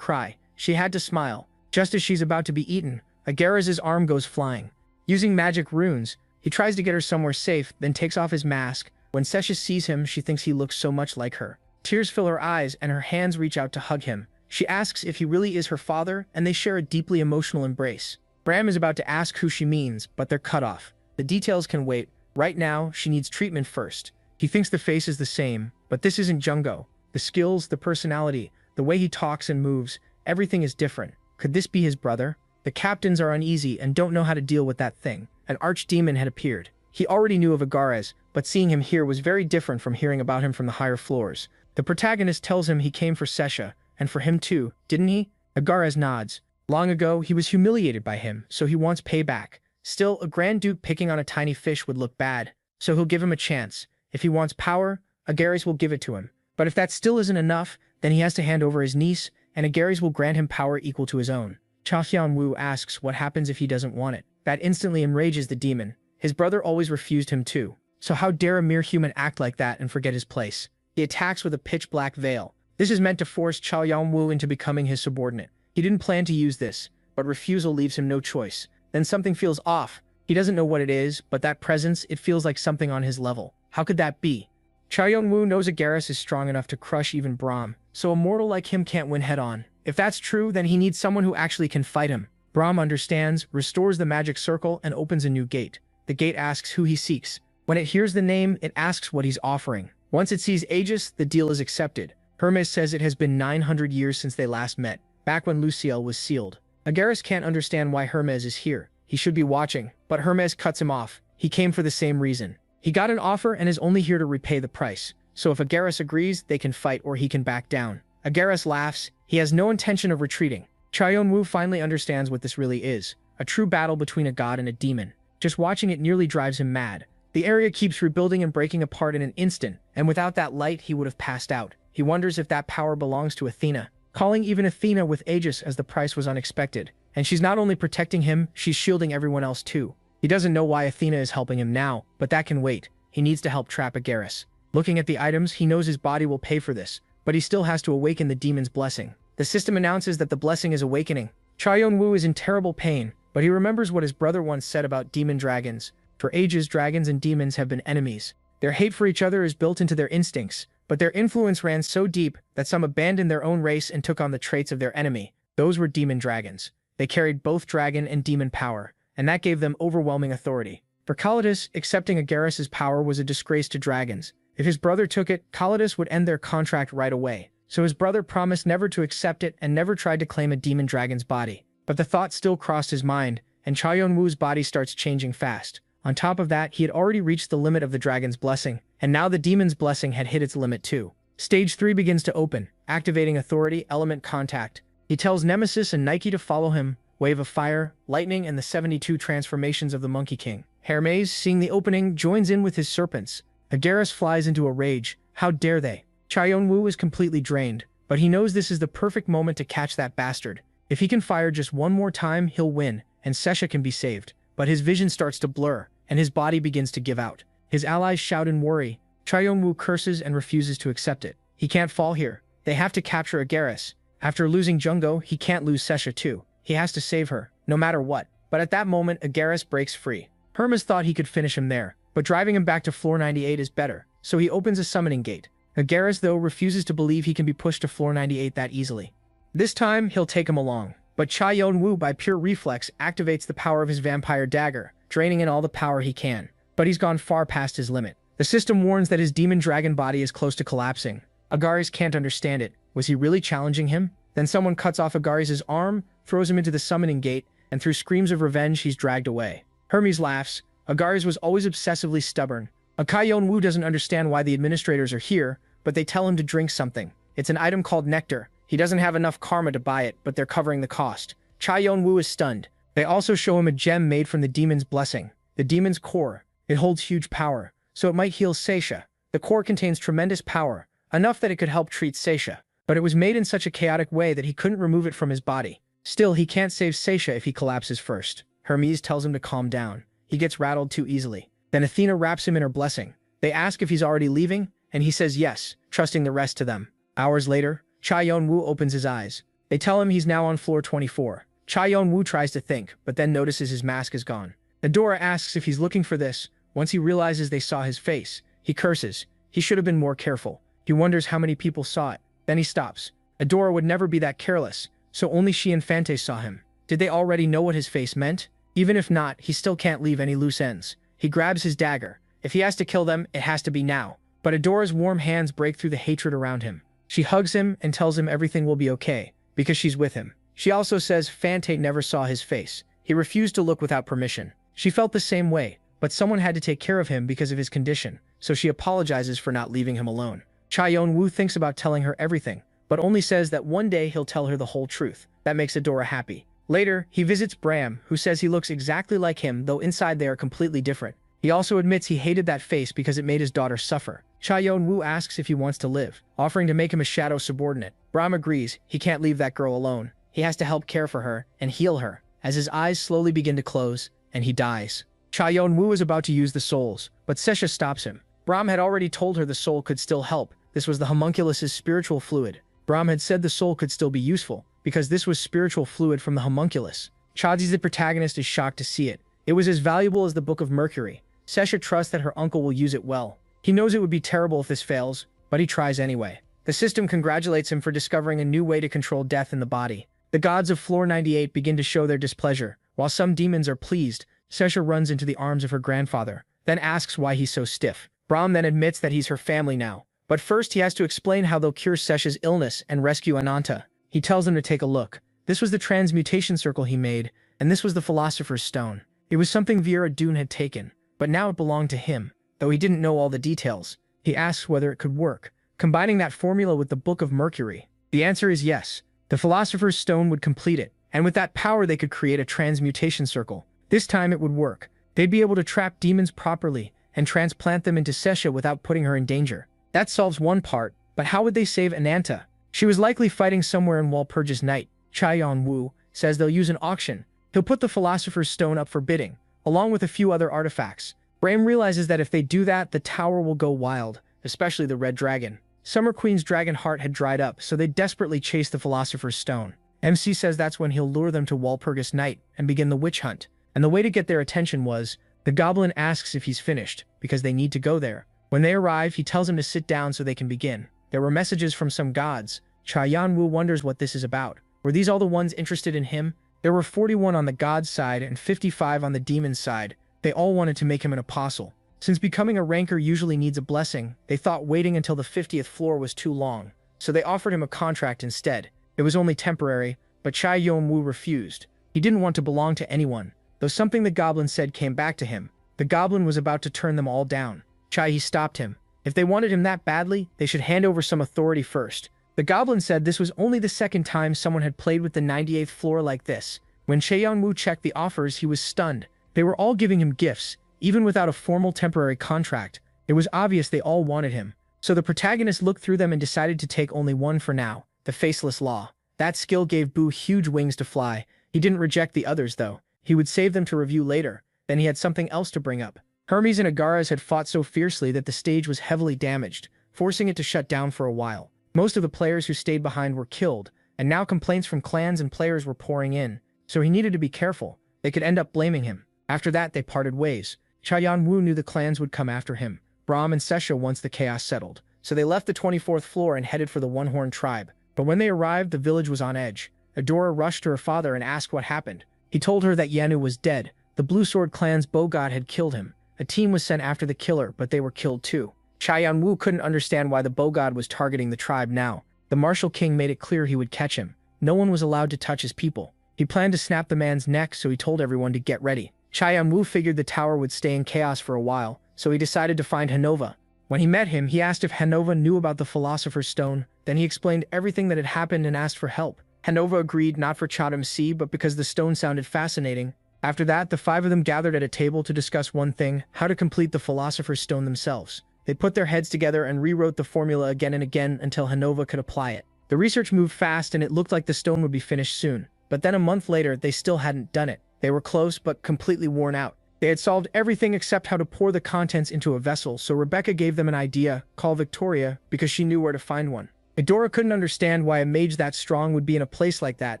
cry. She had to smile. Just as she's about to be eaten, Agares' arm goes flying. Using magic runes, he tries to get her somewhere safe, then takes off his mask. When Sesha sees him, she thinks he looks so much like her. Tears fill her eyes, and her hands reach out to hug him. She asks if he really is her father, and they share a deeply emotional embrace. Brahm is about to ask who she means, but they're cut off. The details can wait. Right now, she needs treatment first. He thinks the face is the same, but this isn't Jungo. The skills, the personality, the way he talks and moves, everything is different. Could this be his brother? The captains are uneasy and don't know how to deal with that thing. An archdemon had appeared. He already knew of Agares, but seeing him here was very different from hearing about him from the higher floors. The protagonist tells him he came for Sesha, and for him too, didn't he? Agares nods. Long ago, he was humiliated by him, so he wants payback. Still, a Grand Duke picking on a tiny fish would look bad, so he'll give him a chance. If he wants power, Agares will give it to him. But if that still isn't enough, then he has to hand over his niece, and Agares will grant him power equal to his own. Cha Hyun-woo asks what happens if he doesn't want it. That instantly enrages the demon. His brother always refused him too. So how dare a mere human act like that and forget his place? He attacks with a pitch-black veil. This is meant to force Cha Hyun-woo into becoming his subordinate. He didn't plan to use this, but refusal leaves him no choice. Then something feels off. He doesn't know what it is, but that presence, it feels like something on his level. How could that be? Cha Yong-woo knows Agaris is strong enough to crush even Brahm, so a mortal like him can't win head-on. If that's true, then he needs someone who actually can fight him. Brahm understands, restores the magic circle, and opens a new gate. The gate asks who he seeks. When it hears the name, it asks what he's offering. Once it sees Aegis, the deal is accepted. Hermes says it has been 900 years since they last met, back when Luciel was sealed. Agaris can't understand why Hermes is here. He should be watching, but Hermes cuts him off. He came for the same reason. He got an offer and is only here to repay the price. So if Agaris agrees, they can fight or he can back down. Agaris laughs. He has no intention of retreating. Cha Yong-woo finally understands what this really is. A true battle between a god and a demon. Just watching it nearly drives him mad. The area keeps rebuilding and breaking apart in an instant, and without that light he would have passed out. He wonders if that power belongs to Athena. Calling even Athena with Aegis as the price was unexpected. And she's not only protecting him, she's shielding everyone else too. He doesn't know why Athena is helping him now, but that can wait. He needs to help trap Agaris. Looking at the items, he knows his body will pay for this, but he still has to awaken the demon's blessing. The system announces that the blessing is awakening. Cha Yong-woo is in terrible pain, but he remembers what his brother once said about demon dragons. For ages, dragons and demons have been enemies. Their hate for each other is built into their instincts, but their influence ran so deep that some abandoned their own race and took on the traits of their enemy. Those were demon dragons. They carried both dragon and demon power, and that gave them overwhelming authority. For Calidus, accepting Agaris's power was a disgrace to dragons. If his brother took it, Calidus would end their contract right away. So his brother promised never to accept it and never tried to claim a demon dragon's body. But the thought still crossed his mind, and Cha Yong-woo's body starts changing fast. On top of that, he had already reached the limit of the dragon's blessing, and now the demon's blessing had hit its limit too. Stage 3 begins to open, activating authority, element contact. He tells Nemesis and Nike to follow him, wave of fire, lightning, and the 72 transformations of the Monkey King. Hermes, seeing the opening, joins in with his serpents. Agaris flies into a rage. How dare they? Cha Yong-woo is completely drained, but he knows this is the perfect moment to catch that bastard. If he can fire just one more time, he'll win, and Sesha can be saved. But his vision starts to blur, and his body begins to give out. His allies shout in worry. Cha Yong-woo curses and refuses to accept it. He can't fall here. They have to capture Agaris. After losing Jungo, he can't lose Sesha too. He has to save her, no matter what. But at that moment, Agaris breaks free. Hermes thought he could finish him there, but driving him back to floor 98 is better, so he opens a summoning gate. Agaris, though, refuses to believe he can be pushed to floor 98 that easily. This time, he'll take him along. But Cha Yong-woo, by pure reflex, activates the power of his vampire dagger, draining in all the power he can. But he's gone far past his limit. The system warns that his demon dragon body is close to collapsing. Agaris can't understand it. Was he really challenging him? Then someone cuts off Agaris' arm, throws him into the summoning gate, and through screams of revenge, he's dragged away. Hermes laughs. Agaris was always obsessively stubborn. Cha Yong-woo doesn't understand why the administrators are here, but they tell him to drink something. It's an item called nectar. He doesn't have enough karma to buy it, but they're covering the cost. Cha Yong-woo is stunned. They also show him a gem made from the demon's blessing. The demon's core. It holds huge power, so it might heal Seisha. The core contains tremendous power, enough that it could help treat Seisha. But it was made in such a chaotic way that he couldn't remove it from his body. Still, he can't save Seisha if he collapses first. Hermes tells him to calm down. He gets rattled too easily. Then Athena wraps him in her blessing. They ask if he's already leaving, and he says yes, trusting the rest to them. Hours later, Cha Yong-woo opens his eyes. They tell him he's now on floor 24. Cha Yong-woo tries to think, but then notices his mask is gone. Adora asks if he's looking for this. Once he realizes they saw his face, he curses. He should have been more careful. He wonders how many people saw it. Then he stops. Adora would never be that careless, so only she and Fante saw him. Did they already know what his face meant? Even if not, he still can't leave any loose ends. He grabs his dagger. If he has to kill them, it has to be now. But Adora's warm hands break through the hatred around him. She hugs him and tells him everything will be okay, because she's with him. She also says Fante never saw his face. He refused to look without permission. She felt the same way, but someone had to take care of him because of his condition, so she apologizes for not leaving him alone. Cha Yong-woo thinks about telling her everything, but only says that one day he'll tell her the whole truth. That makes Adora happy. Later, he visits Bram, who says he looks exactly like him, though inside they are completely different. He also admits he hated that face because it made his daughter suffer. Cha Yong-woo asks if he wants to live, offering to make him a shadow subordinate. Bram agrees. He can't leave that girl alone. He has to help care for her and heal her, as his eyes slowly begin to close, and he dies. Cha Yong-woo is about to use the souls, but Sesha stops him. Bram had already told her the soul could still help. This was the homunculus's spiritual fluid. Bram had said the soul could still be useful, because this was spiritual fluid from the homunculus. Chazi, the protagonist, is shocked to see it. It was as valuable as the Book of Mercury. Sesha trusts that her uncle will use it well. He knows it would be terrible if this fails, but he tries anyway. The system congratulates him for discovering a new way to control death in the body. The gods of Floor 98 begin to show their displeasure. While some demons are pleased, Sesha runs into the arms of her grandfather, then asks why he's so stiff. Brahm then admits that he's her family now. But first he has to explain how they'll cure Sesha's illness and rescue Ananta. He tells them to take a look. This was the transmutation circle he made, and this was the Philosopher's Stone. It was something Viera Dune had taken, but now it belonged to him. Though he didn't know all the details, he asks whether it could work, combining that formula with the Book of Mercury. The answer is yes. The Philosopher's Stone would complete it, and with that power they could create a transmutation circle. This time it would work. They'd be able to trap demons properly and transplant them into Sesha without putting her in danger. That solves one part, but how would they save Ananta? She was likely fighting somewhere in Walpurgis Night. Cha Yan-woo says they'll use an auction. He'll put the Philosopher's Stone up for bidding, along with a few other artifacts. Brahm realizes that if they do that, the tower will go wild, especially the Red Dragon. Summer Queen's dragon heart had dried up, so they desperately chase the Philosopher's Stone. MC says that's when he'll lure them to Walpurgis Night and begin the witch hunt. And the way to get their attention was, the goblin asks if he's finished, because they need to go there. When they arrive, he tells them to sit down so they can begin. There were messages from some gods. Cha Yan-woo wonders what this is about. Were these all the ones interested in him? There were 41 on the god's side and 55 on the demon's side. They all wanted to make him an apostle. Since becoming a ranker usually needs a blessing, they thought waiting until the 50th floor was too long, so they offered him a contract instead. It was only temporary, but Cha Yan-woo refused. He didn't want to belong to anyone, though something the goblin said came back to him. The goblin was about to turn them all down. He stopped him. If they wanted him that badly, they should hand over some authority first. The goblin said this was only the second time someone had played with the 98th floor like this. When Cha Yan-woo checked the offers, he was stunned. They were all giving him gifts, even without a formal temporary contract. It was obvious they all wanted him. So the protagonist looked through them and decided to take only one for now, the Faceless Law. That skill gave Boo huge wings to fly. He didn't reject the others, though. He would save them to review later. Then he had something else to bring up. Hermes and Agaras had fought so fiercely that the stage was heavily damaged, forcing it to shut down for a while. Most of the players who stayed behind were killed, and now complaints from clans and players were pouring in, so he needed to be careful. They could end up blaming him. After that, they parted ways. Cha Yan-woo knew the clans would come after him, Brahm and Sesha once the chaos settled, so they left the 24th floor and headed for the One-Horn tribe. But when they arrived, the village was on edge. Adora rushed to her father and asked what happened. He told her that Yanu was dead. The Blue Sword clan's bow-god had killed him. A team was sent after the killer, but they were killed too. Cha Yan-woo couldn't understand why the bow-god was targeting the tribe now. The martial king made it clear he would catch him. No one was allowed to touch his people. He planned to snap the man's neck, so he told everyone to get ready. Cha Yan-woo figured the tower would stay in chaos for a while, so he decided to find Hanova. When he met him, he asked if Hanova knew about the Philosopher's Stone. Then he explained everything that had happened and asked for help. Hanova agreed, not for Cha to see, but because the stone sounded fascinating. After that, the five of them gathered at a table to discuss one thing: how to complete the Philosopher's Stone themselves. They put their heads together and rewrote the formula again and again until Hanova could apply it. The research moved fast and it looked like the stone would be finished soon. But then a month later, they still hadn't done it. They were close, but completely worn out. They had solved everything except how to pour the contents into a vessel, so Rebecca gave them an idea, call Victoria, because she knew where to find one. Adora couldn't understand why a mage that strong would be in a place like that,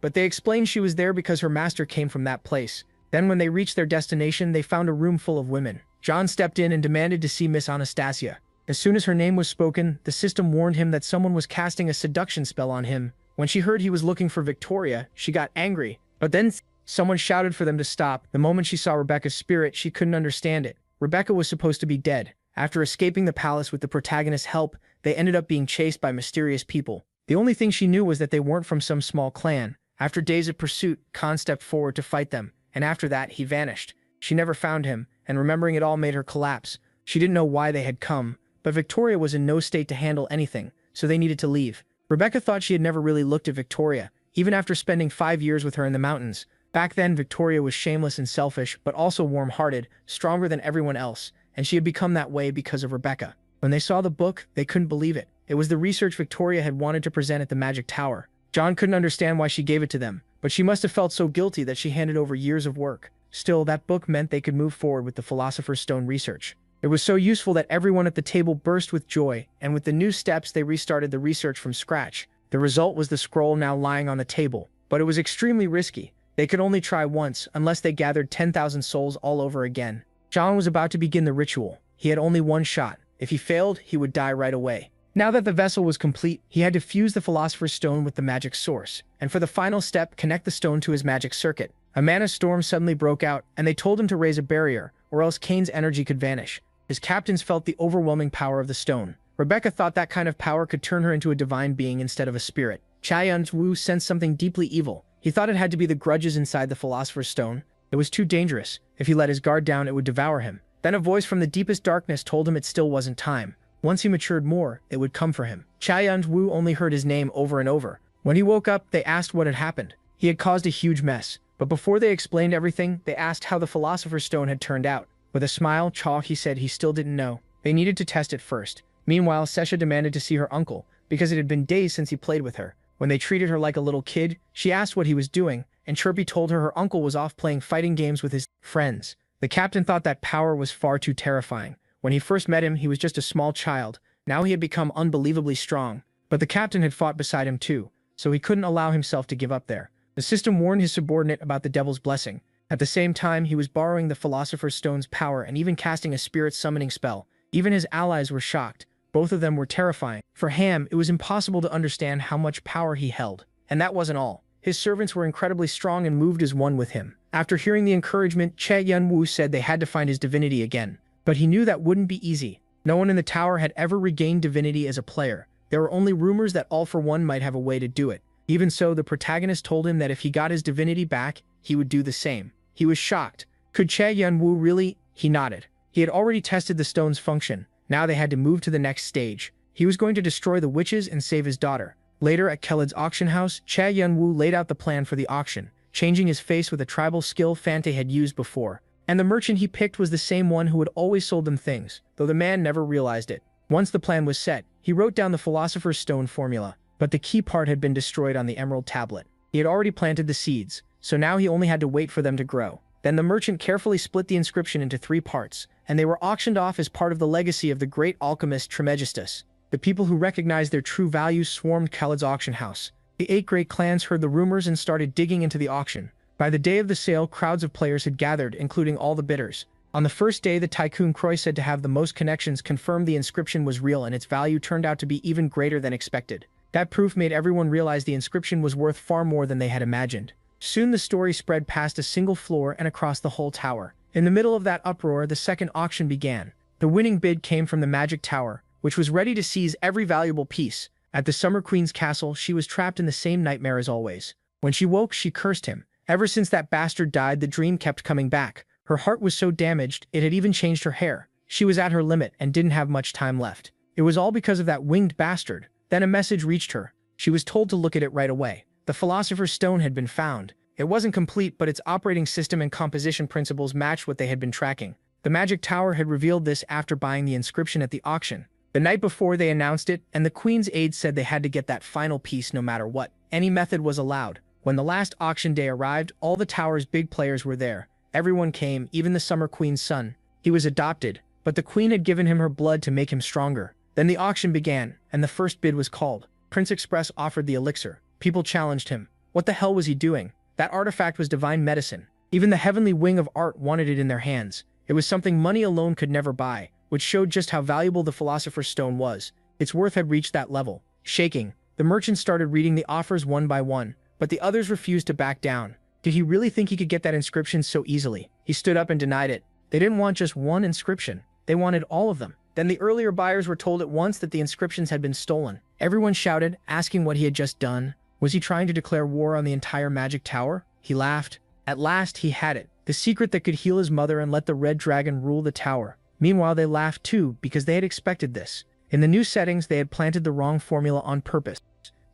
but they explained she was there because her master came from that place. Then when they reached their destination, they found a room full of women. John stepped in and demanded to see Miss Anastasia. As soon as her name was spoken, the system warned him that someone was casting a seduction spell on him. When she heard he was looking for Victoria, she got angry. But then someone shouted for them to stop. The moment she saw Rebecca's spirit, she couldn't understand it. Rebecca was supposed to be dead. After escaping the palace with the protagonist's help, they ended up being chased by mysterious people. The only thing she knew was that they weren't from some small clan. After days of pursuit, Khan stepped forward to fight them, and after that, he vanished. She never found him, and remembering it all made her collapse. She didn't know why they had come, but Victoria was in no state to handle anything, so they needed to leave. Rebecca thought she had never really looked at Victoria, even after spending 5 years with her in the mountains. Back then, Victoria was shameless and selfish, but also warm-hearted, stronger than everyone else, and she had become that way because of Rebecca. When they saw the book, they couldn't believe it. It was the research Victoria had wanted to present at the Magic Tower. John couldn't understand why she gave it to them, but she must have felt so guilty that she handed over years of work. Still, that book meant they could move forward with the Philosopher's Stone research. It was so useful that everyone at the table burst with joy, and with the new steps they restarted the research from scratch. The result was the scroll now lying on the table, but it was extremely risky. They could only try once, unless they gathered 10,000 souls all over again. John was about to begin the ritual. He had only one shot. If he failed, he would die right away. Now that the vessel was complete, he had to fuse the Philosopher's Stone with the magic source, and for the final step, connect the stone to his magic circuit. A mana storm suddenly broke out, and they told him to raise a barrier, or else Kane's energy could vanish. His captains felt the overwhelming power of the stone. Rebecca thought that kind of power could turn her into a divine being instead of a spirit. Cha Yun-woo sensed something deeply evil. He thought it had to be the grudges inside the Philosopher's Stone. It was too dangerous. If he let his guard down, it would devour him. Then a voice from the deepest darkness told him it still wasn't time. Once he matured more, it would come for him. Cha Yun-woo only heard his name over and over. When he woke up, they asked what had happened. He had caused a huge mess. But before they explained everything, they asked how the Philosopher's Stone had turned out. With a smile, he said he still didn't know. They needed to test it first. Meanwhile, Sesha demanded to see her uncle, because it had been days since he played with her. When they treated her like a little kid, she asked what he was doing, and Chirpy told her her uncle was off playing fighting games with his friends. The captain thought that power was far too terrifying. When he first met him, he was just a small child. Now he had become unbelievably strong. But the captain had fought beside him too, so he couldn't allow himself to give up there. The system warned his subordinate about the devil's blessing. At the same time, he was borrowing the Philosopher's Stone's power and even casting a spirit summoning spell. Even his allies were shocked. Both of them were terrifying. For Ham, it was impossible to understand how much power he held. And that wasn't all. His servants were incredibly strong and moved as one with him. After hearing the encouragement, Cha Yun-woo said they had to find his divinity again. But he knew that wouldn't be easy. No one in the tower had ever regained divinity as a player. There were only rumors that All for One might have a way to do it. Even so, the protagonist told him that if he got his divinity back, he would do the same. He was shocked. Could Cha Yun-woo really? He nodded. He had already tested the stone's function. Now they had to move to the next stage. He was going to destroy the witches and save his daughter. Later, at Khalid's auction house, Cha Yun-woo laid out the plan for the auction, changing his face with a tribal skill Fante had used before. And the merchant he picked was the same one who had always sold them things, though the man never realized it. Once the plan was set, he wrote down the Philosopher's Stone formula, but the key part had been destroyed on the emerald tablet. He had already planted the seeds, so now he only had to wait for them to grow. Then the merchant carefully split the inscription into 3 parts, and they were auctioned off as part of the legacy of the great alchemist Trismegistus. The people who recognized their true values swarmed Khalid's auction house. The 8 great clans heard the rumors and started digging into the auction. By the day of the sale, crowds of players had gathered, including all the bidders. On the first day, the tycoon Croy, said to have the most connections, confirmed the inscription was real, and its value turned out to be even greater than expected. That proof made everyone realize the inscription was worth far more than they had imagined. Soon the story spread past a single floor and across the whole tower. In the middle of that uproar, the second auction began. The winning bid came from the Magic Tower, which was ready to seize every valuable piece. At the Summer Queen's castle, she was trapped in the same nightmare as always. When she woke, she cursed him. Ever since that bastard died, the dream kept coming back. Her heart was so damaged, it had even changed her hair. She was at her limit and didn't have much time left. It was all because of that winged bastard. Then a message reached her. She was told to look at it right away. The Philosopher's Stone had been found. It wasn't complete, but its operating system and composition principles matched what they had been tracking. The Magic Tower had revealed this after buying the inscription at the auction. The night before, they announced it, and the Queen's aides said they had to get that final piece no matter what. Any method was allowed. When the last auction day arrived, all the tower's big players were there. Everyone came, even the Summer Queen's son. He was adopted, but the Queen had given him her blood to make him stronger. Then the auction began, and the first bid was called. Prince Express offered the elixir. People challenged him. What the hell was he doing? That artifact was divine medicine. Even the heavenly wing of art wanted it in their hands. It was something money alone could never buy, which showed just how valuable the Philosopher's Stone was. Its worth had reached that level. Shaking, the merchant started reading the offers one by one, but the others refused to back down. Did he really think he could get that inscription so easily? He stood up and denied it. They didn't want just one inscription. They wanted all of them. Then the earlier buyers were told at once that the inscriptions had been stolen. Everyone shouted, asking what he had just done. Was he trying to declare war on the entire Magic Tower? He laughed. At last, he had it. The secret that could heal his mother and let the Red Dragon rule the tower. Meanwhile, they laughed too, because they had expected this. In the new settings, they had planted the wrong formula on purpose.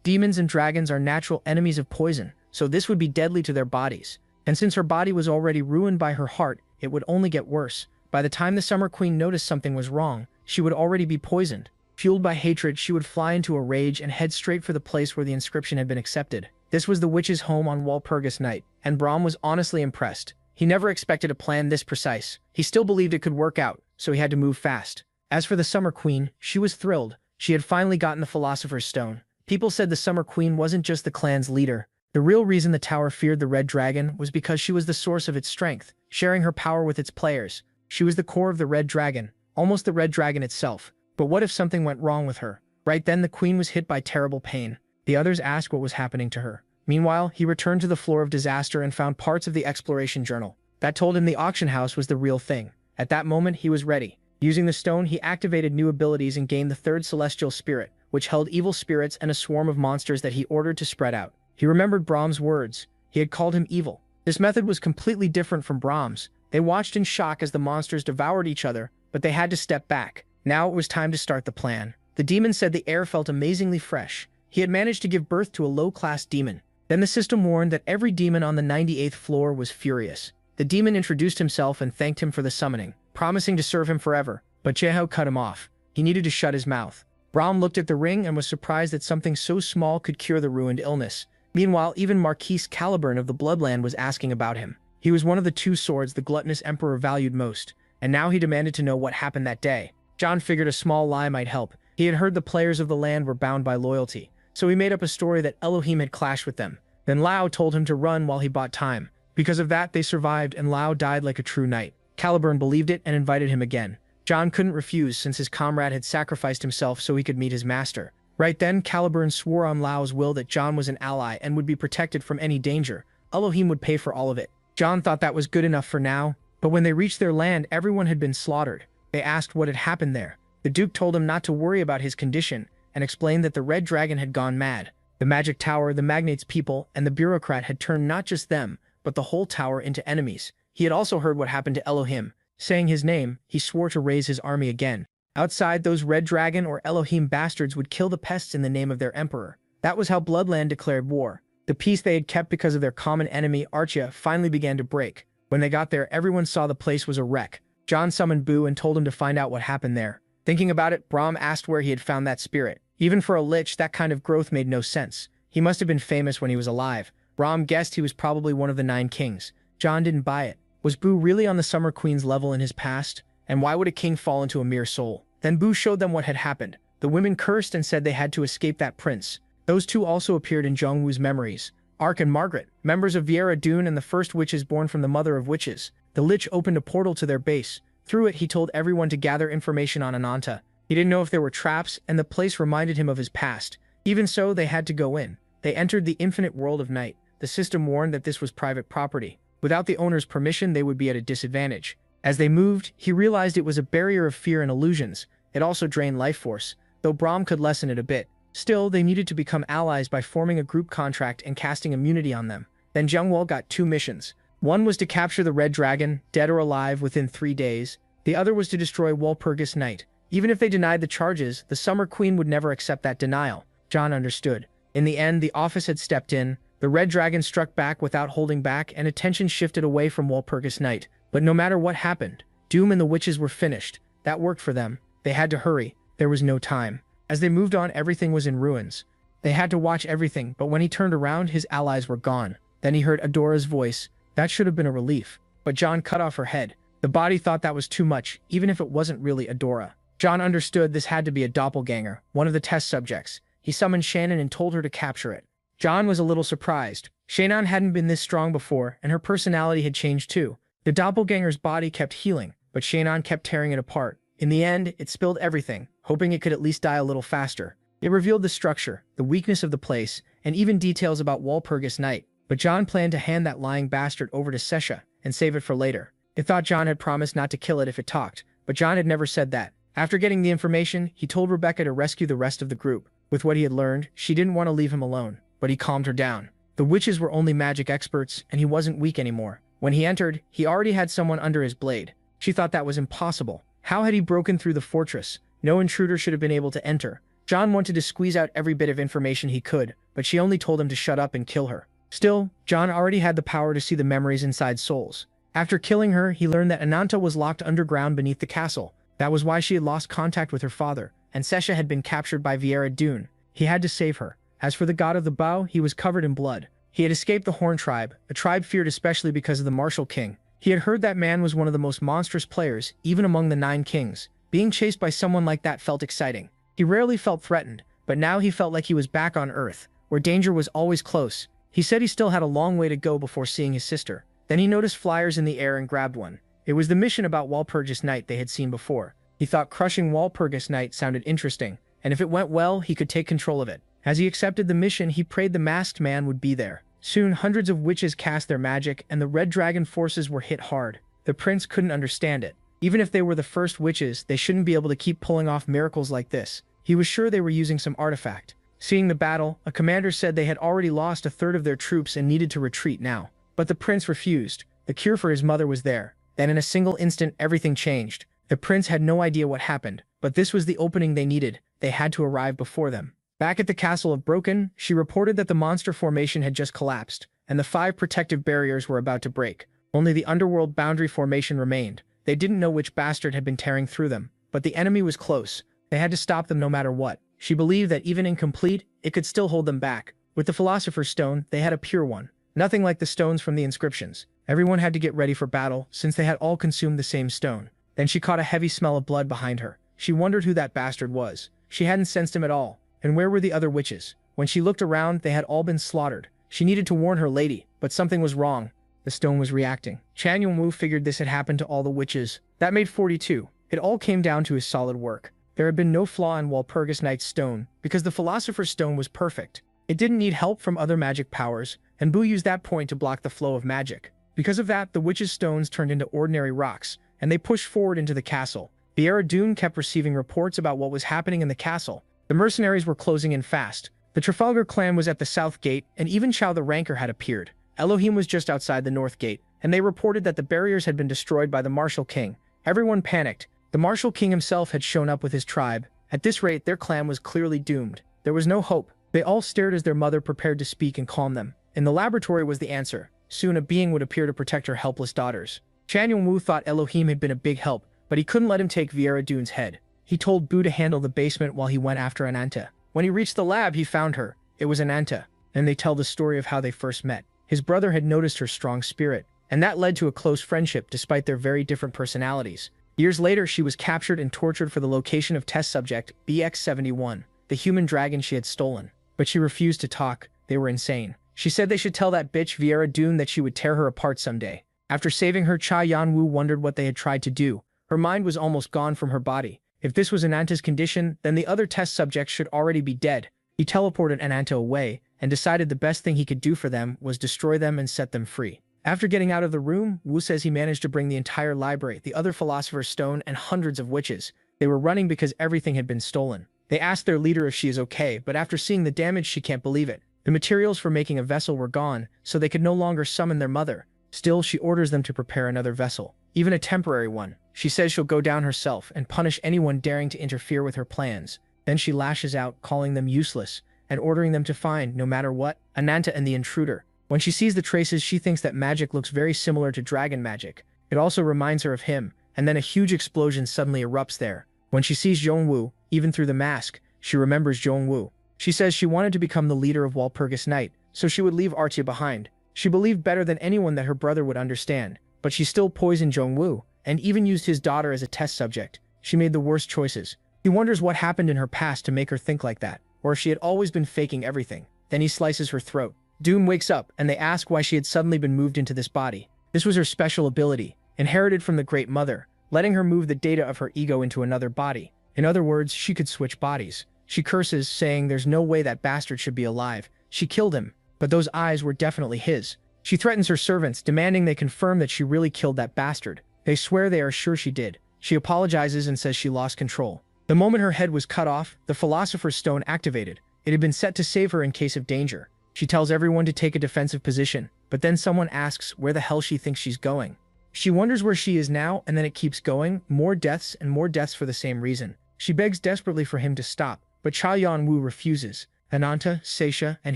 Demons and dragons are natural enemies of poison, so this would be deadly to their bodies. And since her body was already ruined by her heart, it would only get worse. By the time the Summer Queen noticed something was wrong, she would already be poisoned. Fueled by hatred, she would fly into a rage and head straight for the place where the inscription had been accepted. This was the witch's home on Walpurgis Night, and Brahm was honestly impressed. He never expected a plan this precise. He still believed it could work out, so he had to move fast. As for the Summer Queen, she was thrilled. She had finally gotten the Philosopher's Stone. People said the Summer Queen wasn't just the clan's leader. The real reason the tower feared the Red Dragon was because she was the source of its strength, sharing her power with its players. She was the core of the Red Dragon. almost the red dragon itself. But what if something went wrong with her? Right then, the queen was hit by terrible pain. The others asked what was happening to her. Meanwhile, he returned to the floor of disaster and found parts of the exploration journal that told him the auction house was the real thing. At that moment, he was ready. Using the stone, he activated new abilities and gained the third celestial spirit, which held evil spirits and a swarm of monsters that he ordered to spread out. He remembered Brahm's words. He had called him evil. This method was completely different from Brahm's. They watched in shock as the monsters devoured each other, but they had to step back. Now it was time to start the plan. The demon said the air felt amazingly fresh. He had managed to give birth to a low-class demon. Then the system warned that every demon on the 98th floor was furious. The demon introduced himself and thanked him for the summoning, promising to serve him forever. But Yahello cut him off. He needed to shut his mouth. Brahm looked at the ring and was surprised that something so small could cure the ruined illness. Meanwhile, even Marquis Caliburn of the Bloodland was asking about him. He was one of the two swords the gluttonous emperor valued most, and now he demanded to know what happened that day. John figured a small lie might help. He had heard the players of the land were bound by loyalty, so he made up a story that Elohim had clashed with them. Then Lao told him to run while he bought time. Because of that, they survived and Lao died like a true knight. Caliburn believed it and invited him again. John couldn't refuse since his comrade had sacrificed himself so he could meet his master. Right then, Caliburn swore on Lao's will that John was an ally and would be protected from any danger. Elohim would pay for all of it. John thought that was good enough for now, but when they reached their land, everyone had been slaughtered. They asked what had happened there. The Duke told him not to worry about his condition and explained that the red dragon had gone mad. The magic tower, the magnate's people, and the bureaucrat had turned not just them, but the whole tower into enemies. He had also heard what happened to Elohim. Saying his name, he swore to raise his army again. Outside, those red dragon or Elohim bastards would kill the pests in the name of their emperor. That was how Bloodland declared war. The peace they had kept because of their common enemy, Archia, finally began to break. When they got there, everyone saw the place was a wreck. John summoned Boo and told him to find out what happened there. Thinking about it, Brahm asked where he had found that spirit. Even for a lich, that kind of growth made no sense. He must have been famous when he was alive. Brahm guessed he was probably one of the 9 kings. John didn't buy it. Was Boo really on the Summer Queen's level in his past? And why would a king fall into a mere soul? Then Boo showed them what had happened. The women cursed and said they had to escape that prince. Those two also appeared in Jongwoo's memories. Ark and Margaret, members of Viera Dune and the first witches born from the mother of witches. The lich opened a portal to their base. Through it, he told everyone to gather information on Ananta. He didn't know if there were traps, and the place reminded him of his past. Even so, they had to go in. They entered the infinite world of night. The system warned that this was private property. Without the owner's permission, they would be at a disadvantage. As they moved, he realized it was a barrier of fear and illusions. It also drained life force, though Brahm could lessen it a bit. Still, they needed to become allies by forming a group contract and casting immunity on them. Then Jungwol got 2 missions. One was to capture the Red Dragon, dead or alive, within 3 days. The other was to destroy Walpurgis Night. Even if they denied the charges, the Summer Queen would never accept that denial. John understood. In the end, the office had stepped in. The Red Dragon struck back without holding back, and attention shifted away from Walpurgis Night. But no matter what happened, Doom and the witches were finished. That worked for them. They had to hurry. There was no time. As they moved on, everything was in ruins. They had to watch everything, but when he turned around, his allies were gone. Then he heard Adora's voice. That should have been a relief. But John cut off her head. The body thought that was too much, even if it wasn't really Adora. John understood this had to be a doppelganger, one of the test subjects. He summoned Shannon and told her to capture it. John was a little surprised. Shannon hadn't been this strong before, and her personality had changed too. The doppelganger's body kept healing, but Shannon kept tearing it apart. In the end, it spilled everything, hoping it could at least die a little faster. It revealed the structure, the weakness of the place, and even details about Walpurgis Night. But John planned to hand that lying bastard over to Sesha and save it for later. It thought John had promised not to kill it if it talked, but John had never said that. After getting the information, he told Rebecca to rescue the rest of the group. With what he had learned, she didn't want to leave him alone, but he calmed her down. The witches were only magic experts, and he wasn't weak anymore. When he entered, he already had someone under his blade. She thought that was impossible. How had he broken through the fortress? No intruder should have been able to enter. John wanted to squeeze out every bit of information he could, but she only told him to shut up and kill her. Still, John already had the power to see the memories inside souls. After killing her, he learned that Ananta was locked underground beneath the castle. That was why she had lost contact with her father, and Sesha had been captured by Viera Dune. He had to save her. As for the god of the bow, he was covered in blood. He had escaped the Horn tribe, a tribe feared especially because of the Martial King. He had heard that man was one of the most monstrous players, even among the 9 kings. Being chased by someone like that felt exciting. He rarely felt threatened, but now he felt like he was back on Earth, where danger was always close. He said he still had a long way to go before seeing his sister. Then he noticed flyers in the air and grabbed one. It was the mission about Walpurgis Night they had seen before. He thought crushing Walpurgis Night sounded interesting, and if it went well, he could take control of it. As he accepted the mission, he prayed the masked man would be there. Soon, hundreds of witches cast their magic, and the Red Dragon forces were hit hard. The prince couldn't understand it. Even if they were the first witches, they shouldn't be able to keep pulling off miracles like this. He was sure they were using some artifact. Seeing the battle, a commander said they had already lost a third of their troops and needed to retreat now. But the prince refused. The cure for his mother was there. Then in a single instant, everything changed. The prince had no idea what happened, but this was the opening they needed. They had to arrive before them. Back at the castle of Broken, she reported that the monster formation had just collapsed, and the 5 protective barriers were about to break. Only the underworld boundary formation remained. They didn't know which bastard had been tearing through them, but the enemy was close. They had to stop them no matter what. She believed that even incomplete, it could still hold them back. With the Philosopher's Stone, they had a pure one. Nothing like the stones from the inscriptions. Everyone had to get ready for battle, since they had all consumed the same stone. Then she caught a heavy smell of blood behind her. She wondered who that bastard was. She hadn't sensed him at all. And where were the other witches? When she looked around, they had all been slaughtered. She needed to warn her lady, but something was wrong. The stone was reacting. Chan Yongwu figured this had happened to all the witches. That made 42. It all came down to his solid work. There had been no flaw in Walpurgis Night's stone, because the Philosopher's Stone was perfect. It didn't need help from other magic powers, and Bu used that point to block the flow of magic. Because of that, the witches' stones turned into ordinary rocks, and they pushed forward into the castle. Viera Dune kept receiving reports about what was happening in the castle. The mercenaries were closing in fast. The Trafalgar clan was at the south gate, and even Chao the Ranker had appeared. Elohim was just outside the north gate, and they reported that the barriers had been destroyed by the Martial King. Everyone panicked. The Martial King himself had shown up with his tribe. At this rate, their clan was clearly doomed. There was no hope. They all stared as their mother prepared to speak and calm them. In the laboratory was the answer. Soon a being would appear to protect her helpless daughters. Chan Yongwu thought Elohim had been a big help, but he couldn't let him take Viera Dune's head. He told Bu to handle the basement while he went after Ananta. When he reached the lab, he found her. It was Ananta, and they tell the story of how they first met. His brother had noticed her strong spirit, and that led to a close friendship despite their very different personalities. Years later, she was captured and tortured for the location of test subject BX-71, the human dragon she had stolen. But she refused to talk. They were insane. She said they should tell that bitch Viera Dune that she would tear her apart someday. After saving her, Cha Yanwu wondered what they had tried to do. Her mind was almost gone from her body. If this was Ananta's condition, then the other test subjects should already be dead. He teleported Ananta away, and decided the best thing he could do for them was destroy them and set them free. After getting out of the room, Wu says he managed to bring the entire library, the other Philosopher's Stone, and hundreds of witches. They were running because everything had been stolen. They asked their leader if she is okay, but after seeing the damage, she can't believe it. The materials for making a vessel were gone, so they could no longer summon their mother. Still, she orders them to prepare another vessel, even a temporary one. She says she'll go down herself and punish anyone daring to interfere with her plans. Then she lashes out, calling them useless, and ordering them to find, no matter what, Ananta and the intruder. When she sees the traces, she thinks that magic looks very similar to dragon magic. It also reminds her of him, and then a huge explosion suddenly erupts there. When she sees Zhongwu, even through the mask, she remembers Zhongwu. She says she wanted to become the leader of Walpurgis Night, so she would leave Artia behind. She believed better than anyone that her brother would understand, but she still poisoned Zhongwu, and even used his daughter as a test subject. She made the worst choices. He wonders what happened in her past to make her think like that, or if she had always been faking everything. Then he slices her throat. Doom wakes up, and they ask why she had suddenly been moved into this body. This was her special ability, inherited from the Great Mother, letting her move the data of her ego into another body. In other words, she could switch bodies. She curses, saying there's no way that bastard should be alive. She killed him, but those eyes were definitely his. She threatens her servants, demanding they confirm that she really killed that bastard. They swear they are sure she did. She apologizes and says she lost control. The moment her head was cut off, the Philosopher's Stone activated. It had been set to save her in case of danger. She tells everyone to take a defensive position, but then someone asks where the hell she thinks she's going. She wonders where she is now, and then it keeps going, more deaths and more deaths for the same reason. She begs desperately for him to stop, but Cha Yanwu refuses. Ananta, Seisha, and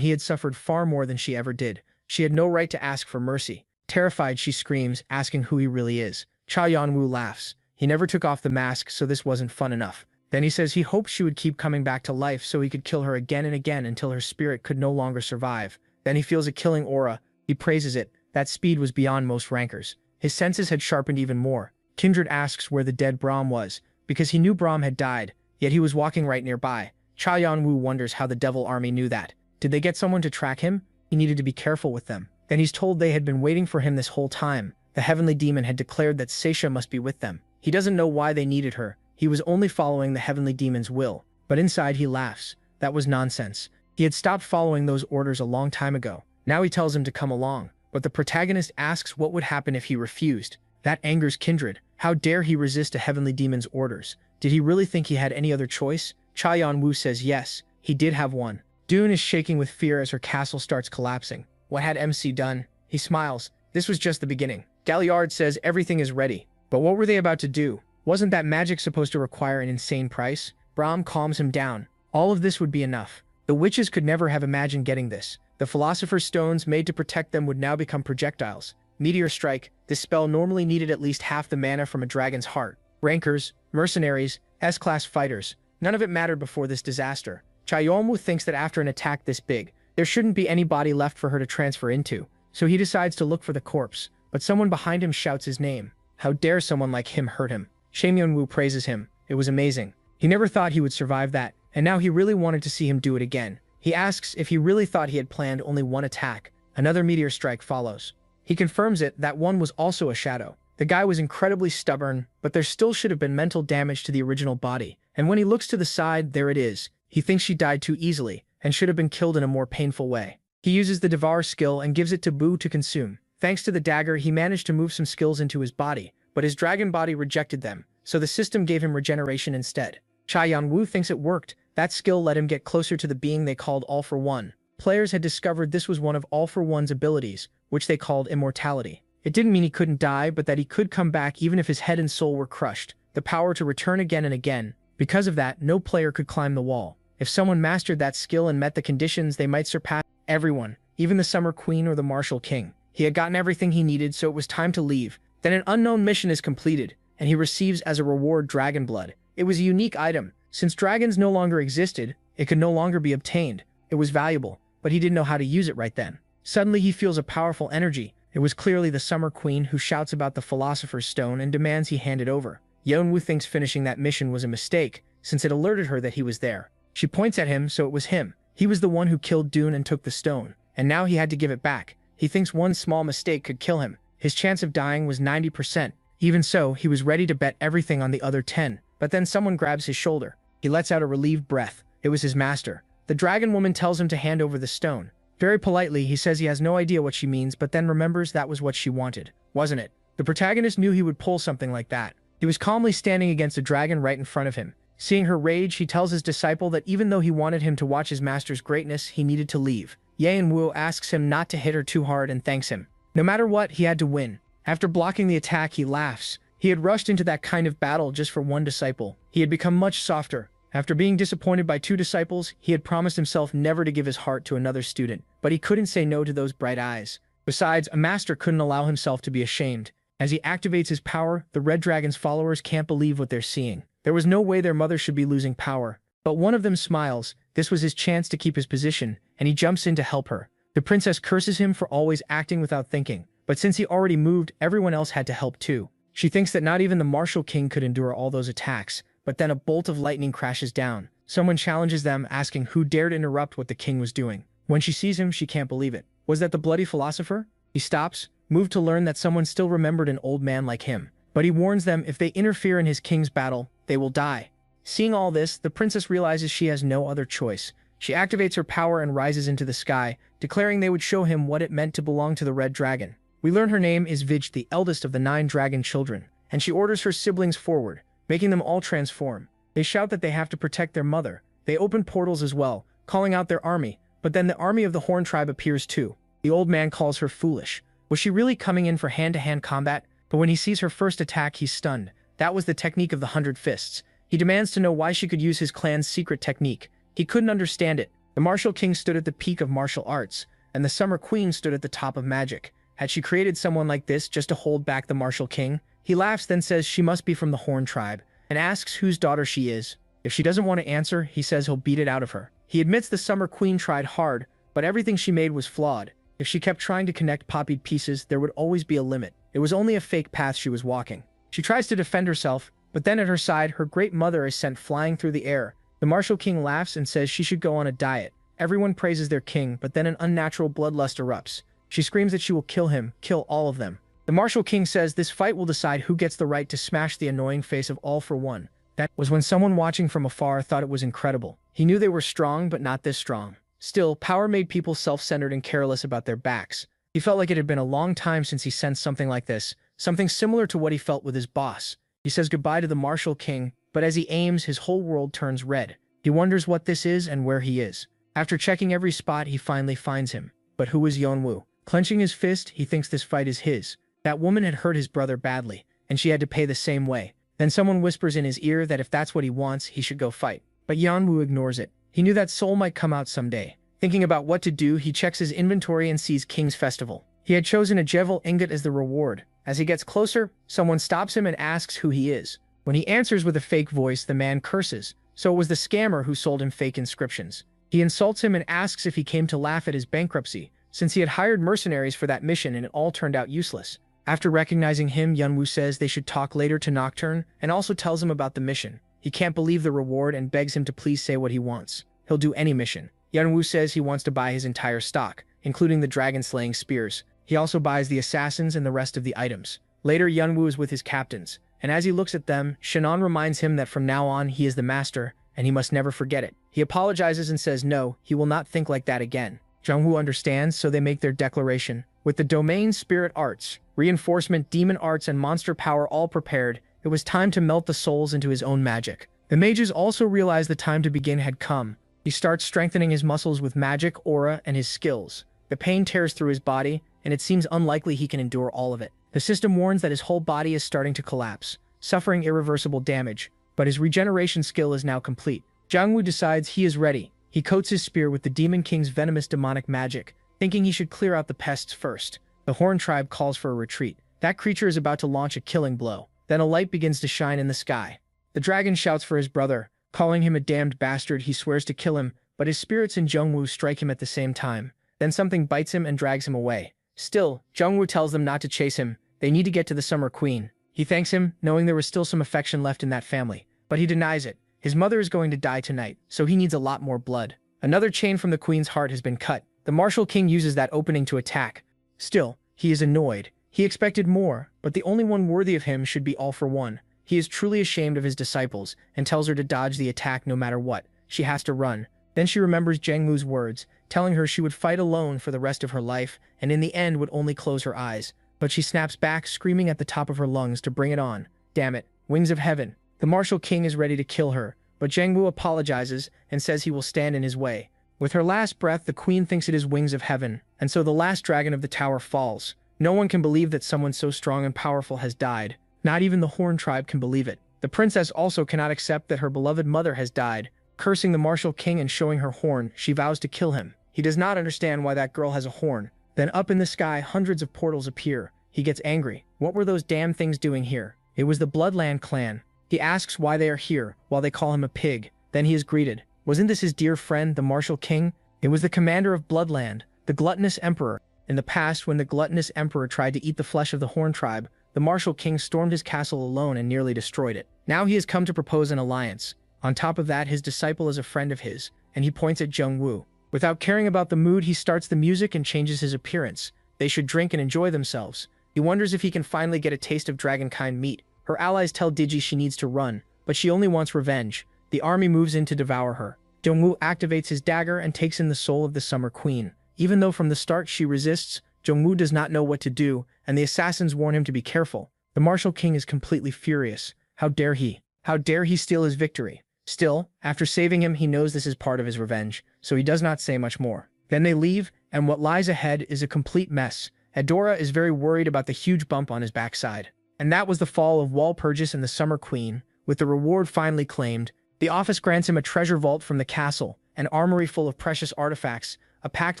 he had suffered far more than she ever did. She had no right to ask for mercy. Terrified, she screams, asking who he really is. Cha Yanwu laughs. He never took off the mask, so this wasn't fun enough. Then he says he hoped she would keep coming back to life so he could kill her again and again until her spirit could no longer survive. Then he feels a killing aura. He praises it. That speed was beyond most rankers. His senses had sharpened even more. Kindred asks where the dead Brahm was, because he knew Brahm had died, yet he was walking right nearby. Cha Yanwu wonders how the Devil Army knew that. Did they get someone to track him? He needed to be careful with them. Then he's told they had been waiting for him this whole time. The heavenly demon had declared that Seisha must be with them. He doesn't know why they needed her. He was only following the heavenly demon's will. But inside he laughs. That was nonsense. He had stopped following those orders a long time ago. Now he tells him to come along. But the protagonist asks what would happen if he refused. That angers Kindred. How dare he resist a heavenly demon's orders? Did he really think he had any other choice? Cha Yan-woo says yes, he did have one. Dune is shaking with fear as her castle starts collapsing. What had MC done? He smiles. This was just the beginning. Galliard says everything is ready. But what were they about to do? Wasn't that magic supposed to require an insane price? Brahm calms him down. All of this would be enough. The witches could never have imagined getting this. The Philosopher's Stones made to protect them would now become projectiles. Meteor Strike, this spell normally needed at least half the mana from a dragon's heart. Rankers, mercenaries, S-class fighters, none of it mattered before this disaster. Cha Yan-woo thinks that after an attack this big, there shouldn't be any body left for her to transfer into, so he decides to look for the corpse, but someone behind him shouts his name. How dare someone like him hurt him? Shemyeon-woo praises him. It was amazing. He never thought he would survive that, and now he really wanted to see him do it again. He asks if he really thought he had planned only one attack. Another meteor strike follows. He confirms that one was also a shadow. The guy was incredibly stubborn, but there still should have been mental damage to the original body. And when he looks to the side, there it is. He thinks she died too easily, and should have been killed in a more painful way. He uses the Devour skill and gives it to Boo to consume. Thanks to the dagger, he managed to move some skills into his body, but his dragon body rejected them, so the system gave him regeneration instead. Cha Yan-woo thinks it worked. That skill let him get closer to the being they called All for One. Players had discovered this was one of All for One's abilities, which they called immortality. It didn't mean he couldn't die, but that he could come back even if his head and soul were crushed. The power to return again and again. Because of that, no player could climb the wall. If someone mastered that skill and met the conditions, they might surpass everyone, even the Summer Queen or the Martial King. He had gotten everything he needed, so it was time to leave. Then an unknown mission is completed, and he receives as a reward dragon blood. It was a unique item. Since dragons no longer existed, it could no longer be obtained. It was valuable, but he didn't know how to use it right then. Suddenly he feels a powerful energy. It was clearly the Summer Queen who shouts about the Philosopher's Stone and demands he hand it over. Yeon-woo thinks finishing that mission was a mistake, since it alerted her that he was there. She points at him, so it was him. He was the one who killed Dune and took the stone, and now he had to give it back. He thinks one small mistake could kill him. His chance of dying was 90%. Even so, he was ready to bet everything on the other 10. But then someone grabs his shoulder. He lets out a relieved breath. It was his master. The dragon woman tells him to hand over the stone. Very politely, he says he has no idea what she means, but then remembers that was what she wanted, wasn't it? The protagonist knew he would pull something like that. He was calmly standing against a dragon right in front of him. Seeing her rage, he tells his disciple that even though he wanted him to watch his master's greatness, he needed to leave. Yeon-woo asks him not to hit her too hard and thanks him. No matter what, he had to win. After blocking the attack, he laughs. He had rushed into that kind of battle just for one disciple. He had become much softer. After being disappointed by 2 disciples, he had promised himself never to give his heart to another student, but he couldn't say no to those bright eyes. Besides, a master couldn't allow himself to be ashamed. As he activates his power, the Red Dragon's followers can't believe what they're seeing. There was no way their mother should be losing power. But one of them smiles. This was his chance to keep his position, and he jumps in to help her. The princess curses him for always acting without thinking, but since he already moved, everyone else had to help too. She thinks that not even the Martial King could endure all those attacks, but then a bolt of lightning crashes down. Someone challenges them, asking who dared interrupt what the king was doing. When she sees him, she can't believe it. Was that the bloody philosopher? He stops, moved to learn that someone still remembered an old man like him. But he warns them if they interfere in his king's battle, they will die. Seeing all this, the princess realizes she has no other choice. She activates her power and rises into the sky, declaring they would show him what it meant to belong to the Red Dragon. We learn her name is Vij, the eldest of the 9 dragon children, and she orders her siblings forward, making them all transform. They shout that they have to protect their mother. They open portals as well, calling out their army, but then the army of the Horn tribe appears too. The old man calls her foolish. Was she really coming in for hand-to-hand combat? But when he sees her first attack, he's stunned. That was the technique of the 100 Fists. He demands to know why she could use his clan's secret technique. He couldn't understand it. The Martial King stood at the peak of martial arts, and the Summer Queen stood at the top of magic. Had she created someone like this just to hold back the Martial King? He laughs, then says she must be from the Horn tribe, and asks whose daughter she is. If she doesn't want to answer, he says he'll beat it out of her. He admits the Summer Queen tried hard, but everything she made was flawed. If she kept trying to connect poppied pieces, there would always be a limit. It was only a fake path she was walking. She tries to defend herself, but then at her side, her great mother is sent flying through the air. The Martial King laughs and says she should go on a diet. Everyone praises their king, but then an unnatural bloodlust erupts. She screams that she will kill him, kill all of them. The Martial King says this fight will decide who gets the right to smash the annoying face of All for One. That was when someone watching from afar thought it was incredible. He knew they were strong, but not this strong. Still, power made people self-centered and careless about their backs. He felt like it had been a long time since he sensed something like this, something similar to what he felt with his boss. He says goodbye to the Martial King, but as he aims, his whole world turns red. He wonders what this is and where he is. After checking every spot, he finally finds him. But who is Yeonwoo? Clenching his fist, he thinks this fight is his. That woman had hurt his brother badly, and she had to pay the same way. Then someone whispers in his ear that if that's what he wants, he should go fight. But Yeonwoo ignores it. He knew that Soul might come out someday. Thinking about what to do, he checks his inventory and sees King's Festival. He had chosen a Jewel ingot as the reward. As he gets closer, someone stops him and asks who he is. When he answers with a fake voice, the man curses. So it was the scammer who sold him fake inscriptions. He insults him and asks if he came to laugh at his bankruptcy, since he had hired mercenaries for that mission and it all turned out useless. After recognizing him, Yeonwoo says they should talk later to Nocturne and also tells him about the mission. He can't believe the reward and begs him to please say what he wants. He'll do any mission. Yeonwoo says he wants to buy his entire stock, including the dragon-slaying spears. He also buys the assassins and the rest of the items. Later, Yeonwoo is with his captains, and as he looks at them, Shannon reminds him that from now on he is the master, and he must never forget it. He apologizes and says no, he will not think like that again. Jungwoo understands, so they make their declaration. With the domain spirit arts, reinforcement demon arts and monster power all prepared, it was time to melt the souls into his own magic. The mages also realized the time to begin had come. He starts strengthening his muscles with magic, aura, and his skills. The pain tears through his body, and it seems unlikely he can endure all of it. The system warns that his whole body is starting to collapse, suffering irreversible damage, but his regeneration skill is now complete. Jungwoo decides he is ready. He coats his spear with the Demon King's venomous demonic magic, thinking he should clear out the pests first. The Horn tribe calls for a retreat. That creature is about to launch a killing blow. Then a light begins to shine in the sky. The dragon shouts for his brother, calling him a damned bastard. He swears to kill him, but his spirits and Jungwoo strike him at the same time. Then something bites him and drags him away. Still, Jungwoo tells them not to chase him. They need to get to the Summer Queen. He thanks him, knowing there was still some affection left in that family. But he denies it. His mother is going to die tonight, so he needs a lot more blood. Another chain from the Queen's heart has been cut. The Martial King uses that opening to attack. Still, he is annoyed. He expected more, but the only one worthy of him should be All for One. He is truly ashamed of his disciples and tells her to dodge the attack no matter what. She has to run. Then she remembers Jangwoo's words, telling her she would fight alone for the rest of her life and in the end would only close her eyes. But she snaps back, screaming at the top of her lungs to bring it on. Damn it, Wings of Heaven. The Martial King is ready to kill her, but Jangwoo apologizes and says he will stand in his way. With her last breath, the Queen thinks it is Wings of Heaven, and so the last dragon of the tower falls. No one can believe that someone so strong and powerful has died. Not even the Horn tribe can believe it. The princess also cannot accept that her beloved mother has died. Cursing the Martial King and showing her horn, she vows to kill him. He does not understand why that girl has a horn. Then up in the sky, hundreds of portals appear. He gets angry. What were those damn things doing here? It was the Bloodland clan. He asks why they are here, while they call him a pig. Then he is greeted. Wasn't this his dear friend, the Martial King? It was the commander of Bloodland, the gluttonous emperor. In the past, when the gluttonous emperor tried to eat the flesh of the Horn tribe, the Martial King stormed his castle alone and nearly destroyed it. Now he has come to propose an alliance. On top of that, his disciple is a friend of his, and he points at Jungwoo. Without caring about the mood, he starts the music and changes his appearance. They should drink and enjoy themselves. He wonders if he can finally get a taste of dragonkind meat. Her allies tell Digi she needs to run, but she only wants revenge. The army moves in to devour her. Jungwoo activates his dagger and takes in the soul of the Summer Queen. Even though from the start she resists, Jungwoo does not know what to do, and the assassins warn him to be careful. The Martial King is completely furious. How dare he? How dare he steal his victory? Still, after saving him, he knows this is part of his revenge, so he does not say much more. Then they leave, and what lies ahead is a complete mess. Adora is very worried about the huge bump on his backside. And that was the fall of Walpurgis and the Summer Queen. With the reward finally claimed, the office grants him a treasure vault from the castle, an armory full of precious artifacts, a packed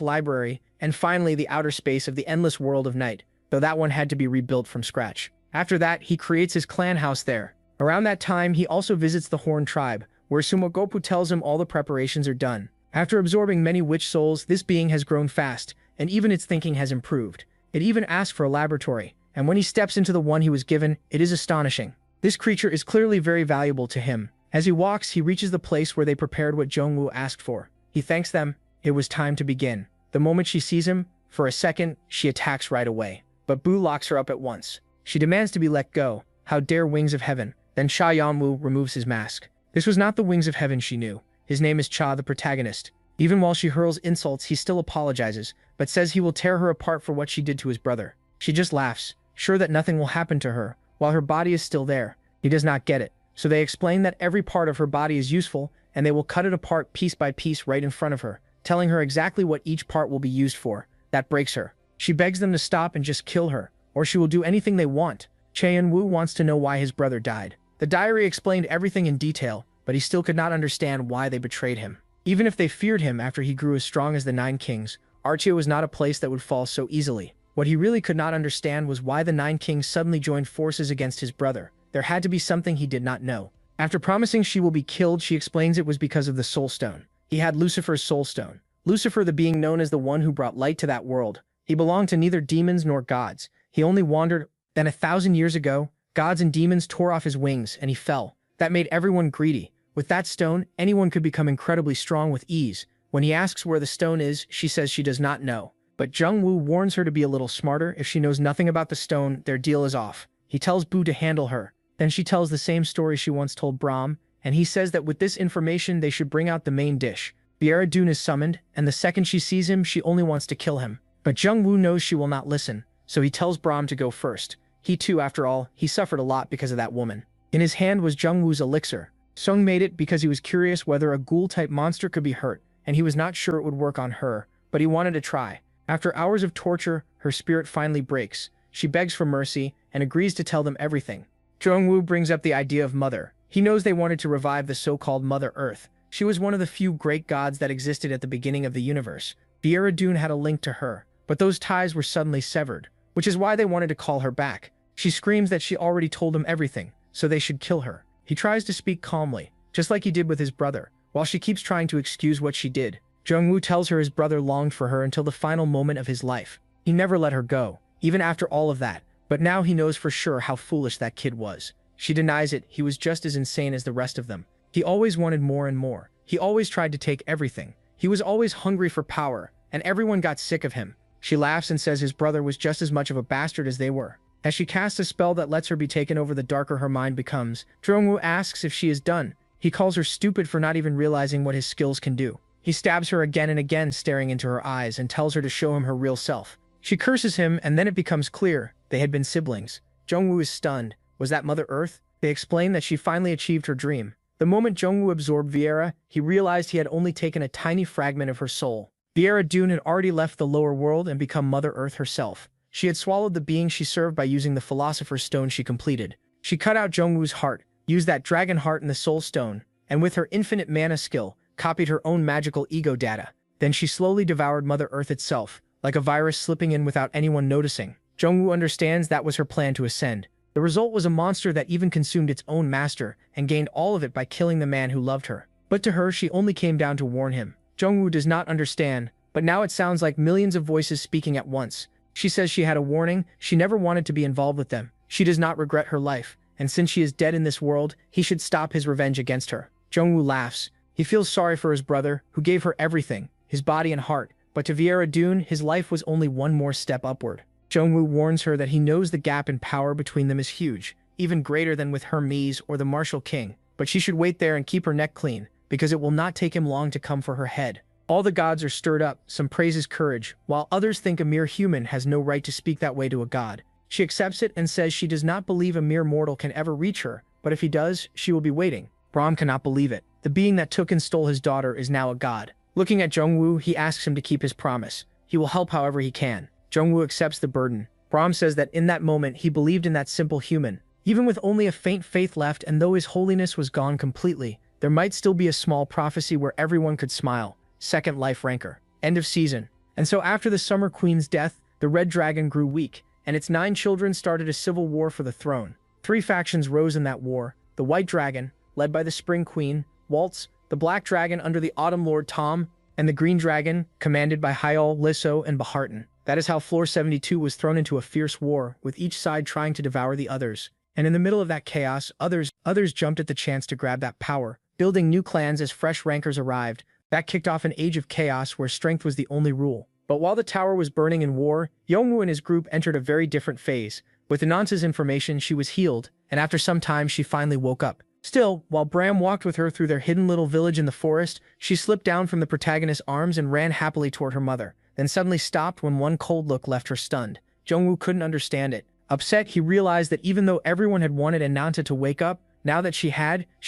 library, and finally the outer space of the endless world of night, though that one had to be rebuilt from scratch. After that, he creates his clan house there. Around that time, he also visits the Horn tribe, where Sumogopu tells him all the preparations are done. After absorbing many witch souls, this being has grown fast, and even its thinking has improved. It even asks for a laboratory, and when he steps into the one he was given, it is astonishing. This creature is clearly very valuable to him. As he walks, he reaches the place where they prepared what Jungwoo asked for. He thanks them. It was time to begin. The moment she sees him, for a second, she attacks right away. But Boo locks her up at once. She demands to be let go. How dare Wings of Heaven? Then Cha Yanwu removes his mask. This was not the wings of heaven she knew. His name is Cha, the protagonist. Even while she hurls insults, he still apologizes, but says he will tear her apart for what she did to his brother. She just laughs, sure that nothing will happen to her, while her body is still there. He does not get it, so they explain that every part of her body is useful, and they will cut it apart piece by piece right in front of her, telling her exactly what each part will be used for. That breaks her. She begs them to stop and just kill her, or she will do anything they want. Chaeun-woo wants to know why his brother died. The diary explained everything in detail, but he still could not understand why they betrayed him. Even if they feared him after he grew as strong as the Nine Kings, Artia was not a place that would fall so easily. What he really could not understand was why the Nine Kings suddenly joined forces against his brother. There had to be something he did not know. After promising she will be killed, she explains it was because of the Soul Stone. He had Lucifer's Soul Stone. Lucifer, the being known as the one who brought light to that world. He belonged to neither demons nor gods. He only wandered. Then 1,000 years ago, gods and demons tore off his wings, and he fell. That made everyone greedy. With that stone, anyone could become incredibly strong with ease. When he asks where the stone is, she says she does not know. But Jung-woo warns her to be a little smarter. If she knows nothing about the stone, their deal is off. He tells Boo to handle her. Then she tells the same story she once told Brahm, and he says that with this information they should bring out the main dish. Viera-dun is summoned, and the second she sees him, she only wants to kill him. But Jung-woo knows she will not listen, so he tells Brahm to go first. He too, after all, he suffered a lot because of that woman. In his hand was Jung-woo's elixir. Sung made it because he was curious whether a ghoul-type monster could be hurt, and he was not sure it would work on her, but he wanted to try. After hours of torture, her spirit finally breaks. She begs for mercy and agrees to tell them everything. Jung-woo brings up the idea of Mother. He knows they wanted to revive the so-called Mother Earth. She was one of the few great gods that existed at the beginning of the universe. Viera-dun had a link to her, but those ties were suddenly severed, which is why they wanted to call her back. She screams that she already told them everything, so they should kill her. He tries to speak calmly, just like he did with his brother, while she keeps trying to excuse what she did. Jung-woo tells her his brother longed for her until the final moment of his life. He never let her go, even after all of that, but now he knows for sure how foolish that kid was. She denies it. He was just as insane as the rest of them. He always wanted more and more. He always tried to take everything. He was always hungry for power, and everyone got sick of him. She laughs and says his brother was just as much of a bastard as they were. As she casts a spell that lets her be taken over, the darker her mind becomes. Jung-woo asks if she is done. He calls her stupid for not even realizing what his skills can do. He stabs her again and again, staring into her eyes, and tells her to show him her real self. She curses him, and then it becomes clear they had been siblings. Jung-woo is stunned. Was that Mother Earth? They explain that she finally achieved her dream. The moment Jung-woo absorbed Viera, he realized he had only taken a tiny fragment of her soul. Viera-dun had already left the lower world and become Mother Earth herself. She had swallowed the being she served by using the Philosopher's Stone she completed. She cut out Jung-woo's heart, used that dragon heart in the Soul Stone, and with her infinite mana skill, copied her own magical ego data. Then she slowly devoured Mother Earth itself, like a virus slipping in without anyone noticing. Jung-woo understands that was her plan to ascend. The result was a monster that even consumed its own master, and gained all of it by killing the man who loved her. But to her, she only came down to warn him. Jung-woo does not understand, but now it sounds like millions of voices speaking at once. She says she had a warning. She never wanted to be involved with them. She does not regret her life, and since she is dead in this world, he should stop his revenge against her. Jung-woo laughs. He feels sorry for his brother, who gave her everything, his body and heart, but to Viera-dun, his life was only one more step upward. Jung-woo warns her that he knows the gap in power between them is huge, even greater than with Hermes or the Martial King, but she should wait there and keep her neck clean, because it will not take him long to come for her head. All the gods are stirred up. Some praise his courage, while others think a mere human has no right to speak that way to a god. She accepts it and says she does not believe a mere mortal can ever reach her, but if he does, she will be waiting. Brahm cannot believe it. The being that took and stole his daughter is now a god. Looking at Jung-woo, he asks him to keep his promise. He will help however he can. Jung-woo accepts the burden. Brahm says that in that moment he believed in that simple human. Even with only a faint faith left, and though his holiness was gone completely, there might still be a small prophecy where everyone could smile. Second life ranker. End of season. And so after the Summer Queen's death, the Red Dragon grew weak, and its 9 children started a civil war for the throne. 3 factions rose in that war. The White Dragon, led by the Spring Queen, Waltz, the Black Dragon under the Autumn Lord Tom, and the Green Dragon, commanded by Hyol, Lisso, and Baharton. That is how Floor 72 was thrown into a fierce war, with each side trying to devour the others. And in the middle of that chaos, others jumped at the chance to grab that power, building new clans as fresh rankers arrived. That kicked off an age of chaos where strength was the only rule. But while the tower was burning in war, Jung-woo and his group entered a very different phase. With Anansa's information, she was healed, and after some time she finally woke up. Still, while Bram walked with her through their hidden little village in the forest, she slipped down from the protagonist's arms and ran happily toward her mother, then suddenly stopped when one cold look left her stunned. Jungwoo couldn't understand it. Upset, he realized that even though everyone had wanted Ananta to wake up, now that she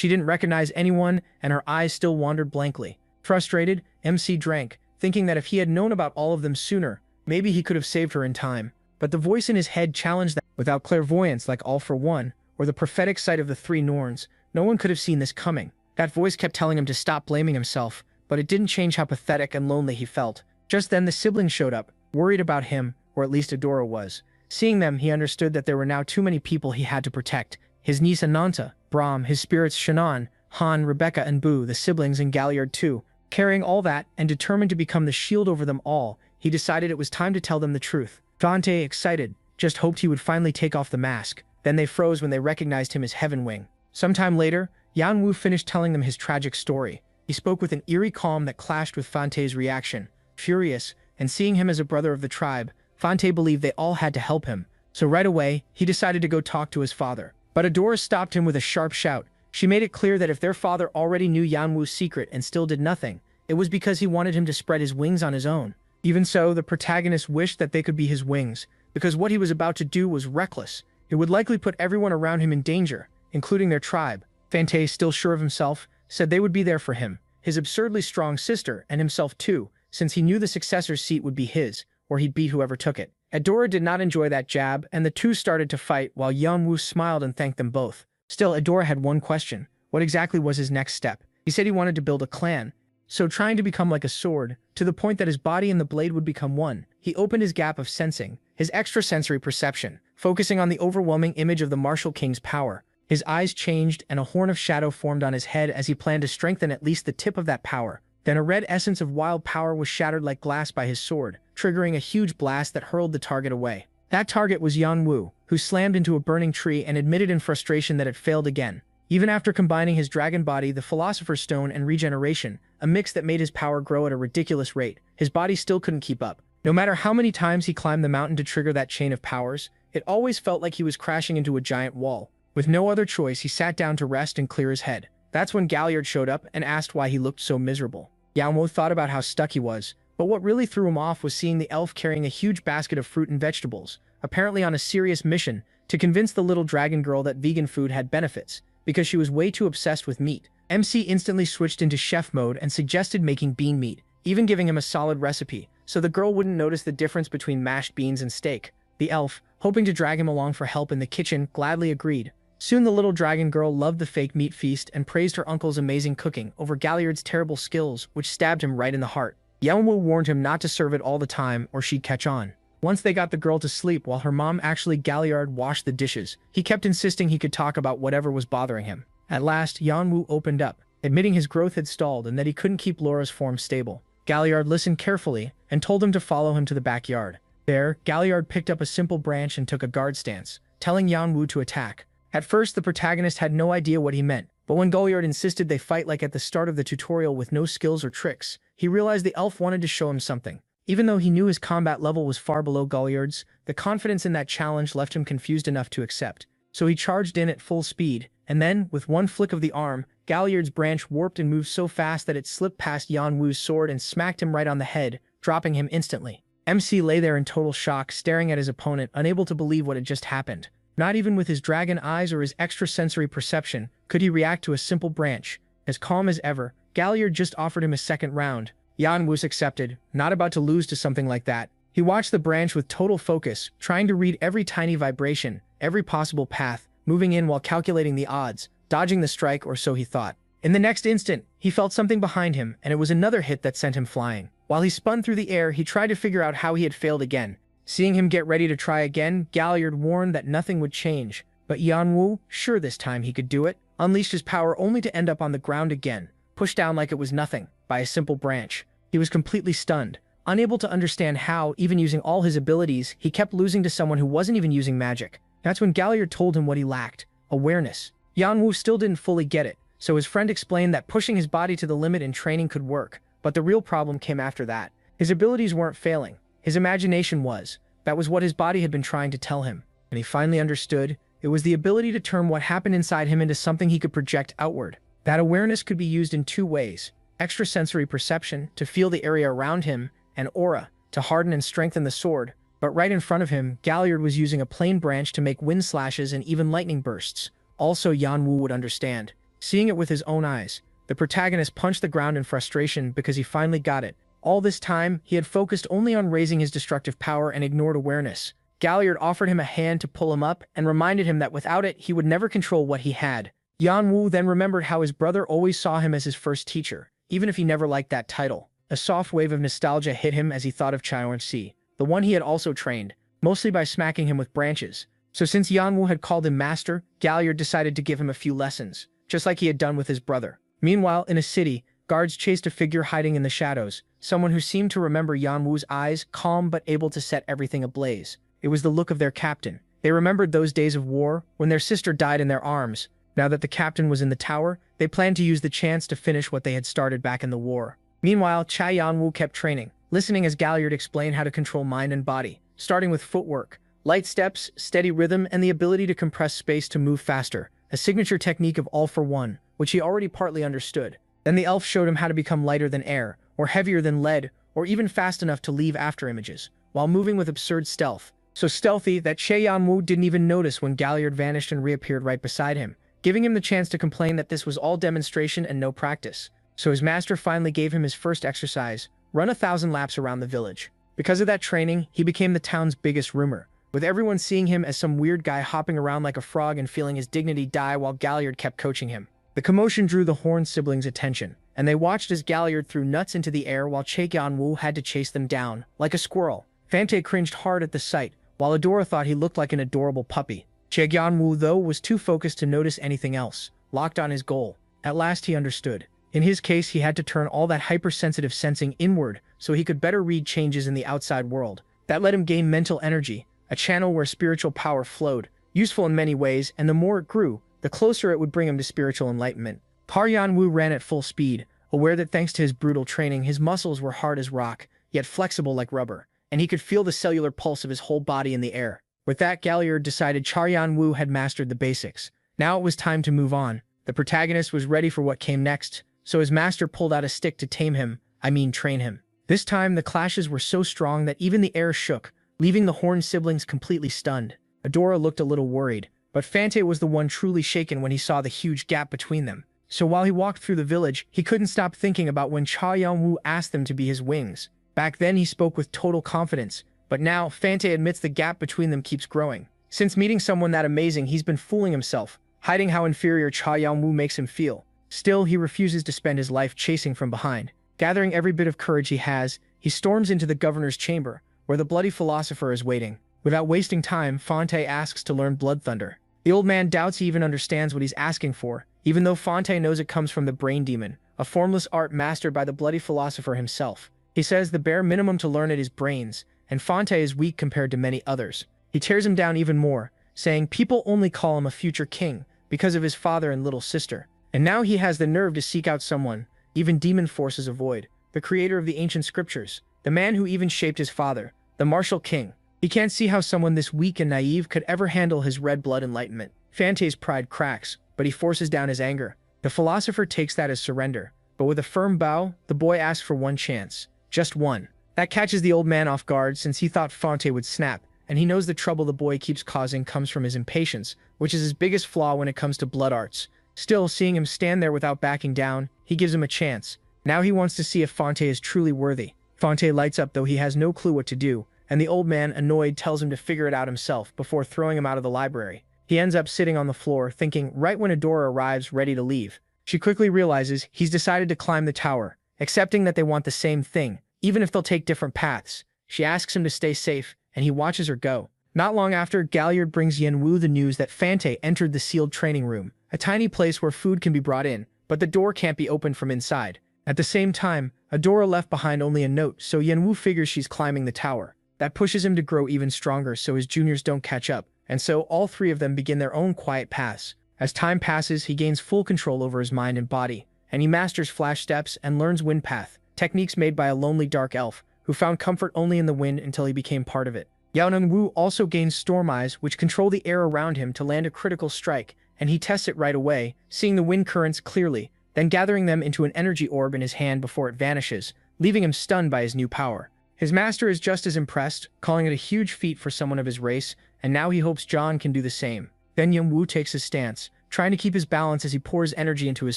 didn't recognize anyone, and her eyes still wandered blankly. Frustrated, MC drank, thinking that if he had known about all of them sooner, maybe he could have saved her in time. But the voice in his head challenged that without clairvoyance like All for One, or the prophetic sight of the three Norns, no one could have seen this coming. That voice kept telling him to stop blaming himself, but it didn't change how pathetic and lonely he felt. Just then the siblings showed up, worried about him, or at least Adora was. Seeing them, he understood that there were now too many people he had to protect. His niece Ananta, Brahm, his spirits Shannon, Han, Rebecca, and Boo, the siblings, and Galliard too. Carrying all that, and determined to become the shield over them all, he decided it was time to tell them the truth. Vante, excited, just hoped he would finally take off the mask. Then they froze when they recognized him as Heavenwing. Sometime later, Yanwu finished telling them his tragic story. He spoke with an eerie calm that clashed with Fante's reaction. Furious, and seeing him as a brother of the tribe, Fante believed they all had to help him. So right away, he decided to go talk to his father. But Adora stopped him with a sharp shout. She made it clear that if their father already knew Yanwu's secret and still did nothing, it was because he wanted him to spread his wings on his own. Even so, the protagonist wished that they could be his wings, because what he was about to do was reckless. It would likely put everyone around him in danger, including their tribe. Fante, still sure of himself, said they would be there for him, his absurdly strong sister, and himself too, since he knew the successor's seat would be his, or he'd beat whoever took it. Adora did not enjoy that jab, and the two started to fight while Yanwu smiled and thanked them both. Still, Adora had one question. What exactly was his next step? He said he wanted to build a clan, so trying to become like a sword, to the point that his body and the blade would become one. He opened his gap of sensing, his extrasensory perception, focusing on the overwhelming image of the martial king's power. His eyes changed, and a horn of shadow formed on his head as he planned to strengthen at least the tip of that power. Then a red essence of wild power was shattered like glass by his sword, triggering a huge blast that hurled the target away. That target was Yanwu, who slammed into a burning tree and admitted in frustration that it failed again. Even after combining his dragon body, the Philosopher's Stone, and regeneration, a mix that made his power grow at a ridiculous rate, his body still couldn't keep up. No matter how many times he climbed the mountain to trigger that chain of powers, it always felt like he was crashing into a giant wall. With no other choice, he sat down to rest and clear his head. That's when Galliard showed up and asked why he looked so miserable. Yanwu thought about how stuck he was, but what really threw him off was seeing the elf carrying a huge basket of fruit and vegetables, apparently on a serious mission to convince the little dragon girl that vegan food had benefits, because she was way too obsessed with meat. MC instantly switched into chef mode and suggested making bean meat, even giving him a solid recipe, so the girl wouldn't notice the difference between mashed beans and steak. The elf, hoping to drag him along for help in the kitchen, gladly agreed. Soon the little dragon girl loved the fake meat feast and praised her uncle's amazing cooking over Galliard's terrible skills, which stabbed him right in the heart. Yanwu warned him not to serve it all the time or she'd catch on. Once they got the girl to sleep while her mom Galliard washed the dishes, he kept insisting he could talk about whatever was bothering him. At last, Yanwu opened up, admitting his growth had stalled and that he couldn't keep Laura's form stable. Galliard listened carefully and told him to follow him to the backyard. There, Galliard picked up a simple branch and took a guard stance, telling Yanwu to attack. At first, the protagonist had no idea what he meant, but when Galliard insisted they fight like at the start of the tutorial with no skills or tricks, he realized the elf wanted to show him something. Even though he knew his combat level was far below Galliard's, the confidence in that challenge left him confused enough to accept. So he charged in at full speed, and then, with one flick of the arm, Galliard's branch warped and moved so fast that it slipped past Yanwu's sword and smacked him right on the head, dropping him instantly. MC lay there in total shock, staring at his opponent, unable to believe what had just happened. Not even with his dragon eyes or his extrasensory perception could he react to a simple branch. As calm as ever, Galliard just offered him a second round. Yanwu accepted, not about to lose to something like that. He watched the branch with total focus, trying to read every tiny vibration, every possible path, moving in while calculating the odds, dodging the strike, or so he thought. In the next instant, he felt something behind him, and it was another hit that sent him flying. While he spun through the air, he tried to figure out how he had failed again. Seeing him get ready to try again, Galliard warned that nothing would change. But Yanwu, sure this time he could do it, unleashed his power only to end up on the ground again, pushed down like it was nothing, by a simple branch. He was completely stunned, unable to understand how, even using all his abilities, he kept losing to someone who wasn't even using magic. That's when Galliard told him what he lacked: awareness. Yanwu still didn't fully get it, so his friend explained that pushing his body to the limit in training could work, but the real problem came after that. His abilities weren't failing. His imagination was. That was what his body had been trying to tell him. When he finally understood, It was the ability to turn what happened inside him into something he could project outward. That awareness could be used in two ways: extrasensory perception, to feel the area around him, and aura, to harden and strengthen the sword. But right in front of him, Galliard was using a plain branch to make wind slashes and even lightning bursts. Also, Yanwu would understand. Seeing it with his own eyes, the protagonist punched the ground in frustration because he finally got it. All this time, he had focused only on raising his destructive power and ignored awareness. Galliard offered him a hand to pull him up and reminded him that without it, he would never control what he had. Yanwu then remembered how his brother always saw him as his first teacher, even if he never liked that title. A soft wave of nostalgia hit him as he thought of Chaoran-si, the one he had also trained, mostly by smacking him with branches. So since Yanwu had called him master, Galliard decided to give him a few lessons, just like he had done with his brother. Meanwhile, in a city, guards chased a figure hiding in the shadows, someone who seemed to remember Yanwu's eyes, calm but able to set everything ablaze. It was the look of their captain. They remembered those days of war, when their sister died in their arms. Now that the captain was in the tower, they planned to use the chance to finish what they had started back in the war. Meanwhile, Yanwu kept training, listening as Galliard explained how to control mind and body, starting with footwork, light steps, steady rhythm, and the ability to compress space to move faster, a signature technique of All for One, which he already partly understood. Then the elf showed him how to become lighter than air, or heavier than lead, or even fast enough to leave after images, while moving with absurd stealth. So stealthy that Yanwu didn't even notice when Galliard vanished and reappeared right beside him, giving him the chance to complain that this was all demonstration and no practice. So his master finally gave him his first exercise: run 1,000 laps around the village. Because of that training, he became the town's biggest rumor, with everyone seeing him as some weird guy hopping around like a frog and feeling his dignity die while Galliard kept coaching him. The commotion drew the Horn siblings' attention, and they watched as Galliard threw nuts into the air while Yanwu had to chase them down, like a squirrel. Fante cringed hard at the sight, while Adora thought he looked like an adorable puppy. Yanwu, though, was too focused to notice anything else, locked on his goal. At last he understood. In his case, he had to turn all that hypersensitive sensing inward so he could better read changes in the outside world. That let him gain mental energy, a channel where spiritual power flowed, useful in many ways, and the more it grew, the closer it would bring him to spiritual enlightenment. Yanwu ran at full speed, aware that thanks to his brutal training, his muscles were hard as rock, yet flexible like rubber, and he could feel the cellular pulse of his whole body in the air. With that, Galliard decided Yanwu had mastered the basics. Now it was time to move on. The protagonist was ready for what came next, so his master pulled out a stick to train him. This time, the clashes were so strong that even the air shook, leaving the Horn siblings completely stunned. Adora looked a little worried, but Fante was the one truly shaken when he saw the huge gap between them. So while he walked through the village, he couldn't stop thinking about when Yanwu asked them to be his wings. Back then, he spoke with total confidence, but now, Fante admits the gap between them keeps growing. Since meeting someone that amazing, he's been fooling himself, hiding how inferior Yanwu makes him feel. Still, he refuses to spend his life chasing from behind. Gathering every bit of courage he has, he storms into the governor's chamber, where the bloody philosopher is waiting. Without wasting time, Fante asks to learn Blood Thunder. The old man doubts he even understands what he's asking for, even though Fante knows it comes from the Brain Demon, a formless art mastered by the bloody philosopher himself. He says the bare minimum to learn it is brains, and Fante is weak compared to many others. He tears him down even more, saying people only call him a future king because of his father and little sister. And now he has the nerve to seek out someone even demon forces avoid, the creator of the ancient scriptures, the man who even shaped his father, the martial king. He can't see how someone this weak and naive could ever handle his red blood enlightenment. Fante's pride cracks, but he forces down his anger. The philosopher takes that as surrender, but with a firm bow, the boy asks for one chance. Just one. That catches the old man off guard since he thought Fante would snap, and he knows the trouble the boy keeps causing comes from his impatience, which is his biggest flaw when it comes to blood arts. Still, seeing him stand there without backing down, he gives him a chance. Now he wants to see if Fante is truly worthy. Fante lights up though he has no clue what to do, and the old man, annoyed, tells him to figure it out himself before throwing him out of the library. He ends up sitting on the floor, thinking right when Adora arrives ready to leave. She quickly realizes he's decided to climb the tower, accepting that they want the same thing, even if they'll take different paths. She asks him to stay safe, and he watches her go. Not long after, Galliard brings Yanwu the news that Fante entered the sealed training room, a tiny place where food can be brought in, but the door can't be opened from inside. At the same time, Adora left behind only a note, so Yanwu figures she's climbing the tower. That pushes him to grow even stronger so his juniors don't catch up, and so all three of them begin their own quiet paths. As time passes, he gains full control over his mind and body, and he masters flash steps and learns wind path, techniques made by a lonely dark elf, who found comfort only in the wind until he became part of it. Wu also gains Storm Eyes, which control the air around him to land a critical strike, and he tests it right away, seeing the wind currents clearly, then gathering them into an energy orb in his hand before it vanishes, leaving him stunned by his new power. His master is just as impressed, calling it a huge feat for someone of his race, and now he hopes John can do the same. Then Wu takes his stance, trying to keep his balance as he pours energy into his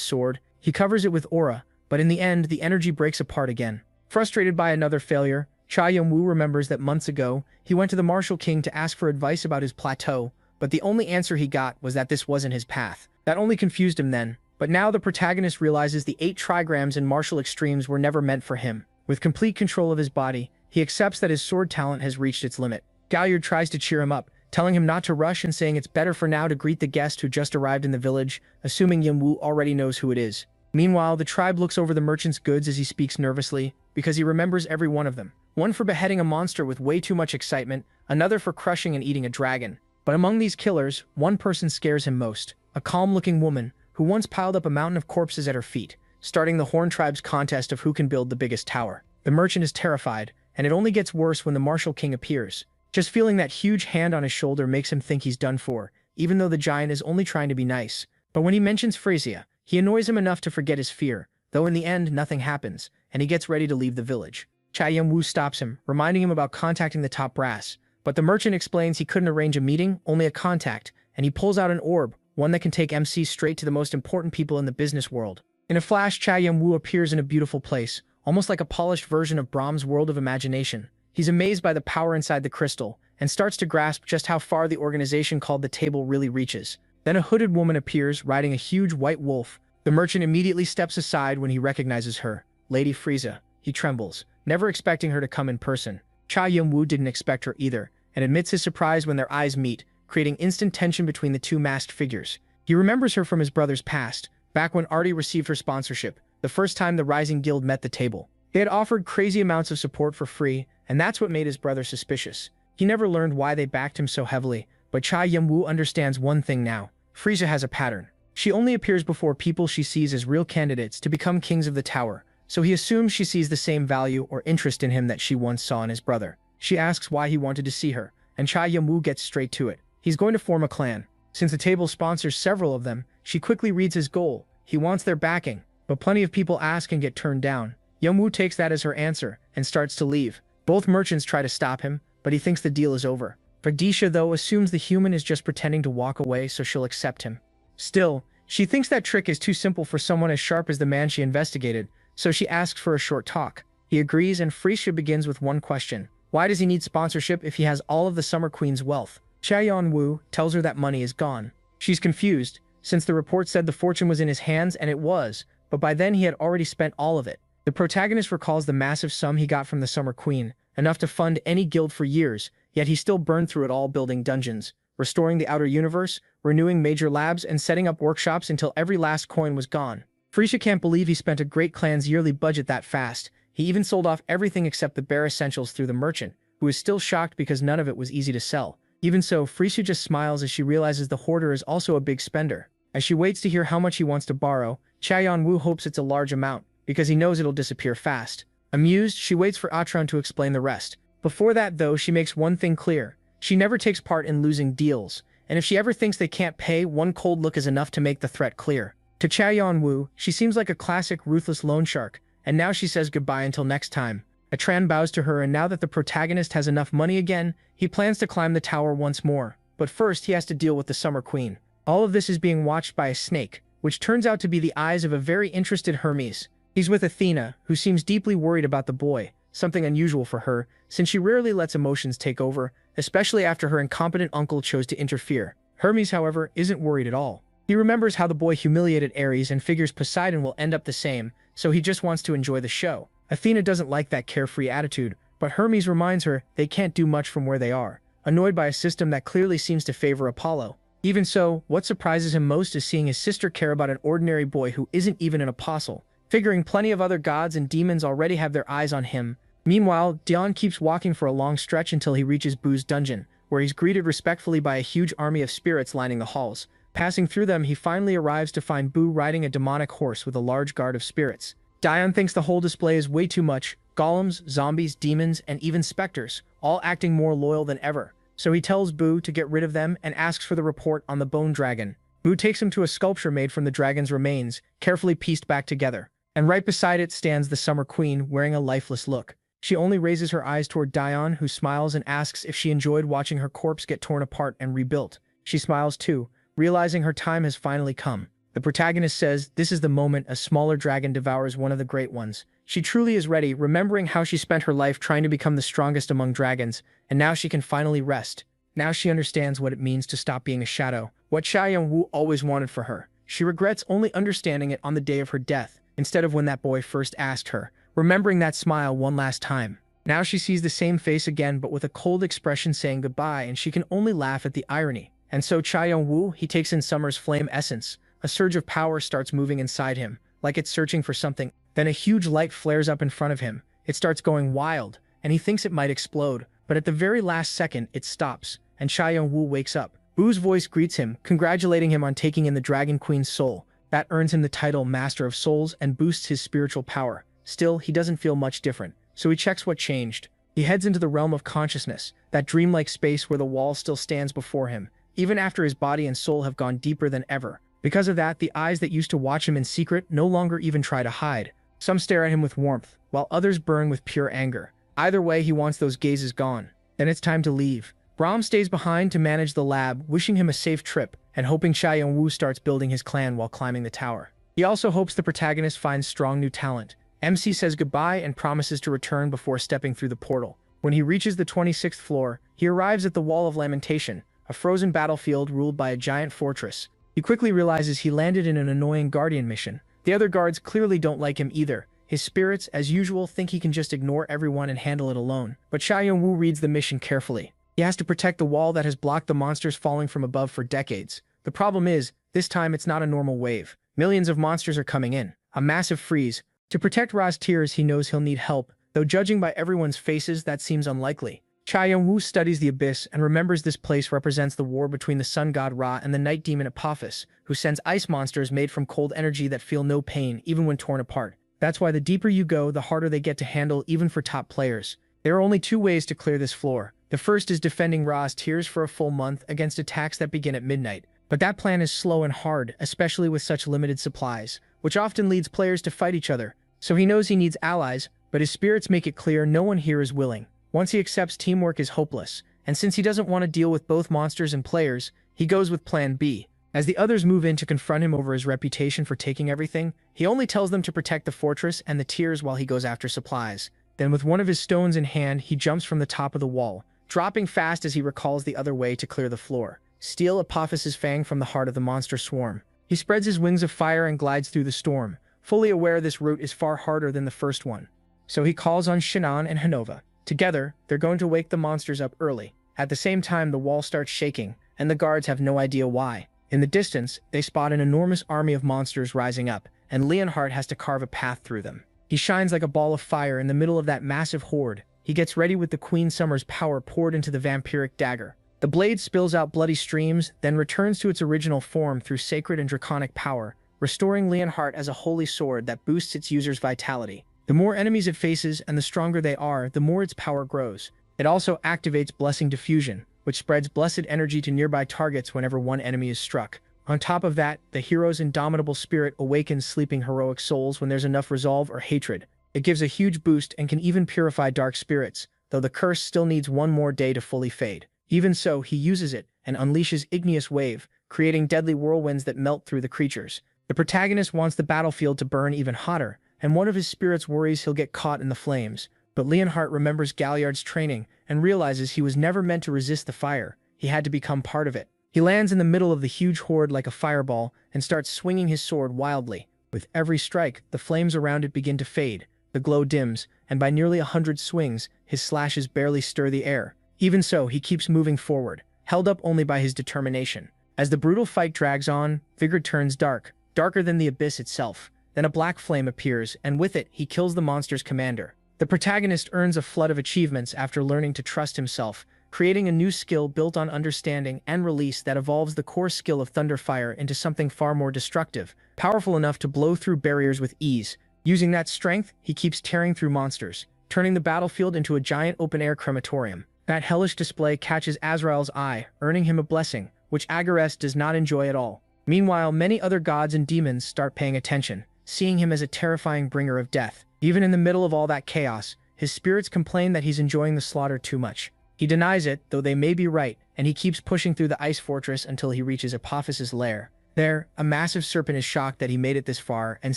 sword. He covers it with aura, but in the end, the energy breaks apart again. Frustrated by another failure, Wu remembers that months ago, he went to the Martial King to ask for advice about his plateau, but the only answer he got was that this wasn't his path. That only confused him then, but now the protagonist realizes the 8 trigrams in martial extremes were never meant for him. With complete control of his body, he accepts that his sword talent has reached its limit. Galliard tries to cheer him up, telling him not to rush and saying it's better for now to greet the guest who just arrived in the village, assuming Wu already knows who it is. Meanwhile, the tribe looks over the merchant's goods as he speaks nervously, because he remembers every one of them. One for beheading a monster with way too much excitement, another for crushing and eating a dragon. But among these killers, one person scares him most, a calm-looking woman who once piled up a mountain of corpses at her feet, starting the Horn Tribe's contest of who can build the biggest tower. The merchant is terrified, and it only gets worse when the Martial King appears. Just feeling that huge hand on his shoulder makes him think he's done for, even though the giant is only trying to be nice. But when he mentions Frisia, he annoys him enough to forget his fear, though in the end nothing happens, and he gets ready to leave the village. Wu stops him, reminding him about contacting the top brass, but the merchant explains he couldn't arrange a meeting, only a contact, and he pulls out an orb, one that can take MC straight to the most important people in the business world. In a flash, Wu appears in a beautiful place, almost like a polished version of Brahms' world of imagination. He's amazed by the power inside the crystal, and starts to grasp just how far the organization called the Table really reaches. Then a hooded woman appears, riding a huge white wolf. The merchant immediately steps aside when he recognizes her, Lady Frieza. He trembles, never expecting her to come in person. Wu didn't expect her either, and admits his surprise when their eyes meet, creating instant tension between the two masked figures. He remembers her from his brother's past, back when Artie received her sponsorship, the first time the Rising Guild met the Table. They had offered crazy amounts of support for free, and that's what made his brother suspicious. He never learned why they backed him so heavily, but Wu understands one thing now. Frieza has a pattern. She only appears before people she sees as real candidates to become kings of the tower, so he assumes she sees the same value or interest in him that she once saw in his brother. She asks why he wanted to see her, and Wu gets straight to it. He's going to form a clan. Since the table sponsors several of them, she quickly reads his goal. He wants their backing, but plenty of people ask and get turned down. Wu takes that as her answer and starts to leave. Both merchants try to stop him, but he thinks the deal is over. Verdisha, though, assumes the human is just pretending to walk away so she'll accept him. Still, she thinks that trick is too simple for someone as sharp as the man she investigated, so she asks for a short talk. He agrees, and Frieza begins with one question. Why does he need sponsorship if he has all of the Summer Queen's wealth? Wu tells her that money is gone. She's confused, since the report said the fortune was in his hands, and it was, but by then he had already spent all of it. The protagonist recalls the massive sum he got from the Summer Queen, enough to fund any guild for years, yet he still burned through it all building dungeons, restoring the outer universe, renewing major labs, and setting up workshops until every last coin was gone. Frieza can't believe he spent a great clan's yearly budget that fast. He even sold off everything except the bare essentials through the merchant, who is still shocked because none of it was easy to sell. Even so, Frieza just smiles as she realizes the hoarder is also a big spender. As she waits to hear how much he wants to borrow, Wu hopes it's a large amount, because he knows it'll disappear fast. Amused, she waits for Atron to explain the rest. Before that, though, she makes one thing clear. She never takes part in losing deals, and if she ever thinks they can't pay, one cold look is enough to make the threat clear. To Wu, she seems like a classic ruthless loan shark, and now she says goodbye until next time. Atran bows to her, and now that the protagonist has enough money again, he plans to climb the tower once more. But first, he has to deal with the Summer Queen. All of this is being watched by a snake, which turns out to be the eyes of a very interested Hermes. He's with Athena, who seems deeply worried about the boy, something unusual for her, since she rarely lets emotions take over, especially after her incompetent uncle chose to interfere. Hermes, however, isn't worried at all. He remembers how the boy humiliated Ares and figures Poseidon will end up the same, so he just wants to enjoy the show. Athena doesn't like that carefree attitude, but Hermes reminds her they can't do much from where they are, annoyed by a system that clearly seems to favor Apollo. Even so, what surprises him most is seeing his sister care about an ordinary boy who isn't even an apostle, figuring plenty of other gods and demons already have their eyes on him. Meanwhile, Dion keeps walking for a long stretch until he reaches Boo's dungeon, where he's greeted respectfully by a huge army of spirits lining the halls. Passing through them, he finally arrives to find Boo riding a demonic horse with a large guard of spirits. Dion thinks the whole display is way too much. Golems, zombies, demons, and even specters, all acting more loyal than ever. So he tells Boo to get rid of them and asks for the report on the bone dragon. Boo takes him to a sculpture made from the dragon's remains, carefully pieced back together. And right beside it stands the Summer Queen, wearing a lifeless look. She only raises her eyes toward Dion, who smiles and asks if she enjoyed watching her corpse get torn apart and rebuilt. She smiles too, realizing her time has finally come. The protagonist says this is the moment a smaller dragon devours one of the great ones. She truly is ready, remembering how she spent her life trying to become the strongest among dragons, and now she can finally rest. Now she understands what it means to stop being a shadow, what Xia Yongwu always wanted for her. She regrets only understanding it on the day of her death, instead of when that boy first asked her, remembering that smile one last time. Now she sees the same face again, but with a cold expression saying goodbye, and she can only laugh at the irony. And so Xia Yongwu, he takes in Summer's flame essence. A surge of power starts moving inside him, like it's searching for something. Then a huge light flares up in front of him. It starts going wild, and he thinks it might explode, but at the very last second, it stops, and Xia Yongwu wakes up. Boo's voice greets him, congratulating him on taking in the Dragon Queen's soul. That earns him the title Master of Souls and boosts his spiritual power. Still, he doesn't feel much different, so he checks what changed. He heads into the realm of consciousness, that dreamlike space where the wall still stands before him, even after his body and soul have gone deeper than ever. Because of that, the eyes that used to watch him in secret no longer even try to hide. Some stare at him with warmth, while others burn with pure anger. Either way, he wants those gazes gone. Then it's time to leave. Brahm stays behind to manage the lab, wishing him a safe trip, and hoping Xia Yongwu starts building his clan while climbing the tower. He also hopes the protagonist finds strong new talent. MC says goodbye and promises to return before stepping through the portal. When he reaches the 26th floor, he arrives at the Wall of Lamentation, a frozen battlefield ruled by a giant fortress. He quickly realizes he landed in an annoying guardian mission. The other guards clearly don't like him either. His spirits, as usual, think he can just ignore everyone and handle it alone. But Xia Yongwu reads the mission carefully. He has to protect the wall that has blocked the monsters falling from above for decades. The problem is, this time it's not a normal wave. Millions of monsters are coming in. A massive freeze. To protect Ra's tears, he knows he'll need help, though judging by everyone's faces, that seems unlikely. Xia Yongwu studies the abyss and remembers this place represents the war between the sun god Ra and the night demon Apophis, who sends ice monsters made from cold energy that feel no pain even when torn apart. That's why the deeper you go, the harder they get to handle even for top players. There are only two ways to clear this floor. The first is defending Ra's tears for a full month against attacks that begin at midnight. But that plan is slow and hard, especially with such limited supplies, which often leads players to fight each other. So he knows he needs allies, but his spirits make it clear no one here is willing. Once he accepts teamwork is hopeless, and since he doesn't want to deal with both monsters and players, he goes with Plan B. As the others move in to confront him over his reputation for taking everything, he only tells them to protect the fortress and the tears while he goes after supplies. Then with one of his stones in hand, he jumps from the top of the wall, dropping fast as he recalls the other way to clear the floor. Steal Apophis's fang from the heart of the monster swarm. He spreads his wings of fire and glides through the storm, fully aware this route is far harder than the first one. So he calls on Shinan and Hanova. Together, they're going to wake the monsters up early. At the same time, the wall starts shaking, and the guards have no idea why. In the distance, they spot an enormous army of monsters rising up, and Leonhardt has to carve a path through them. He shines like a ball of fire in the middle of that massive horde. He gets ready with the Queen Summer's power poured into the vampiric dagger. The blade spills out bloody streams, then returns to its original form through sacred and draconic power, restoring Leonhardt as a holy sword that boosts its user's vitality. The more enemies it faces and the stronger they are, the more its power grows. It also activates Blessing Diffusion, which spreads blessed energy to nearby targets whenever one enemy is struck. On top of that, the hero's indomitable spirit awakens sleeping heroic souls when there's enough resolve or hatred. It gives a huge boost and can even purify dark spirits, though the curse still needs one more day to fully fade. Even so, he uses it and unleashes Igneous Wave, creating deadly whirlwinds that melt through the creatures. The protagonist wants the battlefield to burn even hotter, and one of his spirits worries he'll get caught in the flames. But Leonhardt remembers Galliard's training and realizes he was never meant to resist the fire. He had to become part of it. He lands in the middle of the huge horde like a fireball and starts swinging his sword wildly. With every strike, the flames around it begin to fade. The glow dims, and by nearly 100 swings, his slashes barely stir the air. Even so, he keeps moving forward, held up only by his determination. As the brutal fight drags on, Vigor turns dark, darker than the abyss itself. Then a black flame appears, and with it, he kills the monster's commander. The protagonist earns a flood of achievements after learning to trust himself, creating a new skill built on understanding and release that evolves the core skill of Thunderfire into something far more destructive, powerful enough to blow through barriers with ease. Using that strength, he keeps tearing through monsters, turning the battlefield into a giant open-air crematorium. That hellish display catches Azrael's eye, earning him a blessing, which Agares does not enjoy at all. Meanwhile, many other gods and demons start paying attention, seeing him as a terrifying bringer of death. Even in the middle of all that chaos, his spirits complain that he's enjoying the slaughter too much. He denies it, though they may be right, and he keeps pushing through the ice fortress until he reaches Apophyse's lair. There, a massive serpent is shocked that he made it this far and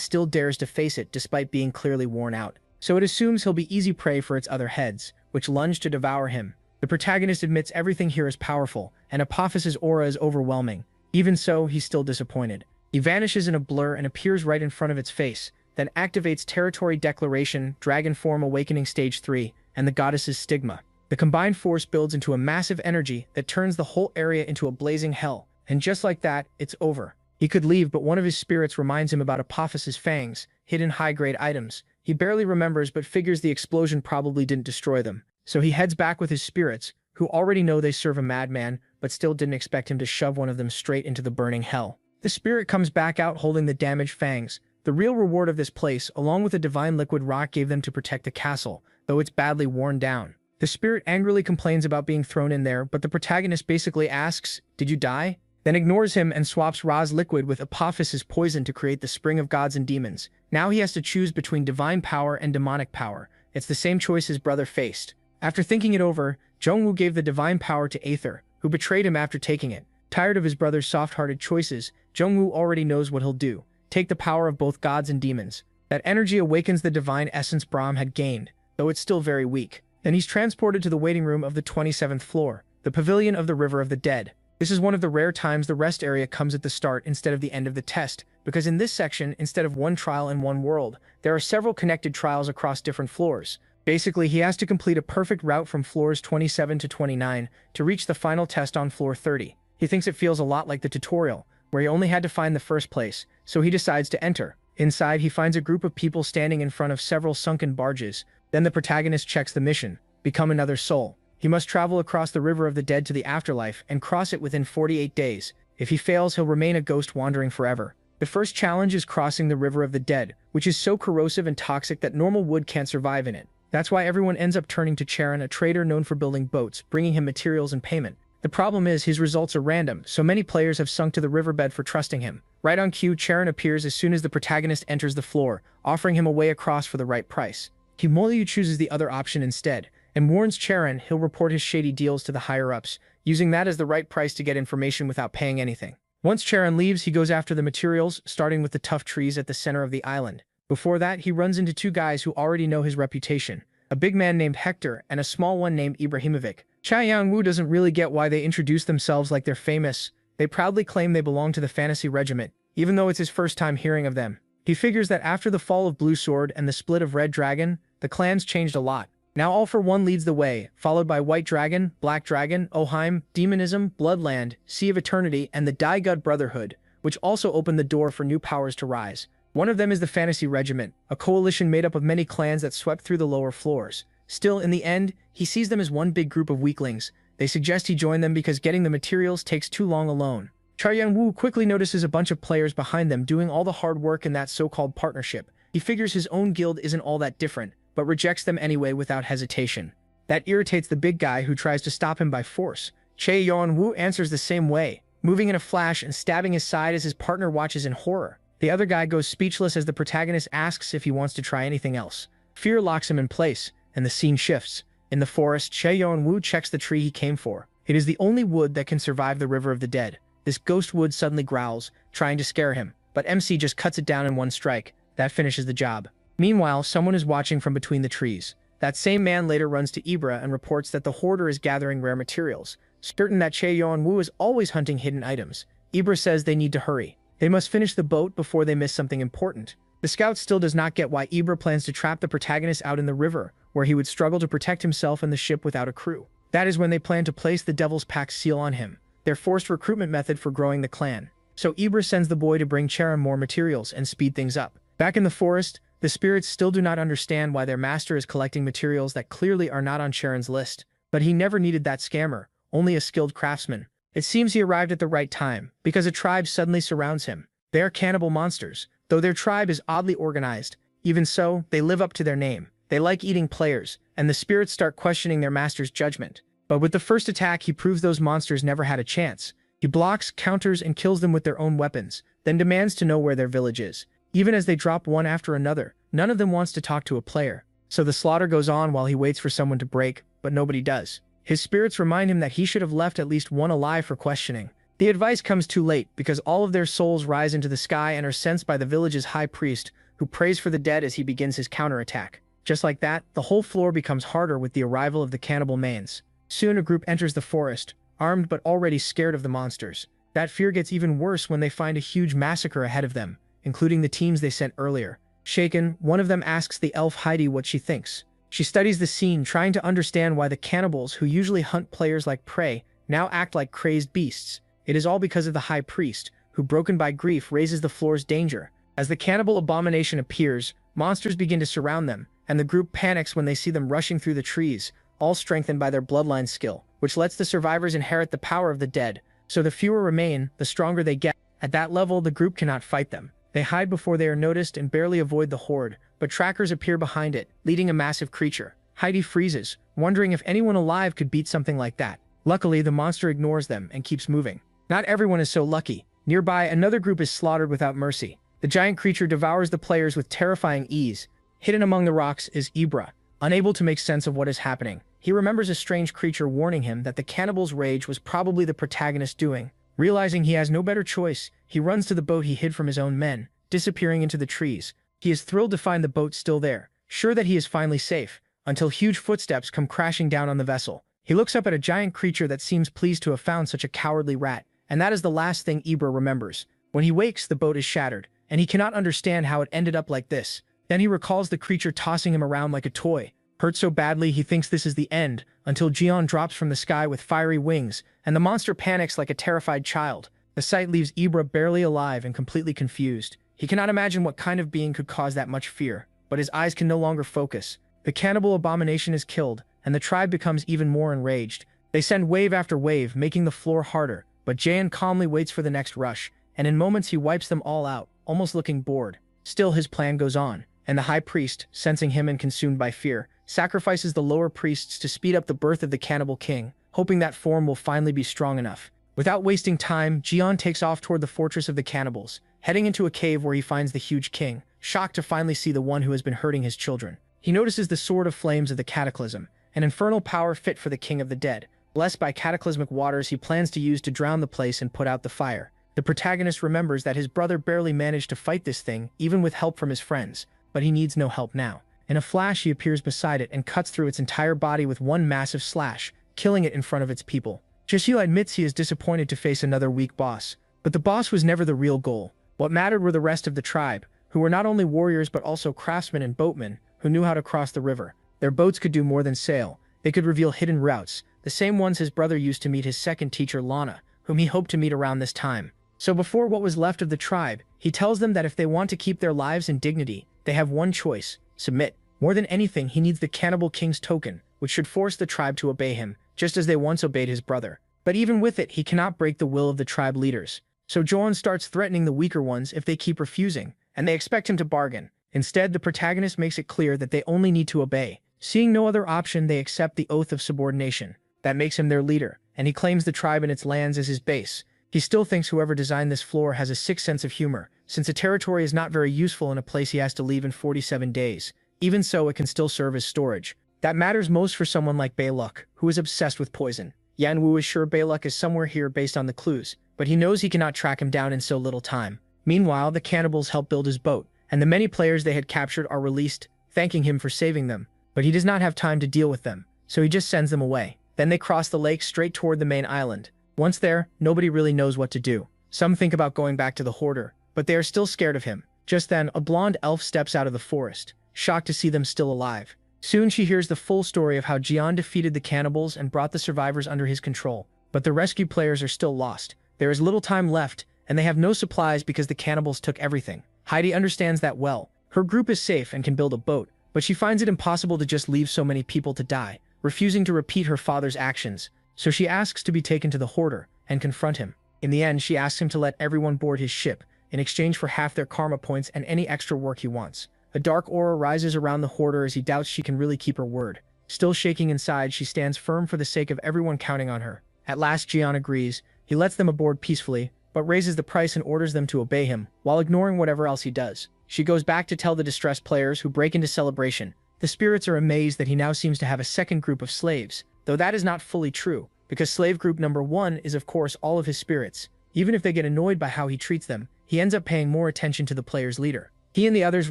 still dares to face it despite being clearly worn out. So it assumes he'll be easy prey for its other heads, which lunge to devour him. The protagonist admits everything here is powerful, and Apophyse's aura is overwhelming. Even so, he's still disappointed. He vanishes in a blur and appears right in front of its face, then activates Territory Declaration, Dragon Form Awakening Stage 3, and the goddess's Stigma. The combined force builds into a massive energy that turns the whole area into a blazing hell, and just like that, it's over. He could leave, but one of his spirits reminds him about Apophyse's fangs, hidden high-grade items. He barely remembers but figures the explosion probably didn't destroy them. So he heads back with his spirits, who already know they serve a madman, but still didn't expect him to shove one of them straight into the burning hell. The spirit comes back out holding the damaged fangs. The real reward of this place, along with a divine liquid rock, gave them to protect the castle, though it's badly worn down. The spirit angrily complains about being thrown in there, but the protagonist basically asks, "Did you die?" Then ignores him and swaps Ra's liquid with Apophyse's poison to create the Spring of Gods and Demons. Now he has to choose between divine power and demonic power. It's the same choice his brother faced. After thinking it over, Jongwoo gave the divine power to Aether, who betrayed him after taking it. Tired of his brother's soft-hearted choices, Jongwoo already knows what he'll do. Take the power of both gods and demons. That energy awakens the divine essence Brahm had gained, though it's still very weak. Then he's transported to the waiting room of the 27th floor, the Pavilion of the River of the Dead. This is one of the rare times the rest area comes at the start instead of the end of the test, because in this section, instead of one trial in one world, there are several connected trials across different floors. Basically, he has to complete a perfect route from floors 27 to 29 to reach the final test on floor 30. He thinks it feels a lot like the tutorial, where he only had to find the first place, so he decides to enter. Inside, he finds a group of people standing in front of several sunken barges. Then the protagonist checks the mission: become another soul. He must travel across the River of the Dead to the afterlife and cross it within 48 days. If he fails, he'll remain a ghost wandering forever. The first challenge is crossing the River of the Dead, which is so corrosive and toxic that normal wood can't survive in it. That's why everyone ends up turning to Charon, a trader known for building boats, bringing him materials and payment. The problem is his results are random, so many players have sunk to the riverbed for trusting him. Right on cue, Charon appears as soon as the protagonist enters the floor, offering him a way across for the right price. Himolyu chooses the other option instead, and warns Charon he'll report his shady deals to the higher-ups, using that as the right price to get information without paying anything. Once Charon leaves, he goes after the materials, starting with the tough trees at the center of the island. Before that, he runs into two guys who already know his reputation, a big man named Hector and a small one named Ibrahimovic. Cha Yang-woo doesn't really get why they introduce themselves like they're famous. They proudly claim they belong to the Fantasy Regiment, even though it's his first time hearing of them. He figures that after the fall of Blue Sword and the split of Red Dragon, the clans changed a lot. Now All for One leads the way, followed by White Dragon, Black Dragon, Oheim, Demonism, Bloodland, Sea of Eternity, and the Daigud Brotherhood, which also opened the door for new powers to rise. One of them is the Fantasy Regiment, a coalition made up of many clans that swept through the lower floors. Still, in the end, he sees them as one big group of weaklings. They suggest he join them because getting the materials takes too long alone. Cha Yang-woo quickly notices a bunch of players behind them doing all the hard work in that so-called partnership. He figures his own guild isn't all that different, but rejects them anyway without hesitation. That irritates the big guy who tries to stop him by force. Che Yeon-woo answers the same way, moving in a flash and stabbing his side as his partner watches in horror. The other guy goes speechless as the protagonist asks if he wants to try anything else. Fear locks him in place, and the scene shifts. In the forest, Che Yeon-woo checks the tree he came for. It is the only wood that can survive the River of the Dead. This ghost wood suddenly growls, trying to scare him, but MC just cuts it down in one strike. That finishes the job. Meanwhile, someone is watching from between the trees. That same man later runs to Ibra and reports that the hoarder is gathering rare materials, certain that Che Yeon-woo is always hunting hidden items. Ibra says they need to hurry. They must finish the boat before they miss something important. The scout still does not get why Ibra plans to trap the protagonist out in the river, where he would struggle to protect himself and the ship without a crew. That is when they plan to place the Devil's Pact seal on him, their forced recruitment method for growing the clan. So Ibra sends the boy to bring Charon more materials and speed things up. Back in the forest, the spirits still do not understand why their master is collecting materials that clearly are not on Charon's list. But he never needed that scammer, only a skilled craftsman. It seems he arrived at the right time, because a tribe suddenly surrounds him. They are cannibal monsters, though their tribe is oddly organized. Even so, they live up to their name. They like eating players, and the spirits start questioning their master's judgment. But with the first attack, he proves those monsters never had a chance. He blocks, counters, and kills them with their own weapons, then demands to know where their village is. Even as they drop one after another, none of them wants to talk to a player. So the slaughter goes on while he waits for someone to break, but nobody does. His spirits remind him that he should have left at least one alive for questioning. The advice comes too late because all of their souls rise into the sky and are sensed by the village's high priest, who prays for the dead as he begins his counterattack. Just like that, the whole floor becomes harder with the arrival of the cannibal mains. Soon a group enters the forest, armed but already scared of the monsters. That fear gets even worse when they find a huge massacre ahead of them, including the teams they sent earlier. Shaken, one of them asks the elf Heidi what she thinks. She studies the scene, trying to understand why the cannibals, who usually hunt players like prey, now act like crazed beasts. It is all because of the high priest, who, broken by grief, raises the floor's danger. As the cannibal abomination appears, monsters begin to surround them, and the group panics when they see them rushing through the trees, all strengthened by their bloodline skill, which lets the survivors inherit the power of the dead. So the fewer remain, the stronger they get. At that level, the group cannot fight them. They hide before they are noticed and barely avoid the horde, but trackers appear behind it, leading a massive creature. Heidi freezes, wondering if anyone alive could beat something like that. Luckily, the monster ignores them and keeps moving. Not everyone is so lucky. Nearby, another group is slaughtered without mercy. The giant creature devours the players with terrifying ease. Hidden among the rocks is Ibra, unable to make sense of what is happening. He remembers a strange creature warning him that the cannibal's rage was probably the protagonist's doing. Realizing he has no better choice, he runs to the boat he hid from his own men, disappearing into the trees. He is thrilled to find the boat still there, sure that he is finally safe, until huge footsteps come crashing down on the vessel. He looks up at a giant creature that seems pleased to have found such a cowardly rat, and that is the last thing Ibra remembers. When he wakes, the boat is shattered, and he cannot understand how it ended up like this. Then he recalls the creature tossing him around like a toy. Hurt so badly he thinks this is the end, until Jian drops from the sky with fiery wings, and the monster panics like a terrified child. The sight leaves Ibra barely alive and completely confused. He cannot imagine what kind of being could cause that much fear, but his eyes can no longer focus. The cannibal abomination is killed, and the tribe becomes even more enraged. They send wave after wave, making the floor harder, but Jian calmly waits for the next rush, and in moments he wipes them all out, almost looking bored. Still, his plan goes on, and the high priest, sensing him and consumed by fear, sacrifices the lower priests to speed up the birth of the cannibal king, hoping that form will finally be strong enough. Without wasting time, Jian takes off toward the fortress of the cannibals, heading into a cave where he finds the huge king, shocked to finally see the one who has been hurting his children. He notices the sword of flames of the cataclysm, an infernal power fit for the king of the dead. Blessed by cataclysmic waters he plans to use to drown the place and put out the fire. The protagonist remembers that his brother barely managed to fight this thing, even with help from his friends, but he needs no help now. In a flash, he appears beside it and cuts through its entire body with one massive slash, killing it in front of its people. Jahello admits he is disappointed to face another weak boss, but the boss was never the real goal. What mattered were the rest of the tribe, who were not only warriors but also craftsmen and boatmen, who knew how to cross the river. Their boats could do more than sail. They could reveal hidden routes, the same ones his brother used to meet his second teacher Lana, whom he hoped to meet around this time. So before what was left of the tribe, he tells them that if they want to keep their lives and dignity, they have one choice: submit. More than anything, he needs the cannibal king's token, which should force the tribe to obey him, just as they once obeyed his brother. But even with it, he cannot break the will of the tribe leaders. So Joan starts threatening the weaker ones if they keep refusing, and they expect him to bargain. Instead, the protagonist makes it clear that they only need to obey. Seeing no other option, they accept the oath of subordination. That makes him their leader, and he claims the tribe and its lands as his base. He still thinks whoever designed this floor has a sick sense of humor, since a territory is not very useful in a place he has to leave in 47 days. Even so, it can still serve as storage. That matters most for someone like Bayluk, who is obsessed with poison. Yanwu is sure Bayluk is somewhere here based on the clues, but he knows he cannot track him down in so little time. Meanwhile, the cannibals help build his boat, and the many players they had captured are released, thanking him for saving them. But he does not have time to deal with them, so he just sends them away. Then they cross the lake straight toward the main island. Once there, nobody really knows what to do. Some think about going back to the hoarder, but they are still scared of him. Just then, a blonde elf steps out of the forest, shocked to see them still alive. Soon she hears the full story of how Jian defeated the cannibals and brought the survivors under his control. But the rescue players are still lost. There is little time left, and they have no supplies because the cannibals took everything. Heidi understands that well. Her group is safe and can build a boat, but she finds it impossible to just leave so many people to die, refusing to repeat her father's actions. So she asks to be taken to the hoarder and confront him. In the end, she asks him to let everyone board his ship, in exchange for half their karma points and any extra work he wants. A dark aura rises around the hoarder as he doubts she can really keep her word. Still shaking inside, she stands firm for the sake of everyone counting on her. At last, Jian agrees. He lets them aboard peacefully, but raises the price and orders them to obey him, while ignoring whatever else he does. She goes back to tell the distressed players, who break into celebration. The spirits are amazed that he now seems to have a second group of slaves, though that is not fully true, because slave group number 1 is of course all of his spirits. Even if they get annoyed by how he treats them, he ends up paying more attention to the player's leader. He and the others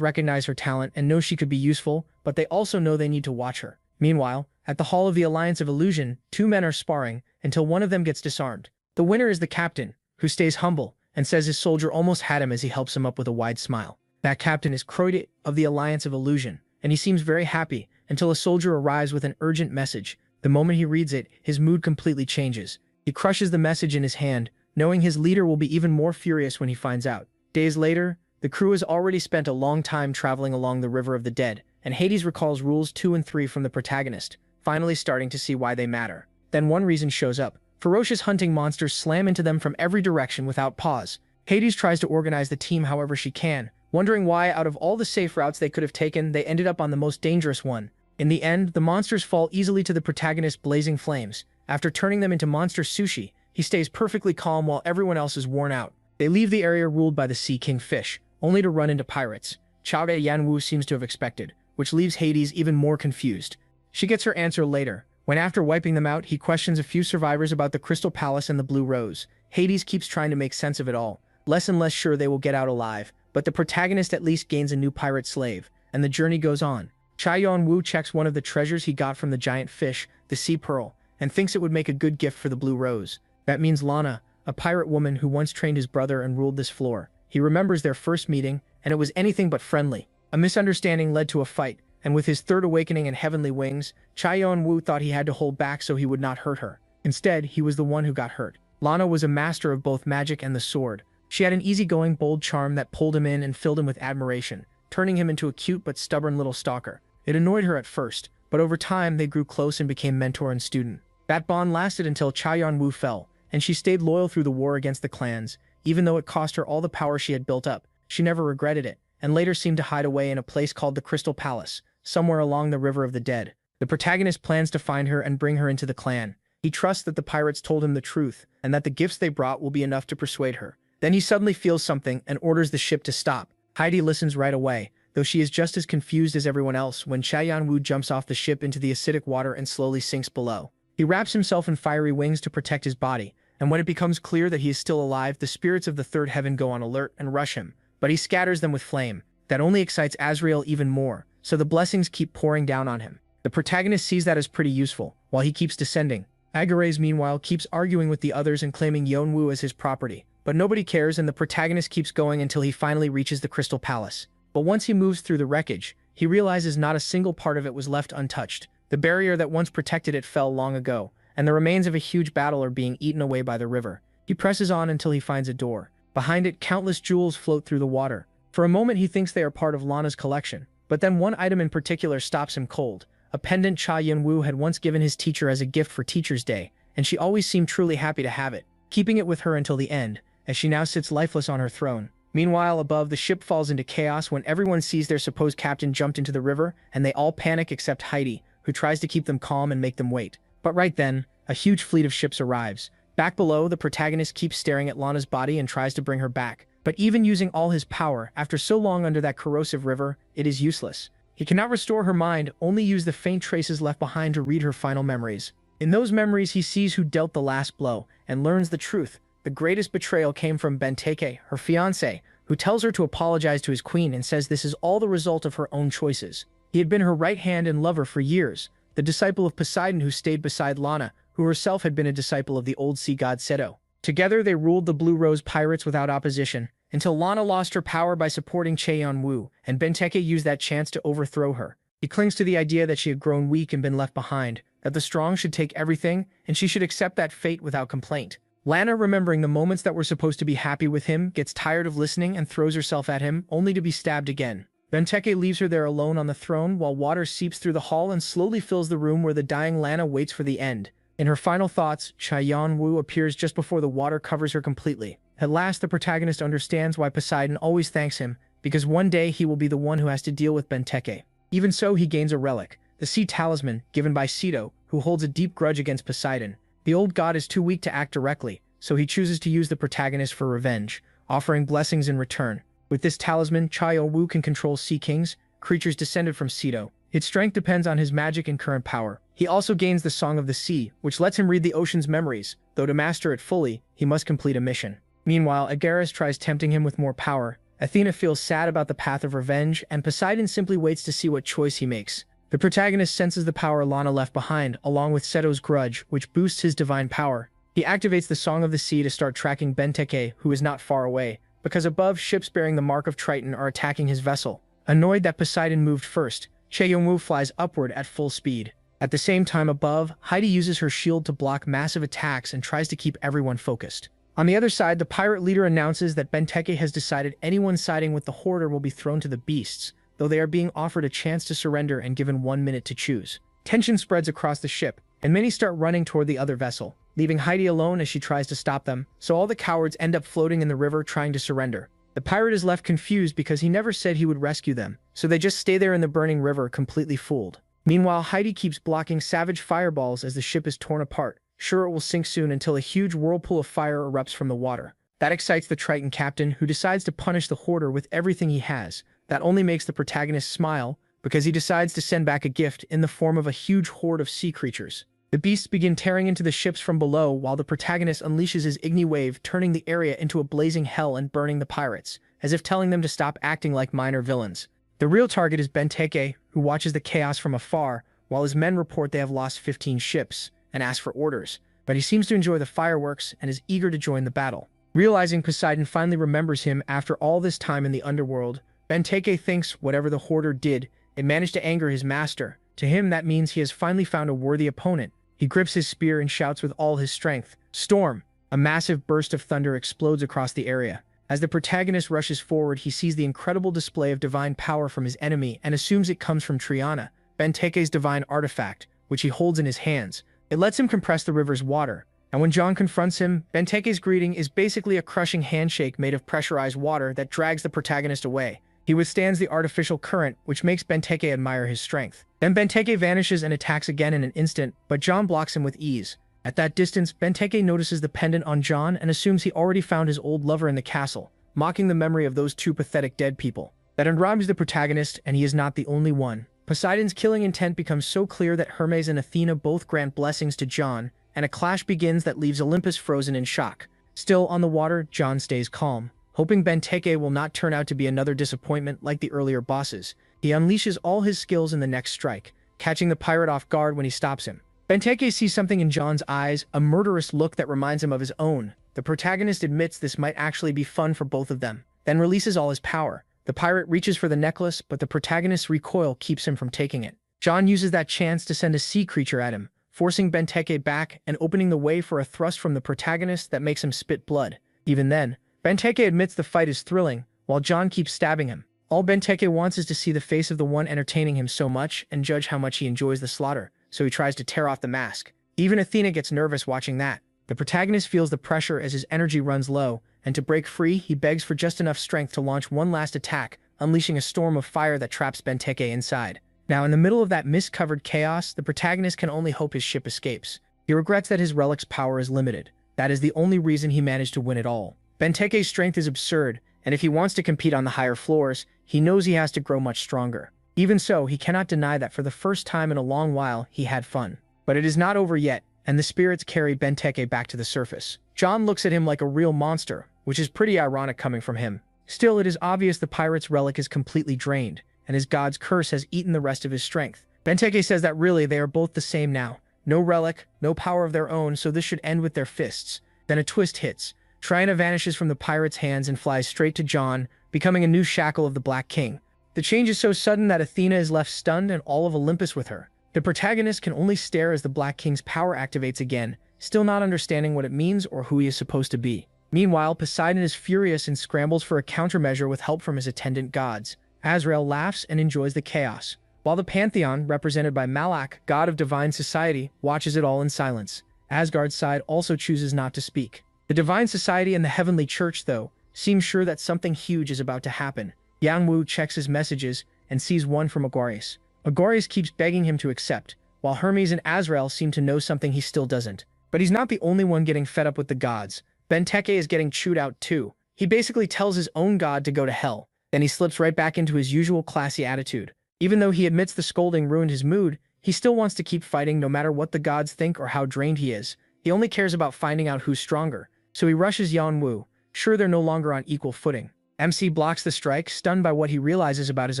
recognize her talent and know she could be useful, but they also know they need to watch her. Meanwhile, at the Hall of the Alliance of Illusion, 2 men are sparring, until one of them gets disarmed. The winner is the captain, who stays humble, and says his soldier almost had him as he helps him up with a wide smile. That captain is Croydit of the Alliance of Illusion, and he seems very happy, until a soldier arrives with an urgent message. The moment he reads it, his mood completely changes. He crushes the message in his hand, knowing his leader will be even more furious when he finds out. Days later, the crew has already spent a long time traveling along the River of the Dead, and Hades recalls rules 2 and 3 from the protagonist, finally starting to see why they matter. Then one reason shows up. Ferocious hunting monsters slam into them from every direction without pause. Hades tries to organize the team however she can, wondering why out of all the safe routes they could have taken, they ended up on the most dangerous one. In the end, the monsters fall easily to the protagonist's blazing flames. After turning them into monster sushi, he stays perfectly calm while everyone else is worn out. They leave the area ruled by the Sea King Fish, only to run into pirates. Chao Yanwu seems to have expected, which leaves Hades even more confused. She gets her answer later, when after wiping them out, he questions a few survivors about the Crystal Palace and the Blue Rose. Hades keeps trying to make sense of it all, less and less sure they will get out alive, but the protagonist at least gains a new pirate slave, and the journey goes on. Chai Yan-woo checks one of the treasures he got from the giant fish, the sea pearl, and thinks it would make a good gift for the Blue Rose. That means Lana, a pirate woman who once trained his brother and ruled this floor. He remembers their first meeting, and it was anything but friendly. A misunderstanding led to a fight, and with his third awakening and heavenly wings, Chai Yan-woo thought he had to hold back so he would not hurt her. Instead, he was the one who got hurt. Lana was a master of both magic and the sword. She had an easygoing, bold charm that pulled him in and filled him with admiration, turning him into a cute but stubborn little stalker. It annoyed her at first, but over time they grew close and became mentor and student. That bond lasted until Chai Yan-woo fell, and she stayed loyal through the war against the clans. Even though it cost her all the power she had built up, she never regretted it, and later seemed to hide away in a place called the Crystal Palace, somewhere along the River of the Dead. The protagonist plans to find her and bring her into the clan. He trusts that the pirates told him the truth, and that the gifts they brought will be enough to persuade her. Then he suddenly feels something and orders the ship to stop. Heidi listens right away, though she is just as confused as everyone else when Chai Yan-woo jumps off the ship into the acidic water and slowly sinks below. He wraps himself in fiery wings to protect his body, and when it becomes clear that he is still alive, the spirits of the third heaven go on alert and rush him, but he scatters them with flame. That only excites Azrael even more, so the blessings keep pouring down on him. The protagonist sees that as pretty useful, while he keeps descending. Agares meanwhile keeps arguing with the others and claiming Yeonwoo as his property, but nobody cares and the protagonist keeps going until he finally reaches the Crystal Palace. But once he moves through the wreckage, he realizes not a single part of it was left untouched. The barrier that once protected it fell long ago, and the remains of a huge battle are being eaten away by the river. He presses on until he finds a door. Behind it, countless jewels float through the water. For a moment he thinks they are part of Lana's collection, but then one item in particular stops him cold. A pendant Cha Yun-woo had once given his teacher as a gift for Teacher's Day, and she always seemed truly happy to have it, keeping it with her until the end, as she now sits lifeless on her throne. Meanwhile, above, the ship falls into chaos when everyone sees their supposed captain jumped into the river, and they all panic except Heidi, who tries to keep them calm and make them wait. But right then, a huge fleet of ships arrives. Back below, the protagonist keeps staring at Lana's body and tries to bring her back. But even using all his power, after so long under that corrosive river, it is useless. He cannot restore her mind, only use the faint traces left behind to read her final memories. In those memories, he sees who dealt the last blow, and learns the truth. The greatest betrayal came from Benteke, her fiancé, who tells her to apologize to his queen and says this is all the result of her own choices. He had been her right hand and lover for years, the disciple of Poseidon who stayed beside Lana, who herself had been a disciple of the old sea god Seto. Together they ruled the Blue Rose pirates without opposition, until Lana lost her power by supporting Cheon-woo, and Benteke used that chance to overthrow her. He clings to the idea that she had grown weak and been left behind, that the strong should take everything, and she should accept that fate without complaint. Lana, remembering the moments that were supposed to be happy with him, gets tired of listening and throws herself at him, only to be stabbed again. Benteke leaves her there alone on the throne while water seeps through the hall and slowly fills the room where the dying Lana waits for the end. In her final thoughts, Cha Yeon-woo appears just before the water covers her completely. At last, the protagonist understands why Poseidon always thanks him, because one day he will be the one who has to deal with Benteke. Even so, he gains a relic, the sea talisman given by Ceto, who holds a deep grudge against Poseidon. The old god is too weak to act directly, so he chooses to use the protagonist for revenge, offering blessings in return. With this talisman, Wu can control sea kings, creatures descended from Ceto. Its strength depends on his magic and current power. He also gains the Song of the Sea, which lets him read the ocean's memories, though to master it fully, he must complete a mission. Meanwhile, Agarus tries tempting him with more power. Athena feels sad about the path of revenge, and Poseidon simply waits to see what choice he makes. The protagonist senses the power Lana left behind, along with Seto's grudge, which boosts his divine power. He activates the Song of the Sea to start tracking Benteke, who is not far away, because above, ships bearing the mark of Triton are attacking his vessel. Annoyed that Poseidon moved first, Cheonwoo flies upward at full speed. At the same time above, Heidi uses her shield to block massive attacks and tries to keep everyone focused. On the other side, the pirate leader announces that Benteke has decided anyone siding with the hoarder will be thrown to the beasts, though they are being offered a chance to surrender and given 1 minute to choose. Tension spreads across the ship, and many start running toward the other vessel, leaving Heidi alone as she tries to stop them, so all the cowards end up floating in the river trying to surrender. The pirate is left confused because he never said he would rescue them, so they just stay there in the burning river completely fooled. Meanwhile, Heidi keeps blocking savage fireballs as the ship is torn apart, sure it will sink soon until a huge whirlpool of fire erupts from the water. That excites the Triton captain, who decides to punish the hoarder with everything he has. That only makes the protagonist smile, because he decides to send back a gift in the form of a huge horde of sea creatures. The beasts begin tearing into the ships from below while the protagonist unleashes his Igni wave, turning the area into a blazing hell and burning the pirates, as if telling them to stop acting like minor villains. The real target is Benteke, who watches the chaos from afar, while his men report they have lost 15 ships, and ask for orders, but he seems to enjoy the fireworks and is eager to join the battle. Realizing Poseidon finally remembers him after all this time in the underworld, Benteke thinks whatever the hoarder did, it managed to anger his master. To him, that means he has finally found a worthy opponent. He grips his spear and shouts with all his strength, "Storm!" A massive burst of thunder explodes across the area. As the protagonist rushes forward, he sees the incredible display of divine power from his enemy and assumes it comes from Triana, Benteke's divine artifact, which he holds in his hands. It lets him compress the river's water, and when John confronts him, Benteke's greeting is basically a crushing handshake made of pressurized water that drags the protagonist away. He withstands the artificial current, which makes Benteke admire his strength. Then Benteke vanishes and attacks again in an instant, but John blocks him with ease. At that distance, Benteke notices the pendant on John and assumes he already found his old lover in the castle, mocking the memory of those two pathetic dead people. That enrabs the protagonist, and he is not the only one. Poseidon's killing intent becomes so clear that Hermes and Athena both grant blessings to John, and a clash begins that leaves Olympus frozen in shock. Still on the water, John stays calm. Hoping Benteke will not turn out to be another disappointment like the earlier bosses, he unleashes all his skills in the next strike, catching the pirate off guard when he stops him. Benteke sees something in John's eyes, a murderous look that reminds him of his own. The protagonist admits this might actually be fun for both of them, then releases all his power. The pirate reaches for the necklace, but the protagonist's recoil keeps him from taking it. John uses that chance to send a sea creature at him, forcing Benteke back and opening the way for a thrust from the protagonist that makes him spit blood. Even then, Benteke admits the fight is thrilling, while John keeps stabbing him. All Benteke wants is to see the face of the one entertaining him so much and judge how much he enjoys the slaughter, so he tries to tear off the mask. Even Athena gets nervous watching that. The protagonist feels the pressure as his energy runs low, and to break free, he begs for just enough strength to launch one last attack, unleashing a storm of fire that traps Benteke inside. Now, in the middle of that mist-covered chaos, the protagonist can only hope his ship escapes. He regrets that his relic's power is limited. That is the only reason he managed to win it all. Benteke's strength is absurd, and if he wants to compete on the higher floors, he knows he has to grow much stronger. Even so, he cannot deny that for the first time in a long while, he had fun. But it is not over yet, and the spirits carry Benteke back to the surface. John looks at him like a real monster, which is pretty ironic coming from him. Still, it is obvious the pirate's relic is completely drained, and his god's curse has eaten the rest of his strength. Benteke says that really they are both the same now. No relic, no power of their own, so this should end with their fists. Then a twist hits. Triana vanishes from the pirate's hands and flies straight to John, becoming a new shackle of the Black King. The change is so sudden that Athena is left stunned and all of Olympus with her. The protagonist can only stare as the Black King's power activates again, still not understanding what it means or who he is supposed to be. Meanwhile, Poseidon is furious and scrambles for a countermeasure with help from his attendant gods. Azrael laughs and enjoys the chaos, while the Pantheon, represented by Malak, god of divine society, watches it all in silence. Asgard's side also chooses not to speak. The Divine Society and the Heavenly Church, though, seem sure that something huge is about to happen. Yang Wu checks his messages and sees one from Aquarius. Agorius keeps begging him to accept, while Hermes and Azrael seem to know something he still doesn't. But he's not the only one getting fed up with the gods. Benteke is getting chewed out too. He basically tells his own god to go to hell, then he slips right back into his usual classy attitude. Even though he admits the scolding ruined his mood, he still wants to keep fighting no matter what the gods think or how drained he is. He only cares about finding out who's stronger, so he rushes Yanwu, sure they're no longer on equal footing. MC blocks the strike, stunned by what he realizes about his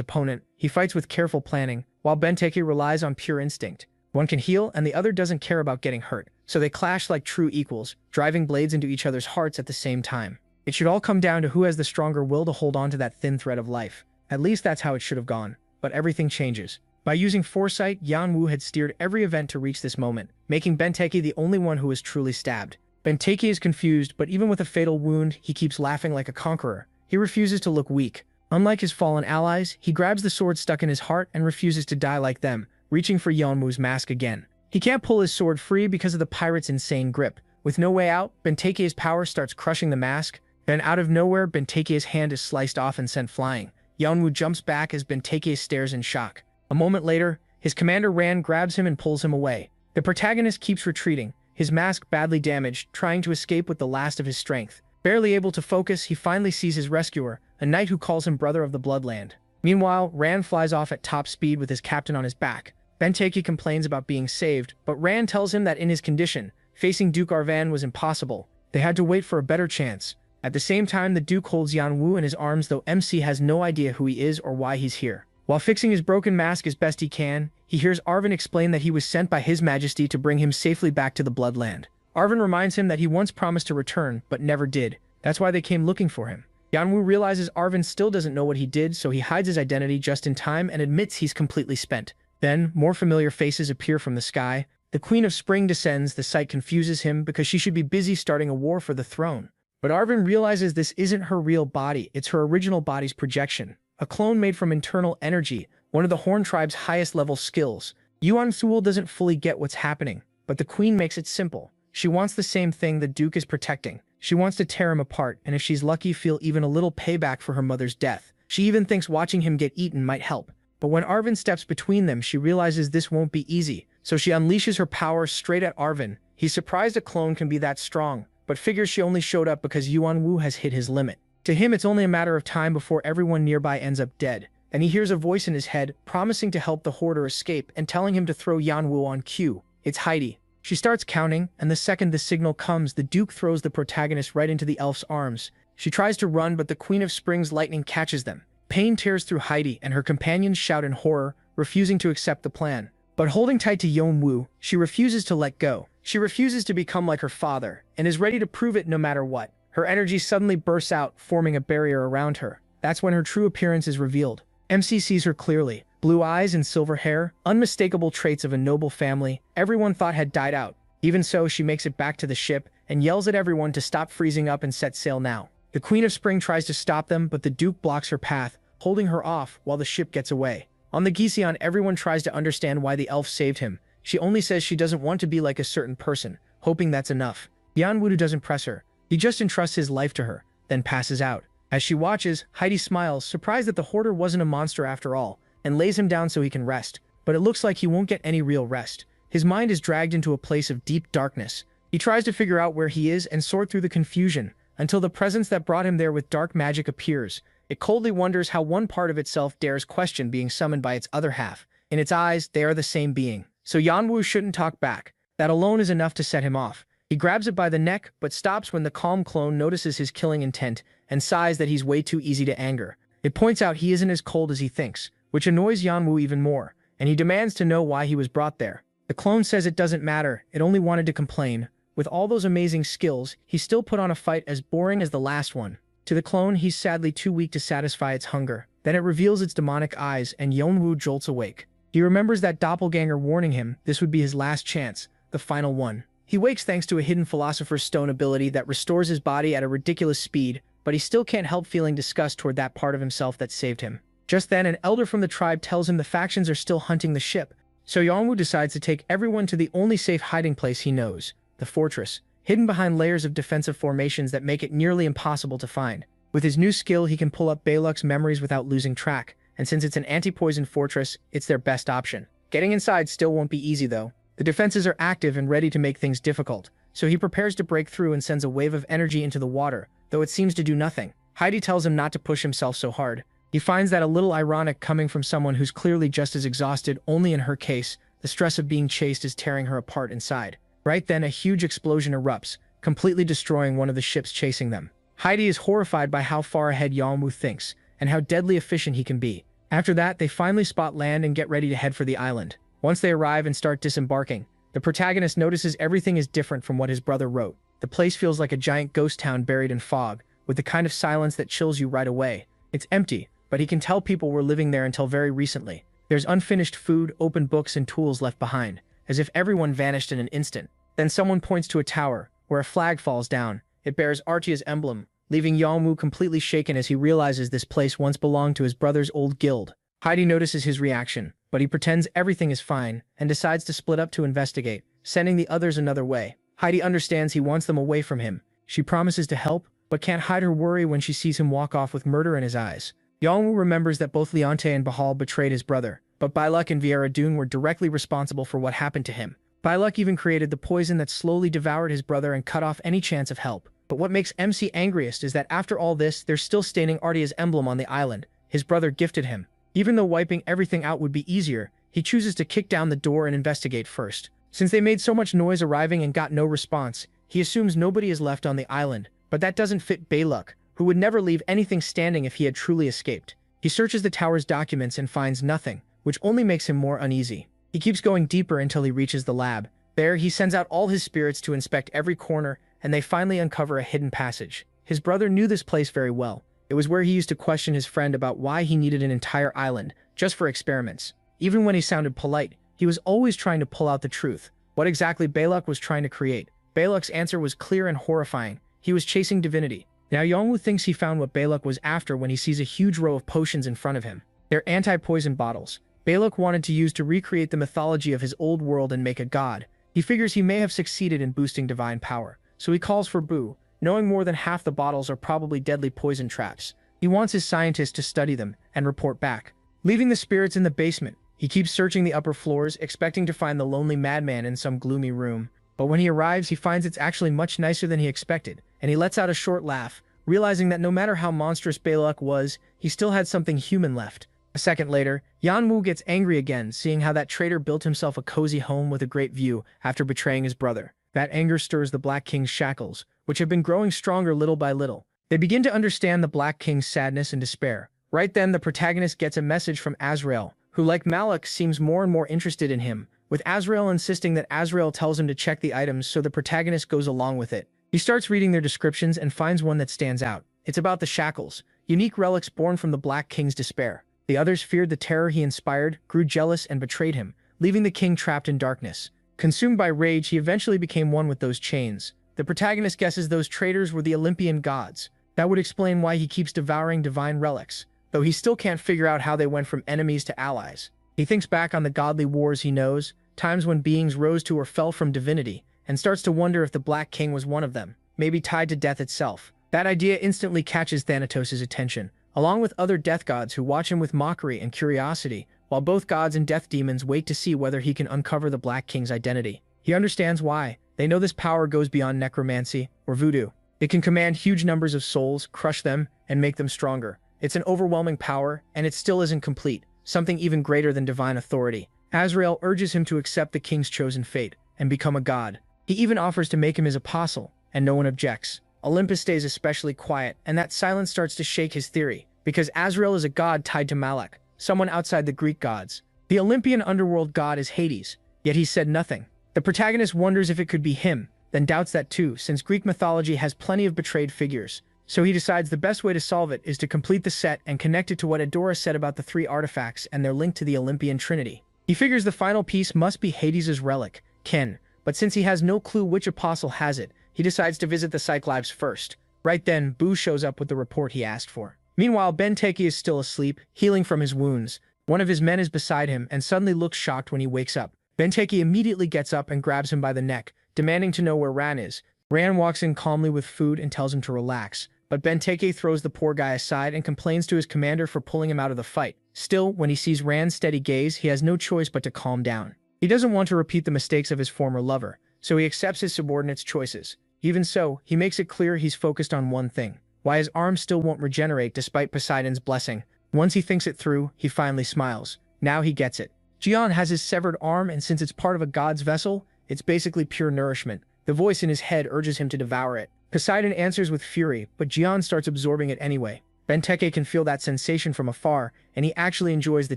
opponent. He fights with careful planning, while Benteke relies on pure instinct. One can heal, and the other doesn't care about getting hurt, so they clash like true equals, driving blades into each other's hearts at the same time. It should all come down to who has the stronger will to hold on to that thin thread of life. At least that's how it should have gone. But everything changes. By using foresight, Yanwu had steered every event to reach this moment, making Benteke the only one who was truly stabbed. Benteke is confused, but even with a fatal wound, he keeps laughing like a conqueror. He refuses to look weak. Unlike his fallen allies, he grabs the sword stuck in his heart and refuses to die like them, reaching for Yanwu's mask again. He can't pull his sword free because of the pirate's insane grip. With no way out, Benteke's power starts crushing the mask. Then out of nowhere, Benteke's hand is sliced off and sent flying. Yanwu jumps back as Benteke stares in shock. A moment later, his commander Ran grabs him and pulls him away. The protagonist keeps retreating, his mask badly damaged, trying to escape with the last of his strength. Barely able to focus, he finally sees his rescuer, a knight who calls him Brother of the Bloodland. Meanwhile, Ran flies off at top speed with his captain on his back. Benteke complains about being saved, but Ran tells him that in his condition, facing Duke Arvan was impossible. They had to wait for a better chance. At the same time, the Duke holds Yanwu in his arms, though MC has no idea who he is or why he's here. While fixing his broken mask as best he can, he hears Arvan explain that he was sent by His Majesty to bring him safely back to the Bloodland. Arvan reminds him that he once promised to return, but never did. That's why they came looking for him. Yanwu realizes Arvan still doesn't know what he did, so he hides his identity just in time and admits he's completely spent. Then, more familiar faces appear from the sky. The Queen of Spring descends. The sight confuses him because she should be busy starting a war for the throne. But Arvan realizes this isn't her real body, it's her original body's projection. A clone made from internal energy, one of the Horn Tribe's highest level skills. Yuan Suul doesn't fully get what's happening, but the Queen makes it simple. She wants the same thing the Duke is protecting. She wants to tear him apart, and if she's lucky, feel even a little payback for her mother's death. She even thinks watching him get eaten might help. But when Arvan steps between them, she realizes this won't be easy, so she unleashes her power straight at Arvan. He's surprised a clone can be that strong, but figures she only showed up because Yuanwu has hit his limit. To him, it's only a matter of time before everyone nearby ends up dead, and he hears a voice in his head, promising to help the Hoarder escape and telling him to throw Yanwu on cue. It's Heidi. She starts counting, and the second the signal comes, the Duke throws the protagonist right into the elf's arms. She tries to run, but the Queen of Spring's lightning catches them. Pain tears through Heidi, and her companions shout in horror, refusing to accept the plan. But holding tight to Yanwu, she refuses to let go. She refuses to become like her father, and is ready to prove it no matter what. Her energy suddenly bursts out, forming a barrier around her. That's when her true appearance is revealed. MC sees her clearly. Blue eyes and silver hair, unmistakable traits of a noble family everyone thought had died out. Even so, she makes it back to the ship and yells at everyone to stop freezing up and set sail now. The Queen of Spring tries to stop them, but the Duke blocks her path, holding her off while the ship gets away. On the Giseon, everyone tries to understand why the elf saved him. She only says she doesn't want to be like a certain person, hoping that's enough. Yanwu doesn't press her. He just entrusts his life to her, then passes out. As she watches, Heidi smiles, surprised that the Hoarder wasn't a monster after all, and lays him down so he can rest. But it looks like he won't get any real rest. His mind is dragged into a place of deep darkness. He tries to figure out where he is and sort through the confusion, until the presence that brought him there with dark magic appears. It coldly wonders how one part of itself dares question being summoned by its other half. In its eyes, they are the same being. So Yanwu shouldn't talk back. That alone is enough to set him off. He grabs it by the neck, but stops when the calm clone notices his killing intent and sighs that he's way too easy to anger. It points out he isn't as cold as he thinks, which annoys Yanwu even more, and he demands to know why he was brought there. The clone says it doesn't matter, it only wanted to complain. With all those amazing skills, he still put on a fight as boring as the last one. To the clone, he's sadly too weak to satisfy its hunger. Then it reveals its demonic eyes, and Yanwu jolts awake. He remembers that doppelganger warning him this would be his last chance, the final one. He wakes thanks to a hidden Philosopher's Stone ability that restores his body at a ridiculous speed, but he still can't help feeling disgust toward that part of himself that saved him. Just then, an elder from the tribe tells him the factions are still hunting the ship, so Yanwu decides to take everyone to the only safe hiding place he knows, the fortress, hidden behind layers of defensive formations that make it nearly impossible to find. With his new skill, he can pull up Baluk's memories without losing track, and since it's an anti-poison fortress, it's their best option. Getting inside still won't be easy though. The defenses are active and ready to make things difficult, so he prepares to break through and sends a wave of energy into the water, though it seems to do nothing. Heidi tells him not to push himself so hard. He finds that a little ironic coming from someone who's clearly just as exhausted, only in her case, the stress of being chased is tearing her apart inside. Right then, a huge explosion erupts, completely destroying one of the ships chasing them. Heidi is horrified by how far ahead Yahello thinks, and how deadly efficient he can be. After that, they finally spot land and get ready to head for the island. Once they arrive and start disembarking, the protagonist notices everything is different from what his brother wrote. The place feels like a giant ghost town buried in fog, with the kind of silence that chills you right away. It's empty, but he can tell people were living there until very recently. There's unfinished food, open books, and tools left behind, as if everyone vanished in an instant. Then someone points to a tower, where a flag falls down. It bears Artia's emblem, leaving Yahello completely shaken as he realizes this place once belonged to his brother's old guild. Heidi notices his reaction, but he pretends everything is fine and decides to split up to investigate, sending the others another way. Heidi understands he wants them away from him. She promises to help, but can't hide her worry when she sees him walk off with murder in his eyes. Yahello remembers that both Leonte and Bahal betrayed his brother, but Byluk and Vieira Dune were directly responsible for what happened to him. Byluk even created the poison that slowly devoured his brother and cut off any chance of help. But what makes MC angriest is that after all this, they're still staining Artia's emblem on the island his brother gifted him. Even though wiping everything out would be easier, he chooses to kick down the door and investigate first. Since they made so much noise arriving and got no response, he assumes nobody is left on the island, but that doesn't fit Byluk, who would never leave anything standing if he had truly escaped. He searches the tower's documents and finds nothing, which only makes him more uneasy. He keeps going deeper until he reaches the lab. There, he sends out all his spirits to inspect every corner, and they finally uncover a hidden passage. His brother knew this place very well. It was where he used to question his friend about why he needed an entire island, just for experiments. Even when he sounded polite, he was always trying to pull out the truth. What exactly Byluk was trying to create? Byluk's answer was clear and horrifying. He was chasing divinity. Now Yahello thinks he found what Byluk was after when he sees a huge row of potions in front of him. They're anti-poison bottles. Byluk wanted to use to recreate the mythology of his old world and make a god. He figures he may have succeeded in boosting divine power, so he calls for Boo, knowing more than half the bottles are probably deadly poison traps. He wants his scientists to study them and report back. Leaving the spirits in the basement, he keeps searching the upper floors, expecting to find the lonely madman in some gloomy room. But when he arrives, he finds it's actually much nicer than he expected, and he lets out a short laugh, realizing that no matter how monstrous Byluk was, he still had something human left. A second later, Yahello gets angry again, seeing how that traitor built himself a cozy home with a great view after betraying his brother. That anger stirs the Black King's shackles, which have been growing stronger little by little. They begin to understand the Black King's sadness and despair. Right then, the protagonist gets a message from Azrael, who, like Malak, seems more and more interested in him, with Azrael insisting that Azrael tells him to check the items, so the protagonist goes along with it. He starts reading their descriptions and finds one that stands out. It's about the shackles, unique relics born from the Black King's despair. The others feared the terror he inspired, grew jealous, and betrayed him, leaving the king trapped in darkness. Consumed by rage, he eventually became one with those chains. The protagonist guesses those traitors were the Olympian gods. That would explain why he keeps devouring divine relics, though he still can't figure out how they went from enemies to allies. He thinks back on the godly wars he knows, times when beings rose to or fell from divinity, and starts to wonder if the Black King was one of them, maybe tied to death itself. That idea instantly catches Thanatos' attention, along with other death gods who watch him with mockery and curiosity, while both gods and death demons wait to see whether he can uncover the Black King's identity. He understands why. They know this power goes beyond necromancy or voodoo. It can command huge numbers of souls, crush them, and make them stronger. It's an overwhelming power, and it still isn't complete, something even greater than divine authority. Azrael urges him to accept the king's chosen fate and become a god. He even offers to make him his apostle, and no one objects. Olympus stays especially quiet, and that silence starts to shake his theory, because Azrael is a god tied to Malak, someone outside the Greek gods. The Olympian underworld god is Hades, yet he said nothing. The protagonist wonders if it could be him, then doubts that too, since Greek mythology has plenty of betrayed figures. So he decides the best way to solve it is to complete the set and connect it to what Adora said about the 3 artifacts and their link to the Olympian Trinity. He figures the final piece must be Hades' relic, Ken, but since he has no clue which apostle has it, he decides to visit the Cyclops first. Right then, Boo shows up with the report he asked for. Meanwhile, Benteke is still asleep, healing from his wounds. One of his men is beside him and suddenly looks shocked when he wakes up. Benteke immediately gets up and grabs him by the neck, demanding to know where Ran is. Ran walks in calmly with food and tells him to relax, but Benteke throws the poor guy aside and complains to his commander for pulling him out of the fight. Still, when he sees Rand's steady gaze, he has no choice but to calm down. He doesn't want to repeat the mistakes of his former lover, so he accepts his subordinate's choices. Even so, he makes it clear he's focused on one thing: why his arm still won't regenerate despite Poseidon's blessing. Once he thinks it through, he finally smiles. Now he gets it. Jian has his severed arm, and since it's part of a god's vessel, it's basically pure nourishment. The voice in his head urges him to devour it. Poseidon answers with fury, but Jian starts absorbing it anyway. Benteke can feel that sensation from afar, and he actually enjoys the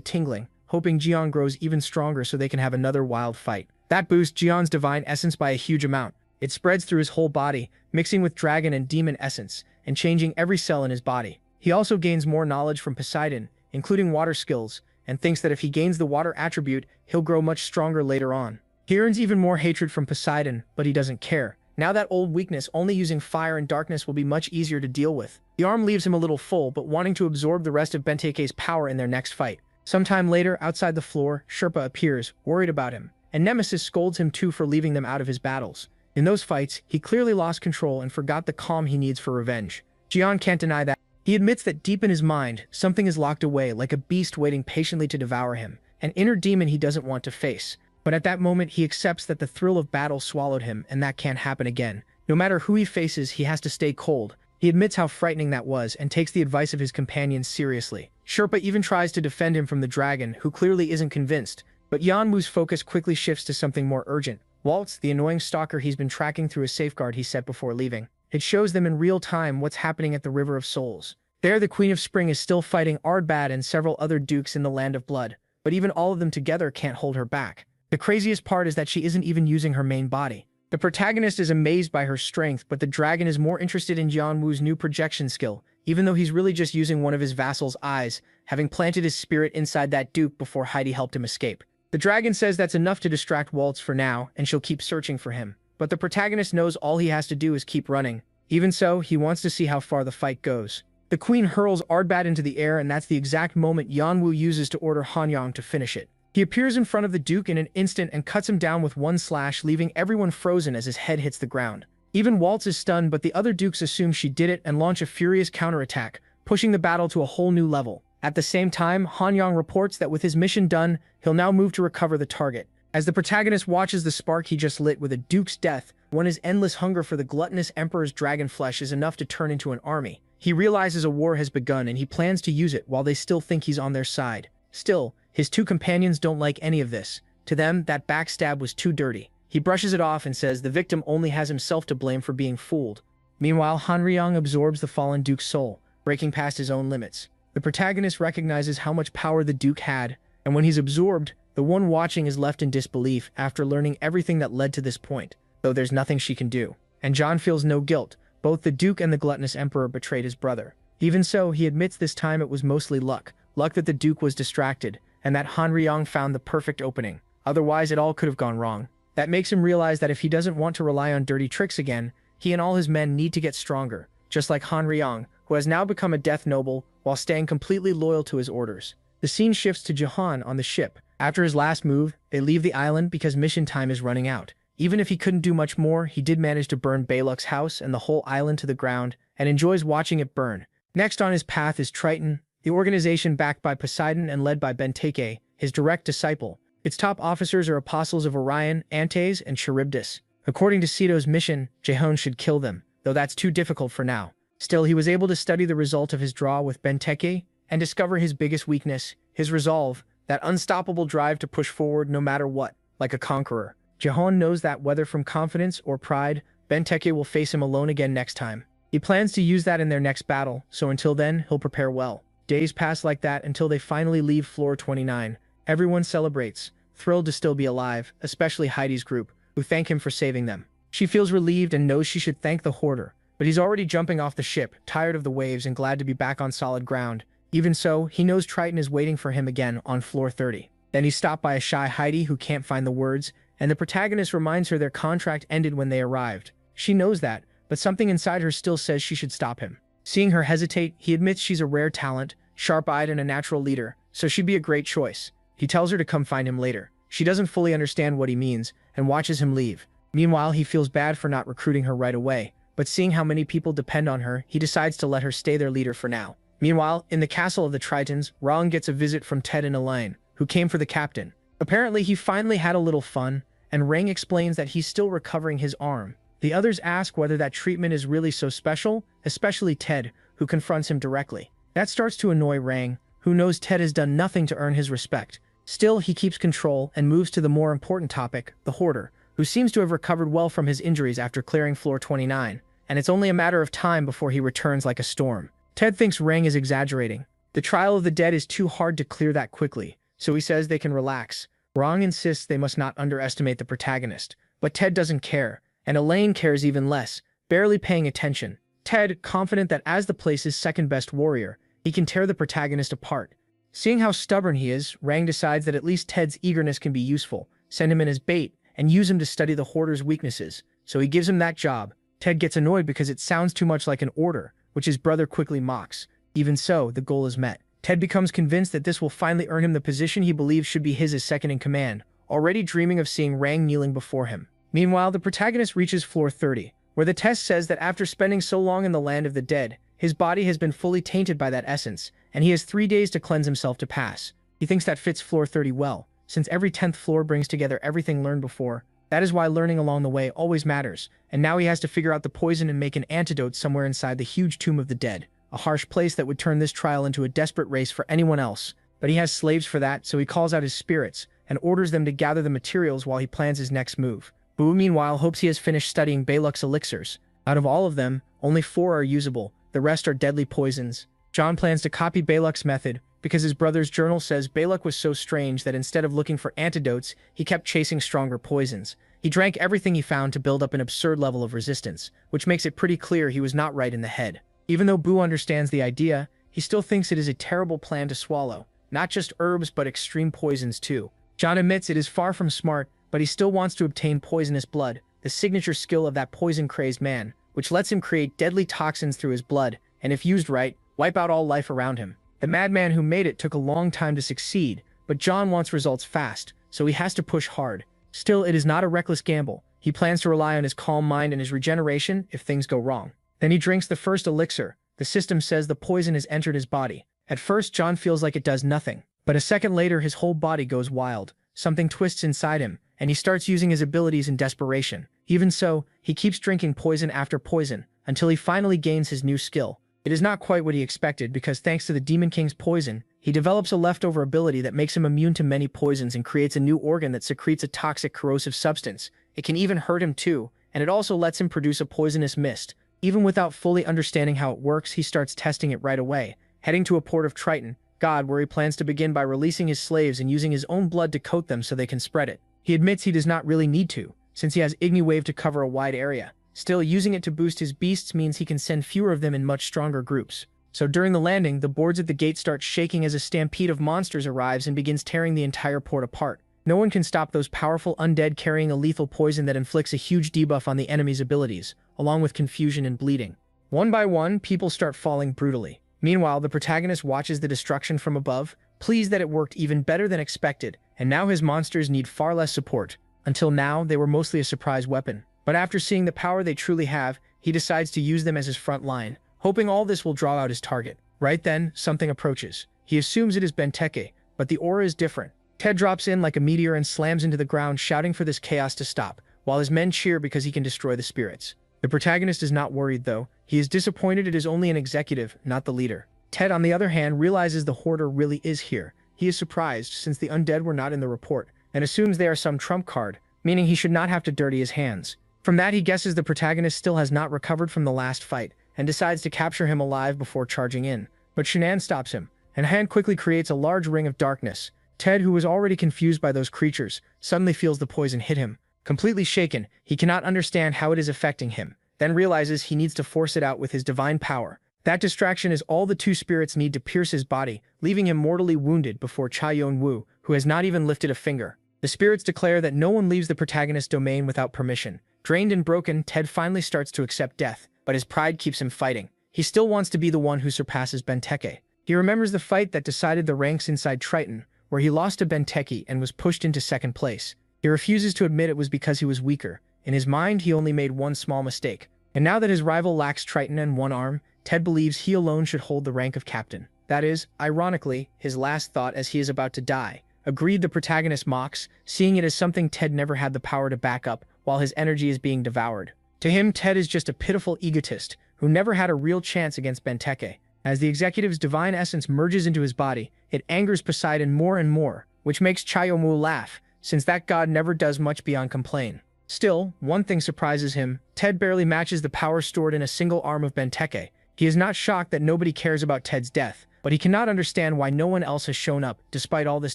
tingling, hoping Jian grows even stronger so they can have another wild fight. That boosts Jian's divine essence by a huge amount. It spreads through his whole body, mixing with dragon and demon essence, and changing every cell in his body. He also gains more knowledge from Poseidon, including water skills, and thinks that if he gains the water attribute, he'll grow much stronger later on. He earns even more hatred from Poseidon, but he doesn't care. Now that old weakness, only using fire and darkness will be much easier to deal with. The arm leaves him a little full, but wanting to absorb the rest of Benteke's power in their next fight. Sometime later, outside the floor, Sherpa appears, worried about him, and Nemesis scolds him too for leaving them out of his battles. In those fights, he clearly lost control and forgot the calm he needs for revenge. Jian can't deny that. He admits that deep in his mind, something is locked away like a beast waiting patiently to devour him, an inner demon he doesn't want to face. But at that moment, he accepts that the thrill of battle swallowed him, and that can't happen again. No matter who he faces, he has to stay cold. He admits how frightening that was and takes the advice of his companions seriously. Sherpa even tries to defend him from the dragon, who clearly isn't convinced. But Yanmu's focus quickly shifts to something more urgent. Waltz, the annoying stalker he's been tracking through a safeguard he set before leaving. It shows them in real time what's happening at the River of Souls. There, the Queen of Spring is still fighting Ardbad and several other dukes in the Land of Blood, but even all of them together can't hold her back. The craziest part is that she isn't even using her main body. The protagonist is amazed by her strength, but the dragon is more interested in Jianwu's new projection skill, even though he's really just using one of his vassal's eyes, having planted his spirit inside that duke before Heidi helped him escape. The dragon says that's enough to distract Waltz for now, and she'll keep searching for him. But the protagonist knows all he has to do is keep running. Even so, he wants to see how far the fight goes. The queen hurls Ardbad into the air, and that's the exact moment Yanwu uses to order Hanyang to finish it. He appears in front of the duke in an instant and cuts him down with one slash, leaving everyone frozen as his head hits the ground. Even Waltz is stunned, but the other dukes assume she did it and launch a furious counterattack, pushing the battle to a whole new level. At the same time, Hanyang reports that with his mission done, he'll now move to recover the target. As the protagonist watches the spark he just lit with a duke's death, when his endless hunger for the gluttonous emperor's dragon flesh is enough to turn into an army, he realizes a war has begun and he plans to use it while they still think he's on their side. Still, his two companions don't like any of this. To them, that backstab was too dirty. He brushes it off and says the victim only has himself to blame for being fooled. Meanwhile, Hanryang absorbs the fallen duke's soul, breaking past his own limits. The protagonist recognizes how much power the duke had, and when he's absorbed, the one watching is left in disbelief after learning everything that led to this point, though there's nothing she can do. And John feels no guilt. Both the duke and the gluttonous emperor betrayed his brother. Even so, he admits this time it was mostly luck. Luck that the duke was distracted, and that Hanryang found the perfect opening. Otherwise, it all could have gone wrong. That makes him realize that if he doesn't want to rely on dirty tricks again, he and all his men need to get stronger, just like Hanryang, who has now become a death noble while staying completely loyal to his orders. The scene shifts to Jahan on the ship. After his last move, they leave the island because mission time is running out. Even if he couldn't do much more, he did manage to burn Baluk's house and the whole island to the ground, and enjoys watching it burn. Next on his path is Triton, the organization backed by Poseidon and led by Benteke, his direct disciple. Its top officers are apostles of Orion, Antares, and Charybdis. According to Seto's mission, Jehon should kill them, though that's too difficult for now. Still, he was able to study the result of his draw with Benteke and discover his biggest weakness, his resolve, that unstoppable drive to push forward no matter what, like a conqueror. Jehon knows that whether from confidence or pride, Benteke will face him alone again next time. He plans to use that in their next battle, so until then, he'll prepare well. Days pass like that until they finally leave Floor 29. Everyone celebrates, thrilled to still be alive, especially Heidi's group, who thank him for saving them. She feels relieved and knows she should thank the hoarder, but he's already jumping off the ship, tired of the waves and glad to be back on solid ground. Even so, he knows Triton is waiting for him again on Floor 30. Then he's stopped by a shy Heidi who can't find the words, and the protagonist reminds her their contract ended when they arrived. She knows that, but something inside her still says she should stop him. Seeing her hesitate, he admits she's a rare talent, sharp-eyed and a natural leader, so she'd be a great choice. He tells her to come find him later. She doesn't fully understand what he means, and watches him leave. Meanwhile, he feels bad for not recruiting her right away, but seeing how many people depend on her, he decides to let her stay their leader for now. Meanwhile, in the castle of the Tritons, Rang gets a visit from Ted and Elaine, who came for the captain. Apparently, he finally had a little fun, and Rang explains that he's still recovering his arm. The others ask whether that treatment is really so special, especially Ted, who confronts him directly. That starts to annoy Rang, who knows Ted has done nothing to earn his respect. Still, he keeps control and moves to the more important topic, the Hoarder, who seems to have recovered well from his injuries after clearing floor 29, and it's only a matter of time before he returns like a storm. Ted thinks Rang is exaggerating. The trial of the dead is too hard to clear that quickly, so he says they can relax. Rang insists they must not underestimate the protagonist, but Ted doesn't care, and Elaine cares even less, barely paying attention. Ted, confident that as the place's second-best warrior, he can tear the protagonist apart. Seeing how stubborn he is, Rang decides that at least Ted's eagerness can be useful, send him in as bait, and use him to study the Hoarder's weaknesses, so he gives him that job. Ted gets annoyed because it sounds too much like an order, which his brother quickly mocks. Even so, the goal is met. Ted becomes convinced that this will finally earn him the position he believes should be his as second-in-command, already dreaming of seeing Rang kneeling before him. Meanwhile, the protagonist reaches floor 30, where the test says that after spending so long in the land of the dead, his body has been fully tainted by that essence, and he has 3 days to cleanse himself to pass. He thinks that fits floor 30 well, since every 10th floor brings together everything learned before. That is why learning along the way always matters, and now he has to figure out the poison and make an antidote somewhere inside the huge tomb of the dead. A harsh place that would turn this trial into a desperate race for anyone else, but he has slaves for that, so he calls out his spirits and orders them to gather the materials while he plans his next move. Boo, meanwhile, hopes he has finished studying Balok's elixirs. Out of all of them, only 4 are usable, the rest are deadly poisons. John plans to copy Balok's method, because his brother's journal says Balok was so strange that instead of looking for antidotes, he kept chasing stronger poisons. He drank everything he found to build up an absurd level of resistance, which makes it pretty clear he was not right in the head. Even though Boo understands the idea, he still thinks it is a terrible plan to swallow. Not just herbs, but extreme poisons too. John admits it is far from smart, but he still wants to obtain poisonous blood, the signature skill of that poison-crazed man, which lets him create deadly toxins through his blood, and if used right, wipe out all life around him. The madman who made it took a long time to succeed, but John wants results fast, so he has to push hard. Still, it is not a reckless gamble. He plans to rely on his calm mind and his regeneration if things go wrong. Then he drinks the first elixir. The system says the poison has entered his body. At first, John feels like it does nothing, but a second later his whole body goes wild. Something twists inside him, and he starts using his abilities in desperation. Even so, he keeps drinking poison after poison, until he finally gains his new skill. It is not quite what he expected because thanks to the Demon King's poison, he develops a leftover ability that makes him immune to many poisons and creates a new organ that secretes a toxic corrosive substance. It can even hurt him too, and it also lets him produce a poisonous mist. Even without fully understanding how it works, he starts testing it right away, heading to a port of Triton, God, where he plans to begin by releasing his slaves and using his own blood to coat them so they can spread it. He admits he does not really need to, since he has Igni Wave to cover a wide area. Still, using it to boost his beasts means he can send fewer of them in much stronger groups. So during the landing, the boards at the gate start shaking as a stampede of monsters arrives and begins tearing the entire port apart. No one can stop those powerful undead carrying a lethal poison that inflicts a huge debuff on the enemy's abilities, along with confusion and bleeding. One by one, people start falling brutally. Meanwhile, the protagonist watches the destruction from above, pleased that it worked even better than expected, and now his monsters need far less support. Until now, they were mostly a surprise weapon. But after seeing the power they truly have, he decides to use them as his front line, hoping all this will draw out his target. Right then, something approaches. He assumes it is Benteke, but the aura is different. Ted drops in like a meteor and slams into the ground, shouting for this chaos to stop, while his men cheer because he can destroy the spirits. The protagonist is not worried, though. He is disappointed it is only an executive, not the leader. Ted, on the other hand, realizes the Hoarder really is here. He is surprised, since the undead were not in the report, and assumes they are some trump card, meaning he should not have to dirty his hands. From that, he guesses the protagonist still has not recovered from the last fight, and decides to capture him alive before charging in. But Shanann stops him, and Han quickly creates a large ring of darkness. Ted, who was already confused by those creatures, suddenly feels the poison hit him. Completely shaken, he cannot understand how it is affecting him, then realizes he needs to force it out with his divine power. That distraction is all the two spirits need to pierce his body, leaving him mortally wounded before Cha Yon-woo, who has not even lifted a finger. The spirits declare that no one leaves the protagonist's domain without permission. Drained and broken, Ted finally starts to accept death, but his pride keeps him fighting. He still wants to be the one who surpasses Benteke. He remembers the fight that decided the ranks inside Triton, where he lost to Benteke and was pushed into second place. He refuses to admit it was because he was weaker. In his mind, he only made one small mistake. And now that his rival lacks Triton and one arm, Ted believes he alone should hold the rank of captain. That is, ironically, his last thought as he is about to die. Agreed, the protagonist mocks, seeing it as something Ted never had the power to back up while his energy is being devoured. To him, Ted is just a pitiful egotist who never had a real chance against Benteke. As the executive's divine essence merges into his body, it angers Poseidon more and more, which makes Chayomu laugh, since that god never does much beyond complain. Still, one thing surprises him: Ted barely matches the power stored in a single arm of Benteke. He is not shocked that nobody cares about Ted's death, but he cannot understand why no one else has shown up despite all this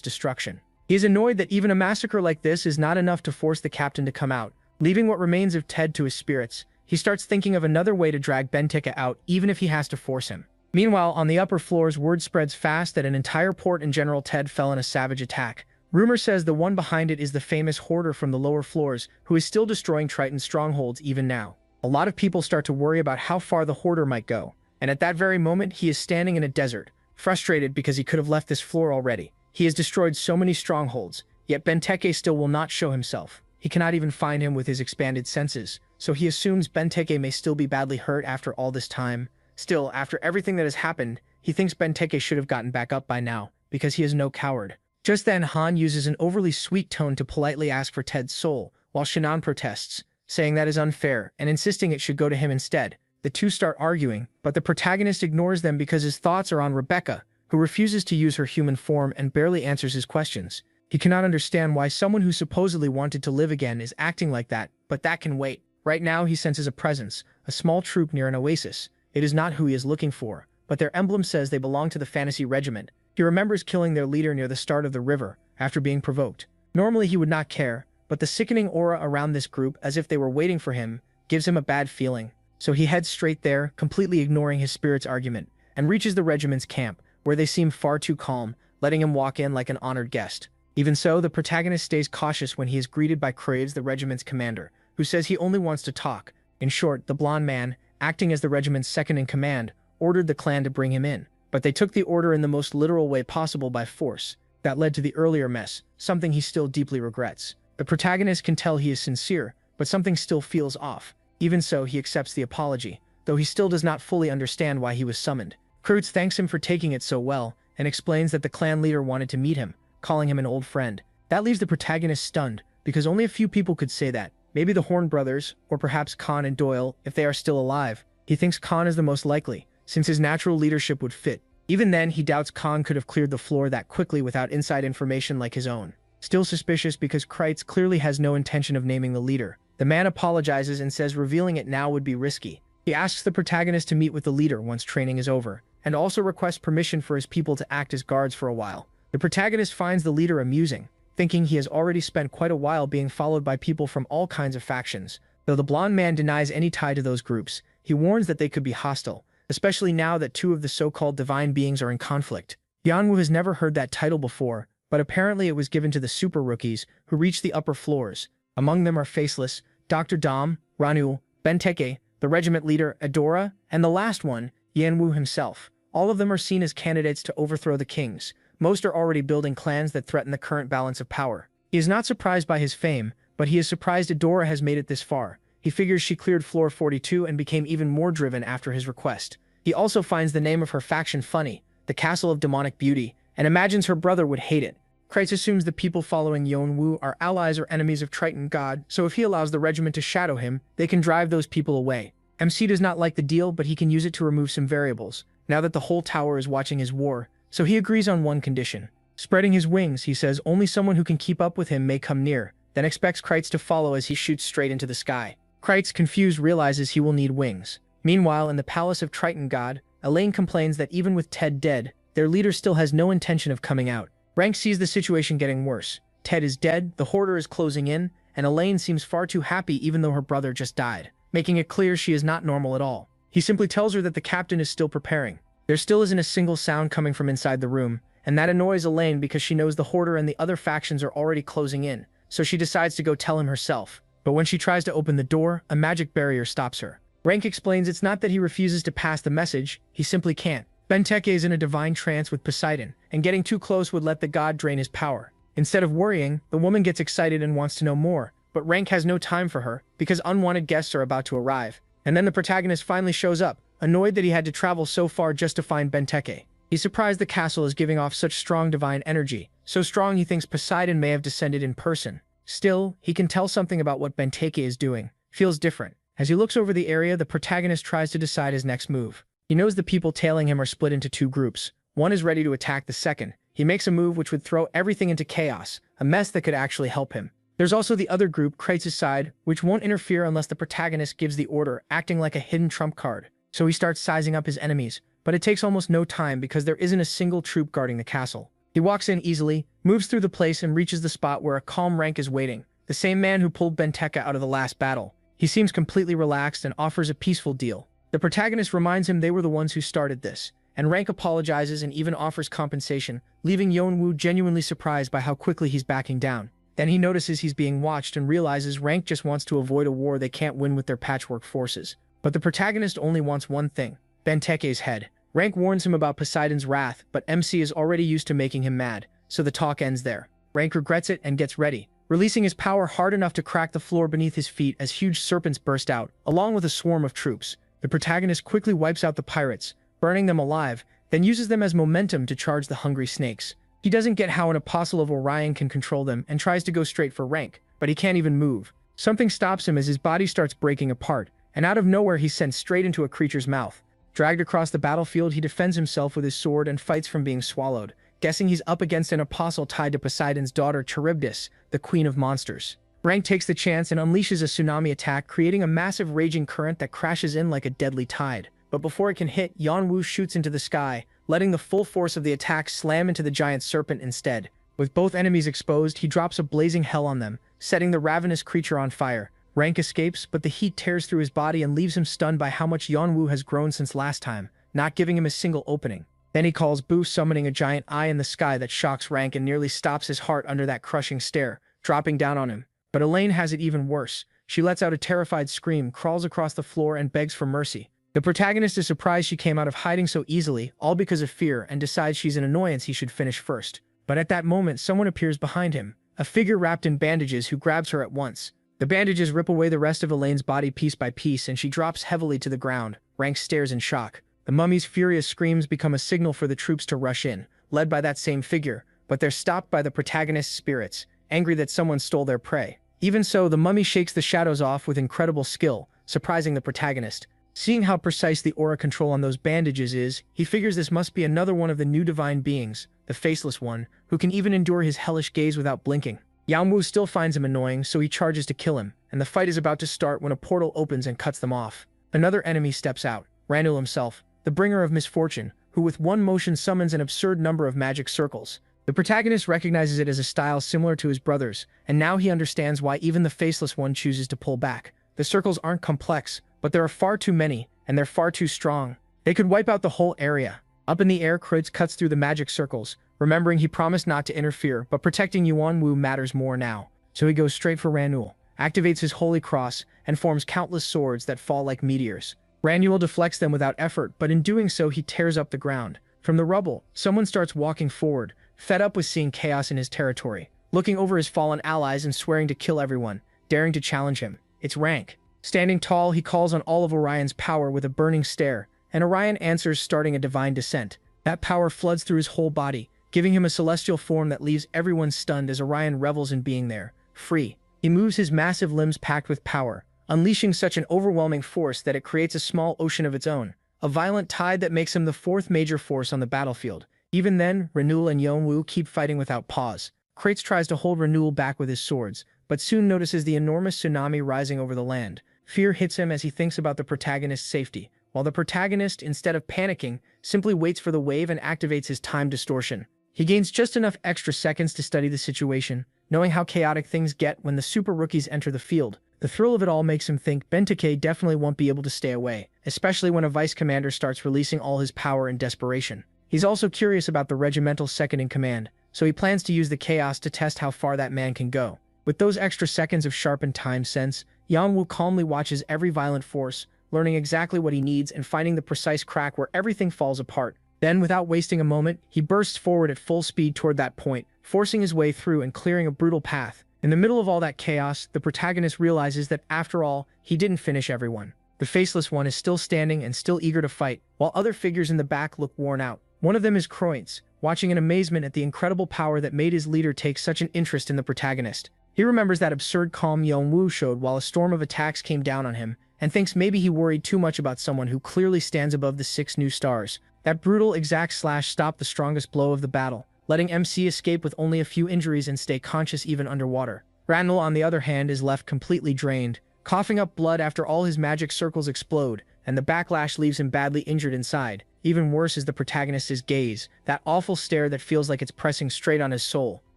destruction. He is annoyed that even a massacre like this is not enough to force the captain to come out. Leaving what remains of Ted to his spirits, he starts thinking of another way to drag Benteke out, even if he has to force him. Meanwhile, on the upper floors, word spreads fast that an entire port in General Ted fell in a savage attack. Rumor says the one behind it is the famous hoarder from the lower floors, who is still destroying Triton's strongholds even now. A lot of people start to worry about how far the hoarder might go, and at that very moment he is standing in a desert, frustrated because he could have left this floor already. He has destroyed so many strongholds, yet Benteke still will not show himself. He cannot even find him with his expanded senses, so he assumes Benteke may still be badly hurt after all this time. Still, after everything that has happened, he thinks Benteke should have gotten back up by now, because he is no coward. Just then, Han uses an overly sweet tone to politely ask for Ted's soul, while Shannon protests, saying that is unfair and insisting it should go to him instead. The two start arguing, but the protagonist ignores them because his thoughts are on Rebecca, who refuses to use her human form and barely answers his questions. He cannot understand why someone who supposedly wanted to live again is acting like that, but that can wait. Right now, he senses a presence, a small troop near an oasis. It is not who he is looking for, but their emblem says they belong to the Fantasy Regiment. He remembers killing their leader near the start of the river, after being provoked. Normally he would not care, but the sickening aura around this group, as if they were waiting for him, gives him a bad feeling. So he heads straight there, completely ignoring his spirit's argument, and reaches the regiment's camp, where they seem far too calm, letting him walk in like an honored guest. Even so, the protagonist stays cautious when he is greeted by Craves, the regiment's commander, who says he only wants to talk. In short, the blonde man, acting as the regiment's second-in-command, ordered the clan to bring him in. But they took the order in the most literal way possible by force. That led to the earlier mess, something he still deeply regrets. The protagonist can tell he is sincere, but something still feels off. Even so, he accepts the apology, though he still does not fully understand why he was summoned. Kreutz thanks him for taking it so well, and explains that the clan leader wanted to meet him, calling him an old friend. That leaves the protagonist stunned, because only a few people could say that. Maybe the Horn brothers, or perhaps Khan and Doyle, if they are still alive. He thinks Khan is the most likely, since his natural leadership would fit. Even then, he doubts Khan could have cleared the floor that quickly without inside information like his own. Still suspicious because Kreutz clearly has no intention of naming the leader. The man apologizes and says revealing it now would be risky. He asks the protagonist to meet with the leader once training is over, and also requests permission for his people to act as guards for a while. The protagonist finds the leader amusing, thinking he has already spent quite a while being followed by people from all kinds of factions. Though the blonde man denies any tie to those groups, he warns that they could be hostile, especially now that two of the so-called divine beings are in conflict. Yanwu has never heard that title before, but apparently it was given to the super rookies who reach the upper floors. Among them are Faceless, Dr. Dom, Ranu, Benteke, the regiment leader, Adora, and the last one, Yanwu himself. All of them are seen as candidates to overthrow the kings. Most are already building clans that threaten the current balance of power. He is not surprised by his fame, but he is surprised Adora has made it this far. He figures she cleared floor 42 and became even more driven after his request. He also finds the name of her faction funny, the Castle of Demonic Beauty, and imagines her brother would hate it. Kreutz assumes the people following Yonwu are allies or enemies of Triton God, so if he allows the regiment to shadow him, they can drive those people away. MC does not like the deal, but he can use it to remove some variables, now that the whole tower is watching his war, so he agrees on one condition. Spreading his wings, he says only someone who can keep up with him may come near, then expects Kreutz to follow as he shoots straight into the sky. Kreutz, confused, realizes he will need wings. Meanwhile, in the palace of Triton God, Elaine complains that even with Ted dead, their leader still has no intention of coming out. Rank sees the situation getting worse. Ted is dead, the hoarder is closing in, and Elaine seems far too happy even though her brother just died, making it clear she is not normal at all. He simply tells her that the captain is still preparing. There still isn't a single sound coming from inside the room, and that annoys Elaine because she knows the hoarder and the other factions are already closing in, so she decides to go tell him herself. But when she tries to open the door, a magic barrier stops her. Rank explains it's not that he refuses to pass the message, he simply can't. Benteke is in a divine trance with Poseidon, and getting too close would let the god drain his power. Instead of worrying, the woman gets excited and wants to know more, but Rank has no time for her, because unwanted guests are about to arrive. And then the protagonist finally shows up, annoyed that he had to travel so far just to find Benteke. He's surprised the castle is giving off such strong divine energy, so strong he thinks Poseidon may have descended in person. Still, he can tell something about what Benteke is doing. Feels different. As he looks over the area, the protagonist tries to decide his next move. He knows the people tailing him are split into two groups. One is ready to attack the second. He makes a move which would throw everything into chaos, a mess that could actually help him. There's also the other group, Krates' side, which won't interfere unless the protagonist gives the order, acting like a hidden trump card. So he starts sizing up his enemies, but it takes almost no time because there isn't a single troop guarding the castle. He walks in easily, moves through the place and reaches the spot where a calm Rank is waiting, the same man who pulled Benteke out of the last battle. He seems completely relaxed and offers a peaceful deal. The protagonist reminds him they were the ones who started this, and Rank apologizes and even offers compensation, leaving Yeonwoo genuinely surprised by how quickly he's backing down. Then he notices he's being watched and realizes Rank just wants to avoid a war they can't win with their patchwork forces. But the protagonist only wants one thing, Benteke's head. Rank warns him about Poseidon's wrath, but MC is already used to making him mad, so the talk ends there. Rank regrets it and gets ready, releasing his power hard enough to crack the floor beneath his feet as huge serpents burst out, along with a swarm of troops. The protagonist quickly wipes out the pirates, burning them alive, then uses them as momentum to charge the hungry snakes. He doesn't get how an apostle of Orion can control them and tries to go straight for Rank, but he can't even move. Something stops him as his body starts breaking apart, and out of nowhere he's sent straight into a creature's mouth. Dragged across the battlefield, he defends himself with his sword and fights from being swallowed, guessing he's up against an apostle tied to Poseidon's daughter Charybdis, the queen of monsters. Rank takes the chance and unleashes a tsunami attack, creating a massive raging current that crashes in like a deadly tide. But before it can hit, Yeonwoo shoots into the sky, letting the full force of the attack slam into the giant serpent instead. With both enemies exposed, he drops a blazing hell on them, setting the ravenous creature on fire. Rank escapes, but the heat tears through his body and leaves him stunned by how much Yeonwoo has grown since last time, not giving him a single opening. Then he calls Boo, summoning a giant eye in the sky that shocks Rank and nearly stops his heart under that crushing stare, dropping down on him. But Elaine has it even worse. She lets out a terrified scream, crawls across the floor, and begs for mercy. The protagonist is surprised she came out of hiding so easily, all because of fear, and decides she's an annoyance he should finish first. But at that moment, someone appears behind him, a figure wrapped in bandages who grabs her at once. The bandages rip away the rest of Elaine's body piece by piece, and she drops heavily to the ground. Rank stares in shock. The mummy's furious screams become a signal for the troops to rush in, led by that same figure, but they're stopped by the protagonist's spirits, angry that someone stole their prey. Even so, the mummy shakes the shadows off with incredible skill, surprising the protagonist. Seeing how precise the aura control on those bandages is, he figures this must be another one of the new divine beings, the Faceless One, who can even endure his hellish gaze without blinking. Yeonwoo still finds him annoying, so he charges to kill him, and the fight is about to start when a portal opens and cuts them off. Another enemy steps out, Ranul himself, the bringer of misfortune, who with one motion summons an absurd number of magic circles. The protagonist recognizes it as a style similar to his brother's, and now he understands why even the Faceless One chooses to pull back. The circles aren't complex, but there are far too many, and they're far too strong. They could wipe out the whole area. Up in the air, Krates cuts through the magic circles, remembering he promised not to interfere, but protecting Yeonwoo matters more now. So he goes straight for Ranul, activates his holy cross, and forms countless swords that fall like meteors. Ranul deflects them without effort, but in doing so he tears up the ground. From the rubble, someone starts walking forward, fed up with seeing chaos in his territory, looking over his fallen allies and swearing to kill everyone, daring to challenge him. It's Rank. Standing tall, he calls on all of Orion's power with a burning stare, and Orion answers, starting a divine descent. That power floods through his whole body, giving him a celestial form that leaves everyone stunned as Orion revels in being there, free. He moves his massive limbs packed with power, unleashing such an overwhelming force that it creates a small ocean of its own, a violent tide that makes him the fourth major force on the battlefield. Even then, Ranul and Yeonwoo keep fighting without pause. Krates tries to hold Ranul back with his swords, but soon notices the enormous tsunami rising over the land. Fear hits him as he thinks about the protagonist's safety, while the protagonist, instead of panicking, simply waits for the wave and activates his time distortion. He gains just enough extra seconds to study the situation, knowing how chaotic things get when the super rookies enter the field. The thrill of it all makes him think Benteke definitely won't be able to stay away, especially when a vice commander starts releasing all his power in desperation. He's also curious about the regimental second-in-command, so he plans to use the chaos to test how far that man can go. With those extra seconds of sharpened time sense, Yeonwoo calmly watches every violent force, learning exactly what he needs and finding the precise crack where everything falls apart. Then, without wasting a moment, he bursts forward at full speed toward that point, forcing his way through and clearing a brutal path. In the middle of all that chaos, the protagonist realizes that, after all, he didn't finish everyone. The faceless one is still standing and still eager to fight, while other figures in the back look worn out. One of them is Kroinz, watching in amazement at the incredible power that made his leader take such an interest in the protagonist. He remembers that absurd calm Yeonwoo showed while a storm of attacks came down on him, and thinks maybe he worried too much about someone who clearly stands above the 6 new stars. That brutal exact slash stopped the strongest blow of the battle, letting MC escape with only a few injuries and stay conscious even underwater. Randall, on the other hand, is left completely drained, coughing up blood after all his magic circles explode, and the backlash leaves him badly injured inside. Even worse is the protagonist's gaze, that awful stare that feels like it's pressing straight on his soul.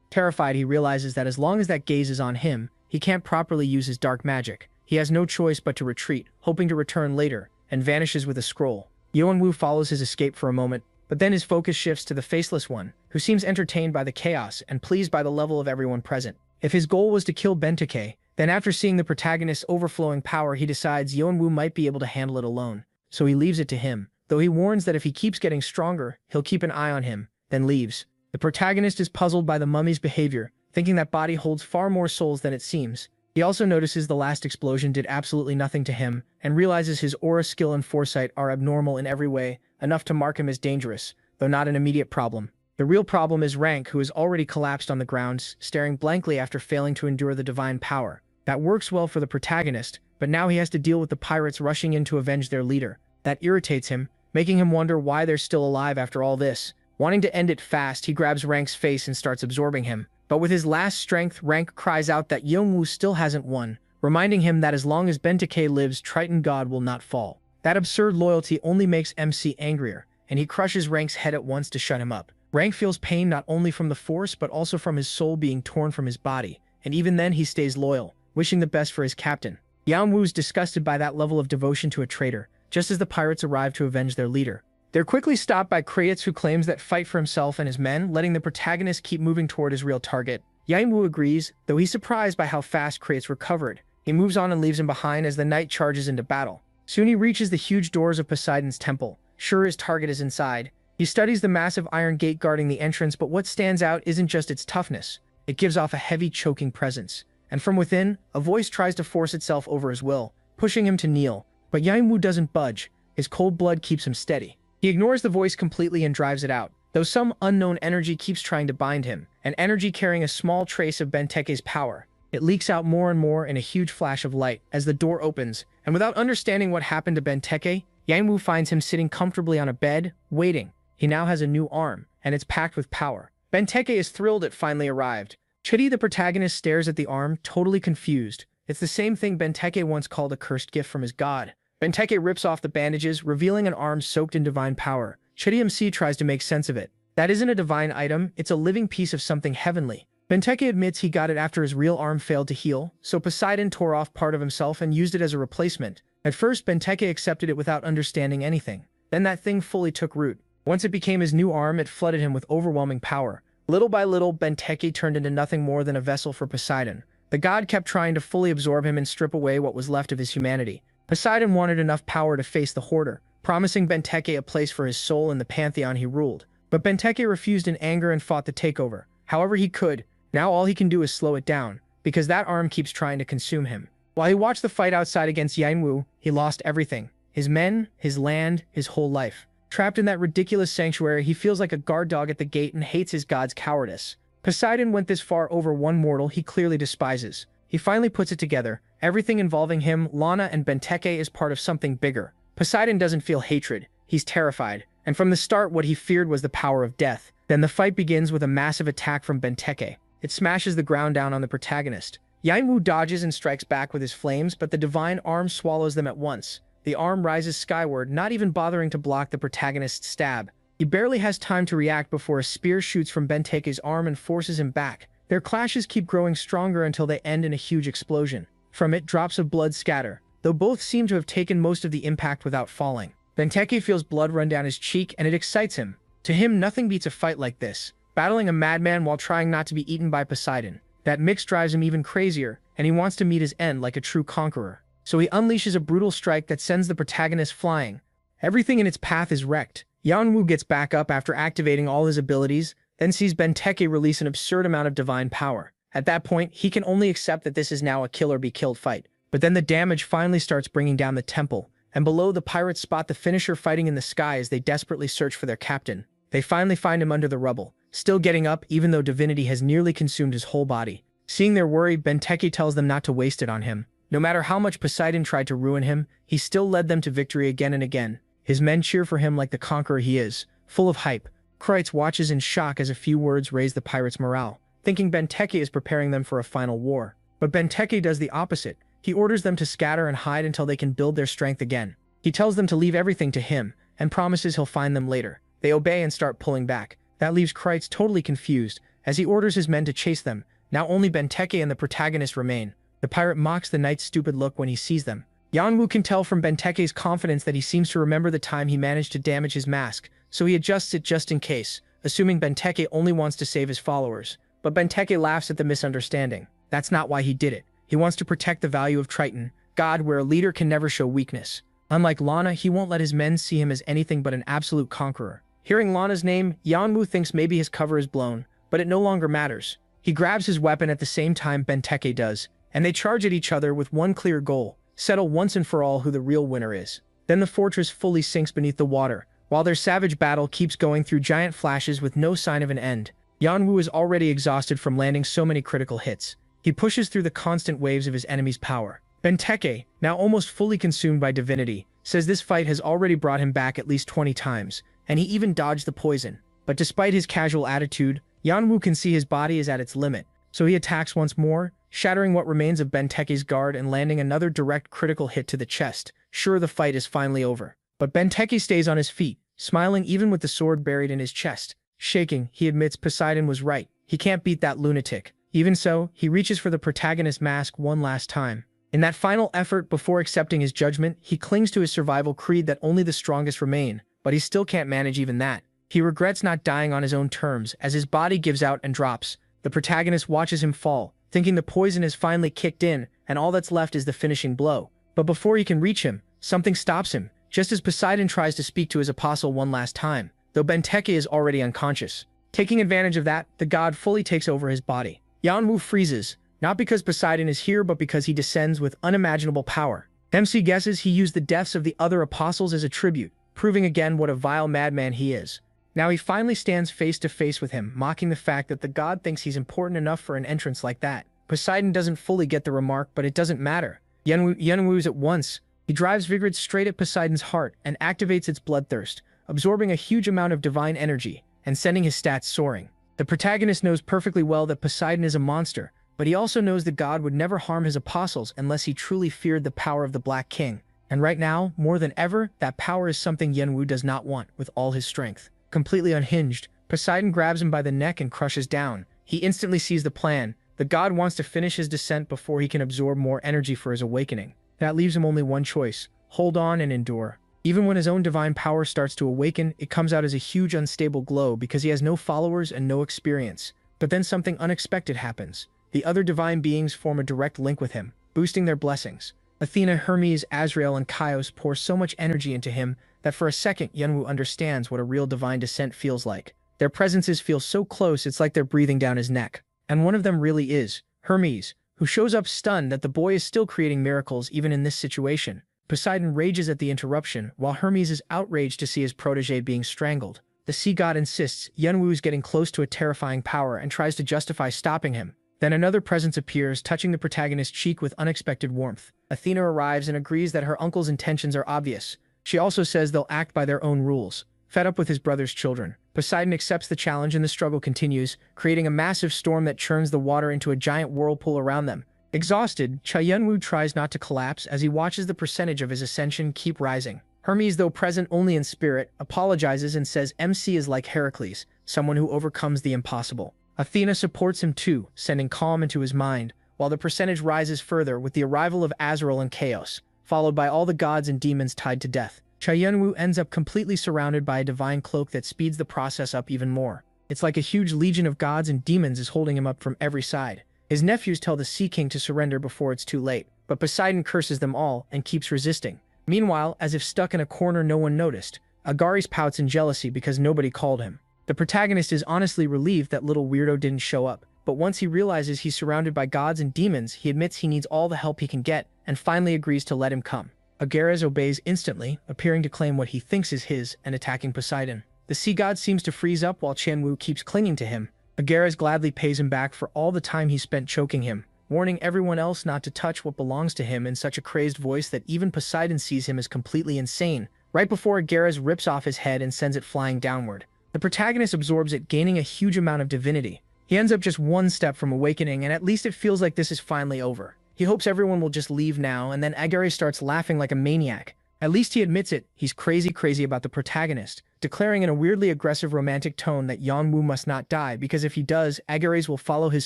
Terrified, he realizes that as long as that gaze is on him, he can't properly use his dark magic. He has no choice but to retreat, hoping to return later, and vanishes with a scroll. Yeonwoo follows his escape for a moment, but then his focus shifts to the faceless one, who seems entertained by the chaos and pleased by the level of everyone present. If his goal was to kill Bentake, then after seeing the protagonist's overflowing power, he decides Yeonwoo might be able to handle it alone, so he leaves it to him, though he warns that if he keeps getting stronger, he'll keep an eye on him, then leaves. The protagonist is puzzled by the mummy's behavior, thinking that body holds far more souls than it seems. He also notices the last explosion did absolutely nothing to him, and realizes his aura skill and foresight are abnormal in every way, enough to mark him as dangerous, though not an immediate problem. The real problem is Rank, who is already collapsed on the ground, staring blankly after failing to endure the divine power. That works well for the protagonist, but now he has to deal with the pirates rushing in to avenge their leader. That irritates him, making him wonder why they're still alive after all this. Wanting to end it fast, he grabs Rank's face and starts absorbing him. But with his last strength, Rank cries out that Yeonwoo still hasn't won, reminding him that as long as Bentake lives, Triton God will not fall. That absurd loyalty only makes MC angrier, and he crushes Rank's head at once to shut him up. Rank feels pain not only from the force but also from his soul being torn from his body, and even then he stays loyal, wishing the best for his captain. Yeonwoo's disgusted by that level of devotion to a traitor, just as the pirates arrive to avenge their leader. They're quickly stopped by Krayitz, who claims that fight for himself and his men, letting the protagonist keep moving toward his real target. Yeonwoo agrees, though he's surprised by how fast Krayitz recovered. He moves on and leaves him behind as the knight charges into battle. Soon he reaches the huge doors of Poseidon's temple. Sure, his target is inside. He studies the massive iron gate guarding the entrance, but what stands out isn't just its toughness. It gives off a heavy, choking presence. And from within, a voice tries to force itself over his will, pushing him to kneel. But Yeonwoo doesn't budge. His cold blood keeps him steady. He ignores the voice completely and drives it out, though some unknown energy keeps trying to bind him, an energy carrying a small trace of Benteke's power. It leaks out more and more in a huge flash of light as the door opens, and without understanding what happened to Bentake, Yeonwoo finds him sitting comfortably on a bed, waiting. He now has a new arm, and it's packed with power. Bentake is thrilled it finally arrived. Chidi, the protagonist, stares at the arm, totally confused. It's the same thing Bentake once called a cursed gift from his god. Bentake rips off the bandages, revealing an arm soaked in divine power. Chidi MC tries to make sense of it. That isn't a divine item, it's a living piece of something heavenly. Bentake admits he got it after his real arm failed to heal, so Poseidon tore off part of himself and used it as a replacement. At first, Bentake accepted it without understanding anything. Then that thing fully took root. Once it became his new arm, it flooded him with overwhelming power. Little by little, Bentake turned into nothing more than a vessel for Poseidon. The god kept trying to fully absorb him and strip away what was left of his humanity. Poseidon wanted enough power to face the Hoarder, promising Bentake a place for his soul in the pantheon he ruled. But Bentake refused in anger and fought the takeover. However he could, now all he can do is slow it down, because that arm keeps trying to consume him. While he watched the fight outside against Yeonwoo, he lost everything. His men, his land, his whole life. Trapped in that ridiculous sanctuary, he feels like a guard dog at the gate and hates his god's cowardice. Poseidon went this far over one mortal he clearly despises. He finally puts it together. Everything involving him, Lana, and Bentake is part of something bigger. Poseidon doesn't feel hatred. He's terrified. And from the start, what he feared was the power of death. Then the fight begins with a massive attack from Bentake. It smashes the ground down on the protagonist. Yeonwoo dodges and strikes back with his flames, but the divine arm swallows them at once. The arm rises skyward, not even bothering to block the protagonist's stab. He barely has time to react before a spear shoots from Bentake's arm and forces him back. Their clashes keep growing stronger until they end in a huge explosion. From it, drops of blood scatter, though both seem to have taken most of the impact without falling. Bentake feels blood run down his cheek, and it excites him. To him, nothing beats a fight like this. Battling a madman while trying not to be eaten by Poseidon. That mix drives him even crazier, and he wants to meet his end like a true conqueror. So he unleashes a brutal strike that sends the protagonist flying. Everything in its path is wrecked. Yeonwoo gets back up after activating all his abilities, then sees Bentake release an absurd amount of divine power. At that point, he can only accept that this is now a kill or be killed fight. But then the damage finally starts bringing down the temple, and below the pirates spot the finisher fighting in the sky as they desperately search for their captain. They finally find him under the rubble, still getting up even though divinity has nearly consumed his whole body. Seeing their worry, Benteke tells them not to waste it on him. No matter how much Poseidon tried to ruin him, he still led them to victory again and again. His men cheer for him like the conqueror he is, full of hype. Kreitz watches in shock as a few words raise the pirates' morale, thinking Benteke is preparing them for a final war. But Benteke does the opposite. He orders them to scatter and hide until they can build their strength again. He tells them to leave everything to him, and promises he'll find them later. They obey and start pulling back. That leaves Kreitz totally confused, as he orders his men to chase them. Now only Benteke and the protagonist remain. The pirate mocks the knight's stupid look when he sees them. Yanwu can tell from Benteke's confidence that he seems to remember the time he managed to damage his mask, so he adjusts it just in case, assuming Benteke only wants to save his followers. But Benteke laughs at the misunderstanding. That's not why he did it. He wants to protect the value of Triton, God, where a leader can never show weakness. Unlike Lana, he won't let his men see him as anything but an absolute conqueror. Hearing Lana's name, Yanwu thinks maybe his cover is blown, but it no longer matters. He grabs his weapon at the same time Benteke does, and they charge at each other with one clear goal: settle once and for all who the real winner is. Then the fortress fully sinks beneath the water, while their savage battle keeps going through giant flashes with no sign of an end. Yanwu is already exhausted from landing so many critical hits. He pushes through the constant waves of his enemy's power. Benteke, now almost fully consumed by divinity, says this fight has already brought him back at least 20 times, and he even dodged the poison. But despite his casual attitude, Yanwu can see his body is at its limit, so he attacks once more, shattering what remains of Benteke's guard and landing another direct critical hit to the chest. Sure, the fight is finally over. But Benteke stays on his feet, smiling even with the sword buried in his chest. Shaking, he admits Poseidon was right. He can't beat that lunatic. Even so, he reaches for the protagonist's mask one last time. In that final effort before accepting his judgment, he clings to his survival creed that only the strongest remain, but he still can't manage even that. He regrets not dying on his own terms as his body gives out and drops. The protagonist watches him fall, thinking the poison has finally kicked in and all that's left is the finishing blow. But before he can reach him, something stops him, just as Poseidon tries to speak to his apostle one last time, though Benteke is already unconscious. Taking advantage of that, the god fully takes over his body. Yanwu freezes, not because Poseidon is here but because he descends with unimaginable power. MC guesses he used the deaths of the other apostles as a tribute, proving again what a vile madman he is. Now he finally stands face to face with him, mocking the fact that the god thinks he's important enough for an entrance like that. Poseidon doesn't fully get the remark, but it doesn't matter. Yanwu's at once. He drives Vigrid straight at Poseidon's heart and activates its bloodthirst, absorbing a huge amount of divine energy and sending his stats soaring. The protagonist knows perfectly well that Poseidon is a monster, but he also knows the god would never harm his apostles unless he truly feared the power of the Black King. And right now, more than ever, that power is something Yanwu does not want with all his strength. Completely unhinged, Poseidon grabs him by the neck and crushes down. He instantly sees the plan. The god wants to finish his descent before he can absorb more energy for his awakening. That leaves him only one choice: hold on and endure. Even when his own divine power starts to awaken, it comes out as a huge unstable glow because he has no followers and no experience. But then something unexpected happens. The other divine beings form a direct link with him, boosting their blessings. Athena, Hermes, Azrael, and Chios pour so much energy into him that for a second Yanwu understands what a real divine descent feels like. Their presences feel so close it's like they're breathing down his neck. And one of them really is Hermes, who shows up stunned that the boy is still creating miracles even in this situation. Poseidon rages at the interruption, while Hermes is outraged to see his protege being strangled. The sea god insists Yanwu is getting close to a terrifying power and tries to justify stopping him. Then another presence appears, touching the protagonist's cheek with unexpected warmth. Athena arrives and agrees that her uncle's intentions are obvious. She also says they'll act by their own rules. Fed up with his brother's children, Poseidon accepts the challenge and the struggle continues, creating a massive storm that churns the water into a giant whirlpool around them. Exhausted, Yanwu tries not to collapse as he watches the percentage of his ascension keep rising. Hermes, though present only in spirit, apologizes and says MC is like Heracles, someone who overcomes the impossible. Athena supports him too, sending calm into his mind, while the percentage rises further with the arrival of Azrael and Chaos, followed by all the gods and demons tied to death. Yanwu ends up completely surrounded by a divine cloak that speeds the process up even more. It's like a huge legion of gods and demons is holding him up from every side. His nephews tell the Sea King to surrender before it's too late, but Poseidon curses them all and keeps resisting. Meanwhile, as if stuck in a corner no one noticed, Agares pouts in jealousy because nobody called him. The protagonist is honestly relieved that little weirdo didn't show up, but once he realizes he's surrounded by gods and demons, he admits he needs all the help he can get, and finally agrees to let him come. Agarez obeys instantly, appearing to claim what he thinks is his and attacking Poseidon. The sea god seems to freeze up while Qianwu keeps clinging to him. Agarez gladly pays him back for all the time he spent choking him, warning everyone else not to touch what belongs to him in such a crazed voice that even Poseidon sees him as completely insane, right before Agarez rips off his head and sends it flying downward. The protagonist absorbs it, gaining a huge amount of divinity. He ends up just one step from awakening, and at least it feels like this is finally over. He hopes everyone will just leave now, and then Agarez starts laughing like a maniac. At least he admits it, he's crazy about the protagonist, declaring in a weirdly aggressive romantic tone that Yeonwoo must not die because if he does, Agarez will follow his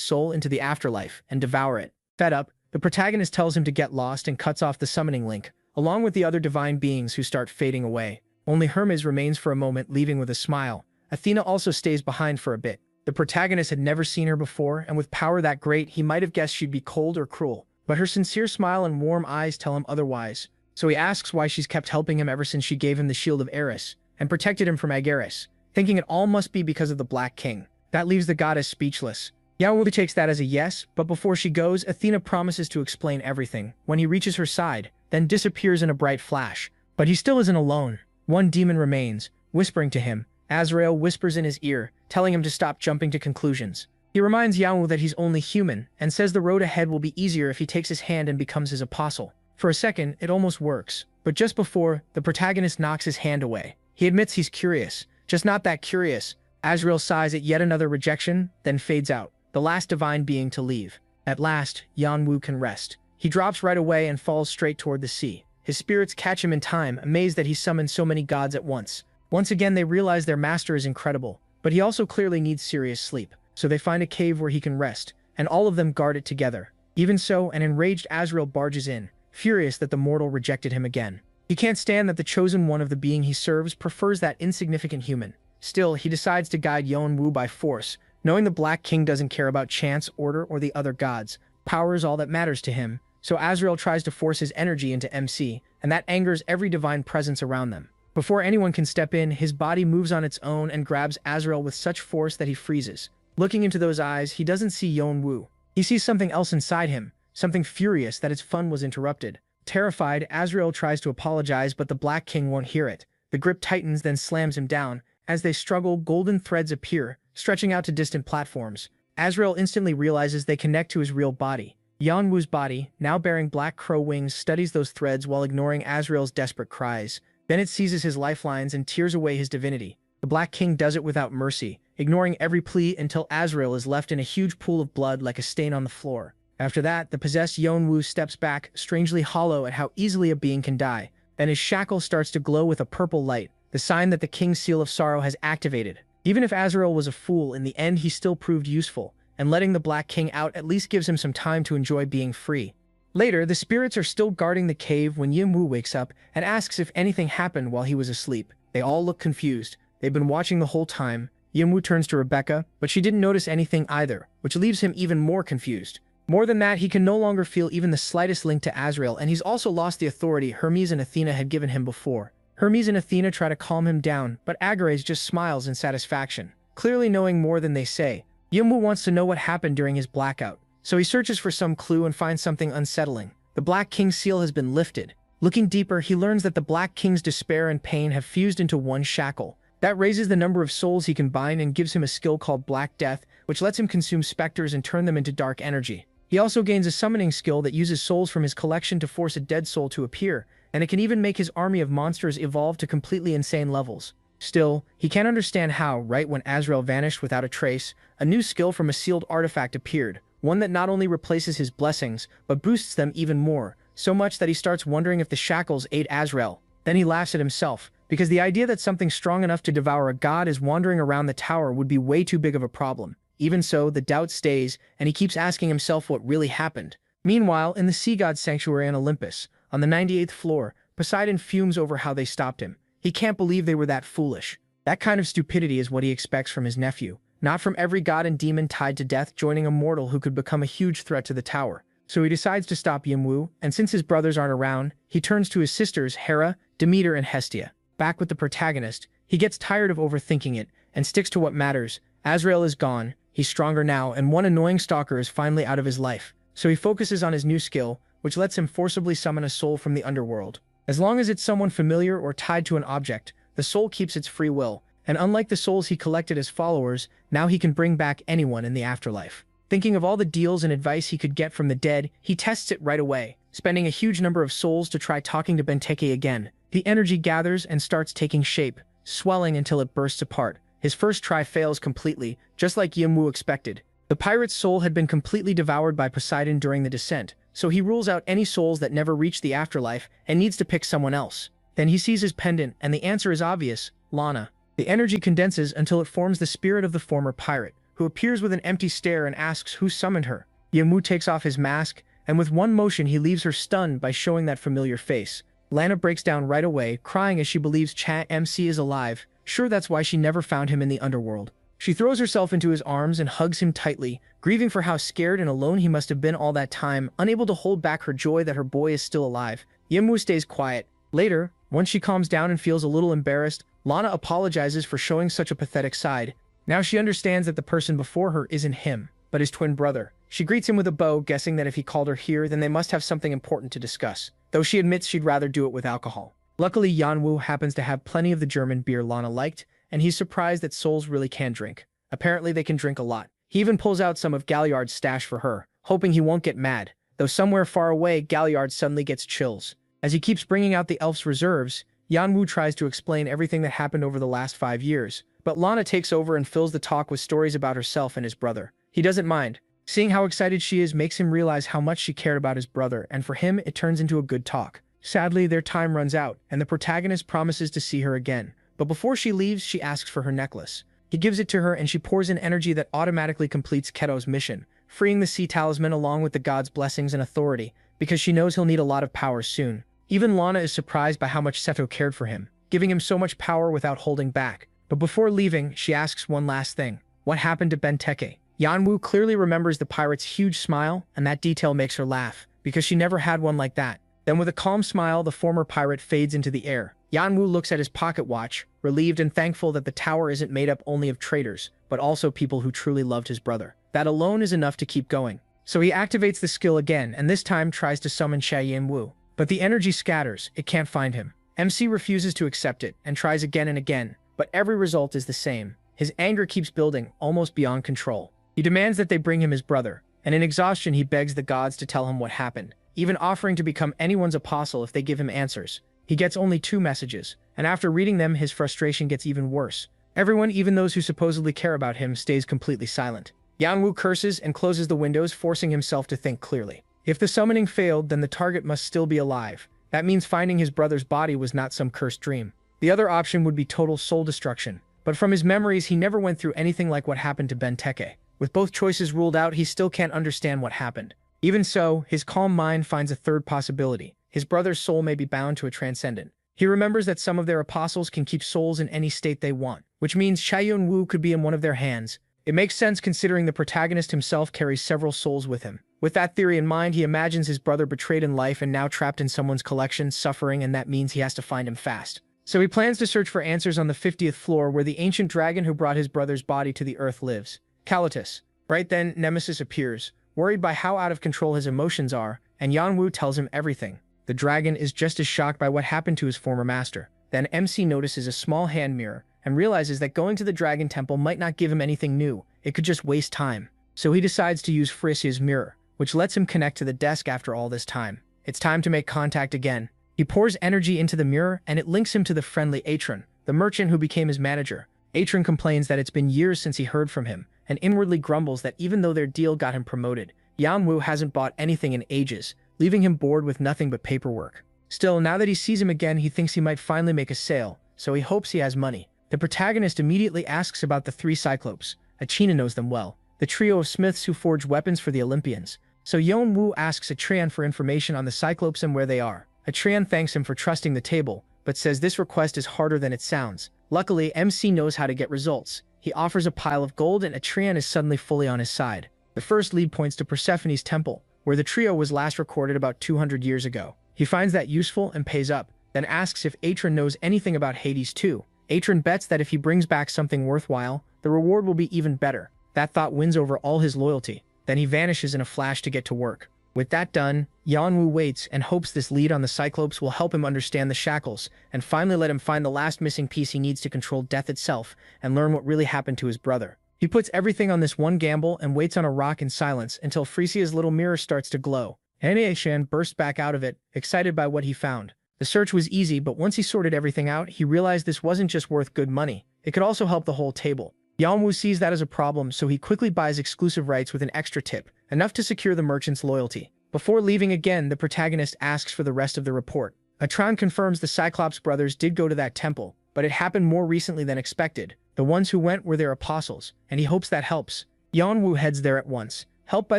soul into the afterlife and devour it. Fed up, the protagonist tells him to get lost and cuts off the summoning link, along with the other divine beings who start fading away. Only Hermes remains for a moment, leaving with a smile. Athena also stays behind for a bit. The protagonist had never seen her before, and with power that great, he might have guessed she'd be cold or cruel. But her sincere smile and warm eyes tell him otherwise. So he asks why she's kept helping him ever since she gave him the shield of Eris, and protected him from Agarez, thinking it all must be because of the Black King. That leaves the goddess speechless. Yahello takes that as a yes, but before she goes, Athena promises to explain everything when he reaches her side, then disappears in a bright flash. But he still isn't alone. One demon remains, whispering to him. Azrael whispers in his ear, telling him to stop jumping to conclusions. He reminds Yahello that he's only human, and says the road ahead will be easier if he takes his hand and becomes his apostle. For a second, it almost works, but just before, the protagonist knocks his hand away. He admits he's curious, just not that curious. Azrael sighs at yet another rejection, then fades out, the last divine being to leave. At last, Yeonwoo can rest. He drops right away and falls straight toward the sea. His spirits catch him in time, amazed that he summoned so many gods at once. Once again, they realize their master is incredible, but he also clearly needs serious sleep. So they find a cave where he can rest, and all of them guard it together. Even so, an enraged Azrael barges in, furious that the mortal rejected him again. He can't stand that the chosen one of the being he serves prefers that insignificant human. Still, he decides to guide Yeonwoo by force, knowing the Black King doesn't care about chance, order, or the other gods. Power is all that matters to him, so Azrael tries to force his energy into MC, and that angers every divine presence around them. Before anyone can step in, his body moves on its own and grabs Azrael with such force that he freezes. Looking into those eyes, he doesn't see Yeonwoo. He sees something else inside him, something furious that its fun was interrupted. Terrified, Azrael tries to apologize, but the Black King won't hear it. The grip tightens, then slams him down. As they struggle, golden threads appear, stretching out to distant platforms. Azrael instantly realizes they connect to his real body. Yeonwoo's body, now bearing black crow wings, studies those threads while ignoring Azrael's desperate cries. Then it seizes his lifelines and tears away his divinity. The Black King does it without mercy, ignoring every plea until Azrael is left in a huge pool of blood like a stain on the floor. After that, the possessed Yeonwoo steps back, strangely hollow at how easily a being can die. Then his shackle starts to glow with a purple light, the sign that the King's Seal of Sorrow has activated. Even if Azrael was a fool, in the end he still proved useful, and letting the Black King out at least gives him some time to enjoy being free. Later, the spirits are still guarding the cave when Yeonwoo wakes up and asks if anything happened while he was asleep. They all look confused. They've been watching the whole time. Yeonwoo turns to Rebecca, but she didn't notice anything either, which leaves him even more confused. More than that, he can no longer feel even the slightest link to Azrael, and he's also lost the authority Hermes and Athena had given him before. Hermes and Athena try to calm him down, but Agarez just smiles in satisfaction, clearly knowing more than they say. Yeonwoo wants to know what happened during his blackout, so he searches for some clue and finds something unsettling. The Black King's seal has been lifted. Looking deeper, he learns that the Black King's despair and pain have fused into one shackle. That raises the number of souls he can bind and gives him a skill called Black Death, which lets him consume specters and turn them into dark energy. He also gains a summoning skill that uses souls from his collection to force a dead soul to appear, and it can even make his army of monsters evolve to completely insane levels. Still, he can't understand how, right when Azrael vanished without a trace, a new skill from a sealed artifact appeared, one that not only replaces his blessings, but boosts them even more, so much that he starts wondering if the shackles aid Azrael. Then he laughs at himself, because the idea that something strong enough to devour a god is wandering around the tower would be way too big of a problem. Even so, the doubt stays, and he keeps asking himself what really happened. Meanwhile, in the sea god sanctuary on Olympus, on the 98th floor, Poseidon fumes over how they stopped him. He can't believe they were that foolish. That kind of stupidity is what he expects from his nephew, not from every god and demon tied to death joining a mortal who could become a huge threat to the tower. So he decides to stop Yeonwoo, and since his brothers aren't around, he turns to his sisters Hera, Demeter, and Hestia. Back with the protagonist, he gets tired of overthinking it and sticks to what matters. Azrael is gone, he's stronger now, and one annoying stalker is finally out of his life. So he focuses on his new skill, which lets him forcibly summon a soul from the underworld. As long as it's someone familiar or tied to an object, the soul keeps its free will, and unlike the souls he collected as followers, now he can bring back anyone in the afterlife. Thinking of all the deals and advice he could get from the dead, he tests it right away, spending a huge number of souls to try talking to Benteke again. The energy gathers and starts taking shape, swelling until it bursts apart. His first try fails completely, just like Yahello expected. The pirate's soul had been completely devoured by Poseidon during the descent, so he rules out any souls that never reach the afterlife and needs to pick someone else. Then he sees his pendant, and the answer is obvious: Lana. The energy condenses until it forms the spirit of the former pirate, who appears with an empty stare and asks who summoned her. Yahello takes off his mask, and with one motion he leaves her stunned by showing that familiar face. Lana breaks down right away, crying as she believes MC is alive. Sure, that's why she never found him in the underworld. She throws herself into his arms and hugs him tightly, grieving for how scared and alone he must have been all that time, unable to hold back her joy that her boy is still alive. Yahello stays quiet. Later, once she calms down and feels a little embarrassed, Lana apologizes for showing such a pathetic side. Now she understands that the person before her isn't him, but his twin brother. She greets him with a bow, guessing that if he called her here, then they must have something important to discuss, though she admits she'd rather do it with alcohol. Luckily, Yahello happens to have plenty of the German beer Lana liked, and he's surprised that souls really can drink. Apparently they can drink a lot. He even pulls out some of Galliard's stash for her, hoping he won't get mad, though somewhere far away Galliard suddenly gets chills. As he keeps bringing out the elf's reserves, Yahello tries to explain everything that happened over the last 5 years, but Lana takes over and fills the talk with stories about herself and his brother. He doesn't mind. Seeing how excited she is makes him realize how much she cared about his brother, and for him it turns into a good talk. Sadly, their time runs out, and the protagonist promises to see her again. But before she leaves, she asks for her necklace. He gives it to her, and she pours in energy that automatically completes Keto's mission, freeing the sea talisman along with the god's blessings and authority, because she knows he'll need a lot of power soon. Even Lana is surprised by how much Seto cared for him, giving him so much power without holding back. But before leaving, she asks one last thing. What happened to Benteke? Yahello clearly remembers the pirate's huge smile, and that detail makes her laugh, because she never had one like that. Then with a calm smile, the former pirate fades into the air. Yahello looks at his pocket watch, relieved and thankful that the tower isn't made up only of traitors, but also people who truly loved his brother. That alone is enough to keep going. So he activates the skill again, and this time tries to summon Yahello. But the energy scatters, it can't find him. MC refuses to accept it, and tries again and again, but every result is the same. His anger keeps building, almost beyond control. He demands that they bring him his brother, and in exhaustion he begs the gods to tell him what happened, even offering to become anyone's apostle if they give him answers. He gets only 2 messages, and after reading them his frustration gets even worse. Everyone, even those who supposedly care about him, stays completely silent. Yahello curses and closes the windows, forcing himself to think clearly. If the summoning failed, then the target must still be alive. That means finding his brother's body was not some cursed dream. The other option would be total soul destruction, but from his memories he never went through anything like what happened to Benteke. With both choices ruled out, he still can't understand what happened. Even so, his calm mind finds a third possibility. His brother's soul may be bound to a transcendent. He remembers that some of their apostles can keep souls in any state they want, which means Yahello could be in one of their hands. It makes sense considering the protagonist himself carries several souls with him. With that theory in mind, he imagines his brother betrayed in life and now trapped in someone's collection, suffering, and that means he has to find him fast. So he plans to search for answers on the 50th floor where the ancient dragon who brought his brother's body to the earth lives. Kalitus. Right then, Nemesis appears, worried by how out of control his emotions are, and Yahello tells him everything. The dragon is just as shocked by what happened to his former master. Then MC notices a small hand mirror and realizes that going to the dragon temple might not give him anything new. It could just waste time. So he decides to use Frisia's mirror, which lets him connect to the desk after all this time. It's time to make contact again. He pours energy into the mirror and it links him to the friendly Atron, the merchant who became his manager. Atron complains that it's been years since he heard from him, and inwardly grumbles that even though their deal got him promoted, Yahello hasn't bought anything in ages, leaving him bored with nothing but paperwork. Still, now that he sees him again, he thinks he might finally make a sale, so he hopes he has money. The protagonist immediately asks about the 3 Cyclopes. Achina knows them well, the trio of smiths who forge weapons for the Olympians. So Yahello asks Atrian for information on the Cyclopes and where they are. Atrian thanks him for trusting the table, but says this request is harder than it sounds. Luckily, MC knows how to get results. He offers a pile of gold and Atrian is suddenly fully on his side. The first lead points to Persephone's temple, where the trio was last recorded about 200 years ago. He finds that useful and pays up, then asks if Atron knows anything about Hades too. Atron bets that if he brings back something worthwhile, the reward will be even better. That thought wins over all his loyalty. Then he vanishes in a flash to get to work. With that done, Yanwu waits and hopes this lead on the Cyclops will help him understand the shackles, and finally let him find the last missing piece he needs to control death itself and learn what really happened to his brother. He puts everything on this one gamble and waits on a rock in silence until Frisia's little mirror starts to glow. Anishan bursts back out of it, excited by what he found. The search was easy, but once he sorted everything out, he realized this wasn't just worth good money. It could also help the whole table. Yanwu sees that as a problem, so he quickly buys exclusive rights with an extra tip, enough to secure the merchant's loyalty. Before leaving again, the protagonist asks for the rest of the report. Atron confirms the Cyclops brothers did go to that temple, but it happened more recently than expected. The ones who went were their apostles, and he hopes that helps. Yanwu heads there at once, helped by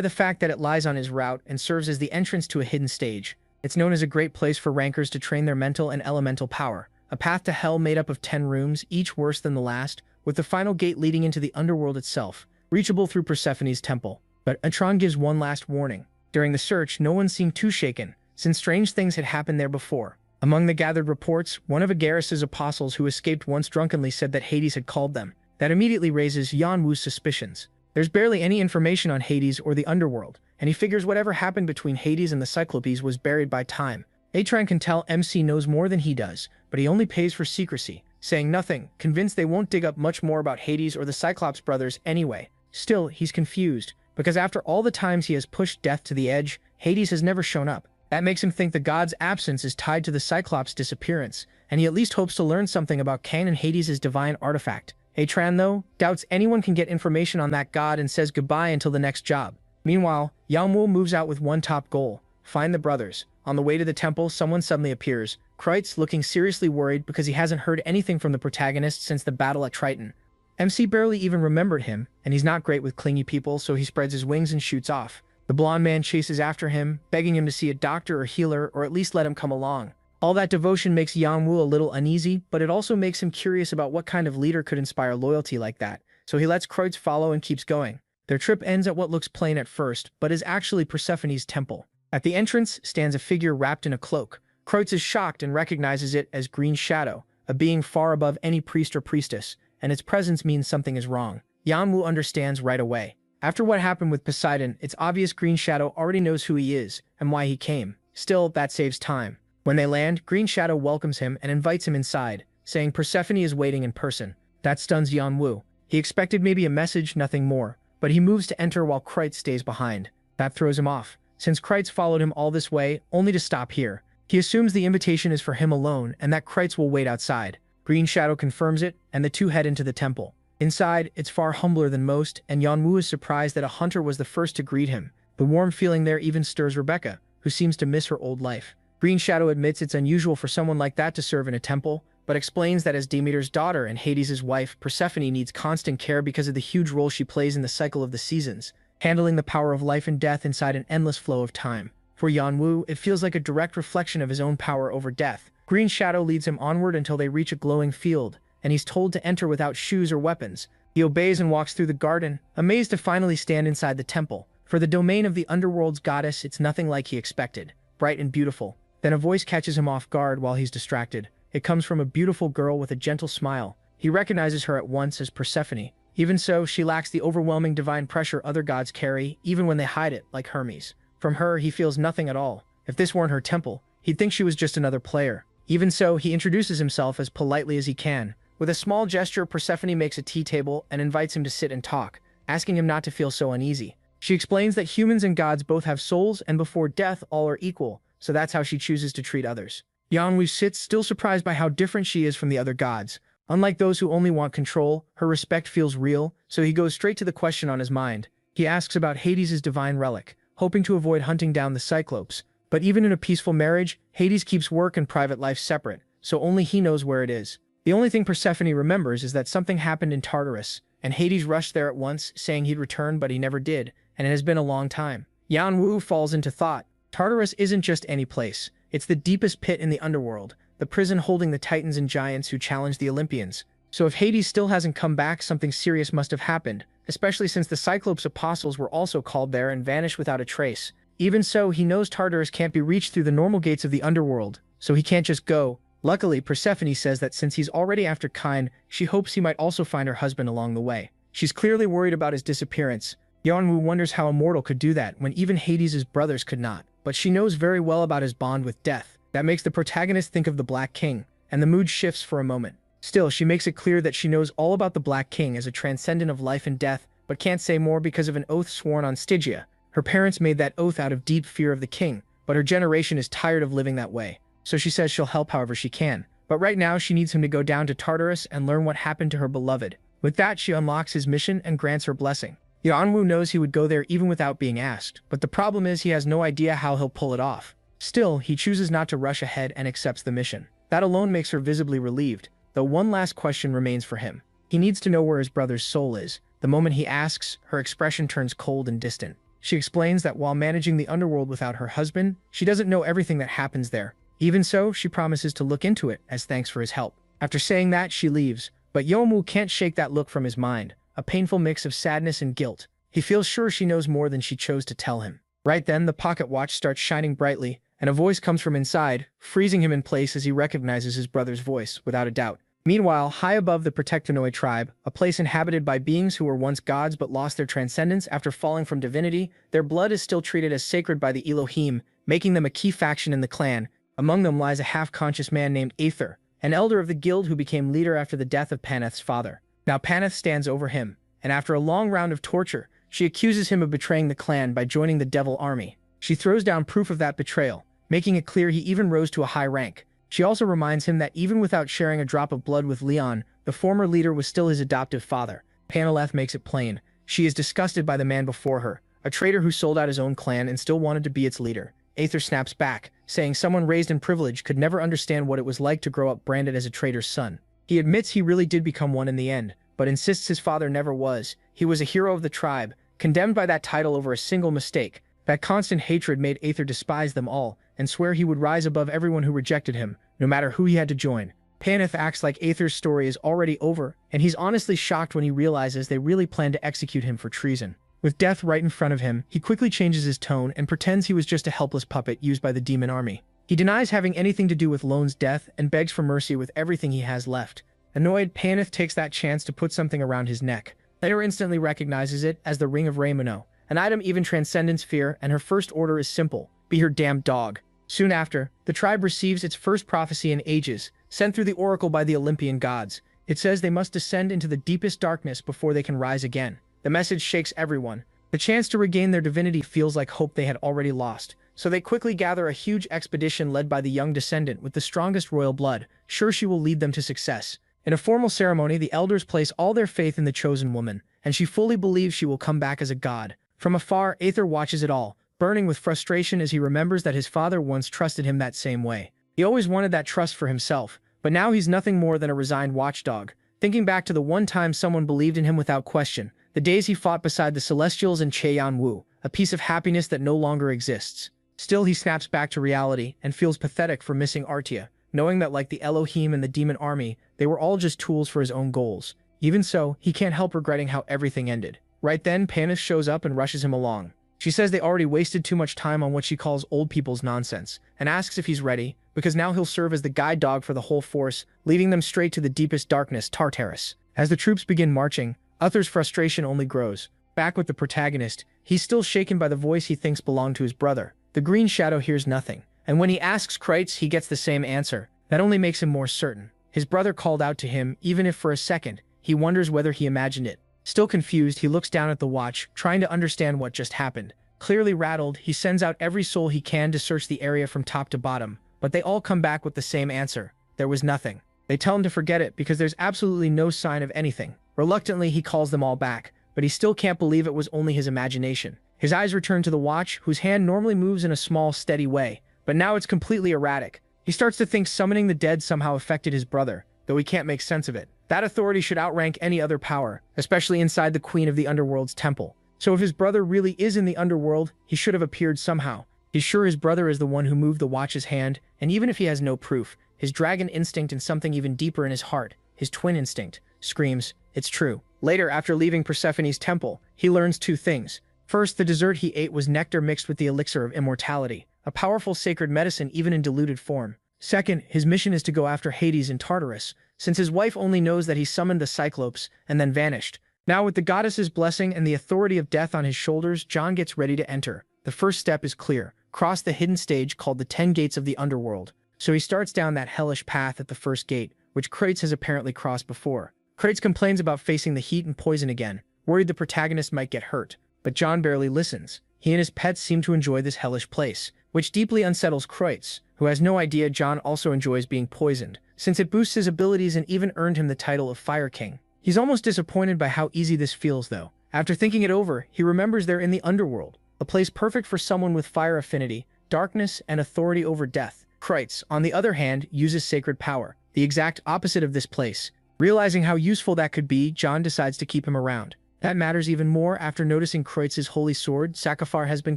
the fact that it lies on his route and serves as the entrance to a hidden stage. It's known as a great place for rankers to train their mental and elemental power. A path to hell made up of 10 rooms, each worse than the last, with the final gate leading into the underworld itself, reachable through Persephone's temple. But Atron gives one last warning. During the search, no one seemed too shaken, since strange things had happened there before. Among the gathered reports, one of Agaris's apostles who escaped once drunkenly said that Hades had called them. That immediately raises Yanwu's suspicions. There's barely any information on Hades or the underworld, and he figures whatever happened between Hades and the Cyclopes was buried by time. Atron can tell MC knows more than he does, but he only pays for secrecy, saying nothing, convinced they won't dig up much more about Hades or the Cyclops brothers anyway. Still, he's confused, because after all the times he has pushed death to the edge, Hades has never shown up. That makes him think the god's absence is tied to the Cyclops' disappearance, and he at least hopes to learn something about Kang and Hades' divine artifact. Atron, though, doubts anyone can get information on that god and says goodbye until the next job. Meanwhile, Yanwu moves out with one top goal: find the brothers. On the way to the temple, someone suddenly appears. Kreutz, looking seriously worried because he hasn't heard anything from the protagonist since the battle at Triton. MC barely even remembered him, and he's not great with clingy people, so he spreads his wings and shoots off. The blonde man chases after him, begging him to see a doctor or healer, or at least let him come along. All that devotion makes Yanwu a little uneasy, but it also makes him curious about what kind of leader could inspire loyalty like that, so he lets Kreutz follow and keeps going. Their trip ends at what looks plain at first, but is actually Persephone's temple. At the entrance stands a figure wrapped in a cloak. Kreutz is shocked and recognizes it as Green Shadow, a being far above any priest or priestess, and its presence means something is wrong. Yanwu understands right away. After what happened with Poseidon, it's obvious Green Shadow already knows who he is and why he came. Still, that saves time. When they land, Green Shadow welcomes him and invites him inside, saying Persephone is waiting in person. That stuns Yanwu. He expected maybe a message, nothing more, but he moves to enter while Kreutz stays behind. That throws him off, since Kreutz followed him all this way, only to stop here. He assumes the invitation is for him alone and that Kreutz will wait outside. Green Shadow confirms it, and the two head into the temple. Inside, it's far humbler than most, and Yanwu is surprised that a hunter was the first to greet him. The warm feeling there even stirs Rebecca, who seems to miss her old life. Green Shadow admits it's unusual for someone like that to serve in a temple, but explains that as Demeter's daughter and Hades' wife, Persephone needs constant care because of the huge role she plays in the cycle of the seasons, handling the power of life and death inside an endless flow of time. For Yanwu, it feels like a direct reflection of his own power over death. Green Shadow leads him onward until they reach a glowing field, and he's told to enter without shoes or weapons. He obeys and walks through the garden, amazed to finally stand inside the temple. For the domain of the underworld's goddess, it's nothing like he expected. Bright and beautiful. Then a voice catches him off guard while he's distracted. It comes from a beautiful girl with a gentle smile. He recognizes her at once as Persephone. Even so, she lacks the overwhelming divine pressure other gods carry, even when they hide it, like Hermes. From her, he feels nothing at all. If this weren't her temple, he'd think she was just another player. Even so, he introduces himself as politely as he can. With a small gesture, Persephone makes a tea table and invites him to sit and talk, asking him not to feel so uneasy. She explains that humans and gods both have souls, and before death, all are equal, so that's how she chooses to treat others. Yanwu sits, still surprised by how different she is from the other gods. Unlike those who only want control, her respect feels real, so he goes straight to the question on his mind. He asks about Hades' divine relic, hoping to avoid hunting down the Cyclops. But even in a peaceful marriage, Hades keeps work and private life separate, so only he knows where it is. The only thing Persephone remembers is that something happened in Tartarus, and Hades rushed there at once, saying he'd return, but he never did, and it has been a long time. Yanwu falls into thought. Tartarus isn't just any place. It's the deepest pit in the underworld, the prison holding the titans and giants who challenge the Olympians. So if Hades still hasn't come back, something serious must have happened, especially since the Cyclops apostles were also called there and vanished without a trace. Even so, he knows Tartarus can't be reached through the normal gates of the underworld, so he can't just go. Luckily, Persephone says that since he's already after Kine, she hopes he might also find her husband along the way. She's clearly worried about his disappearance. Yeonwoo wonders how a mortal could do that when even Hades' brothers could not, but she knows very well about his bond with death. That makes the protagonist think of the Black King, and the mood shifts for a moment. Still, she makes it clear that she knows all about the Black King as a transcendent of life and death, but can't say more because of an oath sworn on Stygia. Her parents made that oath out of deep fear of the king, but her generation is tired of living that way, so she says she'll help however she can. But right now, she needs him to go down to Tartarus and learn what happened to her beloved. With that, she unlocks his mission and grants her blessing. Yeonwoo knows he would go there even without being asked, but the problem is he has no idea how he'll pull it off. Still, he chooses not to rush ahead and accepts the mission. That alone makes her visibly relieved, though one last question remains for him. He needs to know where his brother's soul is. The moment he asks, her expression turns cold and distant. She explains that while managing the underworld without her husband, she doesn't know everything that happens there. Even so, she promises to look into it as thanks for his help. After saying that, she leaves, but Yeonwoo can't shake that look from his mind, a painful mix of sadness and guilt. He feels sure she knows more than she chose to tell him. Right then, the pocket watch starts shining brightly, and a voice comes from inside, freezing him in place as he recognizes his brother's voice, without a doubt. Meanwhile, high above the Protectinoid tribe, a place inhabited by beings who were once gods but lost their transcendence after falling from divinity, their blood is still treated as sacred by the Elohim, making them a key faction in the clan. Among them lies a half-conscious man named Aether, an elder of the guild who became leader after the death of Paneth's father. Now Paneth stands over him, and after a long round of torture, she accuses him of betraying the clan by joining the Devil Army. She throws down proof of that betrayal, making it clear he even rose to a high rank. She also reminds him that even without sharing a drop of blood with Leon, the former leader was still his adoptive father. Paneleth makes it plain. She is disgusted by the man before her, a traitor who sold out his own clan and still wanted to be its leader. Aether snaps back, saying someone raised in privilege could never understand what it was like to grow up branded as a traitor's son. He admits he really did become one in the end, but insists his father never was. He was a hero of the tribe, condemned by that title over a single mistake. That constant hatred made Aether despise them all, and swear he would rise above everyone who rejected him, no matter who he had to join. Paneth acts like Aether's story is already over, and he's honestly shocked when he realizes they really plan to execute him for treason. With death right in front of him, he quickly changes his tone and pretends he was just a helpless puppet used by the demon army. He denies having anything to do with Lone's death and begs for mercy with everything he has left. Annoyed, Paneth takes that chance to put something around his neck. Aether instantly recognizes it as the Ring of Raimono, an item even transcendents fear, and her first order is simple: be her damned dog. Soon after, the tribe receives its first prophecy in ages, sent through the oracle by the Olympian gods. It says they must descend into the deepest darkness before they can rise again. The message shakes everyone. The chance to regain their divinity feels like hope they had already lost, so they quickly gather a huge expedition led by the young descendant with the strongest royal blood, sure she will lead them to success. In a formal ceremony, the elders place all their faith in the chosen woman, and she fully believes she will come back as a god. From afar, Aether watches it all, burning with frustration as he remembers that his father once trusted him that same way. He always wanted that trust for himself, but now he's nothing more than a resigned watchdog. Thinking back to the one time someone believed in him without question, the days he fought beside the Celestials in Cheonwoo, a piece of happiness that no longer exists. Still, he snaps back to reality and feels pathetic for missing Artia, knowing that like the Elohim and the demon army, they were all just tools for his own goals. Even so, he can't help regretting how everything ended. Right then, Paneth shows up and rushes him along. She says they already wasted too much time on what she calls old people's nonsense, and asks if he's ready, because now he'll serve as the guide dog for the whole force, leading them straight to the deepest darkness, Tartarus. As the troops begin marching, Uther's frustration only grows. Back with the protagonist, he's still shaken by the voice he thinks belonged to his brother. The Green Shadow hears nothing, and when he asks Kreitz, he gets the same answer. That only makes him more certain. His brother called out to him, even if for a second. He wonders whether he imagined it. Still confused, he looks down at the watch, trying to understand what just happened. Clearly rattled, he sends out every soul he can to search the area from top to bottom, but they all come back with the same answer. There was nothing. They tell him to forget it because there's absolutely no sign of anything. Reluctantly, he calls them all back, but he still can't believe it was only his imagination. His eyes return to the watch, whose hand normally moves in a small, steady way, but now it's completely erratic. He starts to think summoning the dead somehow affected his brother, though he can't make sense of it. That authority should outrank any other power, especially inside the Queen of the Underworld's temple. So if his brother really is in the underworld, he should have appeared somehow. He's sure his brother is the one who moved the watch's hand, and even if he has no proof, his dragon instinct and something even deeper in his heart, his twin instinct, screams, it's true. Later, after leaving Persephone's temple, he learns two things. First, the dessert he ate was nectar mixed with the elixir of immortality, a powerful sacred medicine even in diluted form. Second, his mission is to go after Hades in Tartarus, since his wife only knows that he summoned the Cyclopes and then vanished. Now, with the goddess's blessing and the authority of death on his shoulders, John gets ready to enter. The first step is clear: cross the hidden stage called the 10 Gates of the Underworld. So he starts down that hellish path at the first gate, which Krates has apparently crossed before. Krates complains about facing the heat and poison again, worried the protagonist might get hurt. But John barely listens. He and his pets seem to enjoy this hellish place, which deeply unsettles Krates, who has no idea John also enjoys being poisoned, since it boosts his abilities and even earned him the title of Fire King. He's almost disappointed by how easy this feels, though. After thinking it over, he remembers they're in the underworld, a place perfect for someone with fire affinity, darkness, and authority over death. Krates, on the other hand, uses sacred power, the exact opposite of this place. Realizing how useful that could be, John decides to keep him around. That matters even more after noticing Krates' holy sword. Sakafar has been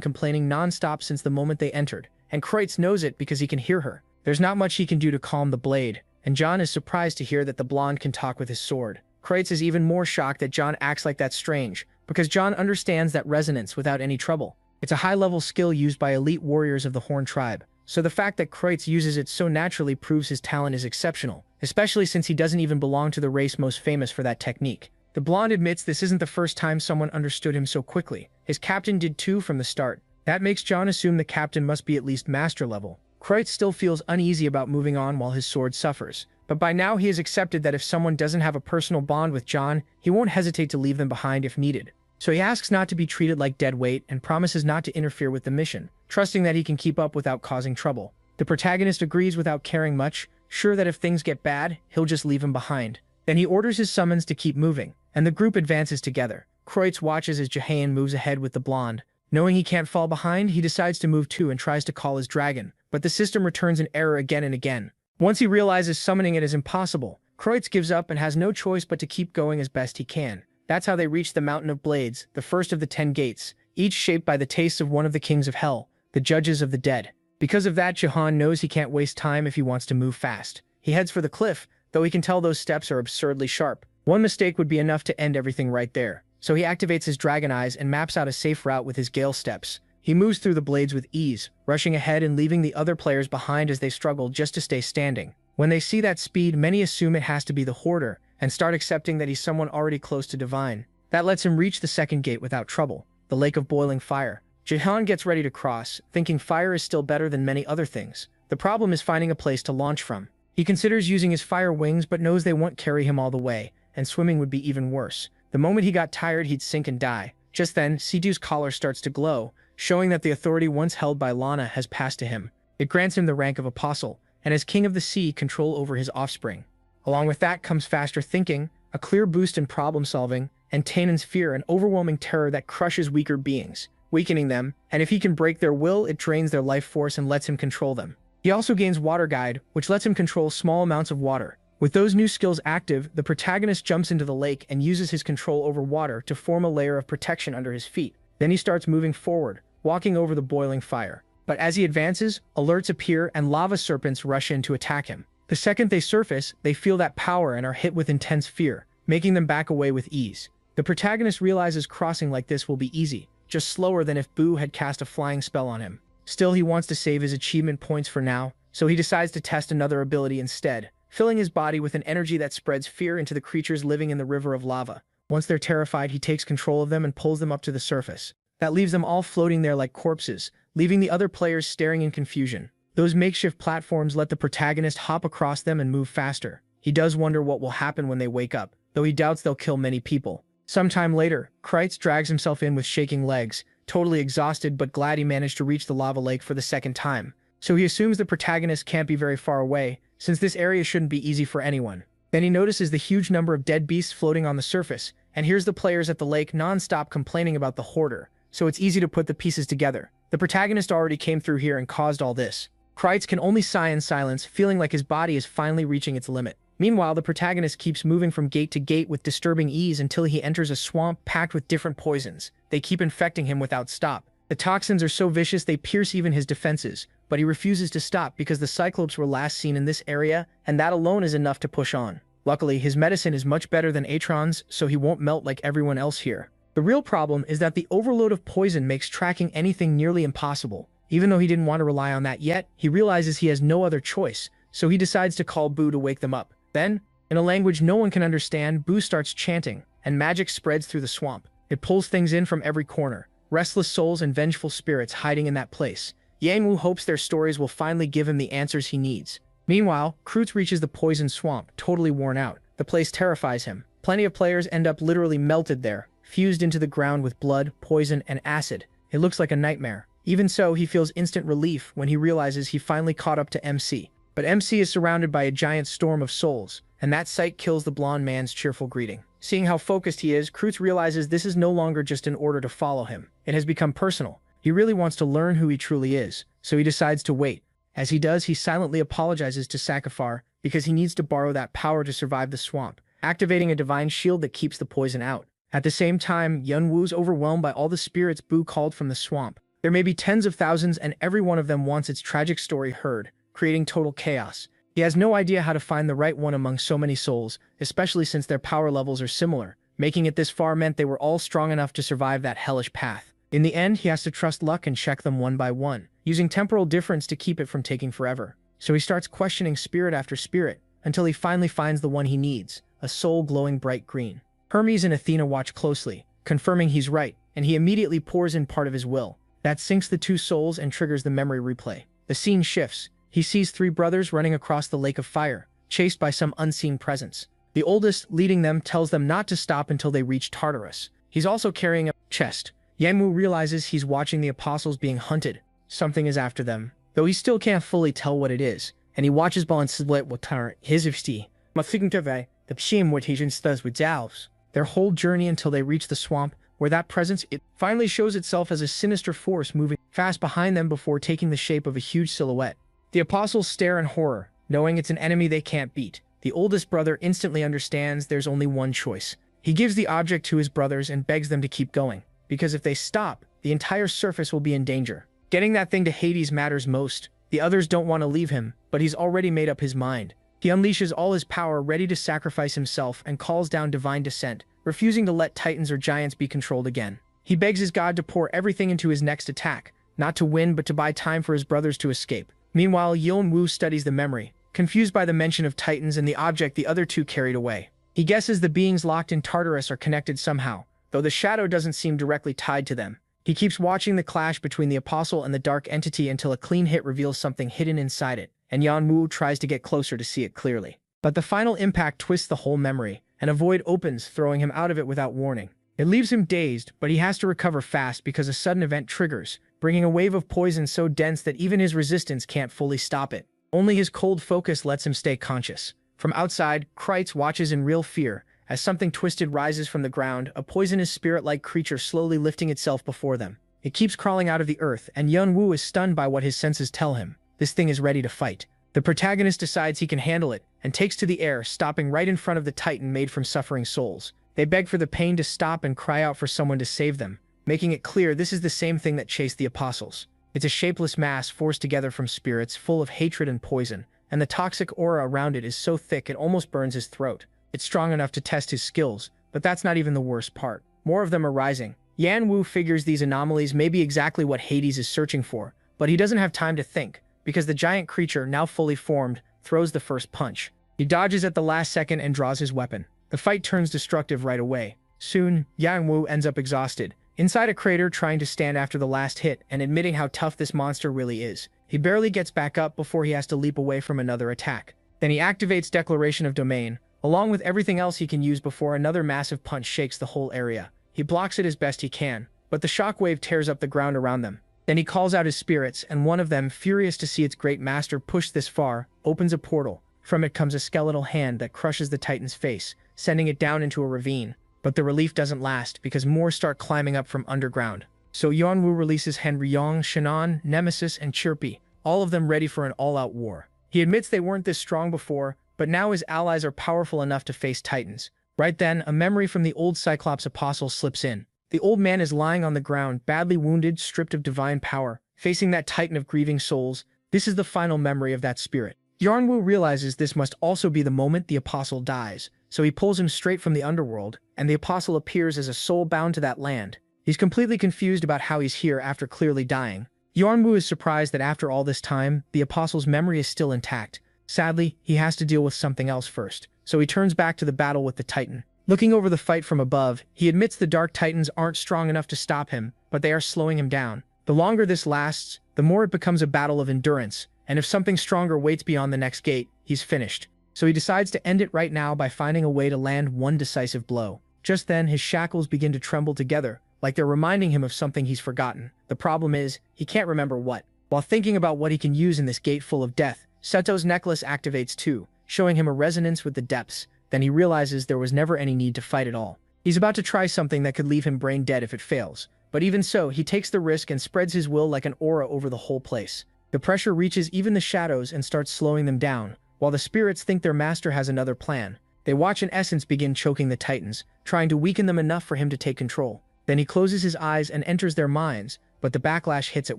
complaining non-stop since the moment they entered, and Krates knows it because he can hear her. There's not much he can do to calm the blade, and John is surprised to hear that the blonde can talk with his sword. Krates is even more shocked that John acts like that's strange, because John understands that resonance without any trouble. It's a high-level skill used by elite warriors of the Horn tribe, so the fact that Krates uses it so naturally proves his talent is exceptional, especially since he doesn't even belong to the race most famous for that technique. The blonde admits this isn't the first time someone understood him so quickly. His captain did too from the start. That makes John assume the captain must be at least master level. Krates still feels uneasy about moving on while his sword suffers, but by now he has accepted that if someone doesn't have a personal bond with John, he won't hesitate to leave them behind if needed. So he asks not to be treated like dead weight and promises not to interfere with the mission, trusting that he can keep up without causing trouble. The protagonist agrees without caring much, sure that if things get bad, he'll just leave him behind. Then he orders his summons to keep moving, and the group advances together. Krates watches as Jahan moves ahead with the blonde. Knowing he can't fall behind, he decides to move too and tries to call his dragon, but the system returns an error again and again. Once he realizes summoning it is impossible, Krates gives up and has no choice but to keep going as best he can. That's how they reach the Mountain of Blades, the first of the 10 gates, each shaped by the tastes of one of the kings of hell, the judges of the dead. Because of that, Jahan knows he can't waste time if he wants to move fast. He heads for the cliff, though he can tell those steps are absurdly sharp. One mistake would be enough to end everything right there. So he activates his dragon eyes and maps out a safe route with his gale steps. He moves through the blades with ease, rushing ahead and leaving the other players behind as they struggle just to stay standing. When they see that speed, many assume it has to be the Hoarder, and start accepting that he's someone already close to divine. That lets him reach the second gate without trouble, the Lake of Boiling Fire. Jahan gets ready to cross, thinking fire is still better than many other things. The problem is finding a place to launch from. He considers using his fire wings but knows they won't carry him all the way, and swimming would be even worse. The moment he got tired, he'd sink and die. Just then, Sidu's collar starts to glow, showing that the authority once held by Lana has passed to him. It grants him the rank of apostle, and as king of the sea, control over his offspring. Along with that comes faster thinking, a clear boost in problem solving, and Tanen's fear, an overwhelming terror that crushes weaker beings, weakening them, and if he can break their will, it drains their life force and lets him control them. He also gains Water Guide, which lets him control small amounts of water. With those new skills active, the protagonist jumps into the lake and uses his control over water to form a layer of protection under his feet. Then he starts moving forward, walking over the boiling fire. But as he advances, alerts appear and lava serpents rush in to attack him. The second they surface, they feel that power and are hit with intense fear, making them back away with ease. The protagonist realizes crossing like this will be easy, just slower than if Boo had cast a flying spell on him. Still, he wants to save his achievement points for now, so he decides to test another ability instead, filling his body with an energy that spreads fear into the creatures living in the river of lava. Once they're terrified, he takes control of them and pulls them up to the surface. That leaves them all floating there like corpses, leaving the other players staring in confusion. Those makeshift platforms let the protagonist hop across them and move faster. He does wonder what will happen when they wake up, though he doubts they'll kill many people. Sometime later, Krates drags himself in with shaking legs, totally exhausted but glad he managed to reach the lava lake for the second time. So he assumes the protagonist can't be very far away, since this area shouldn't be easy for anyone. Then he notices the huge number of dead beasts floating on the surface, and hears the players at the lake non-stop complaining about the Hoarder, so it's easy to put the pieces together. The protagonist already came through here and caused all this. Krates can only sigh in silence, feeling like his body is finally reaching its limit. Meanwhile, the protagonist keeps moving from gate to gate with disturbing ease until he enters a swamp packed with different poisons. They keep infecting him without stop. The toxins are so vicious they pierce even his defenses, but he refuses to stop because the Cyclops were last seen in this area, and that alone is enough to push on. Luckily, his medicine is much better than Atron's, so he won't melt like everyone else here. The real problem is that the overload of poison makes tracking anything nearly impossible. Even though he didn't want to rely on that yet, he realizes he has no other choice, so he decides to call Boo to wake them up. Then, in a language no one can understand, Boo starts chanting. and magic spreads through the swamp. It pulls things in from every corner, restless souls and vengeful spirits hiding in that place. Yang hopes their stories will finally give him the answers he needs. Meanwhile, Kreutz reaches the poison swamp, totally worn out. The place terrifies him. Plenty of players end up literally melted there, fused into the ground with blood, poison, and acid. It looks like a nightmare. Even so, he feels instant relief when he realizes he finally caught up to MC. But MC is surrounded by a giant storm of souls, and that sight kills the blonde man's cheerful greeting. Seeing how focused he is, Kreutz realizes this is no longer just an order to follow him. It has become personal. He really wants to learn who he truly is, so he decides to wait. As he does, he silently apologizes to Sakafar because he needs to borrow that power to survive the swamp, activating a divine shield that keeps the poison out. At the same time, Yunwoo's overwhelmed by all the spirits Bu called from the swamp. There may be tens of thousands, and every one of them wants its tragic story heard, creating total chaos. He has no idea how to find the right one among so many souls, especially since their power levels are similar. Making it this far meant they were all strong enough to survive that hellish path. In the end, he has to trust luck and check them one by one, using temporal difference to keep it from taking forever. So he starts questioning spirit after spirit, until he finally finds the one he needs, a soul glowing bright green. Hermes and Athena watch closely, confirming he's right, and he immediately pours in part of his will. That syncs the two souls and triggers the memory replay. The scene shifts. He sees three brothers running across the lake of fire, chased by some unseen presence. The oldest, leading them, tells them not to stop until they reach Tartarus. He's also carrying a chest. Yangmu realizes he's watching the apostles being hunted. Something is after them, though he still can't fully tell what it is, and he watches Balancidlet Watar, his ifsti, Mathigntave, the Pshim Watajan with Zalves. Their whole journey until they reach the swamp, where that presence it finally shows itself as a sinister force moving fast behind them before taking the shape of a huge silhouette. The apostles stare in horror, knowing it's an enemy they can't beat. The oldest brother instantly understands there's only one choice. He gives the object to his brothers and begs them to keep going, because if they stop, the entire surface will be in danger. Getting that thing to Hades matters most. The others don't want to leave him, but he's already made up his mind. He unleashes all his power, ready to sacrifice himself, and calls down divine descent, refusing to let titans or giants be controlled again. He begs his god to pour everything into his next attack, not to win but to buy time for his brothers to escape. Meanwhile, Yunwu studies the memory, confused by the mention of titans and the object the other two carried away. He guesses the beings locked in Tartarus are connected somehow, though the shadow doesn't seem directly tied to them. He keeps watching the clash between the apostle and the dark entity until a clean hit reveals something hidden inside it, and Yanwu tries to get closer to see it clearly. But the final impact twists the whole memory, and a void opens, throwing him out of it without warning. It leaves him dazed, but he has to recover fast because a sudden event triggers, bringing a wave of poison so dense that even his resistance can't fully stop it. Only his cold focus lets him stay conscious. From outside, Kreutz watches in real fear, as something twisted rises from the ground, a poisonous spirit-like creature slowly lifting itself before them. It keeps crawling out of the earth, and Yunwu is stunned by what his senses tell him. This thing is ready to fight. The protagonist decides he can handle it, and takes to the air, stopping right in front of the titan made from suffering souls. They beg for the pain to stop and cry out for someone to save them, making it clear this is the same thing that chased the apostles. It's a shapeless mass forced together from spirits full of hatred and poison, and the toxic aura around it is so thick it almost burns his throat. It's strong enough to test his skills, but that's not even the worst part. More of them are rising. Yanwu figures these anomalies may be exactly what Hades is searching for, but he doesn't have time to think, because the giant creature, now fully formed, throws the first punch. He dodges at the last second and draws his weapon. The fight turns destructive right away. Soon, Yangwu ends up exhausted, inside a crater trying to stand after the last hit and admitting how tough this monster really is. He barely gets back up before he has to leap away from another attack. Then he activates Declaration of Domain, along with everything else he can use before another massive punch shakes the whole area. He blocks it as best he can, but the shockwave tears up the ground around them. Then he calls out his spirits, and one of them, furious to see its great master push this far, opens a portal. From it comes a skeletal hand that crushes the titan's face, sending it down into a ravine. But the relief doesn't last, because more start climbing up from underground. So Yunwu releases Henryong, Shannon, Nemesis, and Chirpy, all of them ready for an all-out war. He admits they weren't this strong before, but now his allies are powerful enough to face titans. Right then, a memory from the old Cyclops apostle slips in. The old man is lying on the ground, badly wounded, stripped of divine power, facing that titan of grieving souls. This is the final memory of that spirit. Yarnwu realizes this must also be the moment the apostle dies, so he pulls him straight from the underworld, and the apostle appears as a soul bound to that land. He's completely confused about how he's here after clearly dying. Yarnwu is surprised that after all this time, the apostle's memory is still intact. Sadly, he has to deal with something else first, so he turns back to the battle with the titan. Looking over the fight from above, he admits the Dark Titans aren't strong enough to stop him, but they are slowing him down. The longer this lasts, the more it becomes a battle of endurance, and if something stronger waits beyond the next gate, he's finished. So he decides to end it right now by finding a way to land one decisive blow. Just then, his shackles begin to tremble together, like they're reminding him of something he's forgotten. The problem is, he can't remember what. While thinking about what he can use in this gate full of death, Seto's necklace activates too, showing him a resonance with the depths. Then he realizes there was never any need to fight at all. He's about to try something that could leave him brain dead if it fails. But even so, he takes the risk and spreads his will like an aura over the whole place. The pressure reaches even the shadows and starts slowing them down, while the spirits think their master has another plan. They watch an essence begin choking the Titans, trying to weaken them enough for him to take control. Then he closes his eyes and enters their minds, but the backlash hits at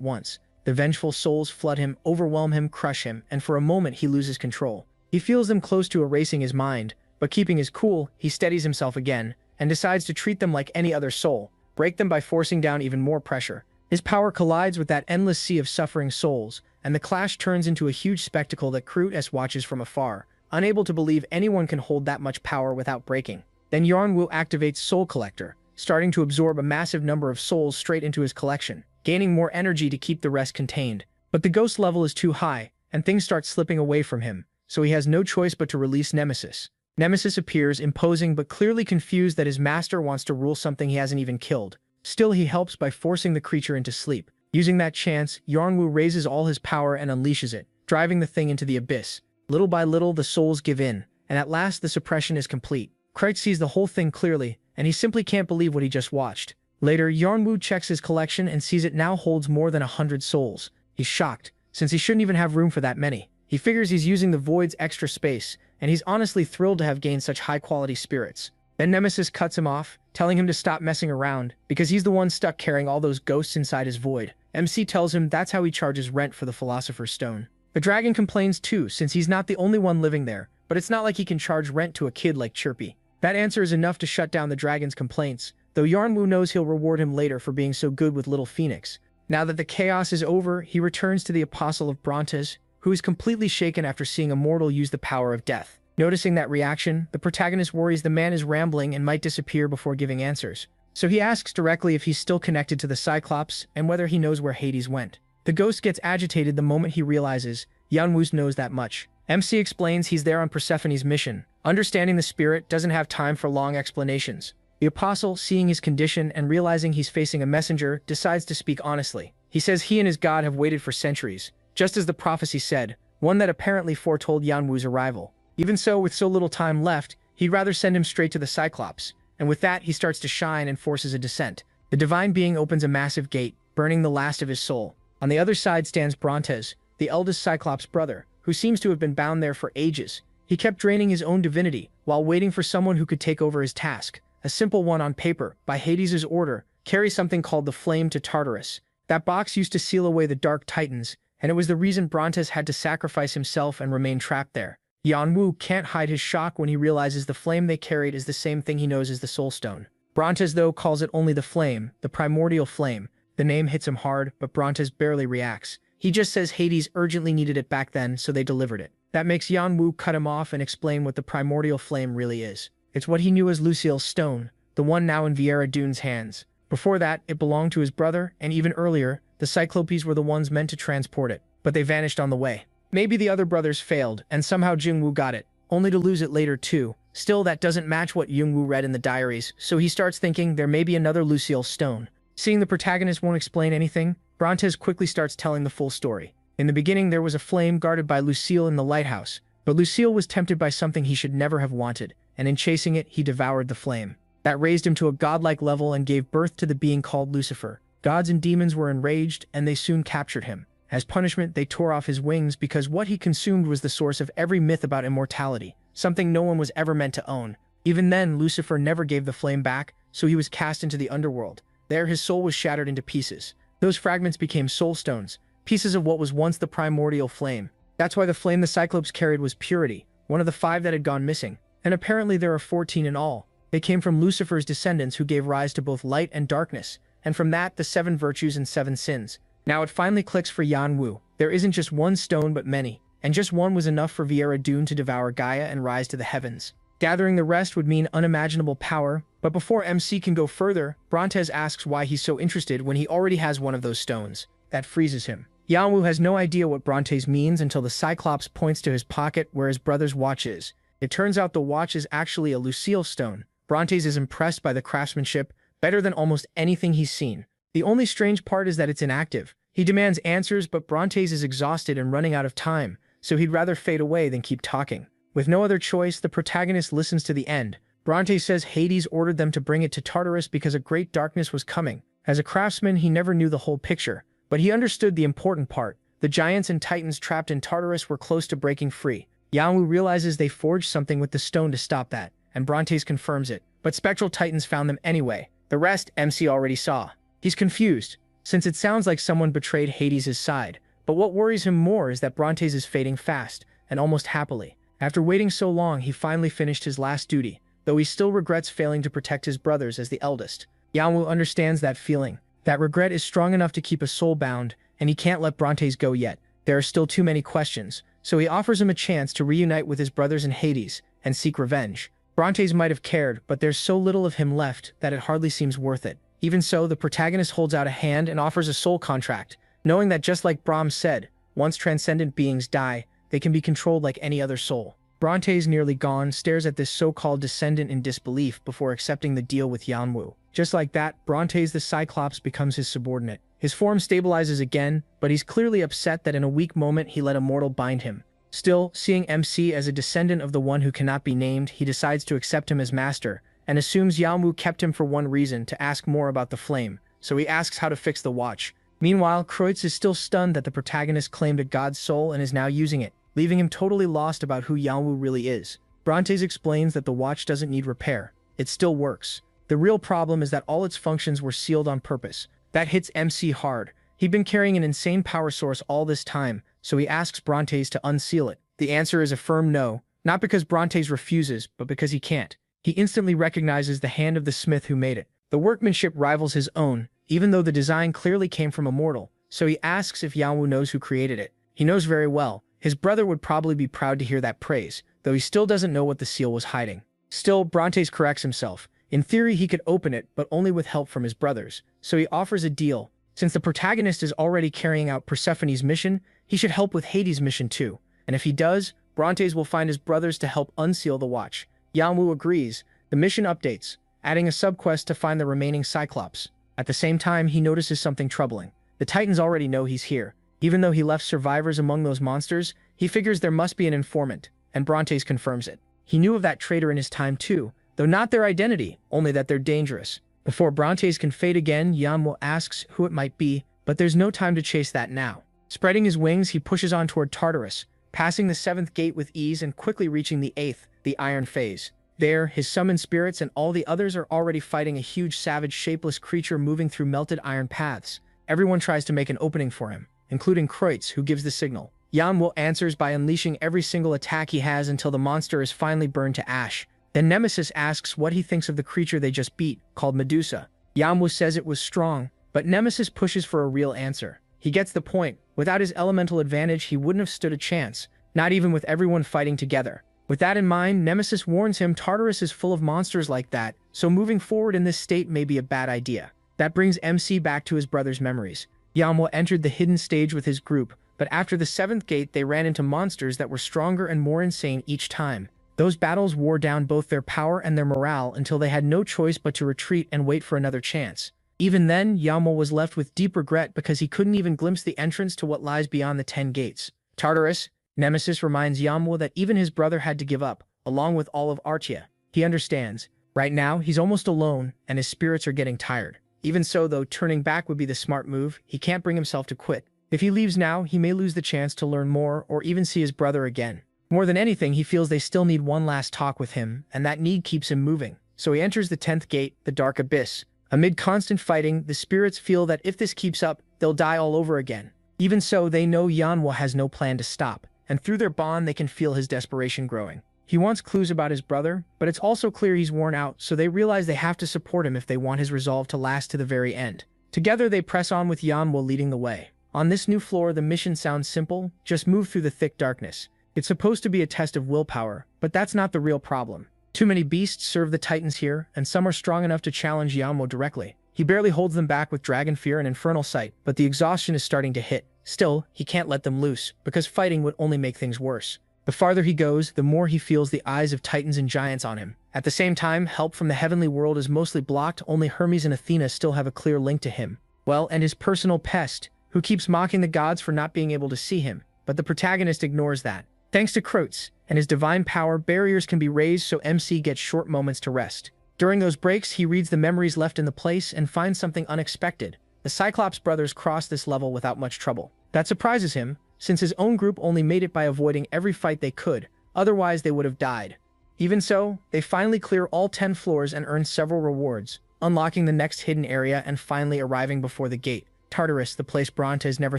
once. The vengeful souls flood him, overwhelm him, crush him, and for a moment he loses control. He feels them close to erasing his mind, but keeping his cool, he steadies himself again, and decides to treat them like any other soul, break them by forcing down even more pressure. His power collides with that endless sea of suffering souls, and the clash turns into a huge spectacle that Krut watches from afar, unable to believe anyone can hold that much power without breaking. Then Yarnwu activates Soul Collector, starting to absorb a massive number of souls straight into his collection, gaining more energy to keep the rest contained. But the ghost level is too high, and things start slipping away from him, so he has no choice but to release Nemesis. Nemesis appears, imposing but clearly confused that his master wants to rule something he hasn't even killed. Still, he helps by forcing the creature into sleep. Using that chance, Yarnwu raises all his power and unleashes it, driving the thing into the abyss. Little by little, the souls give in, and at last the suppression is complete. Krut sees the whole thing clearly, and he simply can't believe what he just watched. Later, Yarnwu checks his collection and sees it now holds more than 100 souls. He's shocked, since he shouldn't even have room for that many. He figures he's using the void's extra space, and he's honestly thrilled to have gained such high-quality spirits. Then Nemesis cuts him off, telling him to stop messing around, because he's the one stuck carrying all those ghosts inside his void. MC tells him that's how he charges rent for the Philosopher's Stone. The dragon complains too, since he's not the only one living there, but it's not like he can charge rent to a kid like Chirpy. That answer is enough to shut down the dragon's complaints, though Yarnwu knows he'll reward him later for being so good with Little Phoenix. Now that the chaos is over, he returns to the Apostle of Brontes, who is completely shaken after seeing a mortal use the power of death. Noticing that reaction, the protagonist worries the man is rambling and might disappear before giving answers. So he asks directly if he's still connected to the Cyclops and whether he knows where Hades went. The ghost gets agitated the moment he realizes Yarnwu knows that much. MC explains he's there on Persephone's mission. Understanding the spirit doesn't have time for long explanations. The Apostle, seeing his condition and realizing he's facing a messenger, decides to speak honestly. He says he and his god have waited for centuries, just as the prophecy said, one that apparently foretold Yarnwu's arrival. Even so, with so little time left, he'd rather send him straight to the Cyclops, and with that he starts to shine and forces a descent. The divine being opens a massive gate, burning the last of his soul. On the other side stands Brontes, the eldest Cyclops brother, who seems to have been bound there for ages. He kept draining his own divinity, while waiting for someone who could take over his task. A simple one on paper, by Hades' order, carry something called the Flame to Tartarus. That box used to seal away the Dark Titans, and it was the reason Brontes had to sacrifice himself and remain trapped there. Yarnwu can't hide his shock when he realizes the flame they carried is the same thing he knows as the Soul Stone. Brontes, though, calls it only the flame, the primordial flame. The name hits him hard, but Brontes barely reacts. He just says Hades urgently needed it back then, so they delivered it. That makes Yarnwu cut him off and explain what the primordial flame really is. It's what he knew as Lucille's stone, the one now in Viera Dune's hands. Before that, it belonged to his brother, and even earlier, the Cyclopes were the ones meant to transport it, but they vanished on the way. Maybe the other brothers failed, and somehow Jingwu got it, only to lose it later too. Still, that doesn't match what Jingwu read in the diaries, so he starts thinking there may be another Lucille's stone. Seeing the protagonist won't explain anything, Brontes quickly starts telling the full story. In the beginning, there was a flame guarded by Lucille in the lighthouse, but Lucille was tempted by something he should never have wanted, and in chasing it, he devoured the flame. That raised him to a godlike level and gave birth to the being called Lucifer. Gods and demons were enraged, and they soon captured him. As punishment, they tore off his wings because what he consumed was the source of every myth about immortality, something no one was ever meant to own. Even then, Lucifer never gave the flame back, so he was cast into the underworld. There, his soul was shattered into pieces. Those fragments became soul stones, pieces of what was once the primordial flame. That's why the flame the Cyclopes carried was purity, one of the 5 that had gone missing. And apparently there are 14 in all. They came from Lucifer's descendants who gave rise to both light and darkness, and from that, the 7 virtues and 7 sins. Now it finally clicks for Yarnwu. There isn't just one stone but many, and just one was enough for Viera Dune to devour Gaia and rise to the heavens. Gathering the rest would mean unimaginable power, but before MC can go further, Brontes asks why he's so interested when he already has one of those stones. That freezes him. Yanwu has no idea what Brontes means until the Cyclops points to his pocket where his brother's watch is. It turns out the watch is actually a Lucille stone. Brontes is impressed by the craftsmanship, better than almost anything he's seen. The only strange part is that it's inactive. He demands answers, but Brontes is exhausted and running out of time, so he'd rather fade away than keep talking. With no other choice, the protagonist listens to the end. Brontes says Hades ordered them to bring it to Tartarus because a great darkness was coming. As a craftsman, he never knew the whole picture, but he understood the important part. The giants and titans trapped in Tartarus were close to breaking free. Yanwu realizes they forged something with the stone to stop that, and Brontes confirms it. But spectral titans found them anyway. The rest, MC already saw. He's confused, since it sounds like someone betrayed Hades' side. But what worries him more is that Brontes is fading fast, and almost happily. After waiting so long, he finally finished his last duty, though he still regrets failing to protect his brothers as the eldest. Yanwu understands that feeling. That regret is strong enough to keep a soul bound, and he can't let Brontes go yet. There are still too many questions, so he offers him a chance to reunite with his brothers in Hades and seek revenge. Brontes might have cared, but there's so little of him left that it hardly seems worth it. Even so, the protagonist holds out a hand and offers a soul contract, knowing that just like Brahms said, once transcendent beings die, they can be controlled like any other soul. Brontes, nearly gone, stares at this so-called descendant in disbelief before accepting the deal with Yanwu. Just like that, Brontes the Cyclops becomes his subordinate. His form stabilizes again, but he's clearly upset that in a weak moment he let a mortal bind him. Still, seeing MC as a descendant of the one who cannot be named, he decides to accept him as master, and assumes Yanwu kept him for one reason, to ask more about the flame, so he asks how to fix the watch. Meanwhile, Kreutz is still stunned that the protagonist claimed a god's soul and is now using it, leaving him totally lost about who Yanwu really is. Brontes explains that the watch doesn't need repair. It still works. The real problem is that all its functions were sealed on purpose. That hits MC hard. He'd been carrying an insane power source all this time, so he asks Brontes to unseal it. The answer is a firm no, not because Brontes refuses, but because he can't. He instantly recognizes the hand of the smith who made it. The workmanship rivals his own, even though the design clearly came from a mortal, so he asks if Yanwu knows who created it. He knows very well. His brother would probably be proud to hear that praise, though he still doesn't know what the seal was hiding. Still, Brontes corrects himself. In theory, he could open it, but only with help from his brothers, so he offers a deal. Since the protagonist is already carrying out Persephone's mission, he should help with Hades' mission too, and if he does, Brontes will find his brothers to help unseal the watch. Yanwu agrees. The mission updates, adding a subquest to find the remaining Cyclops. At the same time, he notices something troubling. The Titans already know he's here. Even though he left survivors among those monsters, he figures there must be an informant, and Brontes confirms it. He knew of that traitor in his time too, though not their identity, only that they're dangerous. Before Brontes can fade again, Yanwu asks who it might be, but there's no time to chase that now. Spreading his wings, he pushes on toward Tartarus, passing the 7th gate with ease and quickly reaching the 8th, the Iron Phase. There, his summoned spirits and all the others are already fighting a huge savage shapeless creature moving through melted iron paths. Everyone tries to make an opening for him, including Kreutz, who gives the signal. Yanwu answers by unleashing every single attack he has until the monster is finally burned to ash. Then Nemesis asks what he thinks of the creature they just beat, called Medusa. Yanwu says it was strong, but Nemesis pushes for a real answer. He gets the point. Without his elemental advantage, he wouldn't have stood a chance, not even with everyone fighting together. With that in mind, Nemesis warns him Tartarus is full of monsters like that, so moving forward in this state may be a bad idea. That brings MC back to his brother's memories. Yanwu entered the hidden stage with his group, but after the 7th gate they ran into monsters that were stronger and more insane each time. Those battles wore down both their power and their morale until they had no choice but to retreat and wait for another chance. Even then, Yanwu was left with deep regret because he couldn't even glimpse the entrance to what lies beyond the 10 gates. Tartarus. Nemesis reminds Yanwu that even his brother had to give up, along with all of Artia. He understands. Right now, he's almost alone, and his spirits are getting tired. Even so, though turning back would be the smart move, he can't bring himself to quit. If he leaves now, he may lose the chance to learn more or even see his brother again. More than anything, he feels they still need one last talk with him, and that need keeps him moving. So he enters the 10th gate, the Dark Abyss. Amid constant fighting, the spirits feel that if this keeps up, they'll die all over again. Even so, they know Yanwu has no plan to stop, and through their bond they can feel his desperation growing. He wants clues about his brother, but it's also clear he's worn out, so they realize they have to support him if they want his resolve to last to the very end. Together they press on with Yanwu leading the way. On this new floor, the mission sounds simple: just move through the thick darkness. It's supposed to be a test of willpower, but that's not the real problem. Too many beasts serve the titans here, and some are strong enough to challenge Yahello directly. He barely holds them back with Dragon Fear and Infernal Sight, but the exhaustion is starting to hit. Still, he can't let them loose, because fighting would only make things worse. The farther he goes, the more he feels the eyes of titans and giants on him. At the same time, help from the heavenly world is mostly blocked. Only Hermes and Athena still have a clear link to him. Well, and his personal pest, who keeps mocking the gods for not being able to see him. But the protagonist ignores that. Thanks to Kreutz and his divine power, barriers can be raised so MC gets short moments to rest. During those breaks, he reads the memories left in the place and finds something unexpected. The Cyclops brothers cross this level without much trouble. That surprises him, since his own group only made it by avoiding every fight they could, otherwise they would have died. Even so, they finally clear all 10 floors and earn several rewards, unlocking the next hidden area and finally arriving before the gate. Tartarus, the place Brontes never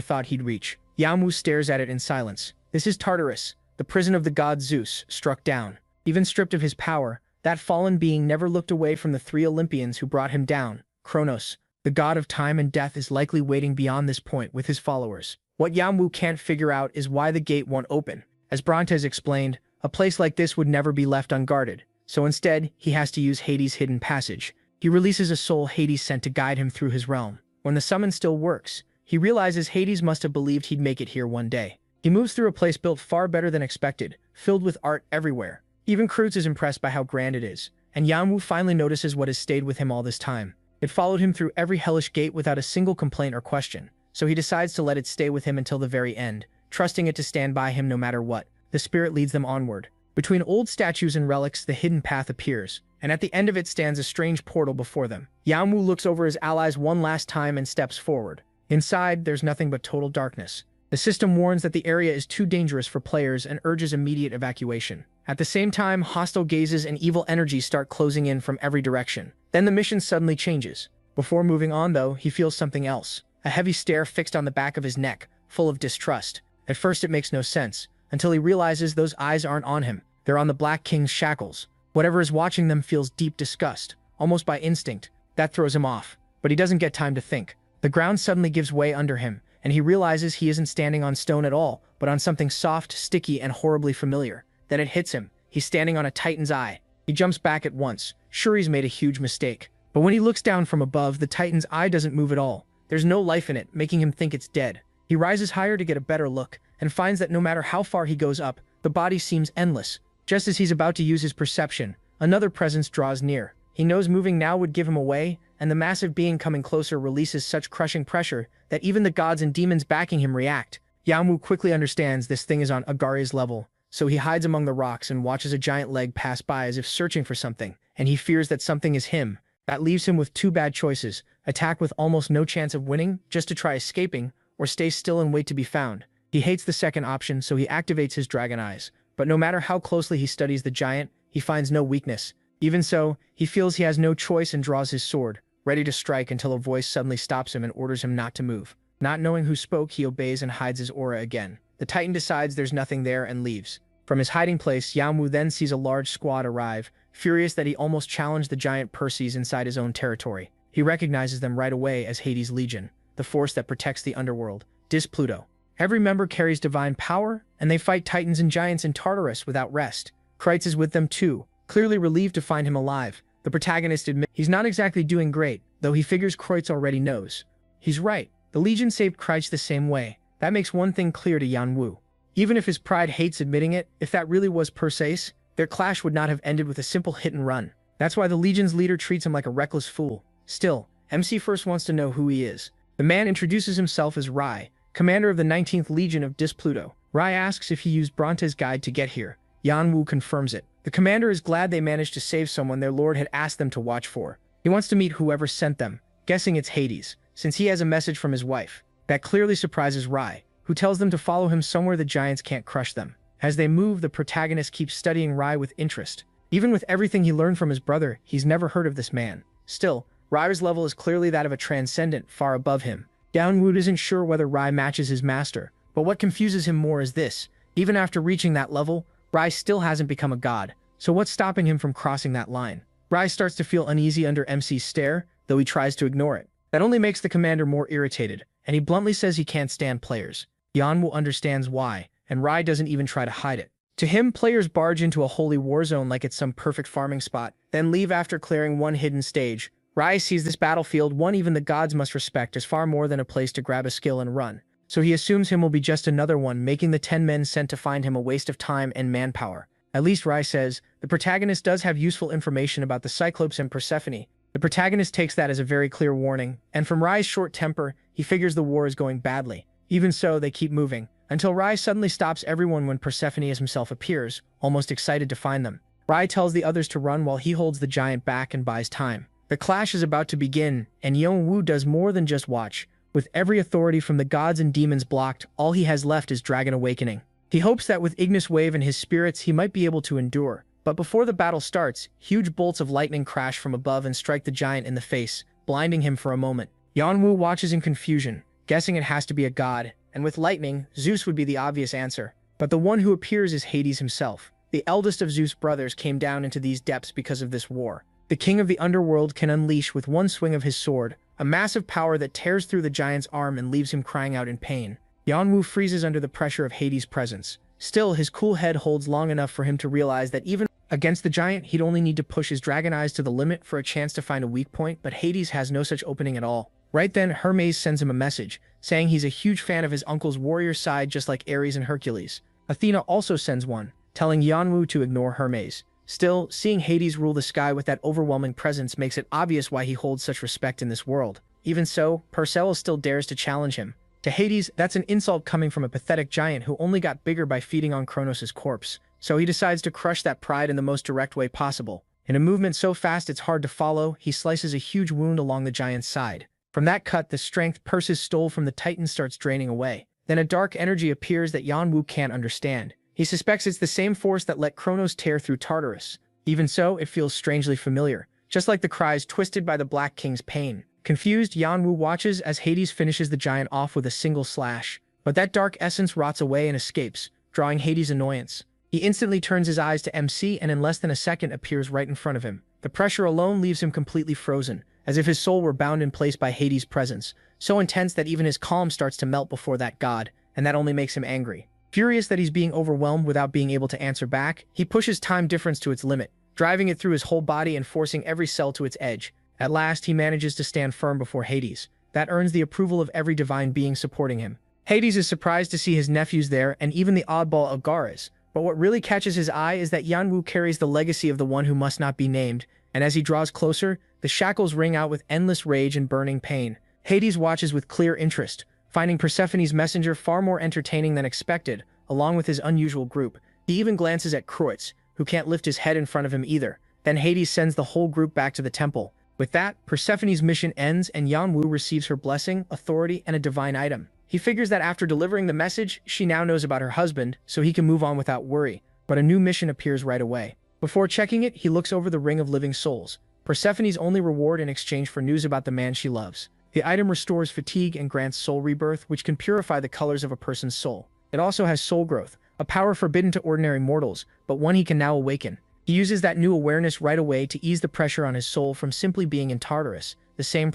thought he'd reach. Yahello stares at it in silence. This is Tartarus, the prison of the god Zeus, struck down. Even stripped of his power, that fallen being never looked away from the 3 Olympians who brought him down. Kronos, the god of time and death, is likely waiting beyond this point with his followers. What Yahello can't figure out is why the gate won't open. As Brontes explained, a place like this would never be left unguarded, so instead, he has to use Hades' hidden passage. He releases a soul Hades sent to guide him through his realm. When the summon still works, he realizes Hades must have believed he'd make it here one day. He moves through a place built far better than expected, filled with art everywhere. Even Kreutz is impressed by how grand it is, and Yahello finally notices what has stayed with him all this time. It followed him through every hellish gate without a single complaint or question, so he decides to let it stay with him until the very end, trusting it to stand by him no matter what. The spirit leads them onward. Between old statues and relics, the hidden path appears, and at the end of it stands a strange portal before them. Yahello looks over his allies one last time and steps forward. Inside, there's nothing but total darkness. The system warns that the area is too dangerous for players and urges immediate evacuation. At the same time, hostile gazes and evil energies start closing in from every direction. Then the mission suddenly changes. Before moving on, though, he feels something else. A heavy stare fixed on the back of his neck, full of distrust. At first it makes no sense, until he realizes those eyes aren't on him. They're on the Black King's shackles. Whatever is watching them feels deep disgust, almost by instinct. That throws him off, but he doesn't get time to think. The ground suddenly gives way under him, and he realizes he isn't standing on stone at all, but on something soft, sticky, and horribly familiar. Then it hits him. He's standing on a Titan's eye. He jumps back at once, sure he's made a huge mistake. But when he looks down from above, the Titan's eye doesn't move at all. There's no life in it, making him think it's dead. He rises higher to get a better look, and finds that no matter how far he goes up, the body seems endless. Just as he's about to use his perception, another presence draws near. He knows moving now would give him away, and the massive being coming closer releases such crushing pressure that even the gods and demons backing him react. Yahello quickly understands this thing is on Agari's level, so he hides among the rocks and watches a giant leg pass by as if searching for something, and he fears that something is him. That leaves him with 2 bad choices: attack with almost no chance of winning, just to try escaping, or stay still and wait to be found. He hates the second option, so he activates his dragon eyes. But no matter how closely he studies the giant, he finds no weakness. Even so, he feels he has no choice and draws his sword, ready to strike until a voice suddenly stops him and orders him not to move. Not knowing who spoke, he obeys and hides his aura again. The Titan decides there's nothing there and leaves. From his hiding place, Yahello then sees a large squad arrive, furious that he almost challenged the giant Perses inside his own territory. He recognizes them right away as Hades' Legion, the force that protects the underworld. Pluto. Every member carries divine power, and they fight titans and giants in Tartarus without rest. Kreutz is with them too, clearly relieved to find him alive. The protagonist admits he's not exactly doing great, though he figures Kreutz already knows. He's right. The Legion saved Kreutz the same way. That makes one thing clear to Yahello. Even if his pride hates admitting it, if that really was Perseus, their clash would not have ended with a simple hit and run. That's why the Legion's leader treats him like a reckless fool. Still, MC first wants to know who he is. The man introduces himself as Rai, commander of the 19th Legion of Pluto. Rai asks if he used Bronte's guide to get here. Yahello confirms it. The commander is glad they managed to save someone their lord had asked them to watch for. He wants to meet whoever sent them, guessing it's Hades, since he has a message from his wife. That clearly surprises Rai, who tells them to follow him somewhere the giants can't crush them. As they move, the protagonist keeps studying Rai with interest. Even with everything he learned from his brother, he's never heard of this man. Still, Rai's level is clearly that of a transcendent, far above him. Yahello isn't sure whether Rai matches his master, but what confuses him more is this: even after reaching that level, Rai still hasn't become a god. So what's stopping him from crossing that line? Rai starts to feel uneasy under MC's stare, though he tries to ignore it. That only makes the commander more irritated, and he bluntly says he can't stand players. Yahello understands why, and Rai doesn't even try to hide it. To him, players barge into a holy war zone like it's some perfect farming spot, then leave after clearing one hidden stage. Rai sees this battlefield, one even the gods must respect, as far more than a place to grab a skill and run. So he assumes him will be just another one, making the 10 men sent to find him a waste of time and manpower. At least Rai says. The protagonist does have useful information about the Cyclops and Persephone. The protagonist takes that as a very clear warning, and from Rai's short temper, he figures the war is going badly. Even so, they keep moving, until Rai suddenly stops everyone when Persephone himself appears, almost excited to find them. Rai tells the others to run while he holds the giant back and buys time. The clash is about to begin, and Yong-woo does more than just watch. With every authority from the gods and demons blocked, all he has left is Dragon Awakening. He hopes that with Ignis Wave and his spirits he might be able to endure. But before the battle starts, huge bolts of lightning crash from above and strike the giant in the face, blinding him for a moment. Yeon-woo watches in confusion, guessing it has to be a god, and with lightning, Zeus would be the obvious answer. But the one who appears is Hades himself. The eldest of Zeus' brothers came down into these depths because of this war. The king of the underworld can unleash with one swing of his sword, a massive power that tears through the giant's arm and leaves him crying out in pain. Yeon-woo freezes under the pressure of Hades' presence. Still, his cool head holds long enough for him to realize that even against the giant, he'd only need to push his dragon eyes to the limit for a chance to find a weak point, but Hades has no such opening at all. Right then, Hermes sends him a message, saying he's a huge fan of his uncle's warrior side just like Ares and Hercules. Athena also sends one, telling Yeon-woo to ignore Hermes. Still, seeing Hades rule the sky with that overwhelming presence makes it obvious why he holds such respect in this world. Even so, Perseus still dares to challenge him. To Hades, that's an insult coming from a pathetic giant who only got bigger by feeding on Kronos' corpse. So he decides to crush that pride in the most direct way possible. In a movement so fast it's hard to follow, he slices a huge wound along the giant's side. From that cut, the strength Perseus stole from the Titan starts draining away. Then a dark energy appears that Yeon-woo can't understand. He suspects it's the same force that let Kronos tear through Tartarus. Even so, it feels strangely familiar, just like the cries twisted by the Black King's pain. Confused, Yeon-woo watches as Hades finishes the giant off with a single slash. But that dark essence rots away and escapes, drawing Hades' annoyance. He instantly turns his eyes to MC and in less than a second appears right in front of him. The pressure alone leaves him completely frozen, as if his soul were bound in place by Hades' presence, so intense that even his calm starts to melt before that god, and that only makes him angry. Furious that he's being overwhelmed without being able to answer back, he pushes time difference to its limit, driving it through his whole body and forcing every cell to its edge. At last, he manages to stand firm before Hades. That earns the approval of every divine being supporting him. Hades is surprised to see his nephews there and even the oddball Algaris. But what really catches his eye is that Yeon-woo carries the legacy of the one who must not be named, and as he draws closer, the shackles ring out with endless rage and burning pain. Hades watches with clear interest, finding Persephone's messenger far more entertaining than expected, along with his unusual group. He even glances at Kreutz, who can't lift his head in front of him either. Then Hades sends the whole group back to the temple. With that, Persephone's mission ends and Yeon-woo receives her blessing, authority, and a divine item. He figures that after delivering the message, she now knows about her husband, so he can move on without worry. But a new mission appears right away. Before checking it, he looks over the Ring of Living Souls, Persephone's only reward in exchange for news about the man she loves. The item restores fatigue and grants soul rebirth, which can purify the colors of a person's soul. It also has soul growth, a power forbidden to ordinary mortals, but one he can now awaken. He uses that new awareness right away to ease the pressure on his soul from simply being in Tartarus, the same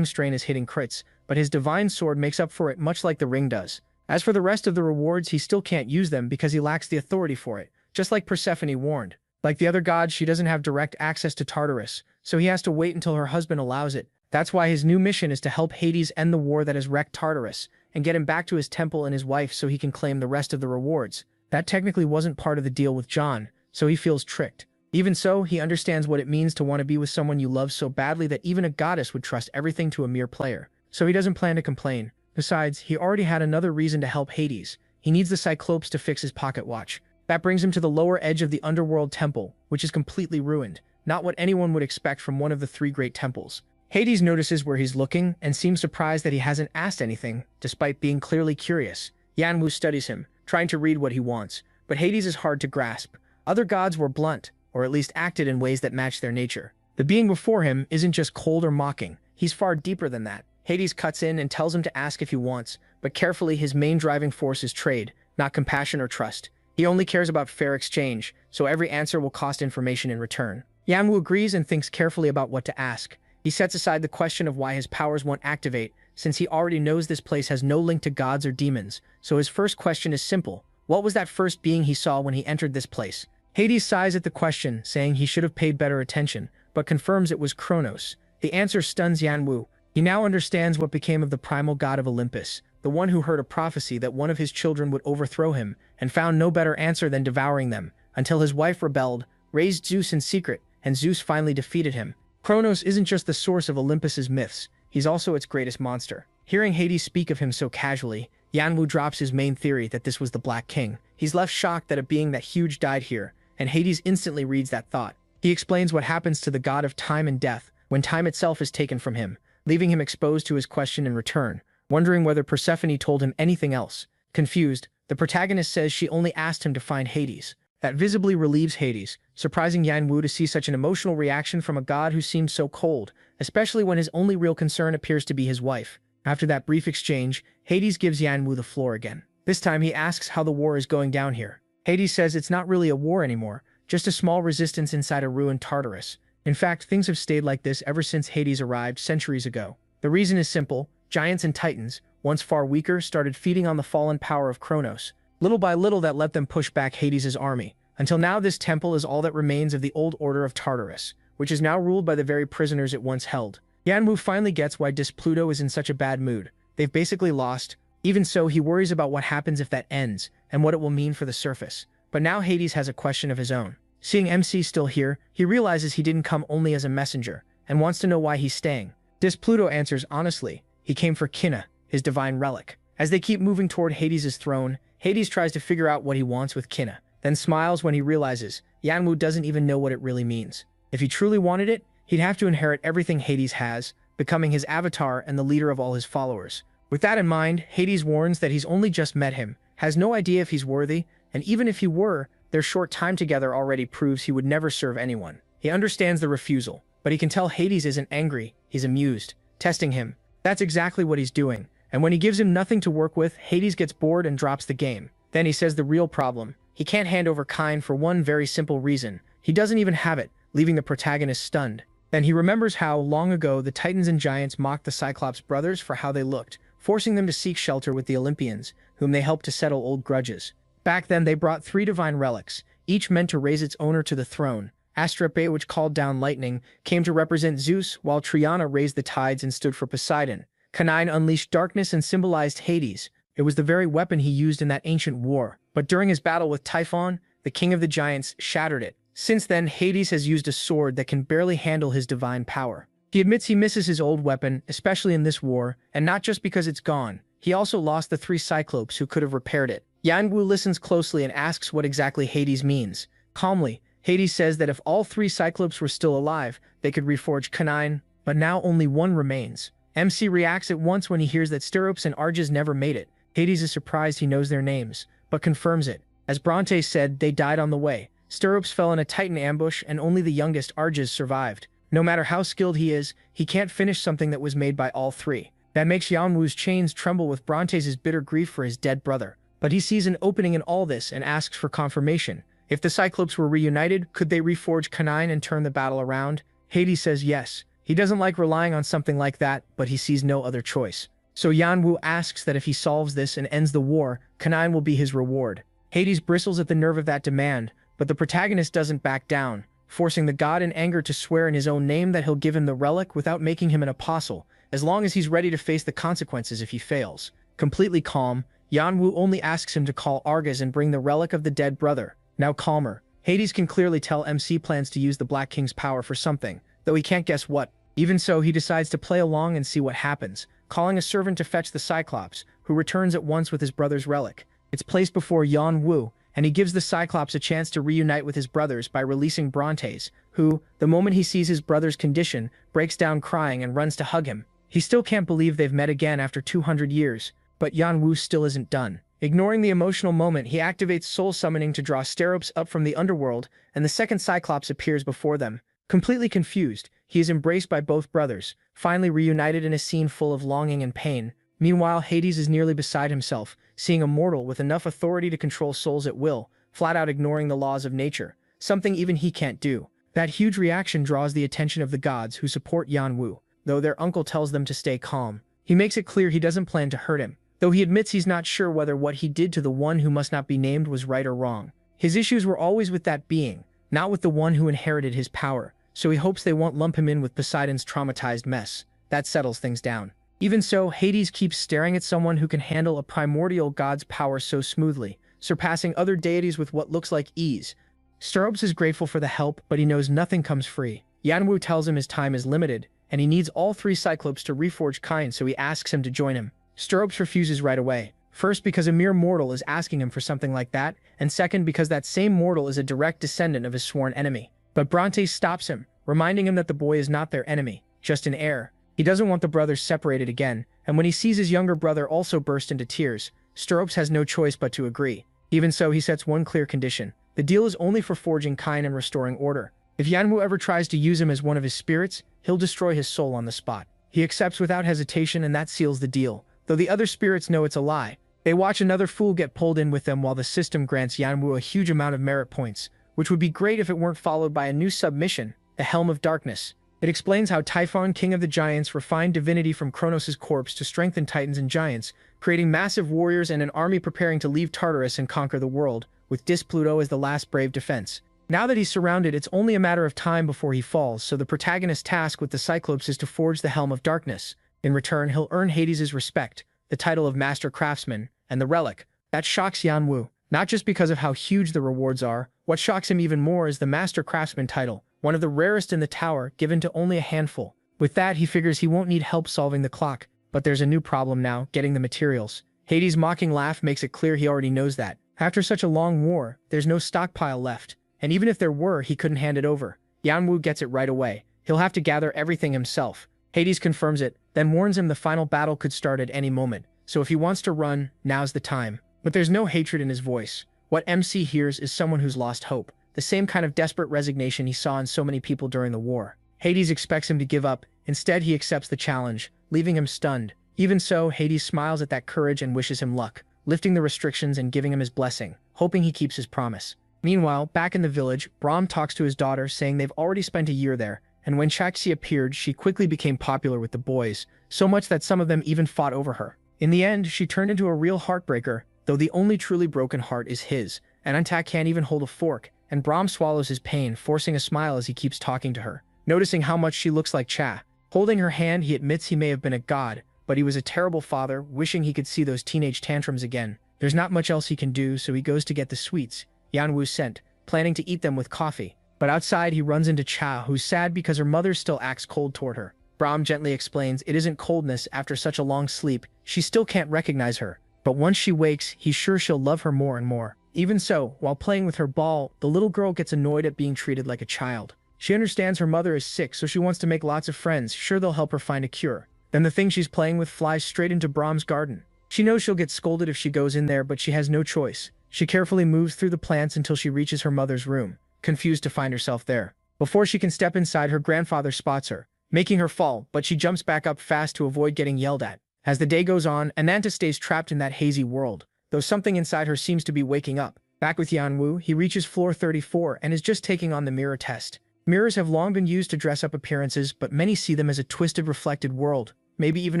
strain is hitting Kreutz, but his divine sword makes up for it much like the ring does. As for the rest of the rewards, he still can't use them because he lacks the authority for it, just like Persephone warned. Like the other gods, she doesn't have direct access to Tartarus, so he has to wait until her husband allows it. That's why his new mission is to help Hades end the war that has wrecked Tartarus, and get him back to his temple and his wife so he can claim the rest of the rewards. That technically wasn't part of the deal with John, so he feels tricked. Even so, he understands what it means to want to be with someone you love so badly that even a goddess would trust everything to a mere player. So he doesn't plan to complain. Besides, he already had another reason to help Hades. He needs the Cyclops to fix his pocket watch. That brings him to the lower edge of the underworld temple, which is completely ruined. Not what anyone would expect from one of the three great temples. Hades notices where he's looking and seems surprised that he hasn't asked anything, despite being clearly curious. Yeon-woo studies him, trying to read what he wants, but Hades is hard to grasp. Other gods were blunt, or at least acted in ways that match their nature. The being before him isn't just cold or mocking, he's far deeper than that. Hades cuts in and tells him to ask if he wants, but carefully his main driving force is trade, not compassion or trust. He only cares about fair exchange, so every answer will cost information in return. Yeon-woo agrees and thinks carefully about what to ask. He sets aside the question of why his powers won't activate, since he already knows this place has no link to gods or demons, so his first question is simple. What was that first being he saw when he entered this place? Hades sighs at the question, saying he should have paid better attention, but confirms it was Kronos. The answer stuns Yanwu. He now understands what became of the primal god of Olympus, the one who heard a prophecy that one of his children would overthrow him, and found no better answer than devouring them, until his wife rebelled, raised Zeus in secret, and Zeus finally defeated him. Kronos isn't just the source of Olympus's myths, he's also its greatest monster. Hearing Hades speak of him so casually, Yanwu drops his main theory that this was the Black King. He's left shocked that a being that huge died here, and Hades instantly reads that thought. He explains what happens to the god of time and death when time itself is taken from him, leaving him exposed to his question in return, wondering whether Persephone told him anything else. Confused, the protagonist says she only asked him to find Hades. That visibly relieves Hades, surprising Yanwu to see such an emotional reaction from a god who seemed so cold, especially when his only real concern appears to be his wife. After that brief exchange, Hades gives Yanwu the floor again. This time he asks how the war is going down here. Hades says it's not really a war anymore, just a small resistance inside a ruined Tartarus. In fact, things have stayed like this ever since Hades arrived centuries ago. The reason is simple: giants and titans, once far weaker, started feeding on the fallen power of Kronos. Little by little that let them push back Hades' army, until now this temple is all that remains of the old order of Tartarus, which is now ruled by the very prisoners it once held. Yanwu finally gets why Pluto is in such a bad mood. They've basically lost. Even so, he worries about what happens if that ends, and what it will mean for the surface. But now Hades has a question of his own. Seeing MC still here, he realizes he didn't come only as a messenger, and wants to know why he's staying. Pluto answers honestly, he came for Kinna, his divine relic. As they keep moving toward Hades' throne, Hades tries to figure out what he wants with Kinna, then smiles when he realizes Yanwu doesn't even know what it really means. If he truly wanted it, he'd have to inherit everything Hades has, becoming his avatar and the leader of all his followers. With that in mind, Hades warns that he's only just met him, has no idea if he's worthy, and even if he were, their short time together already proves he would never serve anyone. He understands the refusal, but he can tell Hades isn't angry, he's amused, testing him. That's exactly what he's doing, and when he gives him nothing to work with, Hades gets bored and drops the game. Then he says the real problem: he can't hand over Kine for one very simple reason. He doesn't even have it, leaving the protagonist stunned. Then he remembers how, long ago, the Titans and Giants mocked the Cyclops brothers for how they looked, forcing them to seek shelter with the Olympians, whom they helped to settle old grudges. Back then, they brought 3 divine relics, each meant to raise its owner to the throne. Astrape, which called down lightning, came to represent Zeus, while Triana raised the tides and stood for Poseidon. Canine unleashed darkness and symbolized Hades. It was the very weapon he used in that ancient war, but during his battle with Typhon, the king of the giants, shattered it. Since then, Hades has used a sword that can barely handle his divine power. He admits he misses his old weapon, especially in this war, and not just because it's gone. He also lost the 3 Cyclopes who could have repaired it. Yanwu listens closely and asks what exactly Hades means. Calmly, Hades says that if all 3 Cyclopes were still alive, they could reforge Canine, but now only 1 remains. MC reacts at once when he hears that Steropes and Arges never made it. Hades is surprised he knows their names, but confirms it. As Bronte said, they died on the way. Steropes fell in a Titan ambush and only the youngest Arges survived. No matter how skilled he is, he can't finish something that was made by all 3. That makes Yanwu's chains tremble with Bronte's bitter grief for his dead brother. But he sees an opening in all this and asks for confirmation. If the Cyclopes were reunited, could they reforge Canine and turn the battle around? Hades says yes. He doesn't like relying on something like that, but he sees no other choice. So Yanwu asks that if he solves this and ends the war, Canine will be his reward. Hades bristles at the nerve of that demand, but the protagonist doesn't back down, forcing the god in anger to swear in his own name that he'll give him the relic without making him an apostle, as long as he's ready to face the consequences if he fails. Completely calm, Yanwu only asks him to call Arges and bring the relic of the dead brother. Now calmer, Hades can clearly tell MC plans to use the Black King's power for something, though he can't guess what. Even so, he decides to play along and see what happens, calling a servant to fetch the Cyclops, who returns at once with his brother's relic. It's placed before Yanwu, and he gives the Cyclops a chance to reunite with his brothers by releasing Brontes, who, the moment he sees his brother's condition, breaks down crying and runs to hug him. He still can't believe they've met again after 200 years, but Yanwu still isn't done. Ignoring the emotional moment, he activates soul summoning to draw Steropes up from the underworld, and the second Cyclops appears before them. Completely confused, he is embraced by both brothers, finally reunited in a scene full of longing and pain. Meanwhile, Hades is nearly beside himself, seeing a mortal with enough authority to control souls at will, flat out ignoring the laws of nature, something even he can't do. That huge reaction draws the attention of the gods who support Yanwu, though their uncle tells them to stay calm. He makes it clear he doesn't plan to hurt him, though he admits he's not sure whether what he did to the one who must not be named was right or wrong. His issues were always with that being, not with the one who inherited his power, so he hopes they won't lump him in with Poseidon's traumatized mess. That settles things down. Even so, Hades keeps staring at someone who can handle a primordial god's power so smoothly, surpassing other deities with what looks like ease. Stirrups is grateful for the help, but he knows nothing comes free. Yanwu tells him his time is limited, and he needs all three Cyclopes to reforge kind, so he asks him to join him. Stirrups refuses right away. First, because a mere mortal is asking him for something like that, and second, because that same mortal is a direct descendant of his sworn enemy. But Bronte stops him, reminding him that the boy is not their enemy, just an heir. He doesn't want the brothers separated again, and when he sees his younger brother also burst into tears, Stirrups has no choice but to agree. Even so, he sets one clear condition. The deal is only for forging kind and restoring order. If Yanwu ever tries to use him as one of his spirits, he'll destroy his soul on the spot. He accepts without hesitation, and that seals the deal, though the other spirits know it's a lie. They watch another fool get pulled in with them while the system grants Yanwu a huge amount of merit points, which would be great if it weren't followed by a new submission, the Helm of Darkness. It explains how Typhon, king of the giants, refined divinity from Kronos' corpse to strengthen titans and giants, creating massive warriors and an army preparing to leave Tartarus and conquer the world, with Pluto as the last brave defense. Now that he's surrounded, it's only a matter of time before he falls, so the protagonist's task with the Cyclopes is to forge the Helm of Darkness. In return, he'll earn Hades' respect, the title of Master Craftsman, and the relic. That shocks Yanwu, not just because of how huge the rewards are. What shocks him even more is the Master Craftsman title, one of the rarest in the tower, given to only a handful. With that, he figures he won't need help solving the clock, but there's a new problem now, getting the materials. Hades' mocking laugh makes it clear he already knows that. After such a long war, there's no stockpile left, and even if there were, he couldn't hand it over. Yanwu gets it right away. He'll have to gather everything himself. Hades confirms it, then warns him the final battle could start at any moment, so if he wants to run, now's the time. But there's no hatred in his voice. What MC hears is someone who's lost hope, the same kind of desperate resignation he saw in so many people during the war. Hades expects him to give up. Instead, he accepts the challenge, leaving him stunned. Even so, Hades smiles at that courage and wishes him luck, lifting the restrictions and giving him his blessing, hoping he keeps his promise. Meanwhile, back in the village, Brahm talks to his daughter, saying they've already spent a year there, and when Chaxi appeared, she quickly became popular with the boys, so much that some of them even fought over her. In the end, she turned into a real heartbreaker, though the only truly broken heart is his, and Antak can't even hold a fork, and Brahm swallows his pain, forcing a smile as he keeps talking to her. Noticing how much she looks like Cha. Holding her hand, he admits he may have been a god, but he was a terrible father, wishing he could see those teenage tantrums again. There's not much else he can do, so he goes to get the sweets Yanwu sent, planning to eat them with coffee. But outside, he runs into Cha, who's sad because her mother still acts cold toward her. Brahm gently explains it isn't coldness after such a long sleep, she still can't recognize her. But once she wakes, he's sure she'll love her more and more. Even so, while playing with her ball, the little girl gets annoyed at being treated like a child. She understands her mother is sick, so she wants to make lots of friends, sure they'll help her find a cure. Then the thing she's playing with flies straight into Brahm's garden. She knows she'll get scolded if she goes in there, but she has no choice. She carefully moves through the plants until she reaches her mother's room, confused to find herself there. Before she can step inside, her grandfather spots her, making her fall, but she jumps back up fast to avoid getting yelled at. As the day goes on, Ananta stays trapped in that hazy world, though something inside her seems to be waking up. Back with Yanwu, he reaches floor 34 and is just taking on the mirror test. Mirrors have long been used to dress up appearances, but many see them as a twisted, reflected world, maybe even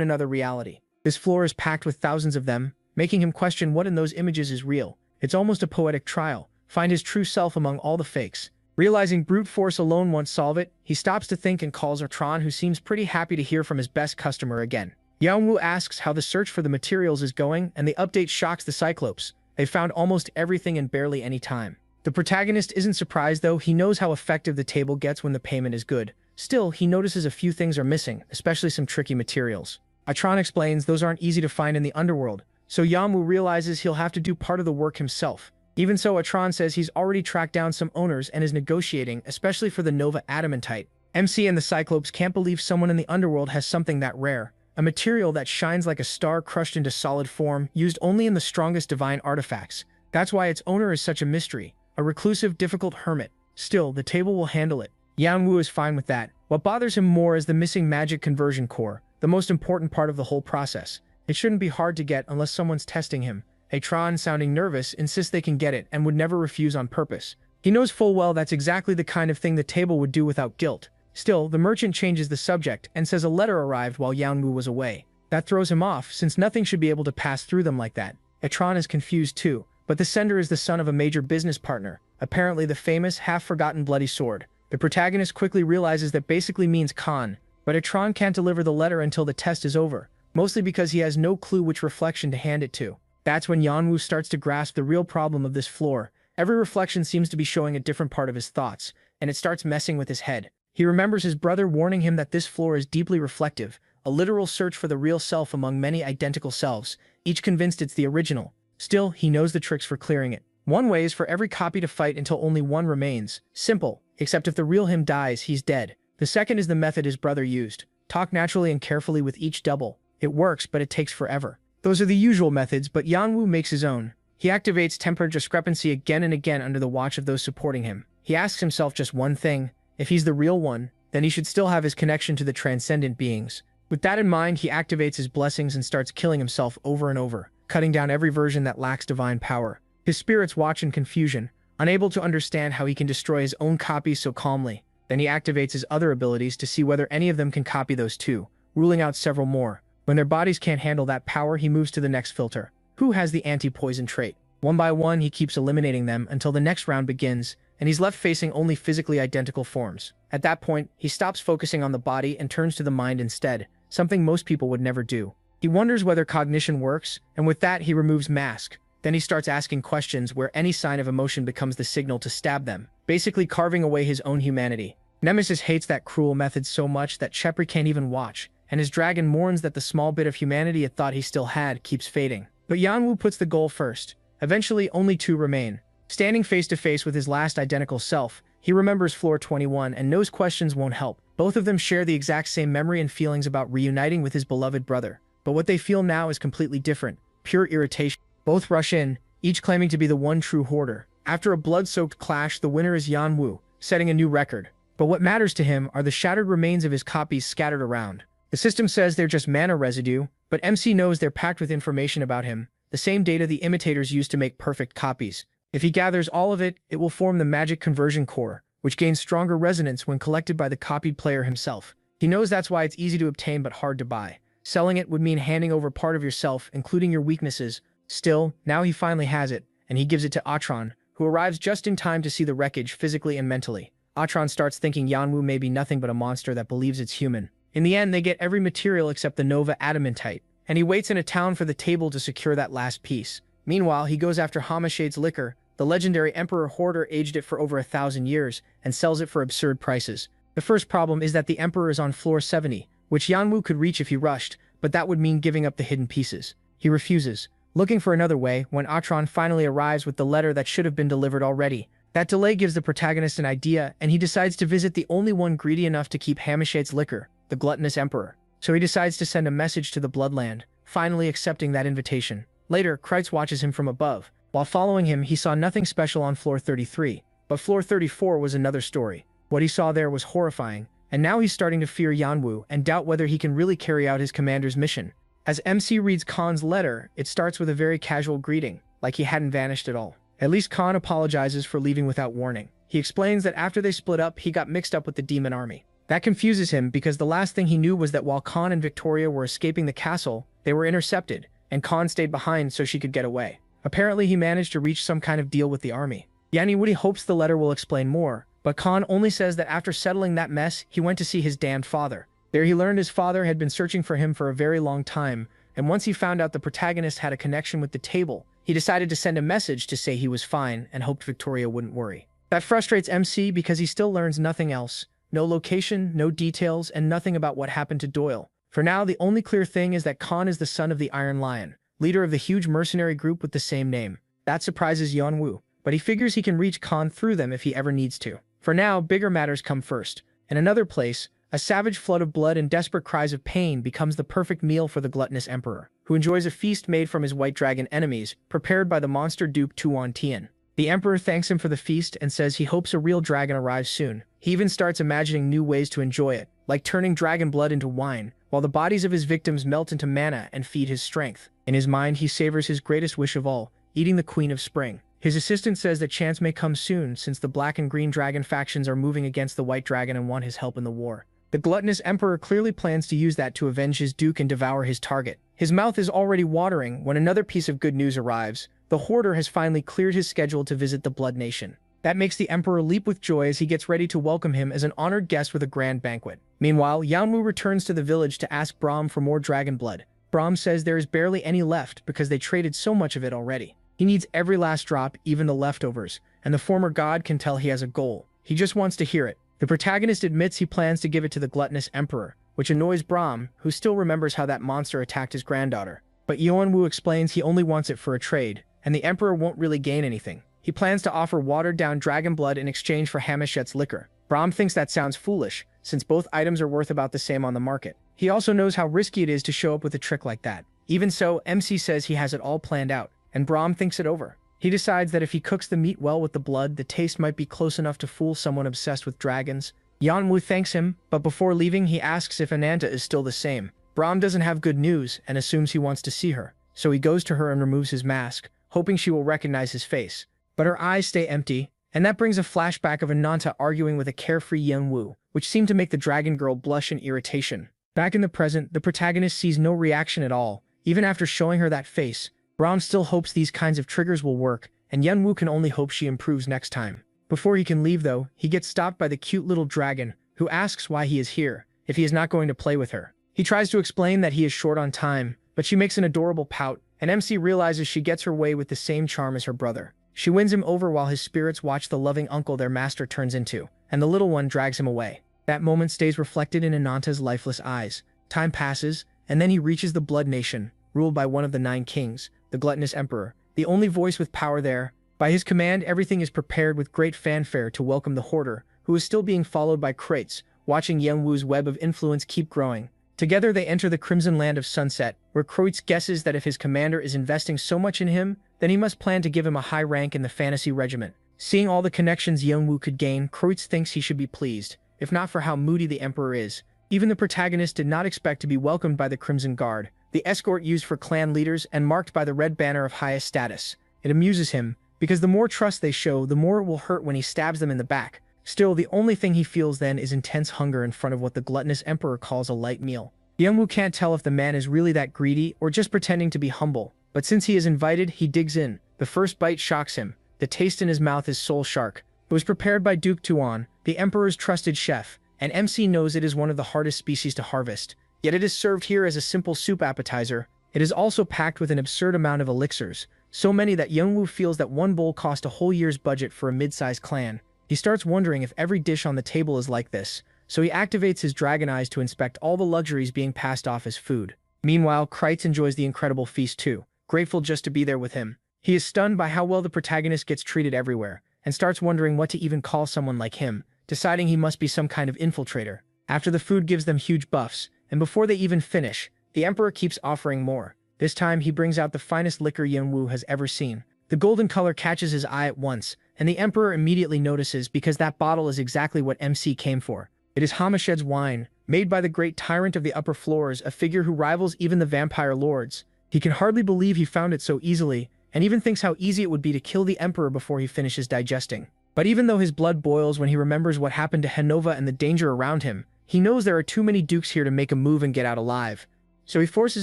another reality. This floor is packed with thousands of them, making him question what in those images is real. It's almost a poetic trial. Find his true self among all the fakes. Realizing brute force alone won't solve it, he stops to think and calls Artron, who seems pretty happy to hear from his best customer again. Yanwu asks how the search for the materials is going, and the update shocks the Cyclopes. They found almost everything in barely any time. The protagonist isn't surprised though, he knows how effective the table gets when the payment is good. Still, he notices a few things are missing, especially some tricky materials. Atron explains those aren't easy to find in the underworld, so Yanwu realizes he'll have to do part of the work himself. Even so, Atron says he's already tracked down some owners and is negotiating, especially for the Nova Adamantite. MC and the Cyclopes can't believe someone in the underworld has something that rare. A material that shines like a star crushed into solid form, used only in the strongest divine artifacts. That's why its owner is such a mystery. A reclusive, difficult hermit. Still, the table will handle it. Yanwu is fine with that. What bothers him more is the missing magic conversion core, the most important part of the whole process. It shouldn't be hard to get unless someone's testing him. Atron, sounding nervous, insists they can get it and would never refuse on purpose. He knows full well that's exactly the kind of thing the table would do without guilt. Still, the merchant changes the subject and says a letter arrived while Yanwu was away. That throws him off, since nothing should be able to pass through them like that. Etron is confused too, but the sender is the son of a major business partner, apparently the famous, half-forgotten Bloody Sword. The protagonist quickly realizes that basically means Khan, but Etron can't deliver the letter until the test is over, mostly because he has no clue which reflection to hand it to. That's when Yanwu starts to grasp the real problem of this floor. Every reflection seems to be showing a different part of his thoughts, and it starts messing with his head. He remembers his brother warning him that this floor is deeply reflective, a literal search for the real self among many identical selves, each convinced it's the original. Still, he knows the tricks for clearing it. One way is for every copy to fight until only one remains. Simple, except if the real him dies, he's dead. The second is the method his brother used. Talk naturally and carefully with each double. It works, but it takes forever. Those are the usual methods, but Yanwu makes his own. He activates temper discrepancy again and again under the watch of those supporting him. He asks himself just one thing: if he's the real one, then he should still have his connection to the transcendent beings. With that in mind, he activates his blessings and starts killing himself over and over, cutting down every version that lacks divine power. His spirits watch in confusion, unable to understand how he can destroy his own copies so calmly. Then he activates his other abilities to see whether any of them can copy those too, ruling out several more. When their bodies can't handle that power, he moves to the next filter. Who has the anti-poison trait? One by one, he keeps eliminating them until the next round begins, and he's left facing only physically identical forms. At that point, he stops focusing on the body and turns to the mind instead, something most people would never do. He wonders whether cognition works, and with that, he removes mask. Then he starts asking questions where any sign of emotion becomes the signal to stab them, basically carving away his own humanity. Nemesis hates that cruel method so much that Chepri can't even watch, and his dragon mourns that the small bit of humanity it thought he still had keeps fading. But Yanwu puts the goal first. Eventually, only two remain. Standing face to face with his last identical self, he remembers floor 21 and knows questions won't help. Both of them share the exact same memory and feelings about reuniting with his beloved brother. But what they feel now is completely different, pure irritation. Both rush in, each claiming to be the one true hoarder. After a blood-soaked clash, the winner is Yanwu, setting a new record. But what matters to him are the shattered remains of his copies scattered around. The system says they're just mana residue, but MC knows they're packed with information about him, the same data the imitators use to make perfect copies. If he gathers all of it, it will form the magic conversion core, which gains stronger resonance when collected by the copied player himself. He knows that's why it's easy to obtain but hard to buy. Selling it would mean handing over part of yourself, including your weaknesses. Still, now he finally has it, and he gives it to Atron, who arrives just in time to see the wreckage physically and mentally. Atron starts thinking Yanwu may be nothing but a monster that believes it's human. In the end, they get every material except the Nova Adamantite, and he waits in a town for the table to secure that last piece. Meanwhile, he goes after Hamashade's liquor. The legendary Emperor Hoarder aged it for over 1,000 years and sells it for absurd prices. The first problem is that the Emperor is on floor 70, which Yanwu could reach if he rushed, but that would mean giving up the hidden pieces. He refuses, looking for another way when Atron finally arrives with the letter that should have been delivered already. That delay gives the protagonist an idea, and he decides to visit the only one greedy enough to keep Hamashade's liquor, the gluttonous Emperor. So he decides to send a message to the Bloodland, finally accepting that invitation. Later, Kreitz watches him from above. While following him, he saw nothing special on floor 33, but floor 34 was another story. What he saw there was horrifying, and now he's starting to fear Yanwu and doubt whether he can really carry out his commander's mission. As MC reads Khan's letter, it starts with a very casual greeting, like he hadn't vanished at all. At least Khan apologizes for leaving without warning. He explains that after they split up, he got mixed up with the demon army. That confuses him because the last thing he knew was that while Khan and Victoria were escaping the castle, they were intercepted, and Khan stayed behind so she could get away. Apparently, he managed to reach some kind of deal with the army. Woody hopes the letter will explain more, but Khan only says that after settling that mess, he went to see his damned father. There he learned his father had been searching for him for a very long time, and once he found out the protagonist had a connection with the table, he decided to send a message to say he was fine and hoped Victoria wouldn't worry. That frustrates MC because he still learns nothing else. No location, no details, and nothing about what happened to Doyle. For now, the only clear thing is that Khan is the son of the Iron Lion, leader of the huge mercenary group with the same name. That surprises Yanwu, but he figures he can reach Khan through them if he ever needs to. For now, bigger matters come first. In another place, a savage flood of blood and desperate cries of pain becomes the perfect meal for the gluttonous Emperor, who enjoys a feast made from his white dragon enemies, prepared by the monster dupe Tuan Tian. The Emperor thanks him for the feast and says he hopes a real dragon arrives soon. He even starts imagining new ways to enjoy it, like turning dragon blood into wine, while the bodies of his victims melt into mana and feed his strength. In his mind, he savors his greatest wish of all, eating the Queen of Spring. His assistant says that chance may come soon since the black and green dragon factions are moving against the white dragon and want his help in the war. The gluttonous emperor clearly plans to use that to avenge his duke and devour his target. His mouth is already watering when another piece of good news arrives. The hoarder has finally cleared his schedule to visit the Blood Nation. That makes the emperor leap with joy as he gets ready to welcome him as an honored guest with a grand banquet. Meanwhile, Yanwu returns to the village to ask Brahm for more dragon blood. Brahm says there is barely any left because they traded so much of it already. He needs every last drop, even the leftovers, and the former god can tell he has a goal. He just wants to hear it. The protagonist admits he plans to give it to the gluttonous emperor, which annoys Brahm, who still remembers how that monster attacked his granddaughter. But Yeonwoo explains he only wants it for a trade, and the emperor won't really gain anything. He plans to offer watered-down dragon blood in exchange for Hamachet's liquor. Brahm thinks that sounds foolish, since both items are worth about the same on the market. He also knows how risky it is to show up with a trick like that. Even so, MC says he has it all planned out, and Brahm thinks it over. He decides that if he cooks the meat well with the blood, the taste might be close enough to fool someone obsessed with dragons. Yeonwoo thanks him, but before leaving he asks if Ananta is still the same. Brahm doesn't have good news and assumes he wants to see her, so he goes to her and removes his mask, hoping she will recognize his face. But her eyes stay empty, and that brings a flashback of Ananta arguing with a carefree Yeonwoo, which seemed to make the dragon girl blush in irritation. Back in the present, the protagonist sees no reaction at all, even after showing her that face. Brahm still hopes these kinds of triggers will work, and Yeonwoo can only hope she improves next time. Before he can leave though, he gets stopped by the cute little dragon, who asks why he is here, if he is not going to play with her. He tries to explain that he is short on time, but she makes an adorable pout, and MC realizes she gets her way with the same charm as her brother. She wins him over while his spirits watch the loving uncle their master turns into, and the little one drags him away. That moment stays reflected in Ananta's lifeless eyes. Time passes, and then he reaches the Blood Nation, ruled by one of the 9 kings, the gluttonous emperor, the only voice with power there. By his command, everything is prepared with great fanfare to welcome the hoarder, who is still being followed by Krates, watching Yeonwoo's web of influence keep growing. Together they enter the Crimson Land of Sunset, where Krates guesses that if his commander is investing so much in him, then he must plan to give him a high rank in the fantasy regiment. Seeing all the connections Yeonwoo could gain, Krates thinks he should be pleased, if not for how moody the emperor is. Even the protagonist did not expect to be welcomed by the Crimson Guard, the escort used for clan leaders and marked by the red banner of highest status. It amuses him, because the more trust they show, the more it will hurt when he stabs them in the back. Still, the only thing he feels then is intense hunger in front of what the gluttonous emperor calls a light meal. Yeonwoo can't tell if the man is really that greedy or just pretending to be humble, but since he is invited, he digs in. The first bite shocks him. The taste in his mouth is soul shark. It was prepared by Duke Tuan, the emperor's trusted chef, and MC knows it is one of the hardest species to harvest. Yet it is served here as a simple soup appetizer. It is also packed with an absurd amount of elixirs, so many that Yeonwoo feels that one bowl cost a whole year's budget for a mid-sized clan. He starts wondering if every dish on the table is like this, so he activates his dragon eyes to inspect all the luxuries being passed off as food. Meanwhile, Krates enjoys the incredible feast too, grateful just to be there with him. He is stunned by how well the protagonist gets treated everywhere, and starts wondering what to even call someone like him, deciding he must be some kind of infiltrator. After the food gives them huge buffs, and before they even finish, the emperor keeps offering more. This time he brings out the finest liquor Yeonwoo has ever seen. The golden color catches his eye at once, and the emperor immediately notices because that bottle is exactly what MC came for. It is Hamachet's wine, made by the great tyrant of the upper floors, a figure who rivals even the vampire lords. He can hardly believe he found it so easily, and even thinks how easy it would be to kill the emperor before he finishes digesting. But even though his blood boils when he remembers what happened to Henova and the danger around him, he knows there are too many dukes here to make a move and get out alive. So he forces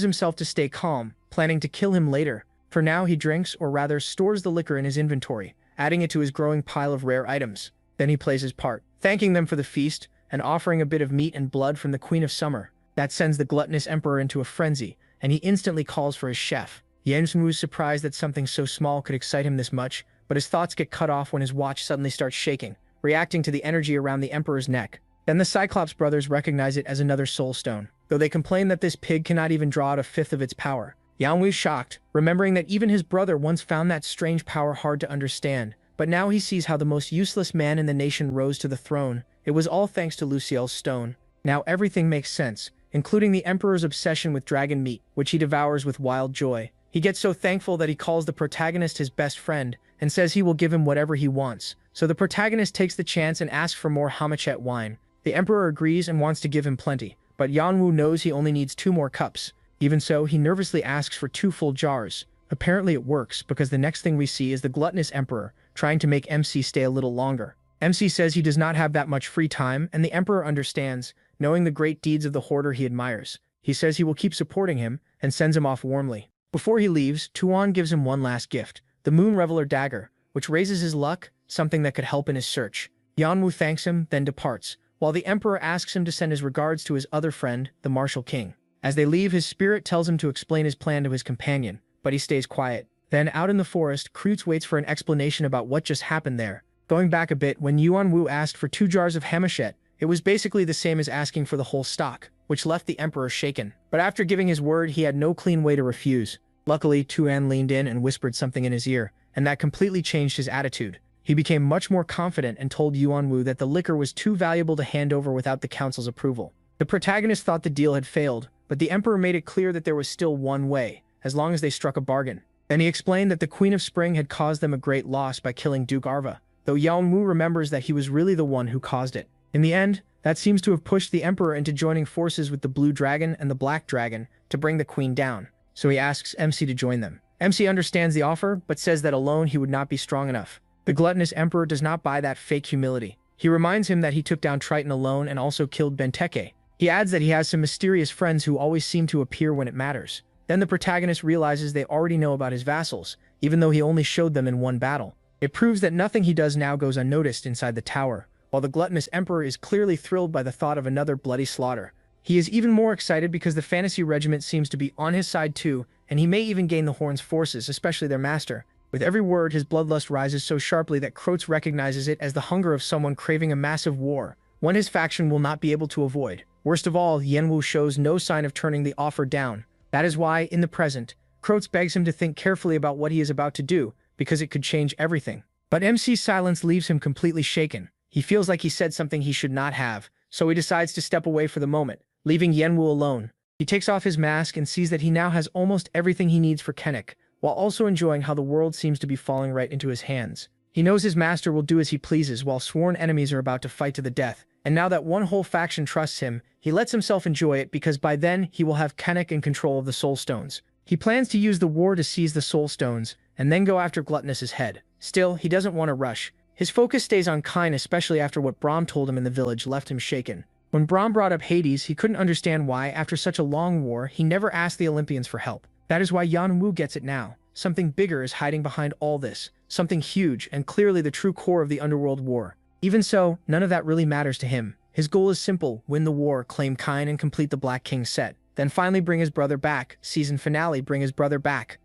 himself to stay calm, planning to kill him later. For now he drinks, or rather stores the liquor in his inventory, adding it to his growing pile of rare items. Then he plays his part, thanking them for the feast, and offering a bit of meat and blood from the Queen of Summer. That sends the gluttonous emperor into a frenzy, and he instantly calls for his chef. Yeonwoo is surprised that something so small could excite him this much, but his thoughts get cut off when his watch suddenly starts shaking, reacting to the energy around the emperor's neck. Then the Cyclops brothers recognize it as another soul stone, though they complain that this pig cannot even draw out a fifth of its power. Yeonwoo is shocked, remembering that even his brother once found that strange power hard to understand, but now he sees how the most useless man in the nation rose to the throne. It was all thanks to Luciel's stone. Now everything makes sense, including the emperor's obsession with dragon meat, which he devours with wild joy. He gets so thankful that he calls the protagonist his best friend, and says he will give him whatever he wants. So the protagonist takes the chance and asks for more Hamachet wine. The emperor agrees and wants to give him plenty, but Yeonwoo knows he only needs 2 more cups. Even so, he nervously asks for 2 full jars. Apparently it works, because the next thing we see is the gluttonous emperor trying to make MC stay a little longer. MC says he does not have that much free time, and the emperor understands, knowing the great deeds of the hoarder he admires. He says he will keep supporting him and sends him off warmly. Before he leaves, Tuan gives him one last gift, the Moon Reveler dagger, which raises his luck, something that could help in his search. Yanwu thanks him, then departs, while the emperor asks him to send his regards to his other friend, the Martial King. As they leave, his spirit tells him to explain his plan to his companion, but he stays quiet. Then, out in the forest, Kreutz waits for an explanation about what just happened there. Going back a bit, when Yuan-Wu asked for 2 jars of Hamachet, it was basically the same as asking for the whole stock, which left the emperor shaken. But after giving his word, he had no clean way to refuse. Luckily, Tuan leaned in and whispered something in his ear, and that completely changed his attitude. He became much more confident and told Yuan-Wu that the liquor was too valuable to hand over without the council's approval. The protagonist thought the deal had failed, but the emperor made it clear that there was still one way, as long as they struck a bargain. Then he explained that the Queen of Spring had caused them a great loss by killing Duke Arva, though Yuan-Wu remembers that he was really the one who caused it. In the end, that seems to have pushed the emperor into joining forces with the Blue Dragon and the Black Dragon to bring the queen down, so he asks MC to join them. MC understands the offer, but says that alone he would not be strong enough. The gluttonous emperor does not buy that fake humility. He reminds him that he took down Triton alone and also killed Benteke. He adds that he has some mysterious friends who always seem to appear when it matters. Then the protagonist realizes they already know about his vassals, even though he only showed them in one battle. It proves that nothing he does now goes unnoticed inside the tower, while the gluttonous emperor is clearly thrilled by the thought of another bloody slaughter. He is even more excited because the fantasy regiment seems to be on his side too, and he may even gain the Horn's forces, especially their master. With every word, his bloodlust rises so sharply that Kreutz recognizes it as the hunger of someone craving a massive war, one his faction will not be able to avoid. Worst of all, Yanwu shows no sign of turning the offer down. That is why, in the present, Kreutz begs him to think carefully about what he is about to do, because it could change everything. But MC's silence leaves him completely shaken. He feels like he said something he should not have, so he decides to step away for the moment, leaving Yanwu alone. He takes off his mask and sees that he now has almost everything he needs for Kennek, while also enjoying how the world seems to be falling right into his hands. He knows his master will do as he pleases while sworn enemies are about to fight to the death, and now that one whole faction trusts him, he lets himself enjoy it because by then he will have Kennek in control of the Soul Stones. He plans to use the war to seize the Soul Stones, and then go after Gluttonous's head. Still, he doesn't want to rush. His focus stays on Kine, especially after what Brahm told him in the village left him shaken. When Brahm brought up Hades, he couldn't understand why, after such a long war, he never asked the Olympians for help. That is why Yanwu gets it now. Something bigger is hiding behind all this, something huge and clearly the true core of the Underworld War. Even so, none of that really matters to him. His goal is simple: win the war, claim Kine, and complete the Black King's set. Then finally bring his brother back. Season finale: bring his brother back.